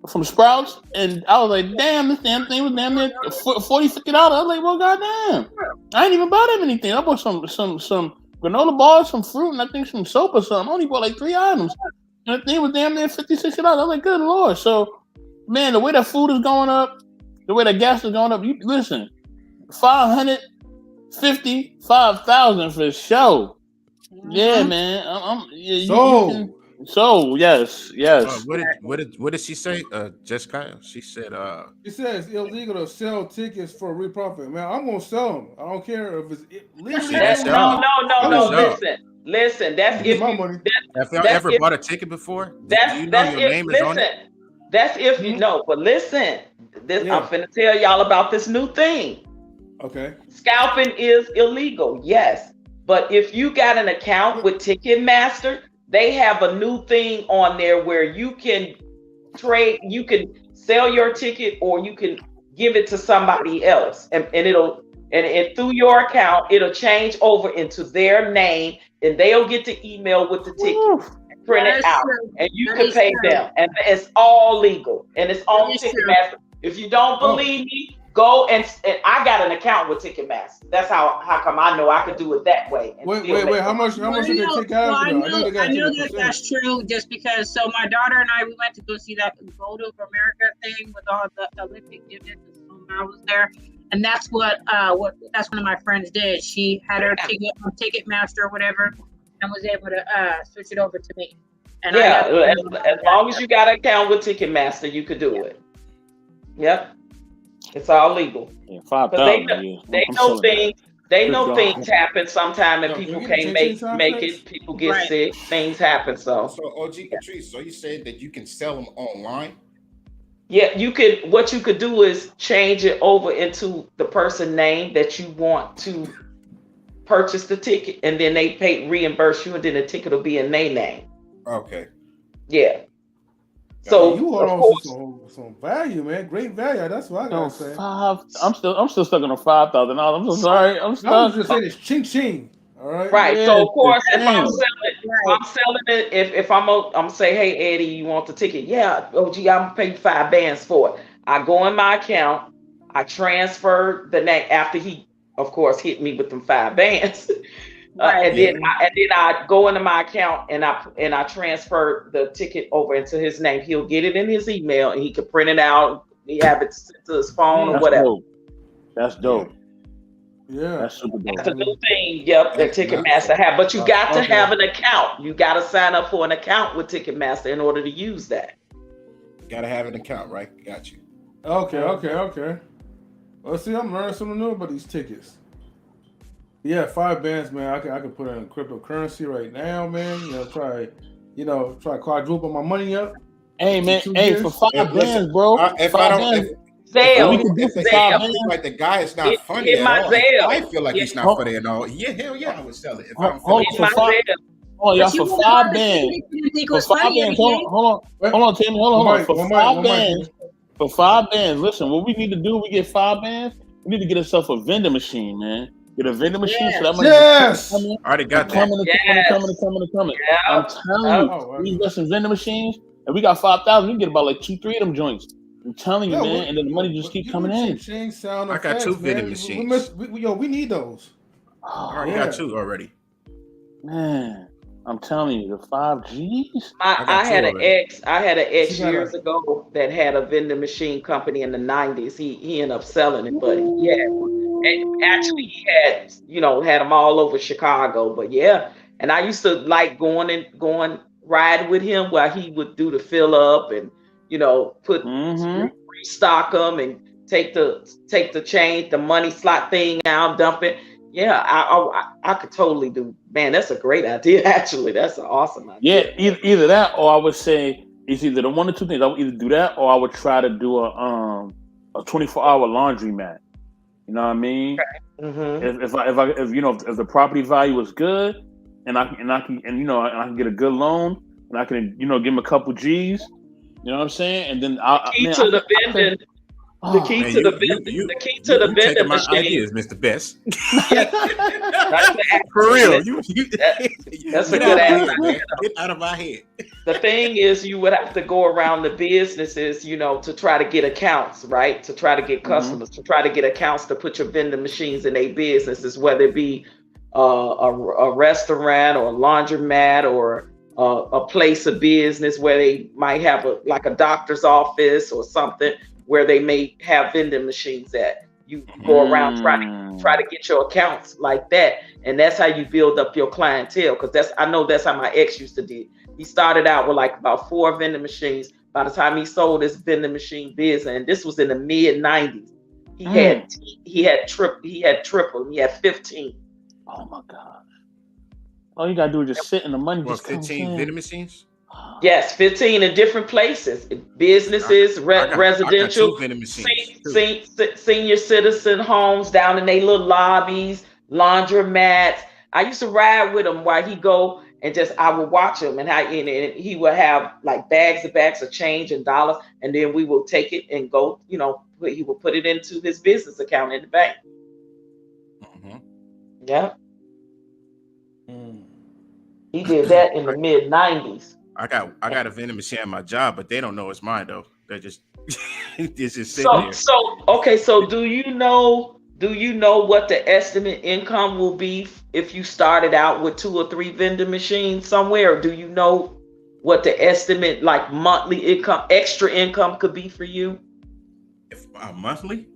from Sprouts, and I was like, damn, this damn thing was damn near $40, $50. I was like, well, goddamn, I ain't even bought that many things. I bought some granola bars, some fruit, and I think some soap or something. I only bought like 3 items, and the thing was damn near $50, $60. I was like, good Lord. So, man, the way that food is going up, the way that gas is going up, you listen, 550, 5,000 for the show. Yeah, man. So yes. What did she say? Jessica? She said it's illegal to sell tickets for reprofit. Man, I'm gonna sell them. I don't care if it's legal. No. Listen. That's if my money. Have y'all ever bought a ticket before? Your name is on it? That's if you know, but listen, I'm finna tell y'all about this new thing. Okay. Scalping is illegal, yes. But if you got an account with Ticketmaster, they have a new thing on there where you can trade, you can sell your ticket or you can give it to somebody else. And it'll through your account, it'll change over into their name and they'll get the email with the ticket. Print it out, and you can pay them, and it's all legal, and it's on Ticketmaster. If you don't believe me, go and I got an account with Ticketmaster. That's how come I know I could do it that way. Wait, how much did they take out? I know that's true. Just because, so my daughter and I, we went to go see that Vote of America thing with all the Olympic gymnasts. I was there, And that's what that's one of my friends did. She had her ticket on Ticketmaster or whatever, and was able to switch it over to me. And yeah, as long as you got an account with Ticketmaster, you could do it. Yep, it's all legal. Yeah, They know things happen sometime, and people can't make it. People get sick. Things happen. So OG Patrice, so you said that you can sell them online? Yeah, you could. What you could do is change it over into the person name that you want to purchase the ticket, and then they reimburse you, and then the ticket will be in their name. Okay. Yeah. So you hold on some value, man. Great value. That's what I gotta say. I'm still stuck on the $5,000. I'm so sorry. I'm stuck. I was just saying it's ching ching. All right. Right. Yeah, so of course, if I'm selling it, if I'm say, hey Eddie, you want the ticket? Yeah. OG, I'm gonna pay you 5 bands for it. I go in my account. I transfer the name after he, of course, hit me with them 5 bands. And then I go into my account and I transfer the ticket over into his name. He'll get it in his email and he can print it out. He have it sent to his phone or whatever. Dope. That's dope. Yeah, that's super dope. That's a new thing. Yep, that Ticketmaster have. But you got to have an account. You got to sign up for an account with Ticketmaster in order to use that. Got to have an account, right? Got you. Okay. Well, see, I'm learning something new about these tickets. Yeah, 5 bands, man. I can put in cryptocurrency right now, man. Try quadruple my money up. Hey, man. Hey, for 5 bands, bro. If I don't, like the guy is not funny at all. I feel like he's not funny at all. Yeah, hell yeah, I would sell it. If I'm funny. For 5 bands. Hold on, Tammy. Hold on. For 5 bands. For 5 bands, listen. What we need to do? We get 5 bands. We need to get ourselves a vending machine, man. Get a vending machine so that money I already got that. Coming. Yeah. I'm telling you, we invest in vending machines, and we got 5,000. We can get about like 2-3 of them joints. I'm telling you, man, and then the money just keep coming in. I got 2 vending machines. We need those. I already got 2 already. Man, I'm telling you, the 5Gs. I had an ex years ago that had a vending machine company in the 90s. He ended up selling it, but and actually he had them all over Chicago. But yeah, and I used to like going ride with him while he would do the fill up and put restock them and take the change, the money slot thing out, dump it. Yeah, I could totally do. Man, that's a great idea. Actually, that's an awesome idea. Yeah, either that or I would say it's either the one or two things. I would either do that or I would try to do a 24-hour laundromat. You know what I mean? Mm-hmm. If the property value is good and I can get a good loan and I can give him a couple G's. You know what I'm saying? And then the key to the vending machine ideas, Mr. Best. For real, that's a good answer. Get out of my head. The thing is, you would have to go around the businesses, to try to get accounts, right? To try to get customers, to try to get accounts to put your vending machines in their businesses, whether it be a restaurant or a laundromat or a place of business where they might have a doctor's office or something where they may have vending machines at. You go around try to get your accounts like that, and that's how you build up your clientele. Because I know that's how my ex used to do. He started out with like about 4 vending machines. By the time he sold his vending machine business, and this was in the mid 90s, he had triple. He had 15. Oh my gosh! All you gotta do is just sit in the money. Just 15 vending machines. Yes, 15 in different places, businesses, residential, senior citizen homes down in their little lobbies, laundromats. I used to ride with him while he go and I would watch him and he would have like bags of change and dollars, and then we will take it and go, he will put it into his business account in the bank. Mm-hmm. Yeah. He did that in the mid 90s. I got a vending machine at my job, but they don't know it's mine though. They're just it's just sitting there. So do you know what the estimate income will be if you started out with 2 or 3 vending machines somewhere? Or do you know what the estimate like monthly income, extra income could be for you? If monthly?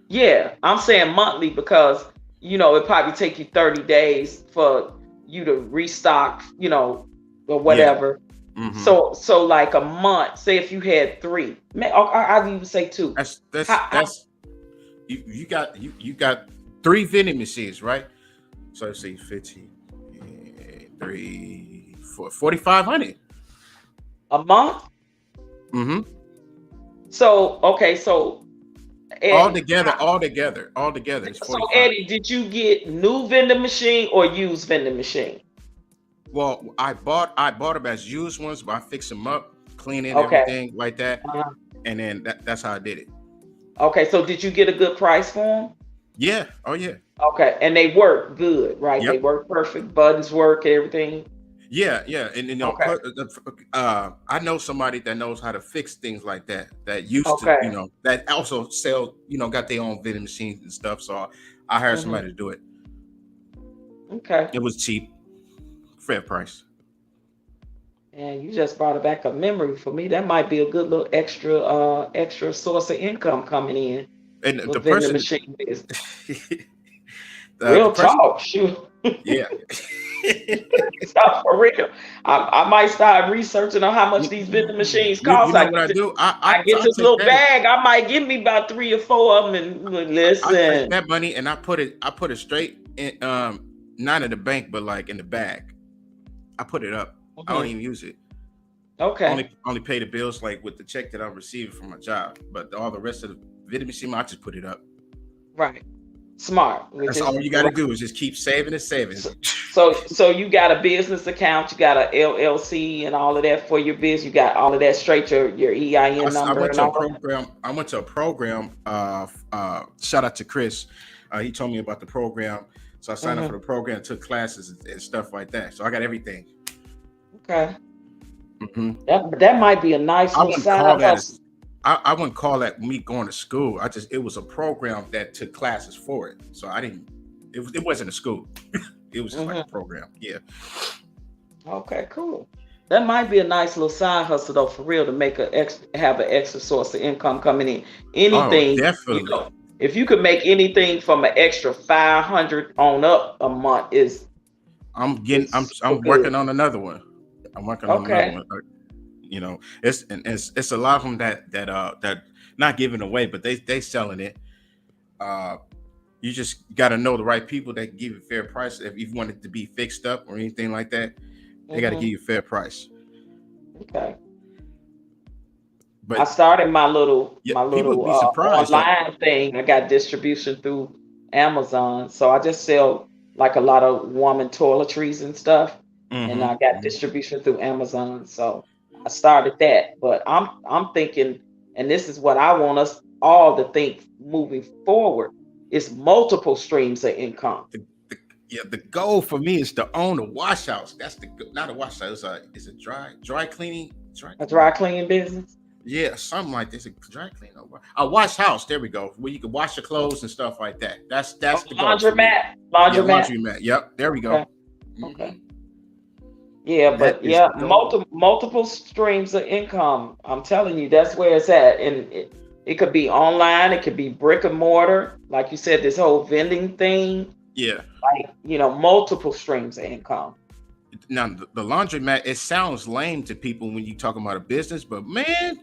Yeah, I'm saying monthly because it probably take you 30 days for you to restock, or Yeah. whatever. Mm-hmm. So like a month. Say if you had 3, I'd even say 2. That's you got 3 vending machines, right? So let's see, 15, 3, 4, 4,500 a month. Mm-hmm. So okay, so Eddie, All together, it's so 45. Eddie, did you get new vending machine or used vending machine? Well, I bought them as used ones, but I fix them up, clean it, Okay. everything like that, Uh-huh. and then that's how I did it. Okay, so did you get a good price for them? Yeah. Oh yeah. Okay, and they work good, right? Yep. They work perfect. Buttons work, everything. Yeah, and Okay. I know somebody that knows how to fix things like that. That used Okay. to, that also sell, got their own vending machines and stuff. So I hired somebody to do it. Okay. It was cheap, fair price. And you just brought back a memory for me. That might be a good little extra source of income coming in. And with the vending person, machine business. the person, talk, shoot. Yeah. Stop for real. I might start researching on how much these vending machines cost. You know what I do? I get this little bag. I might give me about 3 or 4 of them and listen. I take that money and I put it straight in, not in the bank, but like in the bag. I put it up. I don't even use it. Okay. Only pay the bills like with the check that I'm receiving from my job, but all the rest of the vending machine, I just put it up. Right. Smart. That's all you got to do is just keep saving and saving. So you got a business account, you got a LLC and all of that for your business. You got all of that straight, your EIN number. I went to a program. Shout out to Chris. He told me about the program, so I signed up for the program, took classes and stuff like that. So I got everything. Okay. Mm-hmm. That might be a nice little side hustle. I wouldn't call that me going to school. It was a program that took classes for it. So it wasn't a school. It was just like a program. Yeah. Okay, cool. That might be a nice little side hustle though, for real, to have an extra source of income coming in. Anything, definitely. If you could make anything from an extra 500 on up a month I'm working on another one. I'm working on another one. It's a lot of them that not giving away, but they selling it. You just got to know the right people that give you a fair price. If you want it to be fixed up or anything like that, they got to give you a fair price. Okay. But I started my little online thing. I got distribution through Amazon, so I just sell like a lot of woman toiletries and stuff, and I got distribution through Amazon. So I started that, but I'm thinking, and this is what I want us all to think moving forward, is multiple streams of income. The goal for me is to own a wash house. That's not a wash house. It's a dry cleaning. A dry cleaning business. Yeah, something like this. A dry cleaning. A wash house. There we go. Where you can wash your clothes and stuff like that. That's the laundromat. Laundromat. Yep. There we go. Okay. Yeah, but multiple streams of income. I'm telling you, that's where it's at, and it could be online. It could be brick and mortar, like you said. This whole vending thing. Yeah. Like multiple streams of income. Now the laundromat, it sounds lame to people when you talk about a business, but man,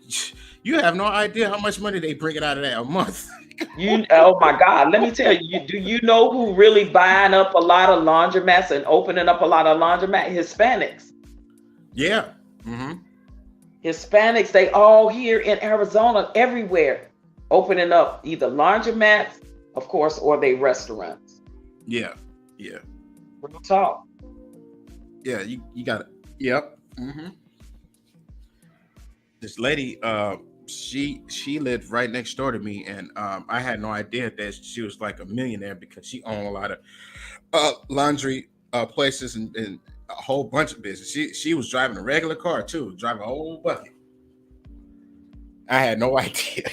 you have no idea how much money they bring it out of that a month. Oh my God, let me tell you, do you know who really buying up a lot of laundromats and opening up a lot of laundromat? Hispanics. Yeah. Hispanics, they all here in Arizona, everywhere, opening up either laundromats, of course, or they restaurants. Yeah. Real talk. Yeah, you got it. Yep. This lady, she lived right next door to me, and I had no idea that she was like a millionaire because she owned a lot of laundry places and a whole bunch of business. She was driving a regular car too, driving a whole bucket. I had no idea.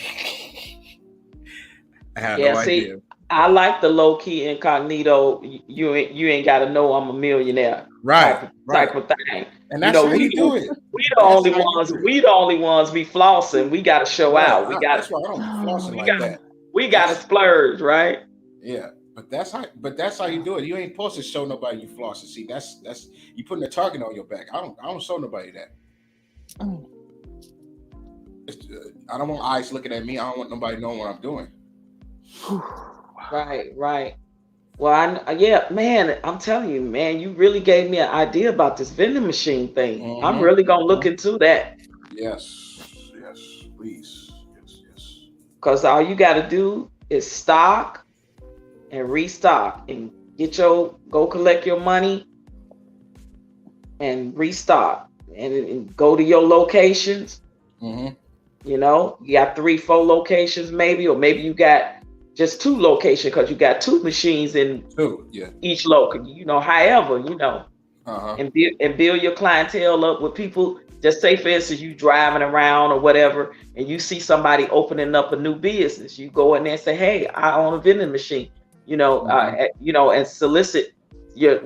Idea. I like the low key incognito. You ain't got to know I'm a millionaire. Right. Type of thing. And that's how you do it. We the only ones be flossing. We got to show out. We got. That's why I don't be flossing like that. We gotta splurge, right? Yeah, but that's how you do it. You ain't supposed to show nobody you floss. See, that's you putting a target on your back. I don't show nobody that. I don't want eyes looking at me. I don't want nobody knowing what I'm doing. Right. Well, yeah, man, I'm telling you, man, you really gave me an idea about this vending machine thing. I'm really gonna look into that. Yes, please. Yes. Because all you got to do is stock and restock and go collect your money and restock and go to your locations. You know, you got 3-4 locations maybe, or maybe you got just 2 locations because you got 2 machines in each local, you know, however, you know, and build your clientele up with people. Just say, for instance, you driving around or whatever, and you see somebody opening up a new business. You go in there and say, "Hey, I own a vending machine," you know, and solicit your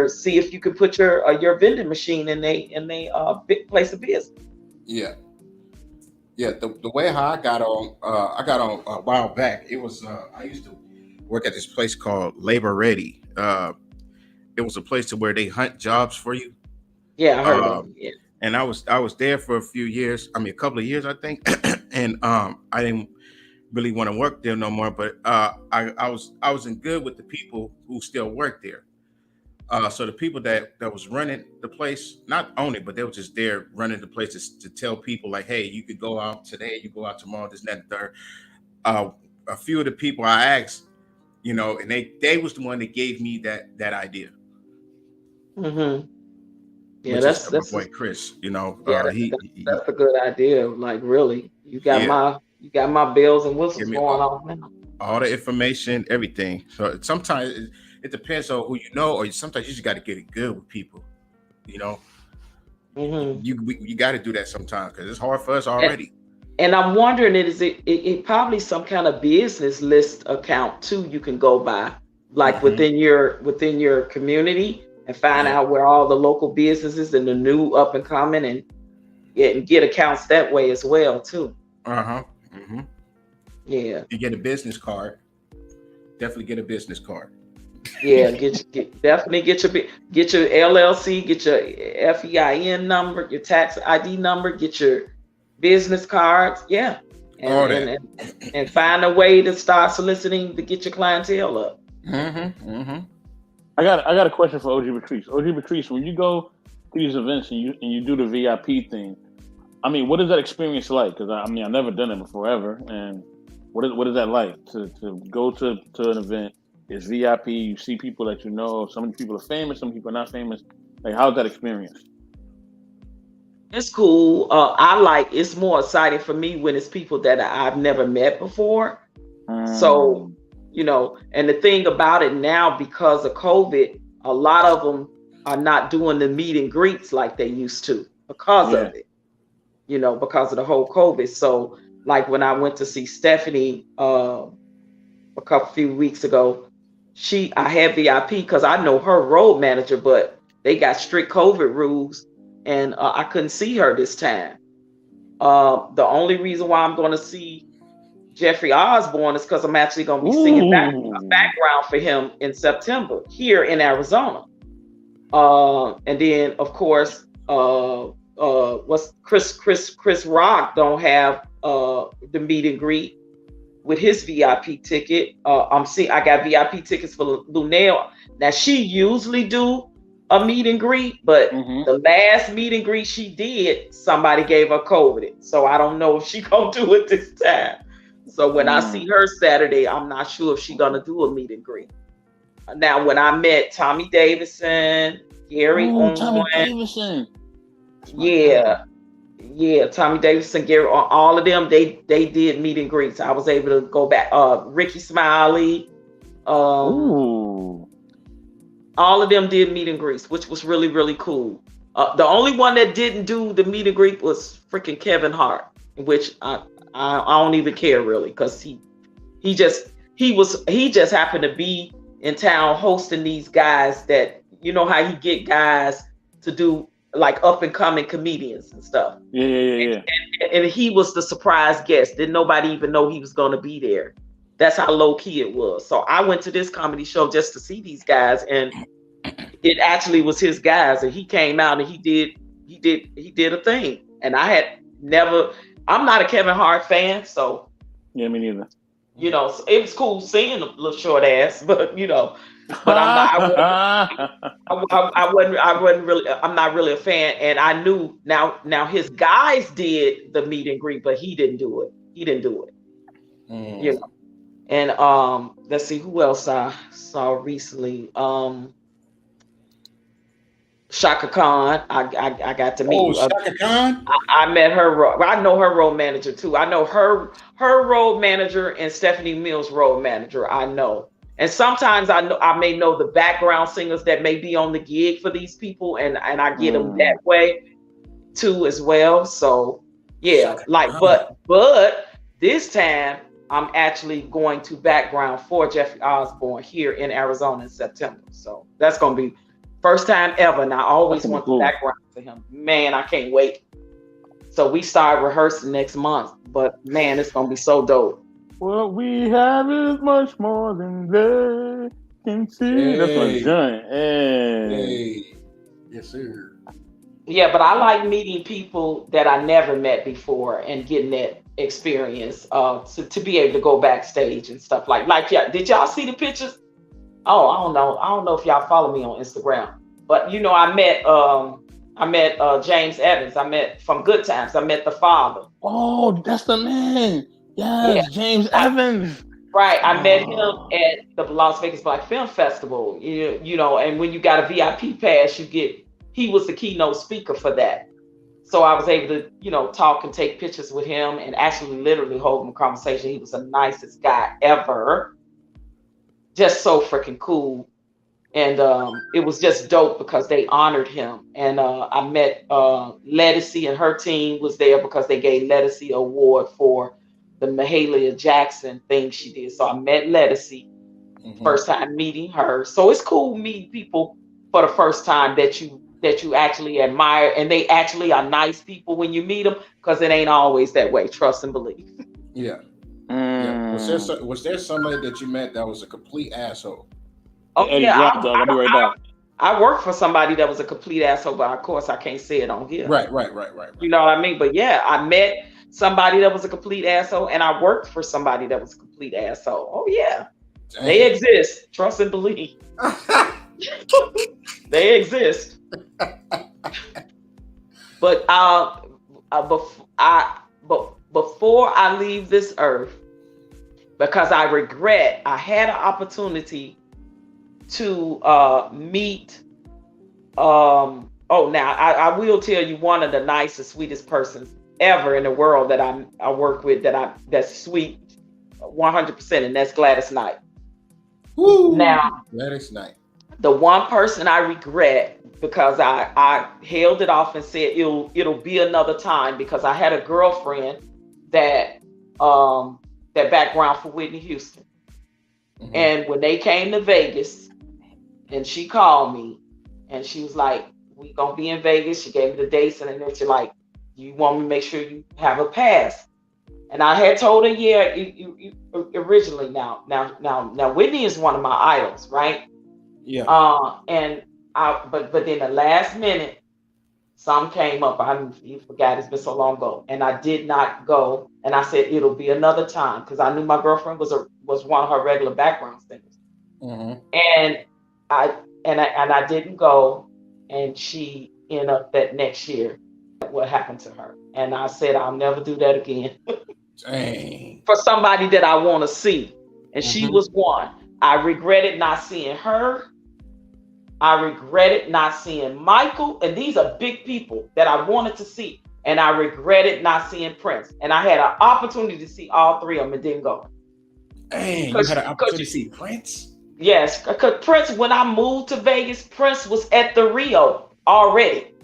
see if you can put your vending machine in they big place of business. Yeah. The way how I got on a while back. It was I used to work at this place called Labor Ready. It was a place to where they hunt jobs for you. Yeah, I heard of it. Yeah. And I was there for a few years. I mean, a couple of years, I think. And I didn't really want to work there no more. But I was in good with the people who still work there. So the people that was running the place, not only, but they were just there running the place to tell people like, hey, you could go out today, you go out tomorrow, this, that, and third. A few of the people I asked, you know, and they was the one that gave me that idea. Yeah, that's my boy Chris. You know, that's a good idea. Like, really, you got my bells and whistles going on now. All the information, everything. So sometimes it depends on who you know, or sometimes you just got to get it good with people. You know, you got to do that sometimes because it's hard for us already. And I'm wondering, it probably some kind of business list account too you can go by, like within your community, and find out where all the local businesses and the new up and coming and get accounts that way as well too. Yeah. You get a business card. Definitely get a business card. Yeah, definitely get your LLC, get your FEIN number, your tax ID number, get your business cards. Yeah. And find a way to start soliciting to get your clientele up. I got a question for OG Patrice. OG Patrice, when you go to these events and you do the VIP thing, I mean, what is that experience like? Because I've never done it before ever, and what is that like to go to an event? It's VIP. You see people that you know. Some people are famous. Some people are not famous. Like, how's that experience? It's cool. It's more exciting for me when it's people that I've never met before. So, you know, and the thing about it now, because of COVID, a lot of them are not doing the meet and greets like they used to because of it, you know, because of the whole COVID. So like when I went to see Stephanie a few weeks ago, I had VIP because I know her road manager, but they got strict COVID rules and I couldn't see her this time. The only reason why I'm going to see Jeffrey Osborne is because I'm actually going to be singing background for him in September here in Arizona. And then of course, what's Chris Rock don't have the meet and greet with his VIP ticket. I got VIP tickets for Lunel. Now she usually do a meet and greet, but the last meet and greet she did, somebody gave her COVID. So I don't know if she gonna do it this time. So when I see her Saturday, I'm not sure if she's gonna do a meet and greet. Now, when I met Tommy Davidson, Gary Owen, Tommy Davidson. Yeah, Tommy Davidson, Gary, all of them, they did meet and greets. I was able to go back. Ricky Smiley, all of them did meet and greets, which was really, really cool. The only one that didn't do the meet and greet was freaking Kevin Hart, which I don't even care really, because he just happened to be in town hosting these guys that, you know how he get guys to do like up and coming comedians and stuff. Yeah. And he was the surprise guest. Didn't nobody even know he was going to be there. That's how low key it was. So I went to this comedy show just to see these guys, and it actually was his guys, and he came out and he did a thing. And I had never. I'm not a Kevin Hart fan, so yeah, me neither. You know, so it was cool seeing a little short ass, but you know, but I'm not really a fan. And I knew now his guys did the meet and greet, but he didn't do it. You know. And let's see who else I saw recently. Shaka Khan, I got to meet. Oh, Shaka Khan. I met her. I know her road manager too. I know her road manager and Stephanie Mills' road manager. I know, and sometimes I may know the background singers that may be on the gig for these people, and I get them that way too as well. So yeah, but this time I'm actually going to background for Jeffrey Osborne here in Arizona in September. So that's gonna be first time ever, and I always want the background for him. Man, I can't wait. So we start rehearsing next month, but man, it's gonna be so dope. What we have is much more than they can see. Hey. That's my joint. Hey. Yes, sir. Yeah, but I like meeting people that I never met before and getting that experience to be able to go backstage and stuff like yeah. Did y'all see the pictures? Oh, I don't know if y'all follow me on Instagram, but you know, I met James Evans. I met from Good Times. I met the father. Oh, that's the man. Yes, yeah. James Evans. Right. I met him at the Las Vegas Black Film Festival. You know, and when you got a VIP pass, he was the keynote speaker for that. So I was able to, you know, talk and take pictures with him and actually literally hold him a conversation. He was the nicest guy ever. Just so freaking cool. And it was just dope because they honored him. And I met Ledisi, and her team was there because they gave Ledisi an award for the Mahalia Jackson thing she did. So I met Ledisi, first time meeting her. So it's cool meeting people for the first time that you actually admire, and they actually are nice people when you meet them, because it ain't always that way. Trust and believe. Yeah. Yeah. Was there somebody that you met that was a complete asshole? Oh yeah, I'll be right back. I worked for somebody that was a complete asshole, but of course I can't say it on here. Right. You know what I mean? But yeah, I met somebody that was a complete asshole, and I worked for somebody that was a complete asshole. Oh yeah. Dang. They exist. Trust and believe. They exist. But before I leave this earth, because I regret, I had an opportunity to meet. Now I will tell you one of the nicest, sweetest persons ever in the world that I work with. That's sweet, 100%, and that's Gladys Knight. Woo! Now, Gladys Knight. The one person I regret, because I held it off and said it'll be another time, because I had a girlfriend that background for Whitney Houston. And when they came to Vegas, and she called me and she was like, we gonna be in Vegas. She gave me the dates, and then she's like, you want me to make sure you have a pass? And I had told her, yeah, you originally. Now Whitney is one of my idols, right? Yeah. But then the last minute, some came up. You forgot, it's been so long ago, and I did not go. And I said it'll be another time, because I knew my girlfriend was one of her regular background singers. And I didn't go, and she ended up that next year. What happened to her? And I said I'll never do that again. Dang. For somebody that I want to see, and she was one. I regretted not seeing her. I regretted not seeing Michael, and these are big people that I wanted to see. And I regretted not seeing Prince. And I had an opportunity to see all three of them and didn't go. Dang, you had an opportunity to see Prince? Yes, because Prince, when I moved to Vegas, Prince was at the Rio already.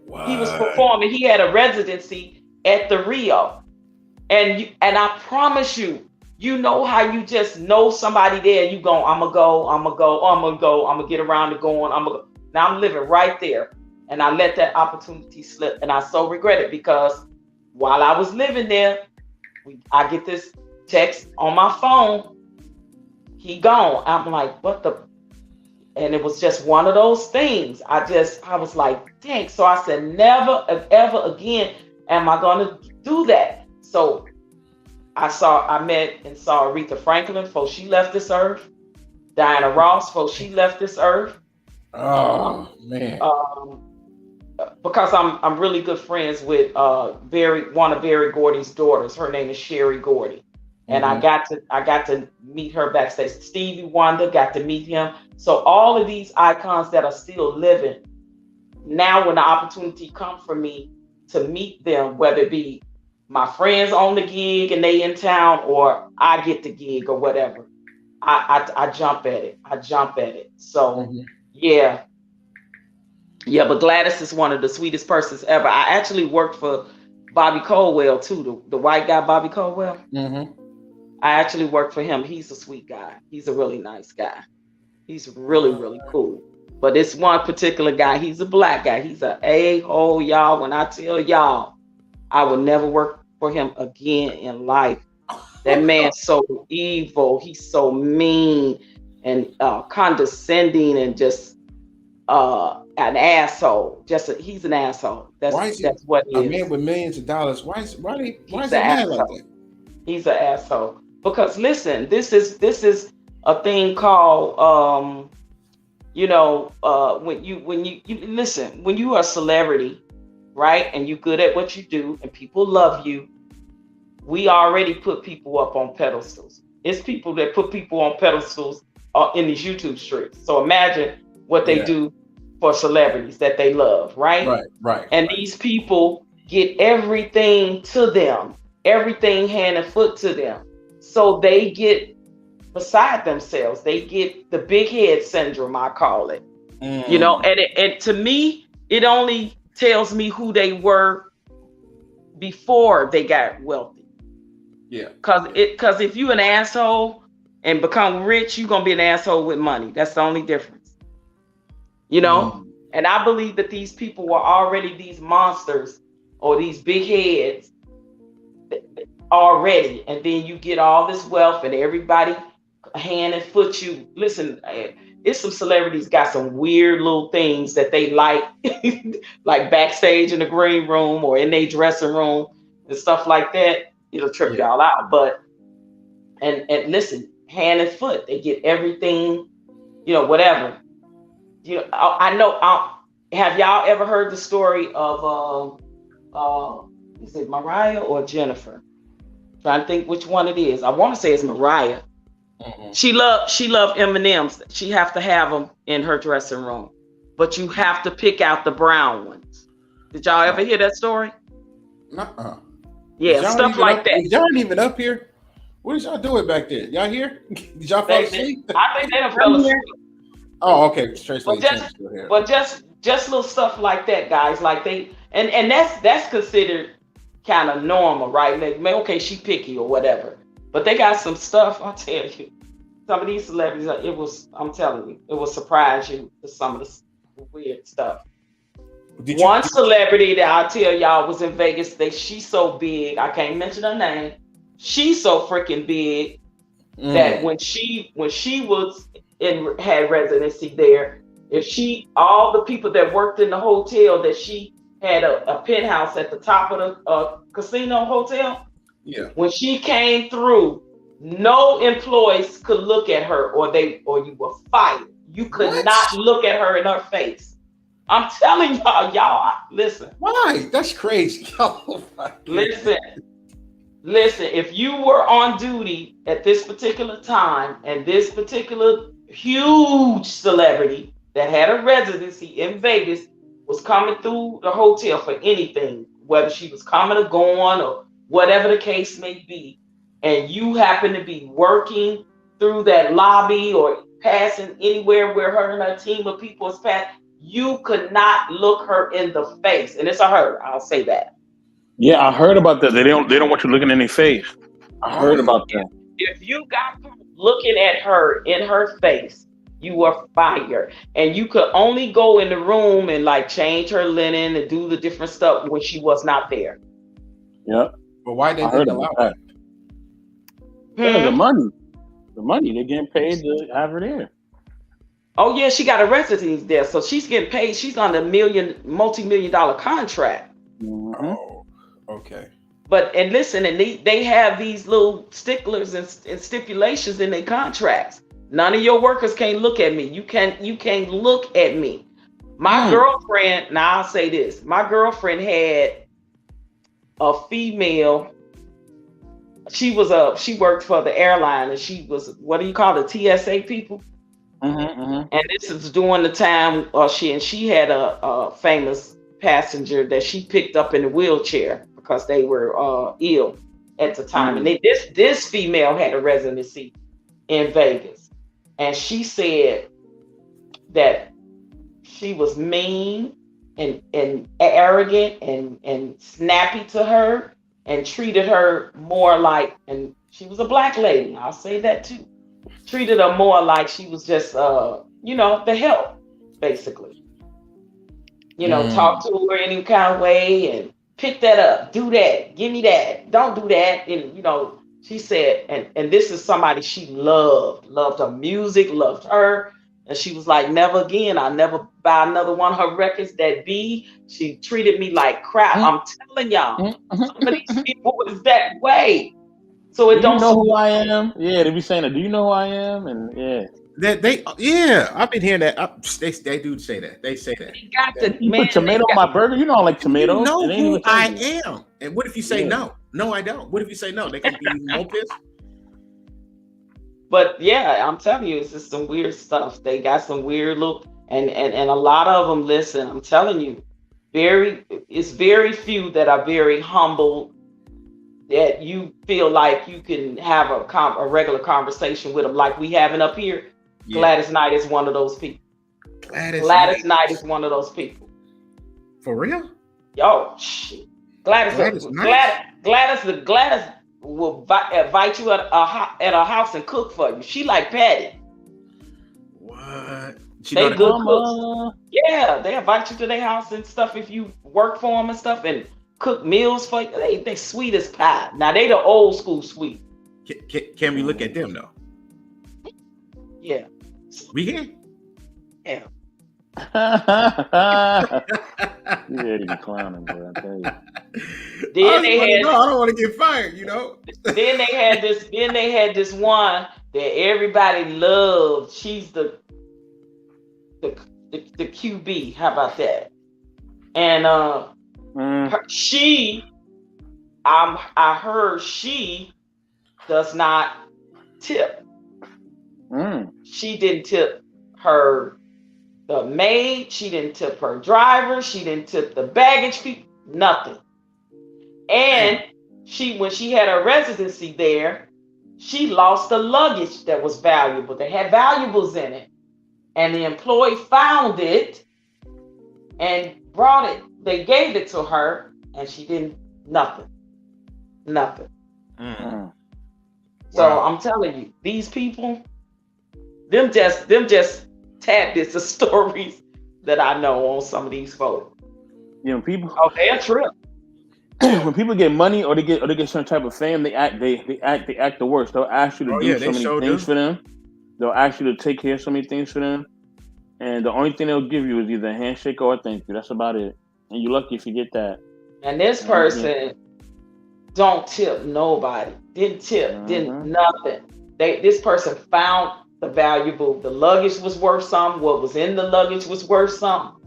What? He was performing. He had a residency at the Rio. And I promise you, you know how you just know somebody there, you go, I'm gonna get around to going, Now I'm living right there. And I let that opportunity slip. And I so regret it because while I was living there, I get this text on my phone. He gone. I'm like, what the? And it was just one of those things. I was like, dang. So I said, never, ever again am I going to do that. So I met and saw Aretha Franklin before she left this earth. Diana Ross before she left this earth. Oh man. Because I'm really good friends with one of Berry Gordy's daughters. Her name is Sherry Gordy. And I got to meet her backstage. Stevie Wonder, got to meet him. So all of these icons that are still living, now when the opportunity comes for me to meet them, whether it be my friends on the gig and they in town, or I get the gig or whatever, I jump at it. So yeah. But Gladys is one of the sweetest persons ever. I actually worked for Bobby Caldwell too, the white guy Bobby Caldwell. I actually worked for him. He's a sweet guy. He's a really nice guy. He's really, really cool. But this one particular guy, he's a black guy. He's an a-hole, y'all. When I tell y'all, I will never work for him again in life. That man's so evil. He's so mean and condescending and just an asshole. He's an asshole. That's what he is. A man with millions of dollars. Why is he mad like that? He's an asshole. Because listen, this is a thing called when you listen, when you are a celebrity, right, and you're good at what you do and people love you, we already put people up on pedestals. It's people that put people on pedestals in these YouTube streets. So imagine what they do for celebrities that they love, right? Right. And these people get everything to them, everything hand and foot to them. So they get beside themselves. They get the big head syndrome, I call it. And to me, it only tells me who they were before they got wealthy. Yeah. Because if you an asshole and become rich, you're gonna be an asshole with money. That's the only difference. And I believe that these people were already these monsters or these big heads already, and then you get all this wealth and everybody hand and foot you. Listen, it's some celebrities got some weird little things that they like like backstage in the green room or in their dressing room and stuff like that. It'll trip y'all out. But and listen, hand and foot, they get everything, whatever. I know. Have y'all ever heard the story of is it Mariah or Jennifer? Trying to think which one it is. I want to say it's Mariah. She loved M&Ms. She have to have them in her dressing room, but you have to pick out the brown ones. Did y'all ever hear that story? Nuh-uh. Yeah, stuff like that. Y'all ain't even up here. What is y'all doing back there? Y'all here? Did y'all fall asleep? I think they done fell asleep. Oh, okay. Straight But just little stuff like that, guys. Like and that's considered kind of normal, right? Like, okay, she picky or whatever. But they got some stuff, I'll tell you. Some of these celebrities, I'm telling you, it will surprise you with some of the weird stuff. One celebrity that I'll tell y'all was in Vegas. She's so big, I can't mention her name. She's so freaking big that when she was had residency there, all the people that worked in the hotel, that she had a penthouse at the top of the casino hotel. Yeah. When she came through, no employees could look at her, or you were fired. You could not look at her in her face. I'm telling y'all, listen. Why? That's crazy. Listen, if you were on duty at this particular time and this particular huge celebrity that had a residency in Vegas was coming through the hotel for anything, whether she was coming or going or whatever the case may be, and you happen to be working through that lobby or passing anywhere where her and her team of people is passed, you could not look her in the face. And it's a her, I'll say that. Yeah, I heard about that. They don't want you looking in their face. I heard about that. If you got looking at her in her face, You were fired. And you could only go in the room and like change her linen and do the different stuff when she was not there. Yeah. But why did I they heard allow about that? Yeah, the money, they're getting paid to have her there. Oh yeah, she got a residence there, so she's getting paid. She's on a multi-million-dollar contract. Mm-hmm. Oh, okay. But and listen, and they have these little sticklers and stipulations in their contracts. None of your workers can't look at me. You can't look at me. My girlfriend. Now I'll say this: my girlfriend had a female. She worked for the airline, and she was, what do you call the TSA people? And this is during the time she had a famous passenger that she picked up in a wheelchair because they were ill at the time. And this female had a residency in Vegas, and she said that she was mean and arrogant and snappy to her, and treated her more like, and she was a black lady, I'll say that too, treated her more like she was just the help, basically. Talk to her any kind of way and pick that up, do that, give me that, don't do that. And she said, and this is somebody she loved her music, loved her. And she was like, never again. I'll never buy another one of her records. She treated me like crap. I'm telling y'all, some of these people is that way. So it don't. Do you know who I am? Yeah, they be saying that. Do you know who I am? And I've been hearing that. They do say that. They say that. You put tomato on my burger. You know I like tomatoes. You know who I am. And what if you say no? No, I don't. What if you say no? They can be more pissed. But yeah, I'm telling you, it's just some weird stuff. They got some weird look, and a lot of them. Listen, I'm telling you, it's very few that are very humble, that you feel like you can have a regular conversation with them, like we having up here. Yeah. Gladys Knight is one of those people. Gladys Knight is one of those people. For real? Yo, shit. Gladys will invite you at a house and cook for you. She like Patty. What? They good cooks. Yeah, they invite you to their house and stuff if you work for them and stuff, and cook meals for you. They sweet as pie. Now they the old school sweet. Can we look at them though? Yeah. We can. Yeah. Yeah, you clowning, bro. I tell you. I don't want to get fired, Then they had this one that everybody loved. She's the QB. How about that? And I heard she does not tip. She didn't tip the maid. She didn't tip her driver. She didn't tip the baggage people. Nothing. And when she had her residency there, she lost the luggage that was valuable. They had valuables in it. And the employee found it and brought it. They gave it to her, and she didn't, nothing. Mm-hmm. So I'm telling you, these people, them just tidbits of stories that I know on some of these folks. People. Oh, they're true. When people get money or they get some type of fame, they act the worst. They'll ask you to do so many things for them. They'll ask you to take care of so many things for them, and the only thing they'll give you is either a handshake or a thank you. That's about it. And you're lucky if you get that. And this person don't tip nobody. Didn't tip. Didn't nothing. This person found the valuable. The luggage was worth something. What was in the luggage was worth something.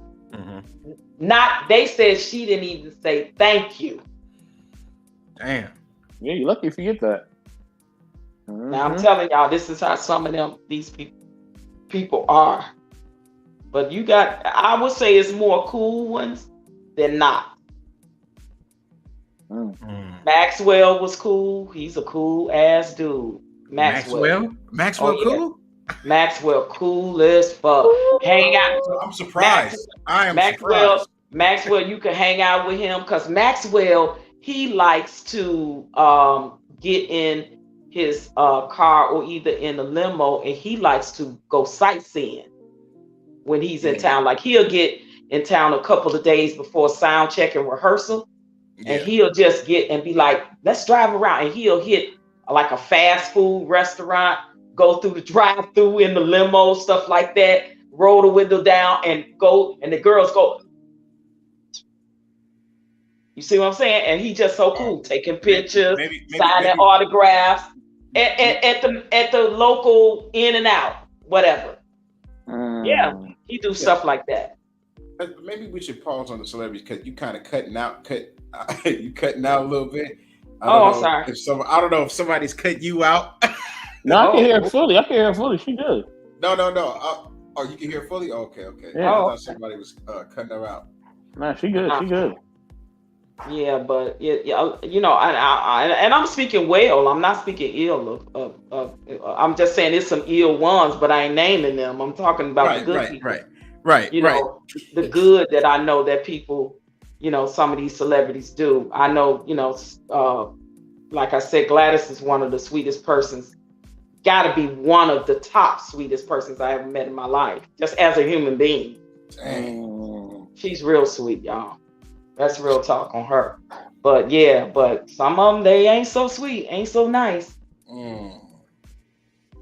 They said she didn't even say thank you. Damn. Yeah, you're lucky if you get that. Now I'm telling y'all, this is how some of these people are. But I would say it's more cool ones than not. Maxwell was cool. He's a cool ass dude. Maxwell cool? Maxwell cool as fuck. Hang out. I'm surprised. Surprised. Maxwell, you can hang out with him because Maxwell, he likes to get in his car or either in a limo, and he likes to go sightseeing when he's in town. Like he'll get in town a couple of days before sound check and rehearsal, and he'll just get and be like, let's drive around, and he'll hit like a fast food restaurant, go through the drive-through in the limo, stuff like that, roll the window down and go, and the girls go. You see what I'm saying? And he just so cool, taking pictures, signing autographs at the local In and Out, whatever. Yeah, he do stuff like that. Maybe we should pause on the celebrities because you kind of cutting out a little bit. I'm sorry. I don't know if somebody's cut you out. No, I can hear it fully. She good. No. You can hear it fully? Okay. Yeah. I thought somebody was cutting her out. Nah, she good. She good. Yeah, but you know, and I'm speaking well. I'm not speaking ill of. I'm just saying there's some ill ones, but I ain't naming them. I'm talking about the good people. Right. You know, the good that I know that people, you know, some of these celebrities do. I know, you know, like I said, Gladys is one of the sweetest persons. Got to be one of the top sweetest persons I ever met in my life, just as a human being. Dang. She's real sweet, y'all. That's real talk on her. But yeah, but some of them, they ain't so sweet, ain't so nice. And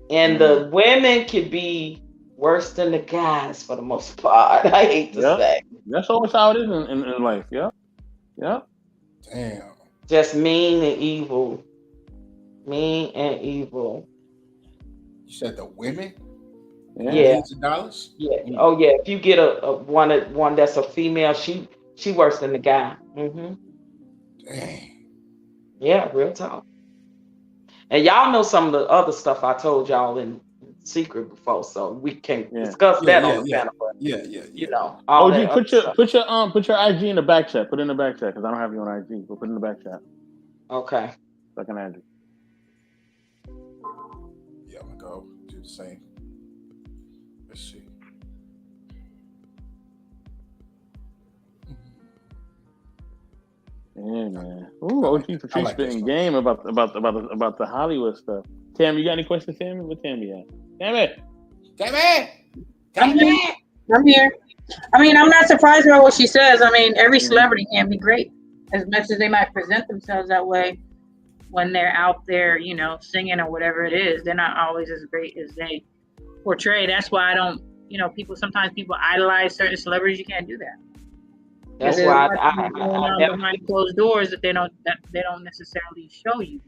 the women could be worse than the guys for the most part. I hate to say. That's always how it is in life. Yeah. Damn. Just mean and evil. Mean and evil. You said the women? Yeah. Millions of dollars? Yeah. Oh yeah. If you get a one that's a female, she worse than the guy. Dang. Yeah, real talk. And y'all know some of the other stuff I told y'all in secret before, so we can't discuss that on the panel. But you know, put your IG in the back chat. Put it in the back chat because I don't have you on IG. But put it in the back chat. Okay. So I can add you. Yeah, I'm gonna go do the same. Let's see. Yeah, man. Ooh, OG Patrice spitting game about the Hollywood stuff. Tammy, you got any questions, Tammy? Where Tammy at? Tammy! I'm here. I mean, I'm not surprised by what she says. I mean, every celebrity can be great, as much as they might present themselves that way when they're out there, you know, singing or whatever it is. They're not always as great as they portray. That's why I don't, you know, sometimes people idolize certain celebrities. You can't do that. That's why I behind closed doors that they don't necessarily show you.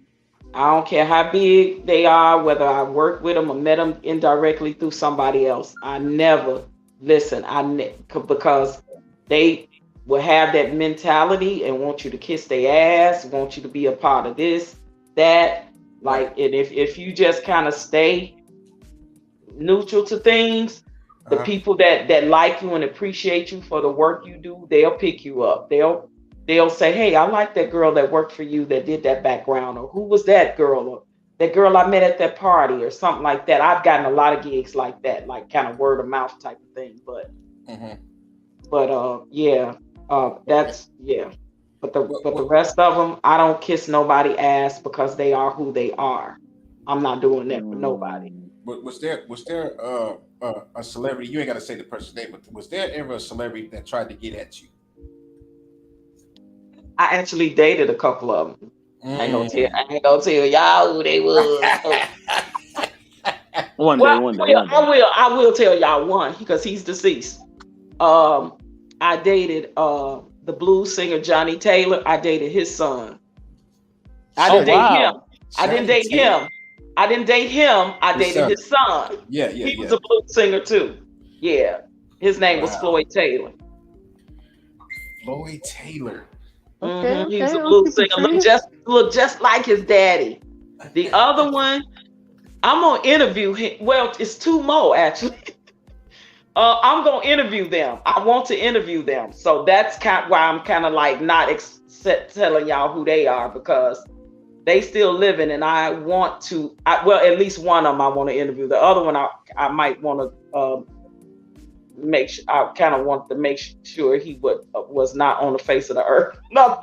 I don't care how big they are, whether I worked with them or met them indirectly through somebody else. I never listen. Because they will have that mentality and want you to kiss their ass, want you to be a part of this, that. Like, and if you just kind of stay neutral to things, the people that like you and appreciate you for the work you do, they'll pick you up. They'll say, hey, I like that girl that worked for you that did that background, or who was that girl, or that girl I met at that party, or something like that. I've gotten a lot of gigs like that, like kind of word of mouth type of thing. But that's But the rest of them, I don't kiss nobody ass because they are who they are. I'm not doing that for nobody. But was there a celebrity? You ain't got to say the person's name, but was there ever a celebrity that tried to get at you? I actually dated a couple of them. I ain't gonna tell y'all who they was. One day. I will tell y'all one because he's deceased. I dated the blues singer Johnny Taylor. I dated his son. I didn't date him. I didn't date him. I dated his son. Yeah. He was a blues singer too. Yeah. His name was Floyd Taylor. Floyd Taylor. He was a blues singer. Look just like his daddy. The other one, I'm gonna interview him. Well, it's two more actually. I'm gonna interview them. I want to interview them. So that's kind of why I'm kind of like not telling y'all who they are, because they still living, and I want to. At least one of them I want to interview. The other one I might want to make sure. I kind of want to make sure he was not on the face of the earth. No.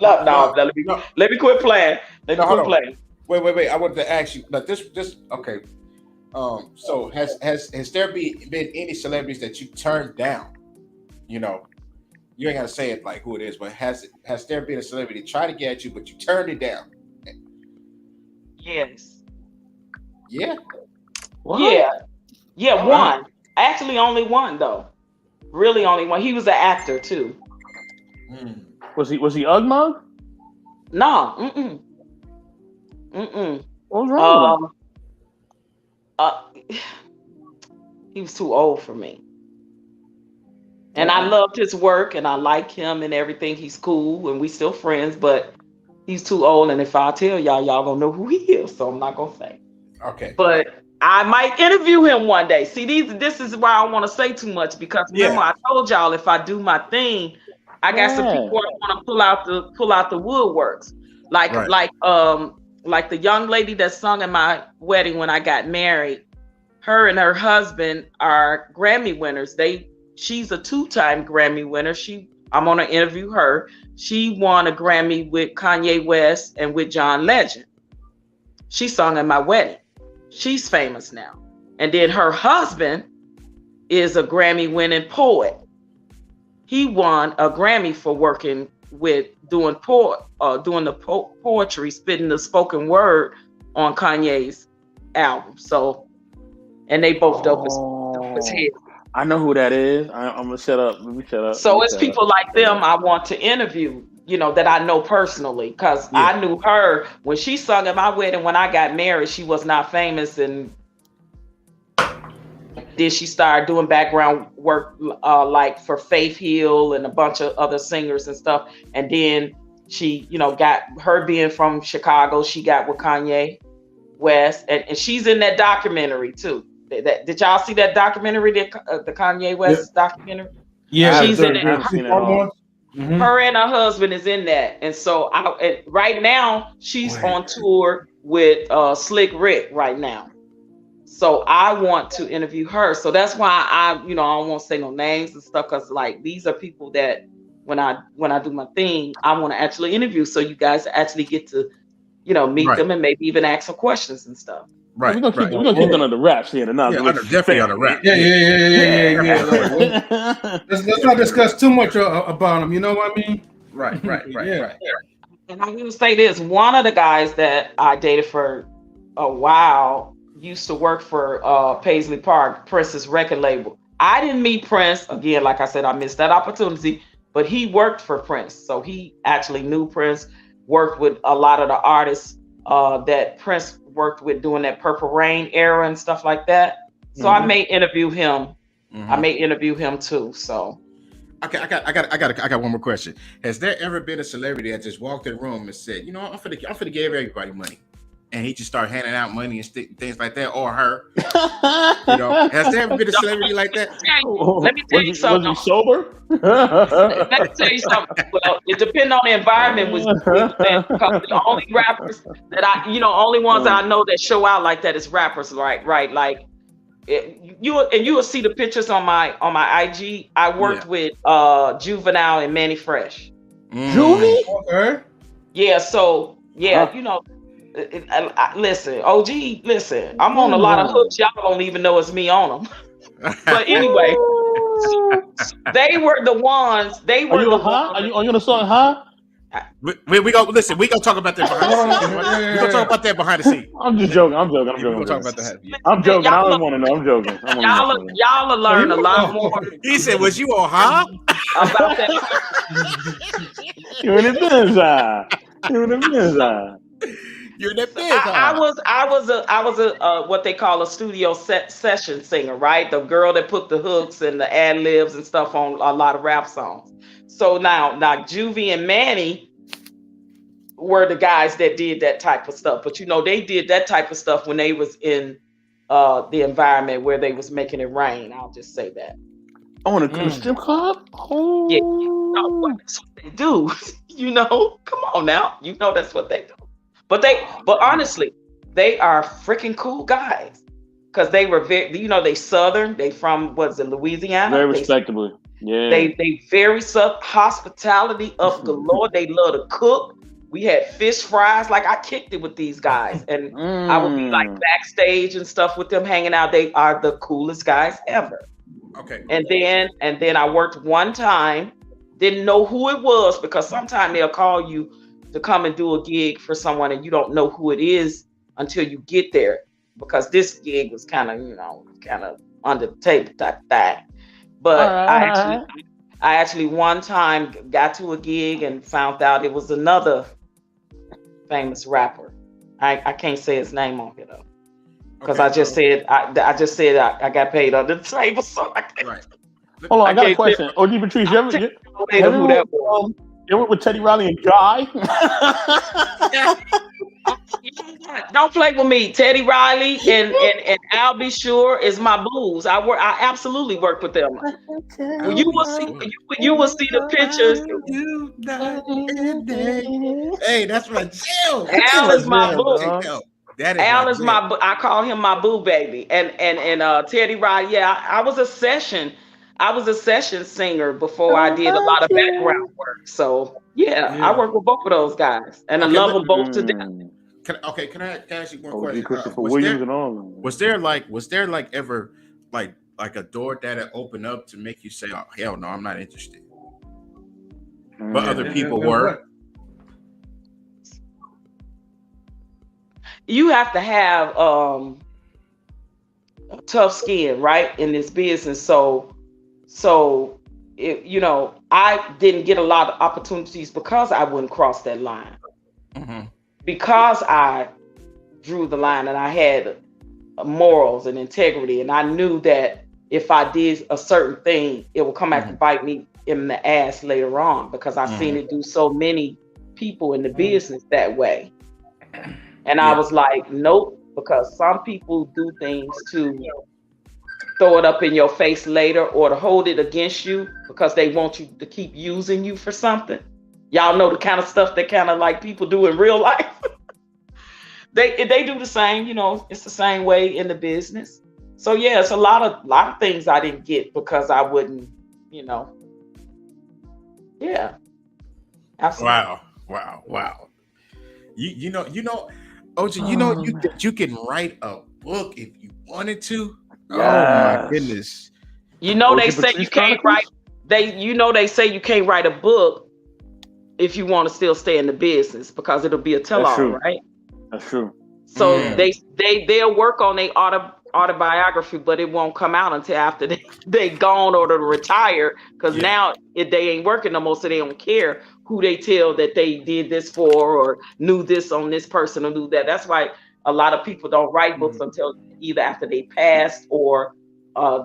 Let me quit playing. Wait. I wanted to ask you, but this okay. So has there been any celebrities that you turned down? You know, you ain't gotta say it like who it is, but has there been a celebrity try to get at you, but you turned it down? Yes. Yeah. What? Yeah, one. Actually, only one though. Really, only one. He was an actor too. Was he Ugmug? No. What was wrong with him? He was too old for me. And I loved his work and I like him and everything. He's cool and we still friends, but he's too old. And if I tell y'all gonna know who he is, so I'm not gonna say. Okay. But I might interview him one day. See, this is why I don't want to say too much because remember I told y'all if I do my thing, I got some people that want to pull out the woodworks. Like the young lady that sung at my wedding when I got married. Her and her husband are Grammy winners. She's a 2-time Grammy winner. I'm gonna interview her. She won a Grammy with Kanye West and with John Legend. She sung at my wedding. She's famous now. And then her husband is a Grammy winning poet. He won a Grammy for working with doing the poetry, spitting the spoken word on Kanye's album. So, and they both dope as hell. I know who that is. I'm gonna shut up. Let me shut up. So it's people like them I want to interview, that I know personally, because I knew her when she sung at my wedding. When I got married, she was not famous, and then she started doing background work like for Faith Hill and a bunch of other singers and stuff. And then she, got her being from Chicago. She got with Kanye West, and she's in that documentary too. Did y'all see that documentary, the Kanye West documentary? Yeah, she's in it. Mm-hmm. Her and her husband is in that, and so right now she's on tour with Slick Rick right now. So I want to interview her. So that's why I don't want to say no names and stuff, because like these are people that when I do my thing, I want to actually interview, so you guys actually get to meet them and maybe even ask some questions and stuff. Right. We're gonna keep them under wraps here tonight. Definitely under wraps. Yeah. Let's not discuss too much about them. You know what I mean? Right. And I'm gonna say this: one of the guys that I dated for a while used to work for Paisley Park, Prince's record label. I didn't meet Prince again. Like I said, I missed that opportunity. But he worked for Prince, so he actually knew Prince. Worked with a lot of the artists that Prince worked with during that Purple Rain era and stuff like that. So I may interview him. I may interview him too. So okay, I got one more question. Has there ever been a celebrity that just walked in the room and said, I'm finna give everybody money, and he just started handing out money and things like that, or her? Has there ever been a celebrity like that? Let me tell you something. Was he sober? Let me tell you something. Well, it depends on the environment. Because the only rappers that only ones that I know that show out like that is rappers, right? Like you will see the pictures on my IG. I worked with Juvenile and Manny Fresh. Juvie? Okay. Yeah. So listen, OG. Listen, I'm on a lot of hooks. Y'all don't even know it's me on them. But anyway, they were the ones. They were the ones. Are you on the song, huh? We gonna listen. We gonna talk about that behind the scenes. We gonna talk about that behind the scenes. I'm just joking. I'm gonna talk about that. I'm joking. I don't want to know. I'm joking. Y'all will learn a lot more. He said, "Was you on high?" About that. You in the business? You're in that biz. I was a what they call a studio session singer, right? The girl that put the hooks and the ad libs and stuff on a lot of rap songs. So now Juvie and Manny were the guys that did that type of stuff. But they did that type of stuff when they was in the environment where they was making it rain. I'll just say that. Oh, in a strip club? Oh. Yeah, that's what they do. Come on now. That's what they do. But honestly, they are freaking cool guys, because they were very, they Southern. They from Louisiana. Very respectably. Yeah. They very hospitality of galore. They love to cook. We had fish fries. Like I kicked it with these guys, and I would be like backstage and stuff with them, hanging out. They are the coolest guys ever. Okay. And then I worked one time. Didn't know who it was because sometimes they'll call you to come and do a gig for someone, and you don't know who it is until you get there. Because this gig was kind of under the table type that. But I actually one time got to a gig and found out it was another famous rapper. I can't say his name on here though, because I just said I got paid under the table, so I can't. Right. Hold on, I got a question. OG Patrice, you ever with Teddy Riley and Guy? Don't play with me. Teddy Riley and Al B. Sure is my blues. I absolutely work with them. You will see the pictures. Hey, that's my jam. Al is my boo. Al is my boo. I call him my boo baby. And Teddy Riley. Yeah, I was a session singer before I did a lot of background work. So yeah. I work with both of those guys, and I love them both to death. Can I ask you one question? Christopher Williams and all of them. Was there ever like a door that had opened up to make you say, "Oh hell no, I'm not interested"? But other people were. You have to have tough skin, right, in this business. So I didn't get a lot of opportunities because I wouldn't cross that line. Mm-hmm. Because I drew the line and I had morals and integrity, and I knew that if I did a certain thing, it would come back to bite me in the ass later on, because I've seen it do so many people in the business that way. And I was like, nope, because some people do things to throw it up in your face later or to hold it against you because they want you to keep using you for something. Y'all know the kind of stuff that kind of like people do in real life. They do the same, it's the same way in the business. So yeah, it's a lot of things I didn't get because I wouldn't, yeah. Absolutely. Wow. You know, OG, you can write a book if you wanted to. Yes. Oh my goodness. They say you can't write. They say you can't write a book if you want to still stay in the business, because it'll be a tell-all, right? That's true. So they'll work on their autobiography, but it won't come out until after they gone or to retire, because now they ain't working no more, so they don't care who they tell that they did this for or knew this on this person or knew that. That's why a lot of people don't write books until either after they pass or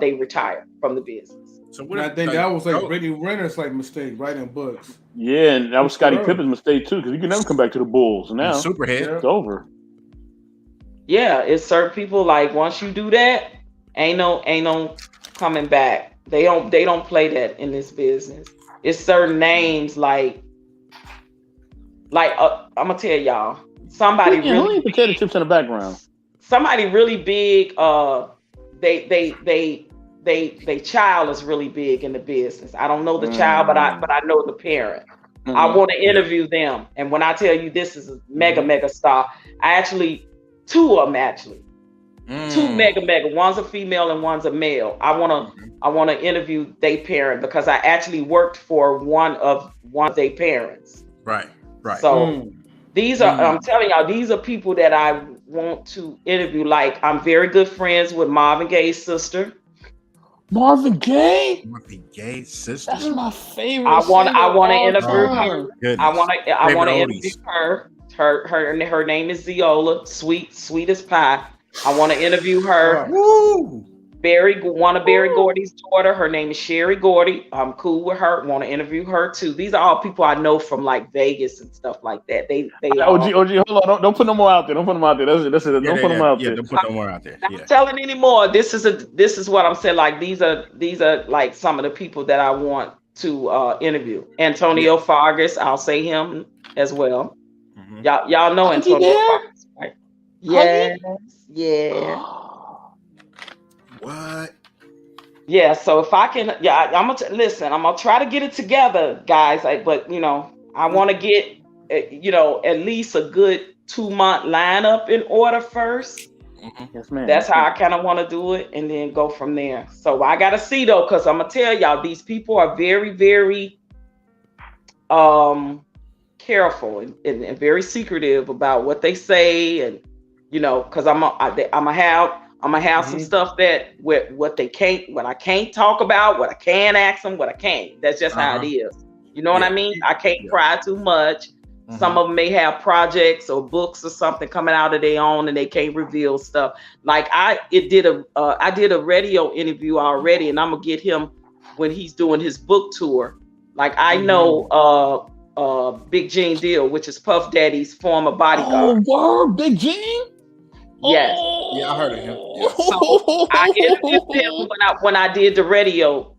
they retire from the business. So I think that was like Brittany Renner's mistake, writing books. Yeah, and that was Scottie Pippen's mistake too, because you can never come back to the Bulls. Now Superhead, it's over. Yeah, it's certain people, like once you do that, ain't no coming back. They don't play that in this business. It's certain names like I'm gonna tell y'all, somebody really potato chips in the background. Somebody really big. They child is really big in the business. I don't know the child, but I know the parent. Mm-hmm. I want to interview them, and when I tell you this is a mega star, two of them actually. Two mega. One's a female and one's a male. I wanna interview their parent, because I actually worked for one of their parents. Right. So these are I'm telling y'all, these are people that I want to interview. Like, I'm very good friends with Marvin Gaye's sister. Marvin Gaye sister. That's my favorite. I want to interview her. Goodness. I want to interview her. Her name is Ziola, sweet as pie. I want to interview her. Woo! Barry Gordy's daughter. Her name is Sherry Gordy. I'm cool with her. Want to interview her too. These are all people I know from like Vegas and stuff like that. They OG, hold on. Don't put no more out there. Don't put them out there. That's it. Don't put them out there. Don't put no more out there. I'm not telling anymore. This is what I'm saying. Like these are like some of the people that I want to interview. Antonio Fargas. I'll say him as well. Mm-hmm. Y'all know Antonio Fargas, right? Yes. Yeah. What? Yeah, so if I can, I'm gonna try to get it together, guys. But I want to get at least a good 2-month lineup in order first. Yes, ma'am. That's how I kind of want to do it, and then go from there. So I gotta see though, because I'm gonna tell y'all, these people are very, very careful and very secretive about what they say, and because I'm gonna have some stuff that what I can't talk about, what I can ask them, what I can't. That's just how it is. You know what I mean? I can't pry too much. Some of them may have projects or books or something coming out of their own, and they can't reveal stuff. Like I did a radio interview already, and I'm gonna get him when he's doing his book tour. Like I know Big Gene Deal, which is Puff Daddy's former bodyguard. Oh, word, Big Gene? Yes. Yeah, I heard of him. Yeah. So I interviewed him when I did the radio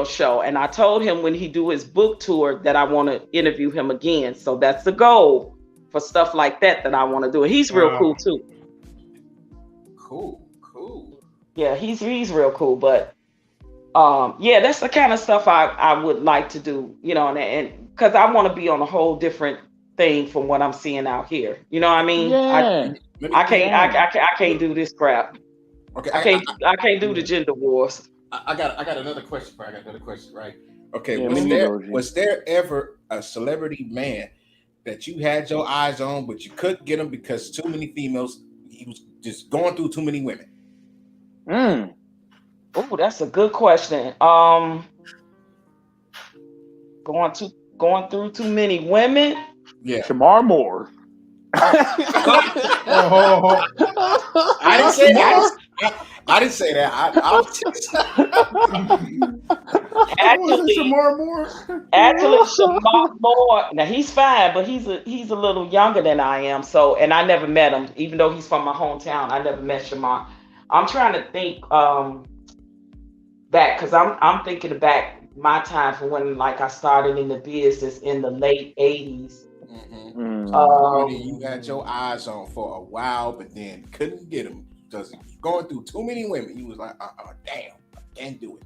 show, and I told him when he do his book tour that I want to interview him again. So that's the goal for stuff like that I want to do. And he's real cool too. Cool. Yeah, he's real cool. But that's the kind of stuff I would like to do, and because I want to be on a whole different thing from what I'm seeing out here. You know what I mean? Yeah. I can't do this crap. Okay. I can't do the gender wars. I got another question. I got another question, right? Okay. Yeah, Was there ever a celebrity man that you had your eyes on, but you couldn't get him because too many females? He was just going through too many women. Oh, that's a good question. Going through too many women. Yeah. Shamar Moore. I didn't say that. I didn't say that. Actually, Shamar Moore. Shamar Moore. Now he's fine, but he's a little younger than I am. So, and I never met him, even though he's from my hometown. I never met Shamar. I'm trying to think back, because I'm thinking back my time from when I started in the business in the late 80s. You had your eyes on for a while, but then couldn't get him because he was going through too many women. You was like, damn, I can't do it.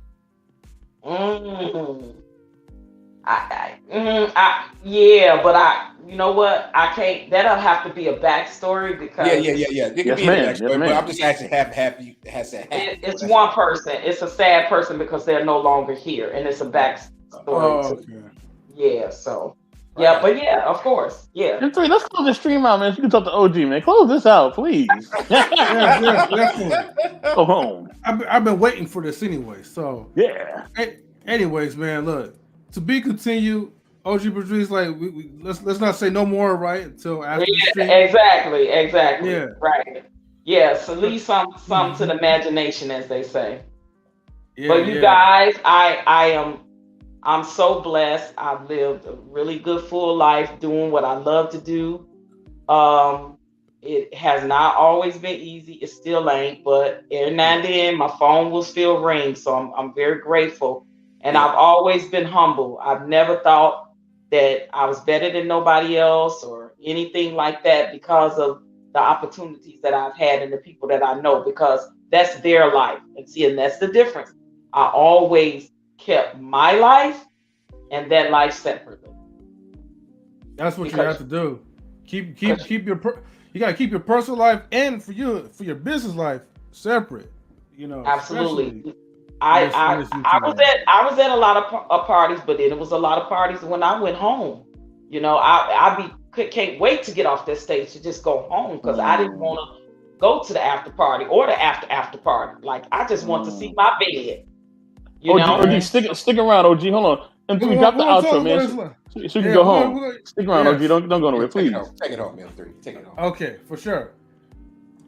But you know what? I can't. That'll have to be a backstory because Yeah. It could be a backstory, but I'm just asking, has that happened? It's one person. It's a sad person because they're no longer here, and it's a backstory. Yeah. So. Yeah, but of course. Yeah. M3, let's close this stream out, man. So you can talk to OG, man. Close this out, please. Definitely. Go home. I've been waiting for this anyway. So yeah. Anyways, man, look, to be continued. OG Patrice, let's not say no more, right? Until after the stream. Exactly. Yeah. Right. Yeah. So leave some to the imagination, as they say. Yeah, but you guys, I'm so blessed. I've lived a really good full life doing what I love to do. It has not always been easy. It still ain't, but every now and then my phone will still ring. So I'm very grateful. And I've always been humble. I've never thought that I was better than nobody else or anything like that because of the opportunities that I've had and the people that I know, because that's their life. And that's the difference. I always kept my life and that life separately. That's what you have to do. Keep your you gotta keep your personal life and for your business life separate. Absolutely. I was at a lot of parties, but then it was a lot of parties when I went home. Can't wait to get off that stage to just go home because I didn't want to go to the after party or the after party. Like I just want to see my bed. OG, stick around, OG. Hold on. M3, drop the outro, man. So you can go home. Stick around, OG. Don't go nowhere, please. Take it home, M3. Take it home. Okay, for sure.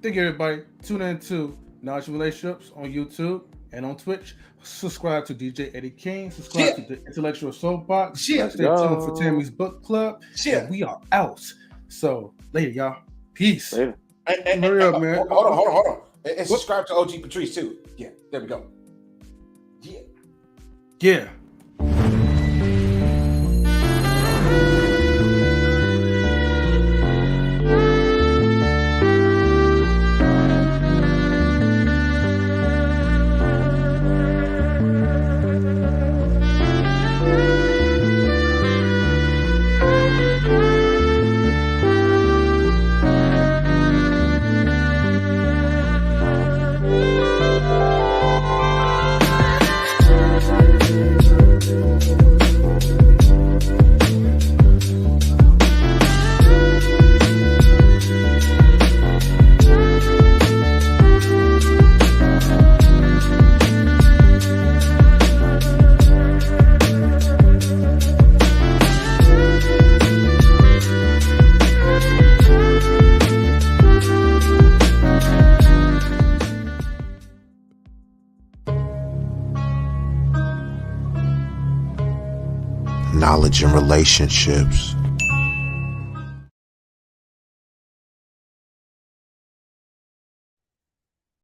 Thank you, everybody. Tune in to Knowledge and Relationships on YouTube and on Twitch. Subscribe to DJ Eddie King. Subscribe to the Intellectual Soapbox. Stay tuned for Tammy's Book Club. And we are out. So later, y'all. Peace. Hurry up, man. Hold on. And subscribe to OG Patrice too. Yeah, there we go. Yeah. knowledge and relationships.